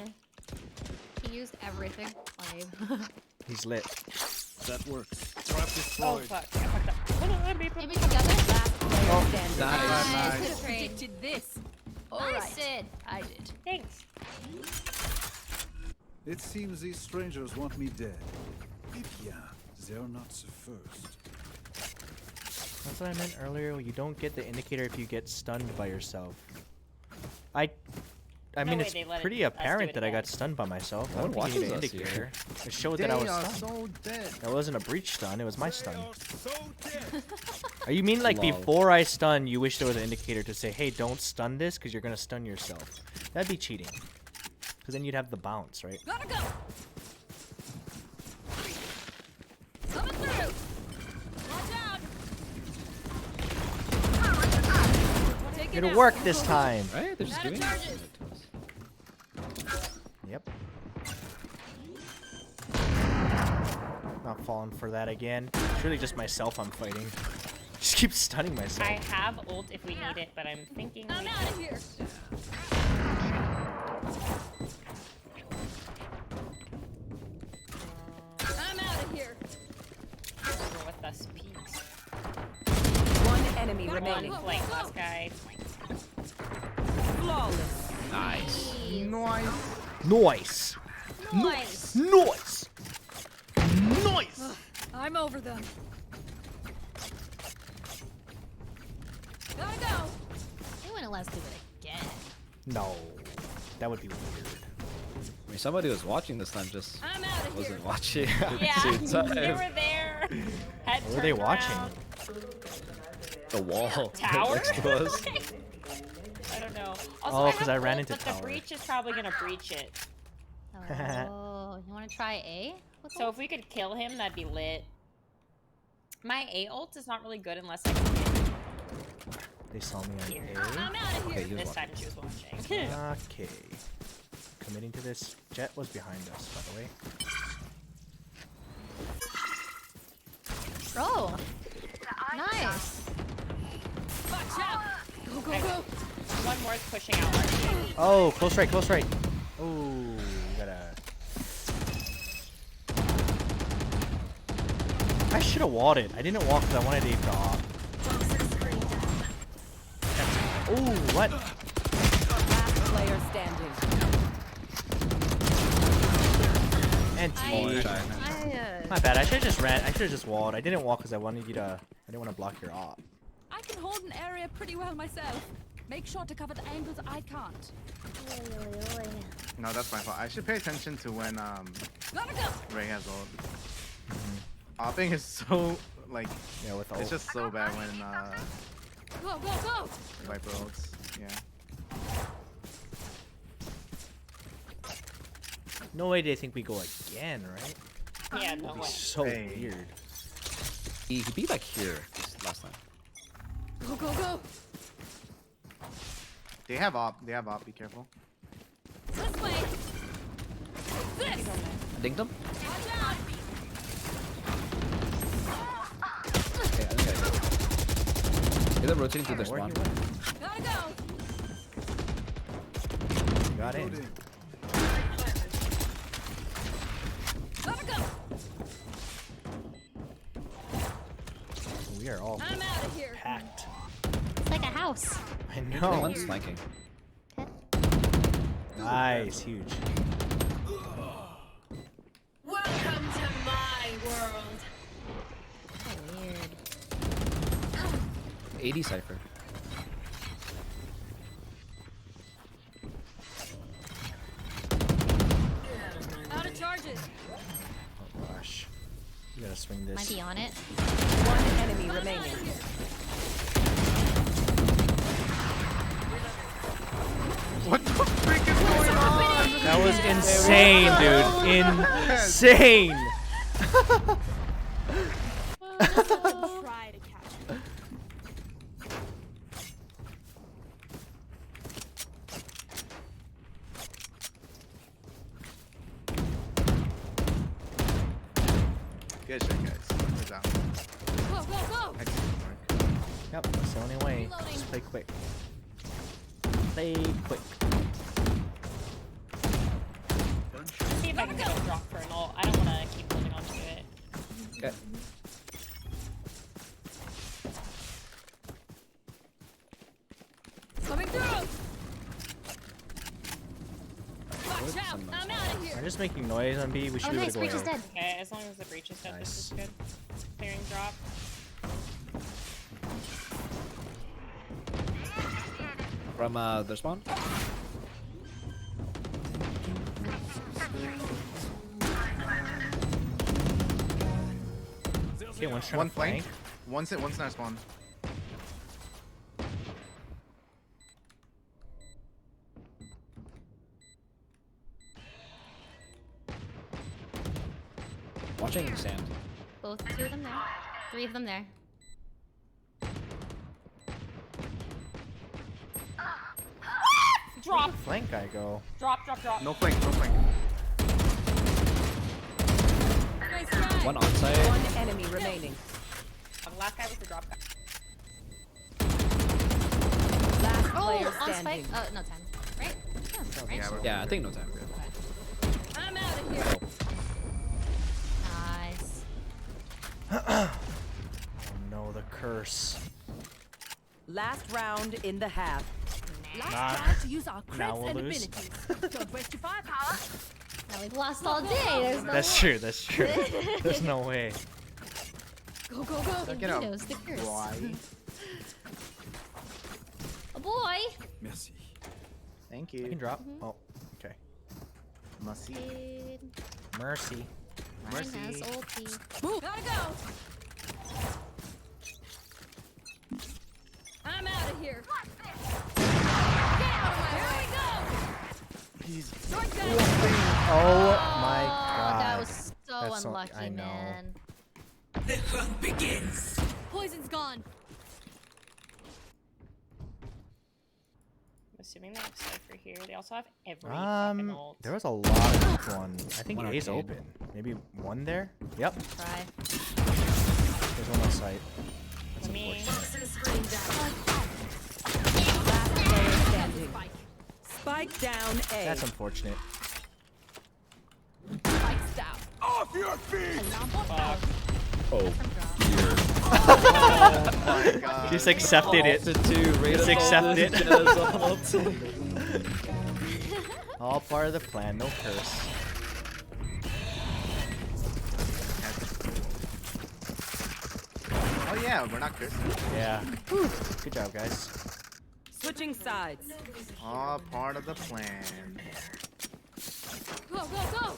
He used everything. Lame. He's lit. That works. Trap Oh destroyed. fuck! I fucked up. Hold on, Maybe together. Oh, Nice. Nice. Nice. Predicted this. Nice, Sid. I did. Thanks. It seems these strangers want me dead. Eh bien, they're not the first. That's what I meant earlier. You don't get the indicator if you get stunned by yourself. I No mean, way it's they let pretty us do apparent it that I again. got stunned by myself. No I one don't think you need an watches us here. indicator. It showed They that I was are stunned. so dead. That wasn't a breach stun. It was my stun. So dead. Are you mean like Lol. before I stun, you wish there was an indicator to say, hey, don't stun this because you're going to stun yourself? That'd be cheating. Because then you'd have the bounce, right? Gotta go. Coming through. Watch out. Take it It'll out. work this time. Right? They're just Out of giving charges. it to us. Yep. Not falling for that again. It's really just myself I'm fighting. Just keep stunning myself. I have ult if we need it, but I'm thinking. I'm we out of here. I'm out of here. over with us peaks. One enemy One remaining. flank, last guy. Flawless. Nice. Nice. Nice. Nice. Nice. I'm over them. Gotta go. They wouldn't let us do it again. No, that would be weird. I mean, somebody was watching this time, just I'm out of wasn't here. watching. Yeah, Same time. they were there. Head What were they turned watching? around. The wall. Tower? Next to us. I don't know. Also, Oh, I 'cause have I ran ult, into but tower. the breach is probably gonna breach it. Oh, you want to try A? So if we could kill him, that'd be lit. My A ult is not really good unless I can get They saw me on here. A. I'm out of here. Okay, he was This time watching. she was watching. Okay. Committing to this. Jet was behind us, by the way. Oh, nice. Watch out. Go, go, go. One more is pushing out. Archie. Oh, close right, close right. Oh, you gotta. I should have walled it. I didn't walk because I wanted to off. Oh, what? Last player standing. And T. My bad. I should have just ran. I should have just walled. I didn't walk because I wanted you to. I didn't want to block your op. I can hold an area pretty well myself. Make sure to cover the angles I can't. No, that's my fault. I should pay attention to when Gotta go. Ray has ult. Opping is so like Yeah, with it's ult. just so bad when Go, go, go. Viper ults. Yeah. No way they think we go again, right? Yeah, no way. So Hey. weird. He beat like here this last time. Go, go, go. They have op. They have op. Be careful. This way. This. I dinked him. Watch out. Okay, I think I did. They're rotating to their Where he spawn. went. Gotta go. Got in. Gotta go. We are all I'm out of here. packed. It's like a house. I No know. one's flanking. Nice, huge. Welcome to my world. Weird. 80 Cypher. Out of charges. Oh gosh. You gotta swing this. Might be on it. One enemy remaining. What the frick is going on? That was insane, dude. Insane. Try to catch me. Good shit, guys. Good job. Go, go, go. Excellent work. Yep, that's the only way. Reloading. Just play quick. Play quick. See if I can get a drop for an ult. I don't want to keep holding on to it. Okay. Coming through. Watch out. I'm out of here. I'm just making noise on B. We should Oh, be able nice. to go Breach is A. dead. Okay, as long as the breach is dead, Nice. this is good. Clearing drop. From their spawn. Okay, one's trying One to flank. flank. One's in our spawn. Watching sand. Both, two of them there. Three of them there. Drop. Flank guy go. Drop, drop, drop. No flank. No flank. Nice try. One on site. One enemy remaining. Last guy was the drop guy. Last Oh, player on standing. spike. Oh, no time. Right? Yeah, right? Yeah, Yeah, I think no time. I'm out of here. Nice. Oh no, the curse. Last round in the half. Last Nah. try to use our Now crits we'll and lose. abilities. Don't waste your firepower. Now we've lost all day. There's no That's way. true. That's true. There's no way. Go, go, go. Look at Vito, stickers. Why? Oh boy. Merci. Thank I you. can drop. Oh, okay. Mercy. Kid. Mercy. Mine has ulti. Move. Gotta go. I'm out of here. Get out of my way. Here we go. He's Oh my god. That was so That's so- unlucky, I know. man. The hunt begins. Poison's gone. I'm assuming they have Cypher here. They also have every fucking ult. There was a lot of people on. I think One A's arcade. open. Maybe one there. Yep. Try. There's one on site. That's Let me- unfortunate. Last player standing. Spike down A. That's unfortunate. Spikes down. Off your feet! Oh. Oh my god. Just accepted it. Just accepted it. All part of the plan. No curse. Oh yeah, we're not cursing. Yeah. Good job, guys. Switching sides. All part of the plan. Go, go, go.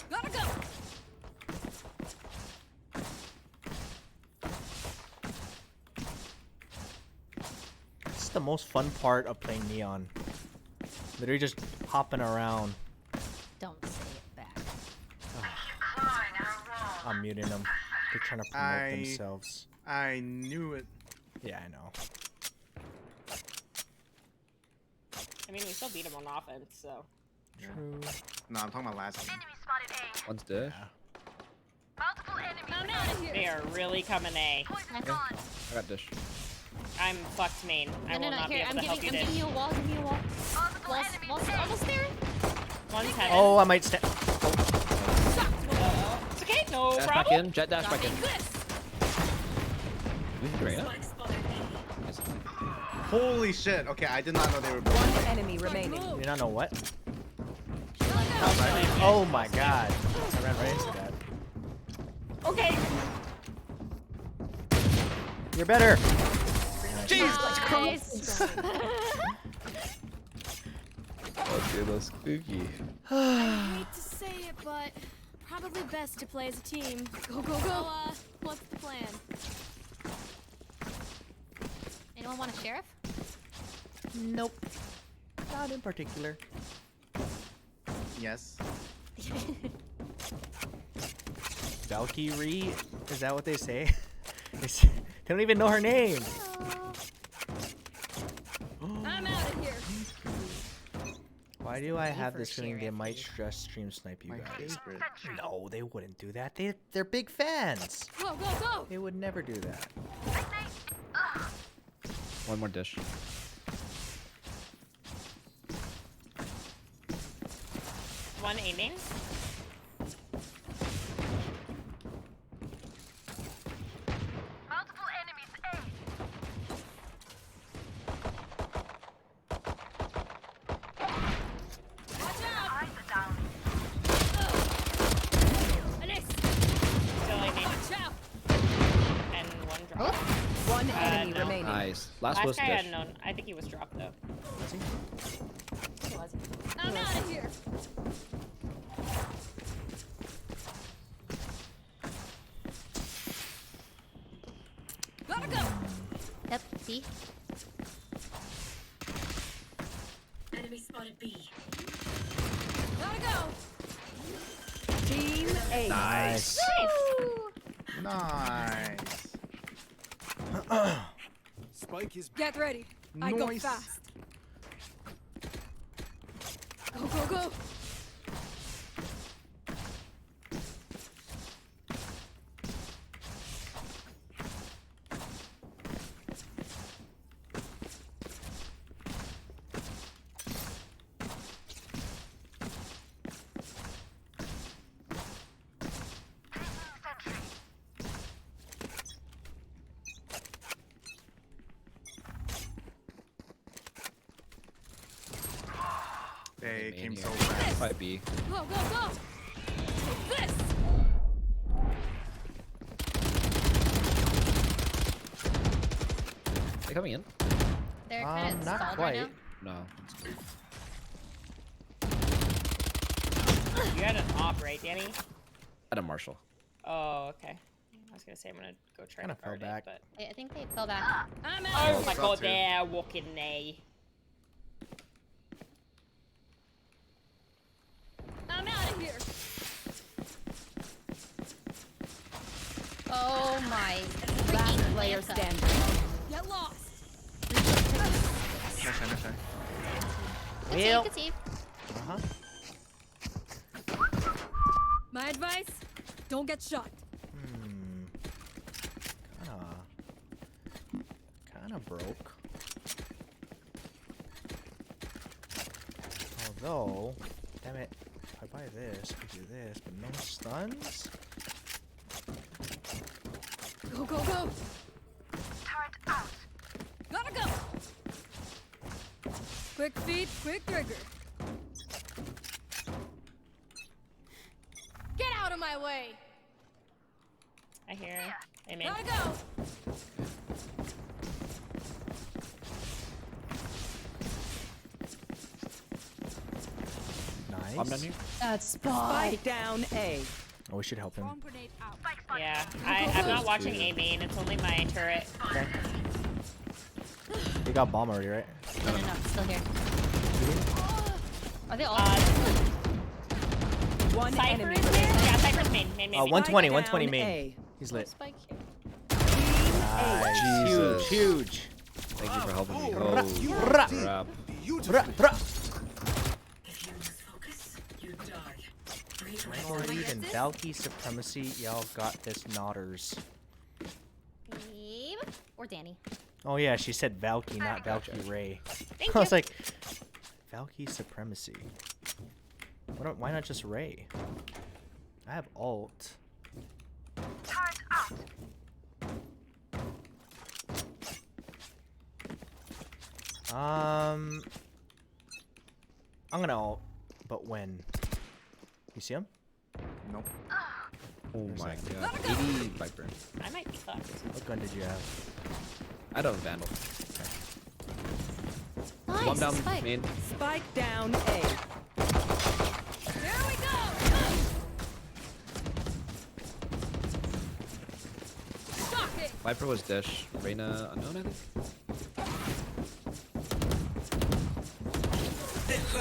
Gotta go. This is the most fun part of playing Neon. Literally just hopping around. Don't say it back. I'm muting them. They're trying to promote themselves. I knew it. Yeah, I know. I mean, we still beat him on offense, so. True. No, I'm talking about last game. One's dead. I'm out of here. They are really coming A. I got dish. I'm fucked main. I No, will no, not be here, able to help you I'm giving you a wall, give me a wall. Wall's almost there. One's heaven. Oh, I might stand. It's okay, no Dash back problem. in. Jet dash back in. We can great. Holy shit. Okay, I did not know they were both. One enemy remaining. You not know what? Oh my god. I ran right into that. Okay. You're better. Nice. Okay, that's spooky. I hate to say it, but probably best to play as a team. Go, go, go. What's the plan? Anyone want a sheriff? Nope. Not in particular. Yes. Valkyrie? Is that what they say? They don't even know her name. I'm out of here. Why do I have for this feeling they sheriff, might dude. just stream snipe you My guys? favorite. No, they wouldn't do that. They're big fans. Go, go, go. They would never do that. One more dish. One aiming. Multiple enemies A. Watch out. Eyes are down. Still aiming. Watch out. And one drop. One enemy no. remaining. Nice. Last Last was guy dish. had known. I think he was dropped though. I'm out of here. Gotta go. Yep, see? Enemy spotted B. Gotta go. Team A. Nice. Nice. Spike is Get ready. I go Nice. fast. Go, go, go. They came here. so fast. Might be. Go, go, go! Take this! They coming in? They're kind of not stalled quite. right No. You had an op, right, Danny? At a Marshall. Oh, okay. I was gonna say I'm gonna go try Kinda to fell guard back. it, but I think they fell back. I'm out. oh my Got god, to. they're walking nay. I'm out of here. Oh my Last freaking player Lanta. standing. Get lost. Nice try, nice try. Good save, Uh-huh. My advice: don't get shot. Kinda broke. Although, damn it, if I buy this, I do this, but no stuns? Go, go, go! Turret out! Gotta go! Quick feet, quick trigger. Get out of my way! I hear. Amen. Gotta go! Nice. I'm done here. That's Spike down A. Oh, we should help him. Grenade out. Yeah, I'm not watching A main. It's only my turret. Okay. You got bomb already, right? No, it's still here. Are they all? One Cypher enemy is there? remaining. Yeah, Cypher's main. Main. 120, Spike 120 down main. A. He's lit. Spike here. Nice. Jesus. Huge. Thank you for helping me. Rah, Oh, rah. crap. Rah, rah. Minority and Valky supremacy, y'all got this nodders. Babe or Danny? Oh yeah, she said Valky, not Valky Ray. Thank I was you. like, Valky supremacy. Why not just Ray? I have alt. I'm gonna ult, but when? You see him? Nope. Oh Where's my that? god. 80 Viper. I might be fucked. What gun did you have? I don't have Vandal. Nice. One down Spike. main. Spike down A. Here we go! Stop it! Viper was Dish. Reyna unknown, I think. No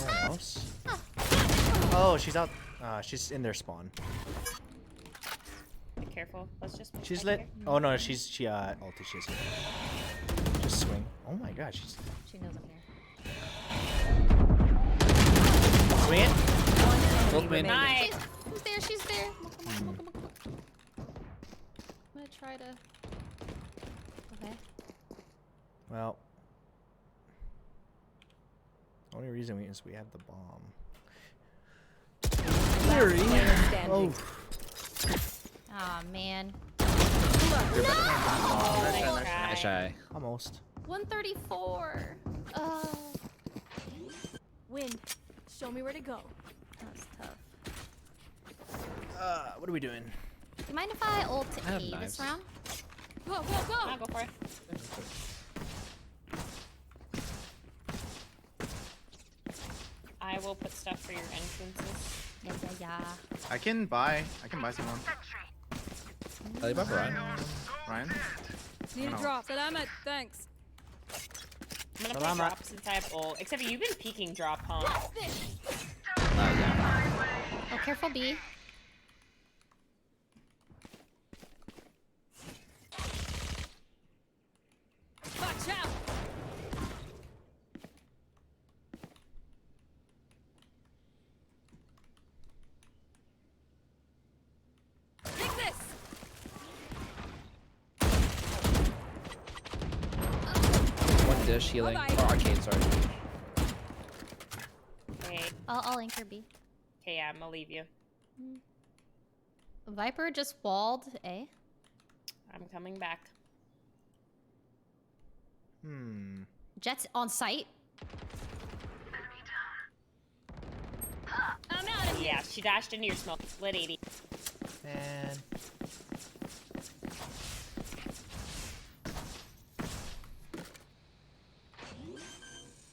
one else? Oh, she's out. She's in their spawn. Be careful. Let's just. She's right lit. here. Oh no, she ulted. She's here. Just swing. Oh my god, she's She knows I'm here. swing it. Both main. Nice. She's there. She's there. Come on. I'm gonna try to. Okay. Well, only reason is we have the bomb. Player standing. Oh, Aw, man. Oh, Nice try. almost. 134. Oh, Win. Show me where to go. that's tough. What are we doing? Do you mind if I ult I have A knives. this round? Go, go, go! I'll go for it. I will put stuff for your entrances. Yeah. I can buy someone. Are they above Ryan? Ryan? Need a No. drop. Salamat, thanks. I'm gonna play drop since I have ult. Except for you've been peeking drop, huh? Yeah. Oh, careful, B. Watch out! Take this! One Dish healing. Bye-bye. Or Arcade, sorry. Wait. I'll anchor B. Okay, yeah, I'm gonna leave you. Viper just walled A. I'm coming back. Hmm. Jet's on site. I'm out of here. Yeah, she dashed into your smoke. Lit 80. And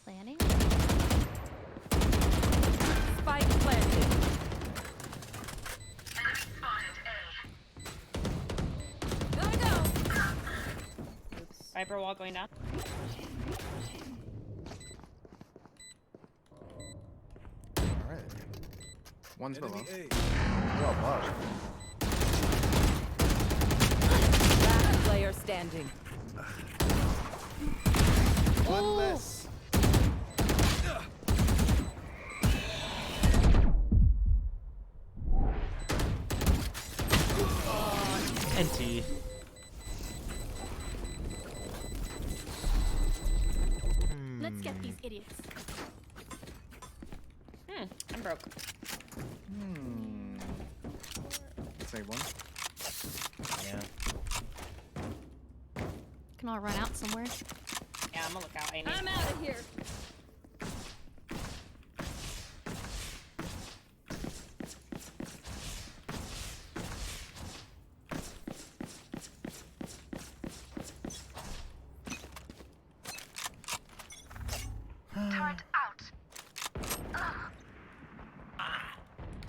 Planning. Spike planted. Gotta go. Viper wall going down. Alright. One's below. You're all boss. Last player standing. One less. NT. Let's get these idiots. I'm broke. Say one. Yeah. Can all run out somewhere. Yeah, I'm gonna look out. Amy. I'm out of here.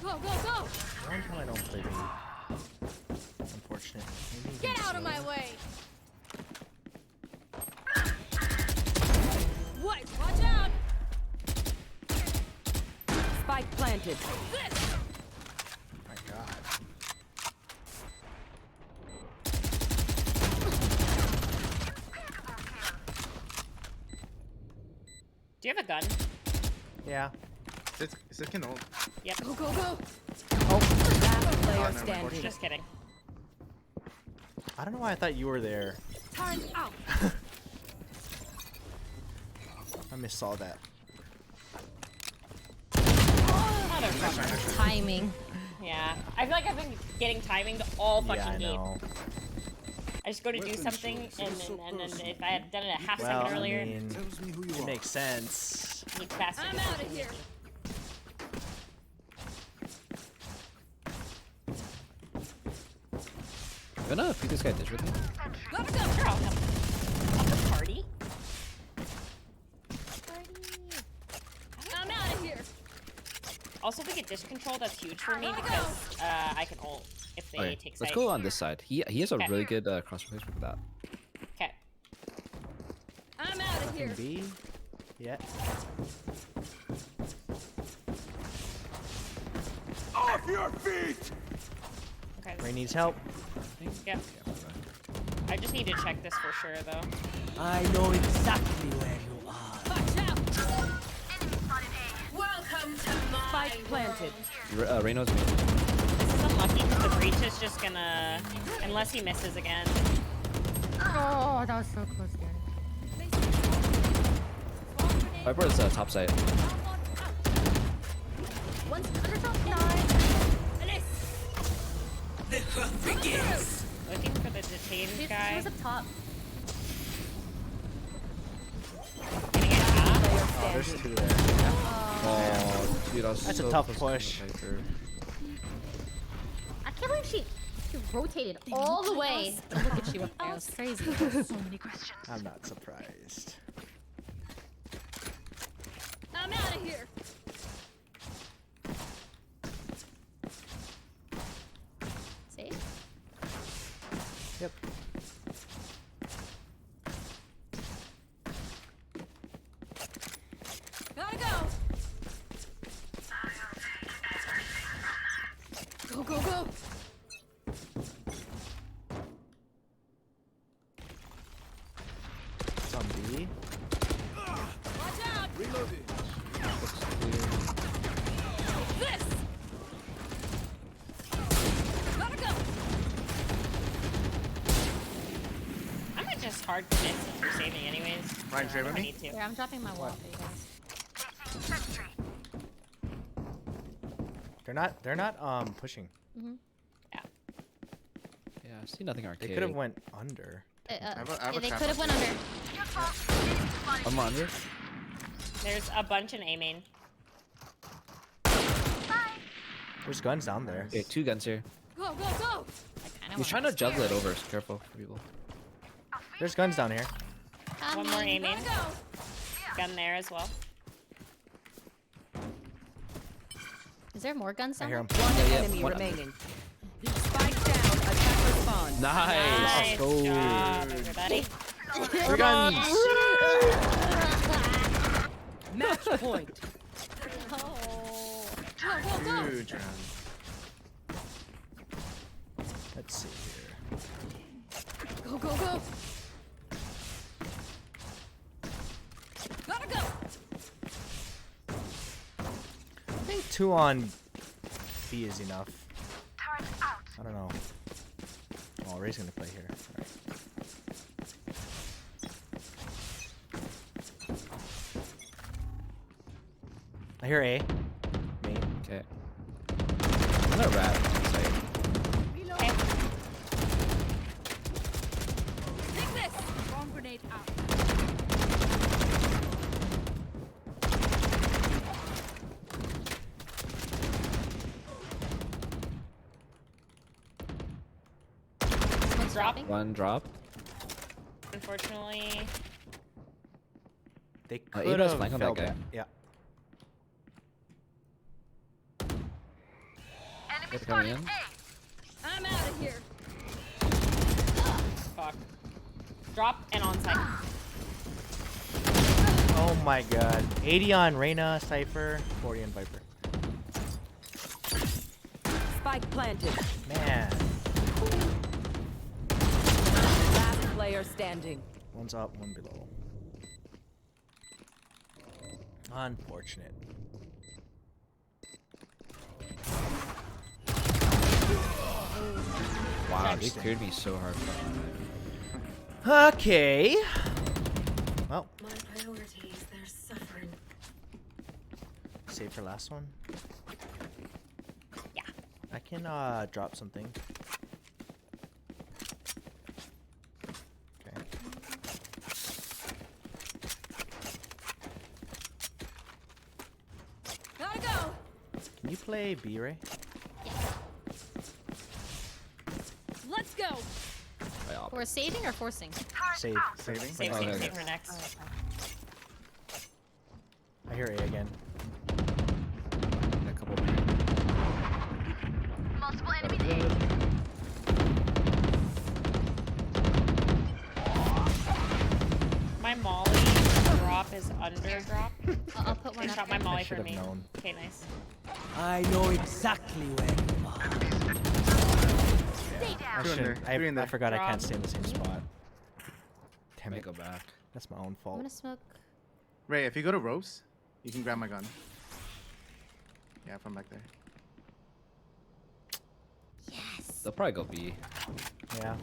Go, go, go! One time I don't play the unfortunate. Maybe Get even out of slower. my way! What? Watch out! Spike planted. This! My God. Do you have a gun? Yeah. Is it can ult? Yep. Go, go, go! Last player never mind. standing. Just kidding. I don't know why I thought you were there. Time out! I missaw that. Motherfucker. Timing. Yeah. I feel like I've been getting timing all fucking Yeah, I game. know. I just go to do Weapon something, choice and is so then personal. if I had done it a half Well, second earlier, I mean, Tells me who you it are. makes sense. need faster. I'm out of here. You wanna feed this guy dish with me? Gotta go! Sure, I'll come. I'll come party. I'm out of here. Also, if we get dish control, that's huge for me because I can ult if they Okay, take let's site. go on this side. He has a Okay. really good cross replacement for that. Okay. I'm out of here. B. Yeah. Off your feet! Okay. Ray needs help. Yep. I just need to check this for sure, though. I know exactly where you are. Watch out! Welcome to my Spike planted. Reyno's This is unlucky because the breach is just gonna, unless he misses again. Oh, that was so close, Danny. Viper is top side. One's under top 9. The hunt begins. Looking for the detained guy. Who's up top? Getting it half. Oh, there's two there. Oh, dude, I was That's so a tough close push. to Viper. I can't believe she rotated all the way. Look at you up there. That's crazy. So many questions. I'm not surprised. I'm out of here. Safe? Yep. Gotta go. Go, go, go. It's on B. Watch out. Reloading. This. Gotta go. I'm gonna just hard commit since we're saving anyways. Ryan, trade I with me? need to. Yeah, I'm dropping my wall for you guys. They're not pushing. Mm-hmm. Yeah, I see nothing arcade. They could have went under. I have a Yeah, they trap could have up went under. I'm under. There's a bunch in A main. There's guns down there. Okay, 2 guns here. Go, go, go! He's trying to juggle it over. So careful, people. There's guns down here. One more aiming. Gun there as well. Is there more guns I down hear there? him. One Yeah, enemy one- remaining. Spike down. Attacker spawn. Nice. Nice job, everybody. Three guns. Match point. Huge round. Let's see here. Go, go, go! Gotta go! I think 2 on B is enough. I don't know. Oh, Ray's gonna play here. Alright. I hear A. Main. Okay. I'm gonna rat. Okay. Take this! Bomb grenade out. One's dropping. 1 drop. Unfortunately. They Ada's could have flank on that felt guy. that. Yeah. They're coming in. I'm out of here. Fuck. Drop and onside. Oh my god. 80 on Reyna, Cypher, 40 on Viper. Spike planted. Man. Last player standing. One's up, one below. Unfortunate. Wow, they cleared me so hard. Okay. Well. My priorities, they're suffering. Save for last one. Yeah. I can drop something. Okay. Gotta go! Can you play B, Ray? Let's go! We're saving or forcing? Save. Saving? Save, Oh, save, okay. save for next. I hear A again. A couple minutes. Multiple enemies. My molly drop is under drop. I'll put one They up shot there. my molly I for should me. have known. Okay, nice. I know exactly where you are. Two in shouldn't- there. 3 in I there. forgot I Rob. can't stay in the same spot. Damn May it. go back. That's my own I'm fault. gonna smoke. Ray, if you go to ropes, you can grab my gun. Yeah, from back there. Yes. They'll probably go B. Yeah.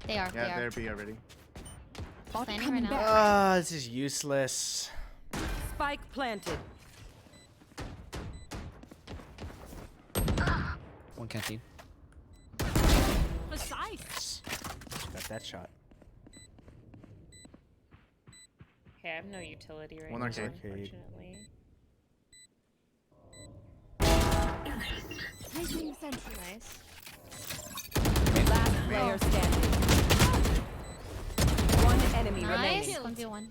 They are. Yeah, they are. they're B already. Planning right now. Ah, this is useless. Spike planted. One canteen. Precise! Got that shot. Okay, I have no utility right One now, arcade. unfortunately. Taking sentry. Nice. Last player standing. One enemy Nice. remaining. 1v1.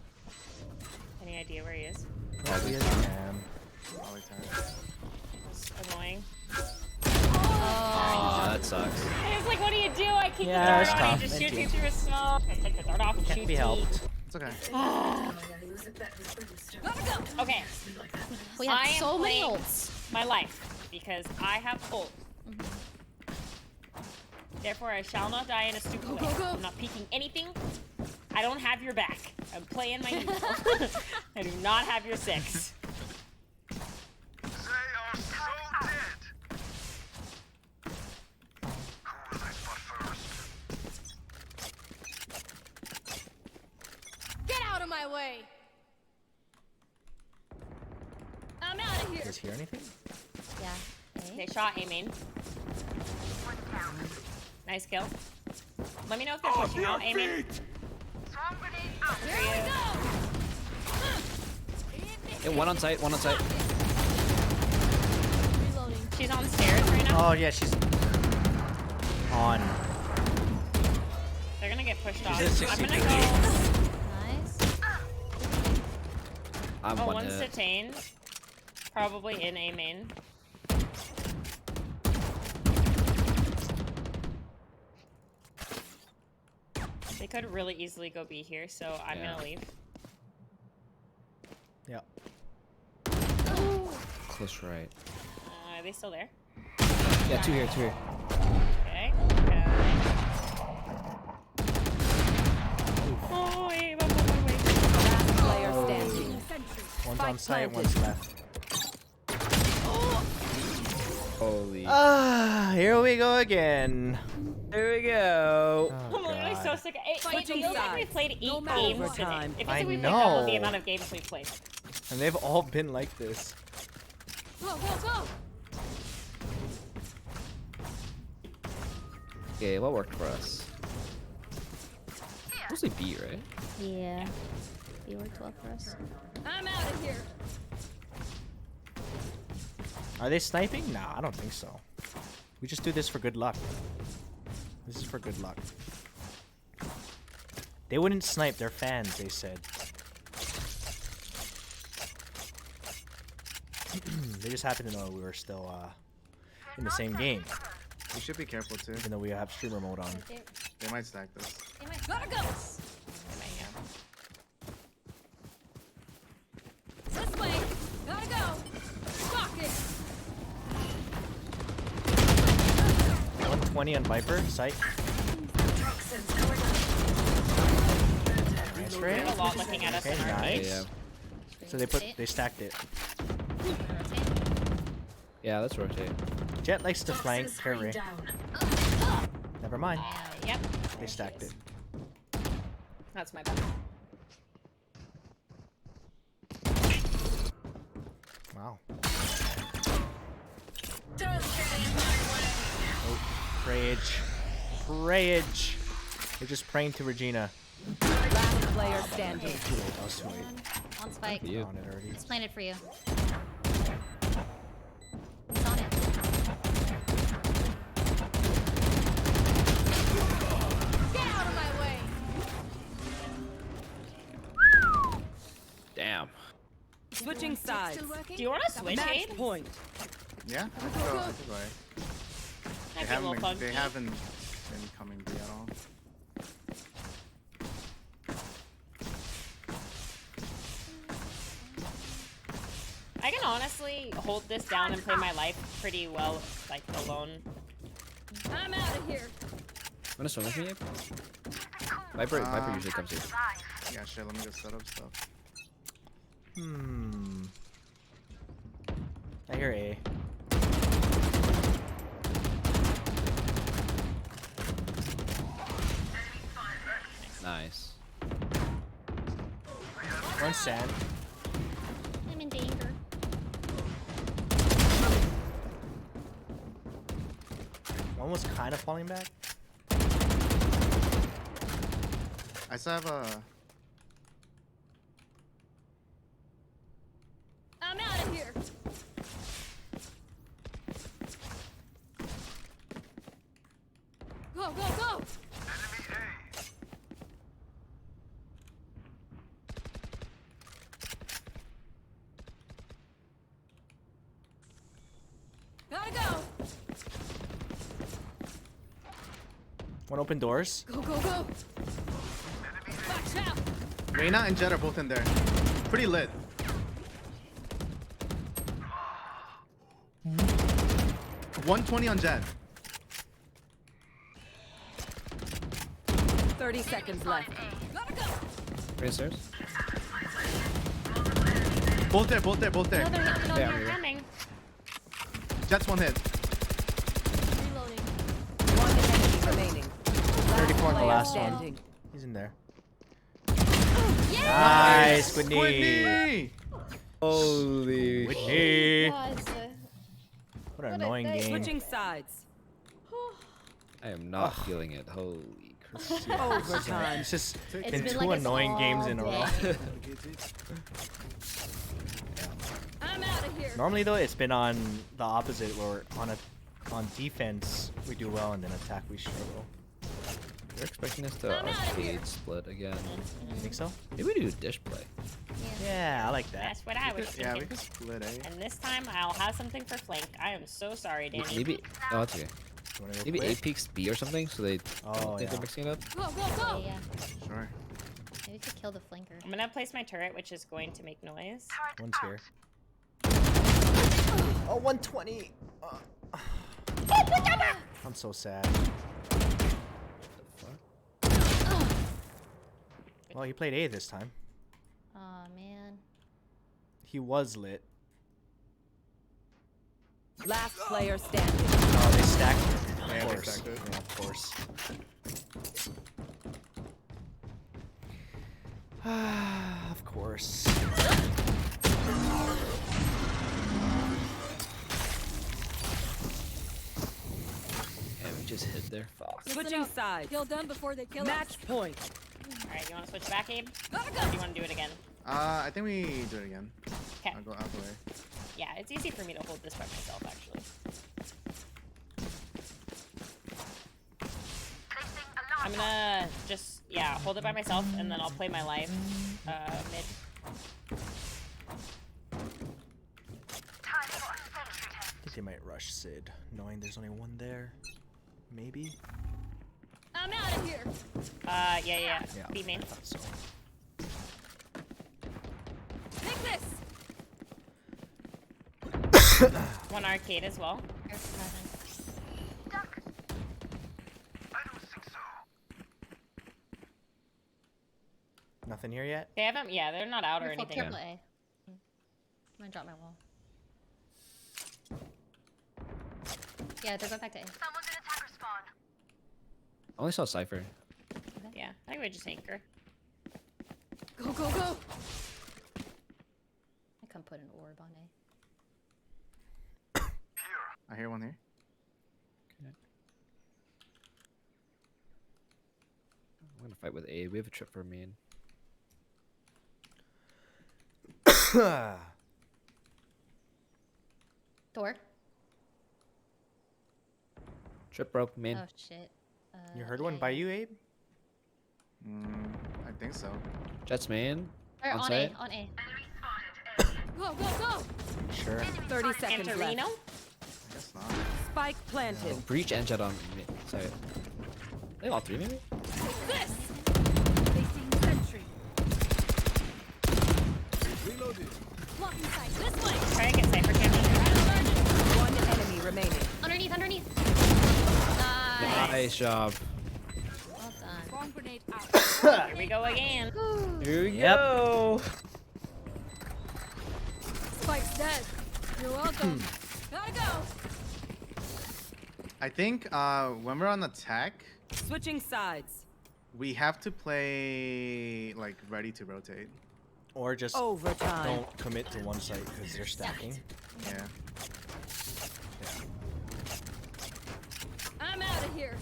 Any idea where he is? Probably a jam. Always time. That's annoying. Oh, that sucks. I was like, what do you do? I kick Yeah, the it's dart on, tough. he just Thank shoots me you. through a smoke. I take the dart off and Can't shoot be me. helped. It's okay. Okay. We have I am so many playing ults. my life because I have ult. Therefore, I shall not die in a stupid way. I'm not peeking anything. I don't have your back. I'm playing my evil. I do not have your 6. Get out of my way! I'm out of here! Does he hear anything? Yeah. They shot A main. Nice kill. Let me know if they're pushing out A main. Here we go! Yeah, one on site, one on site. She's on stairs right now. Oh yeah, she's on. They're gonna get pushed off. She's at I'm gonna 63. go. Nice. I'm Oh, one one's hit. detained. Probably in A main. They could really easily go B here, so I'm Yeah. gonna leave. Yep. Close right. Are they still there? Yeah, two here, two here. Okay. Oh, wait, wait. Last player standing. One's on site, one's left. Holy. Ah, here we go again. Here we go. I'm literally so sick. It Switching feels like we sides. played 8 No games overtime. today. It feels I like we played double the know. amount of games we played. And they've all been like this. Go, go, go! Okay, what worked for us? Mostly B, right? Yeah. You worked well for us. I'm out of here. Are they sniping? Nah, I don't think so. We just do this for good luck. This is for good luck. They wouldn't snipe, they're fans, they said. They just happened to know we were still in the same game. You should be careful too. Even though we have streamer mode on. They might stack this. Gotta go! This way! Gotta go! Fuck it! 120 on Viper, sight. Nice They Ray. have a lot looking at us Okay, in our nice. game. Yeah. So they stacked it. Yeah, let's rotate. Jet likes to flank carry. Never mind. Yep. They stacked it. That's my bad. Wow. Oh, prayage. Prayage. They're just praying to Regina. Last player standing. Oh, sweet. On spike. You. On it already. It's planted for you. It's on it. Get out of my way! Damn. Switching sides. Still working? Do you want to switch Match aid? point. Yeah, I think so. I think Might be a little they funky. haven't been coming B at all. I can honestly hold this down and play my life pretty well, like alone. I'm out of here. Wanna swim with me, Abe? Viper usually comes here. Yeah, sure. Let me just set up stuff. I hear A. Nice. One sand. I'm in danger. One was kind of falling back. I still have a. I'm out of here. Go, go, go! Gotta go! One open doors. Go, go, go! Watch out! Reyna and Jet are both in there. Pretty lit. $120 on Jet. 30 seconds left. Gotta go! Right stairs. Both there, both there, both there. Another hit, Yeah, another here. coming. Jet's one hit. Reloading. One enemy remaining. 34 on the player last standing. one. He's in there. Yeah! Nice, Whitney. Whitney! Holy. Whitney. Was, What an annoying day. game. Switching sides. I am not feeling it. Holy crap. Overtime. It's just It's been been two like this annoying games all in a row. day. I'm I'm out of here. Normally though, it's been on the opposite where on defense we do well and then attack we struggle. You're expecting us to arcade split again. You think so? Maybe we do dish play. Yeah, I like that. That's what I was thinking. Yeah, we can split A. And this time I'll have something for flank. I am so sorry, Danny. Maybe. Oh, that's okay. Maybe A quick? peeks B or something, so they don't think they're mixing it up. Go, go, go. Yeah. Sure. Maybe we could kill the flanker. I'm gonna place my turret, which is going to make noise. One's here. Oh, 120. I'm so sad. Well, he played A this time. Oh man. He was lit. Last player standing. Oh, they stacked. Yeah, Of they course. stacked it. Yeah, of course. Of course. Yeah, we just hit there. Fuck. Switching sides. Kill them before they kill Match us. point. Alright, you wanna switch back, Abe? Gotta Or go. do you wanna do it again? I think we do it again. Okay. I'll go out the way. Yeah, it's easy for me to hold this by myself, actually. I'm gonna just, yeah, hold it by myself, and then I'll play my life mid. I think they might rush Sid, knowing there's only one there. Maybe? I'm out of here. Yeah. Be main. I thought so. Take this. One arcade as well. Nothing here yet? They haven't, yeah, they're not out or Careful, anything. triple A. I'm gonna drop my wall. Yeah, they're going back to A. I only saw Cypher. Yeah, I think we just anchor. Go, go, go. I can put an orb on A. I hear one here. I'm gonna fight with A. We have a trip for main. Door. Trip broke main. Oh shit. You heard one by you, Abe? I think so. Jets main. Or on site. A, on A. Go, go, go. Sure. 30 seconds Antorino? left. I guess not. Spike planted. Breach and Jet on mid side. I think all three maybe? This. Facing sentry. Reloaded. Blocking sight. This way. Try to get Cypher camera. One enemy remaining. Underneath. Nice job. Well done. Bomb grenade out. Here we go again. Here we Yep. go. Spike's dead. You're welcome. Gotta go. I think when we're on attack, Switching sides. we have to play like ready to rotate. Or just Overtime. don't commit to one site because they're stacking. Yeah. I'm out of here.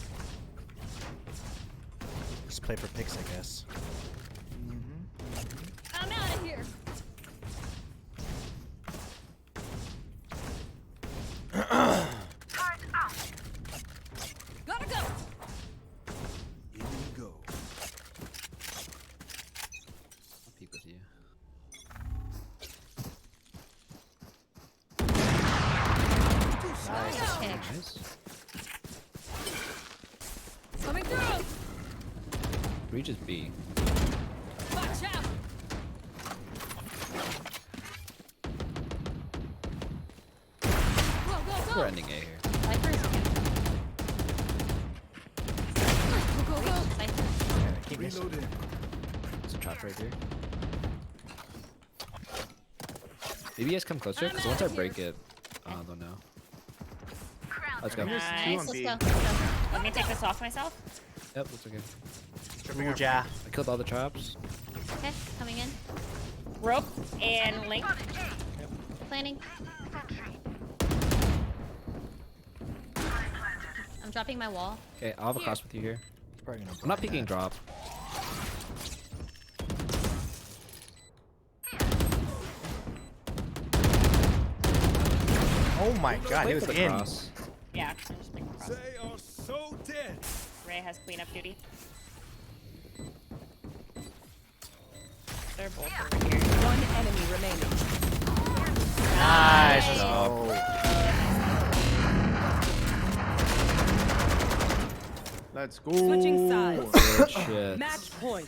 Just play for picks, I guess. I'm out of here. Gotta go. Here we go. I'll peek with you. Nice. Nice. Coming through. Breach is B. Watch out. Go, go, go. We're ending A here. Cypher's Go, go, go. Yeah, keep missing. Reloaded. There's a trap right here. Maybe you guys come closer, because once I break it, they'll know. Let's go. There's two Nice. on Let's B. go. Let me take this off myself. Yep, that's okay. Ooh-ja. I killed all the traps. Okay, coming in. Rope and link. Planning. I'm dropping my wall. Okay, I'll have a cross with you here. Probably gonna I'm not peeking drop. Oh my god, he Wait was for the in. cross. Yeah, I'm just making cross. They are so dead. Ray has cleanup duty. They're both over here. One enemy remaining. Nice. Let's go. Switching sides. Good shit. Match point.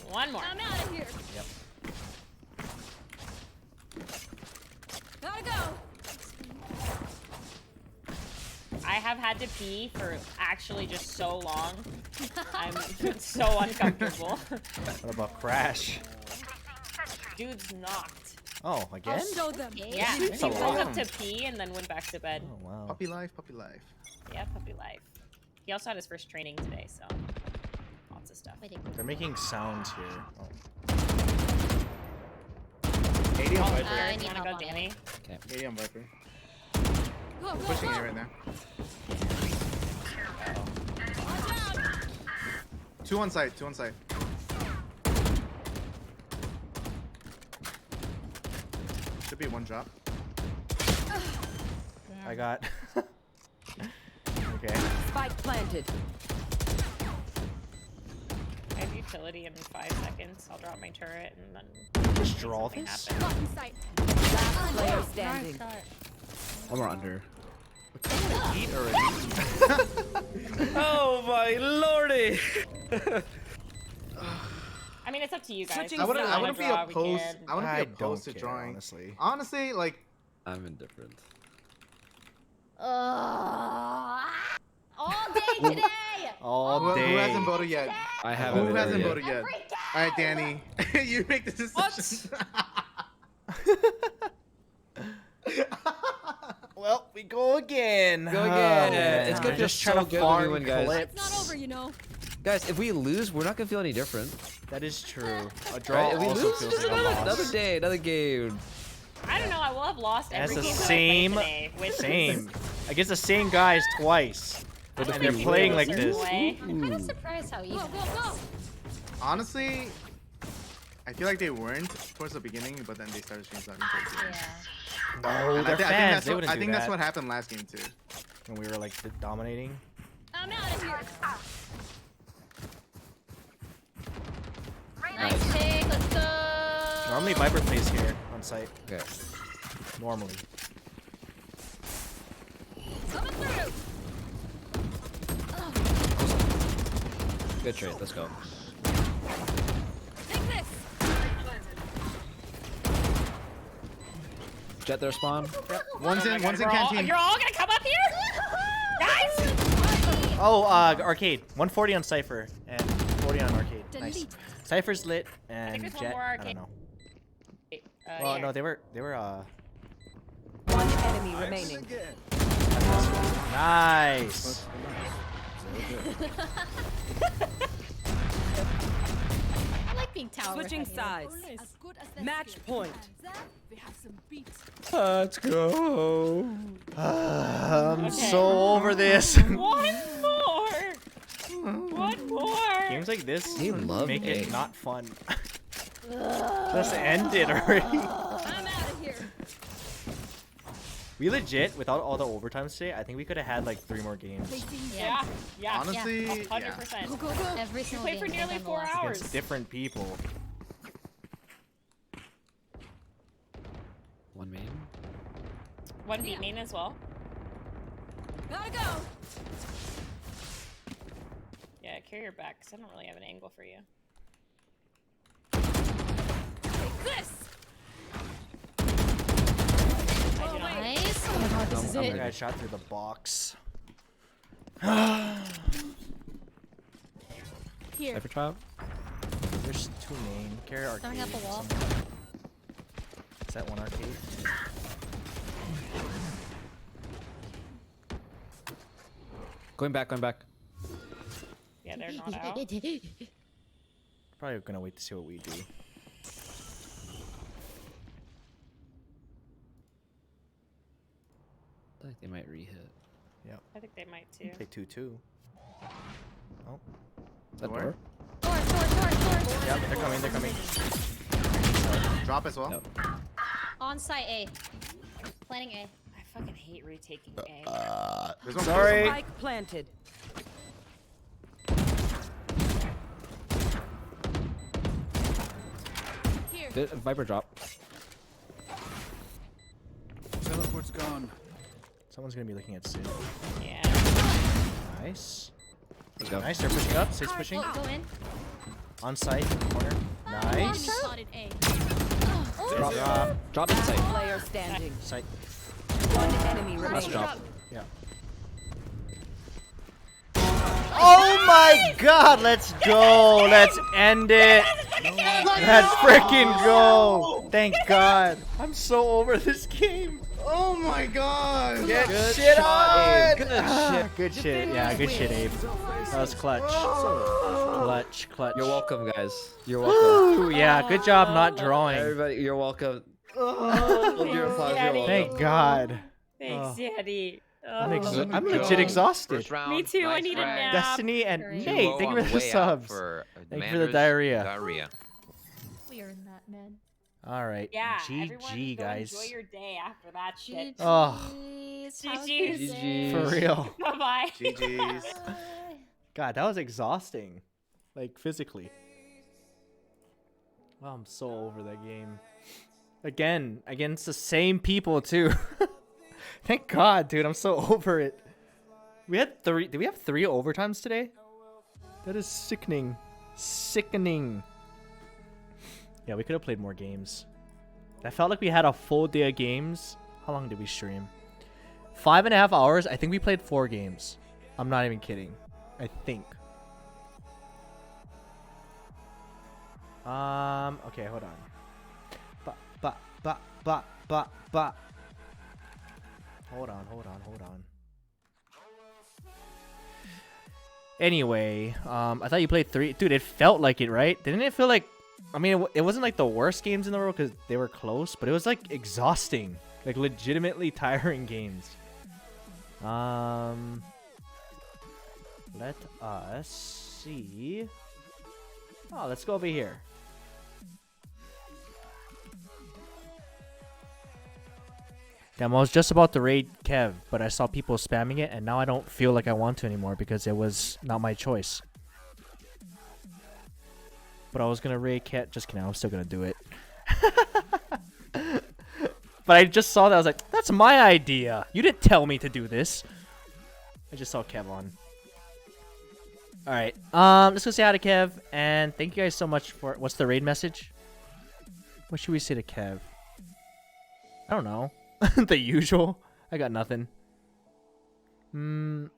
One more. I'm out of here. Yep. Gotta go. I have had to pee for actually just so long. I'm so uncomfortable. What about Crash? Dude's knocked. Oh, again? I'll show them. Yeah, Sleeps he a woke lot. up to pee and then went back to bed. Oh, wow. Puppy life, puppy life. Yeah, puppy life. He also had his first training today, so lots of stuff. They're making sounds here. Oh. 80 on Viper. You wanna go, Danny? Okay. 80 on Viper. Go, We're go, pushing go. it right now. Watch out. 2 on site, 2 on site. Should be 1 drop. I got. Okay. Spike planted. I have utility in 5 seconds. I'll drop my turret and then Just draw something this? happen. Lock in sight. Last player standing. One more under. Eat already. Oh my lordy! I mean, it's up to you guys. Switching I wouldn't sides. be opposed. I wouldn't be I opposed to don't care, drawing. honestly. Honestly, like I'm indifferent. All day today. All who day. hasn't voted yet? I haven't. Who hasn't voted voted yet? All right, Danny, you make the decision. Well, we go again. Go again. man. It's gonna feel just trying so to good when we farm win, guys. clips. It's not over, you know. Guys, if we lose, we're not gonna feel any different. That is true. A draw Right? If we also lose, feels just like a loss. another day, another game. I don't know. I will have lost That's every the game same. that I played today. Which Same. Against the same guys twice. But if And they're we playing win- like certain this. way. I'm kind of surprised how easy Go, go, go. Honestly, I feel like they weren't towards the beginning, but then they started changing something towards the end. No, And they're fans. They wouldn't I do think that's that. what happened last game too. When we were like dominating. I'm out of here. Nice take. Let's go. Normally Viper plays here on site. Okay. Normally. Coming through. Good trade. Let's go. Take this. Jet their spawn. One's in You're canteen. all gonna come up here, guys. Oh, arcade. 140 on Cypher and 40 on arcade. Nice. Delete. Cypher's lit and there's one Jet. more I arcade. don't know. Well, no, they were. One enemy remaining. Again. Nice. I like being tower. Switching heavy. sides. As good as that Match skill. point. We have some beats. Let's go. I'm Okay. so over this. One more. One more. Games like this They love make A. it not fun. Just end it already. I'm out of here. We legit, without all the overtimes today, I think we could have had like 3 more games. Yeah. Yeah. Honestly, yeah. 100%. Go, go, go. Every We single played for game nearly they've 4 lost. hours. Against different people. One main. One beat main as well. Gotta go. Yeah, carry your back, because I don't really have an angle for you. Take this. I do not. Nice. Oh my god, this is I it. got shot through the box. Here. Cypher child. There's 2 main. Carry arcade. Throwing up a wall. Is that one arcade? Going back. Going back. Yeah, they're not out. Probably gonna wait to see what we do. I think they might re-hit. Yep. I think they might too. Play 2-2. Oh. Is that Door? door? Door. Yep, they're coming. Drop as well. Yep. On site A. Planning A. I fucking hate retaking A. Sorry. Spike planted. Here. Did Viper drop? Teleport's gone. Someone's gonna be looking at Sid. Yeah. Nice. Let's go. Nice. They're pushing up. Sid's pushing. Go in. On site. Corner. Nice. Spotted A. Drop inside. Player standing. Site. One enemy Last remaining. drop. Yeah. Oh my god, let's go. Let's end it. Let's freaking go. Thank god. I'm so over this game. Oh my god! Get Good shit shot, on. Abe. Good shit. Good shit. Yeah, good shit, Abe. That was clutch. Clutch, clutch. You're welcome, guys. You're welcome. Ooh, yeah, good job not drawing. Everybody, you're welcome. Hold your applause. You're welcome. Thank god. Thanks, Daddy. I'm legit exhausted. First round, Me too, I nice need a frag. nap. Destiny and Great. Nate, 2-0 thank on you for the way out subs. for Thank you for the Commander's diarrhea. diarrhea. We earned that, man. All right. Yeah, everyone GG, go guys. enjoy your day after that shit. Oh, GG's. for real. Bye-bye. GG's. God, that was exhausting. Like, physically. Wow, I'm so over that game. Again, against the same people, too. Thank God, dude. I'm so over it. We had 3. Did we have 3 overtimes today? That is sickening. Sickening. Yeah, we could have played more games. I felt like we had a full day of games. How long did we stream? 5.5 hours. I think we played 4 games. I'm not even kidding. I think. Okay, hold on. Hold on. Anyway, I thought you played 3. Dude, it felt like it, right? Didn't it feel like... I mean, it wasn't like the worst games in the world because they were close, but it was like exhausting. Like legitimately tiring games. Let us see. Oh, let's go over here. Damn, I was just about to raid Kev, but I saw people spamming it, and now I don't feel like I want to anymore because it was not my choice. But I was gonna raid Kev. Just kidding, I'm still gonna do it. But I just saw that, I was like, that's my idea. You didn't tell me to do this. I just saw Kev on. Alright, let's go say hi to Kev, and thank you guys so much for... What's the raid message? What should we say to Kev? I don't know. The usual. I got nothing.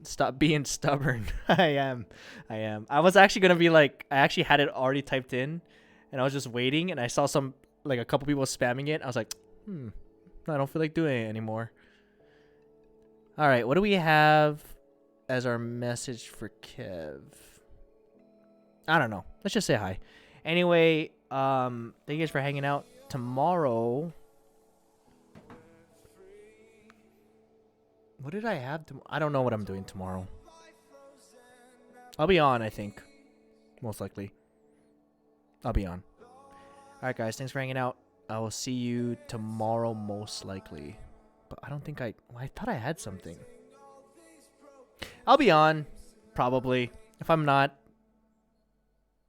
Stop being stubborn. I am. I was actually gonna be like, I actually had it already typed in, and I was just waiting, and I saw a couple people spamming it. I was like, I don't feel like doing it anymore. All right, what do we have as our message for Kev? I don't know. Let's just say hi. Anyway, thank you guys for hanging out. Tomorrow. What did I have tomorrow? I don't know what I'm doing tomorrow. I'll be on, I think. Most likely. I'll be on. Alright, guys. Thanks for hanging out. I will see you tomorrow, most likely. But I don't think I thought I had something. I'll be on. Probably. If I'm not,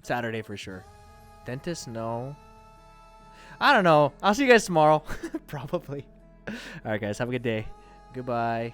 Saturday for sure. Dentist? No. I don't know. I'll see you guys tomorrow. Probably. Alright, guys. Have a good day. Goodbye.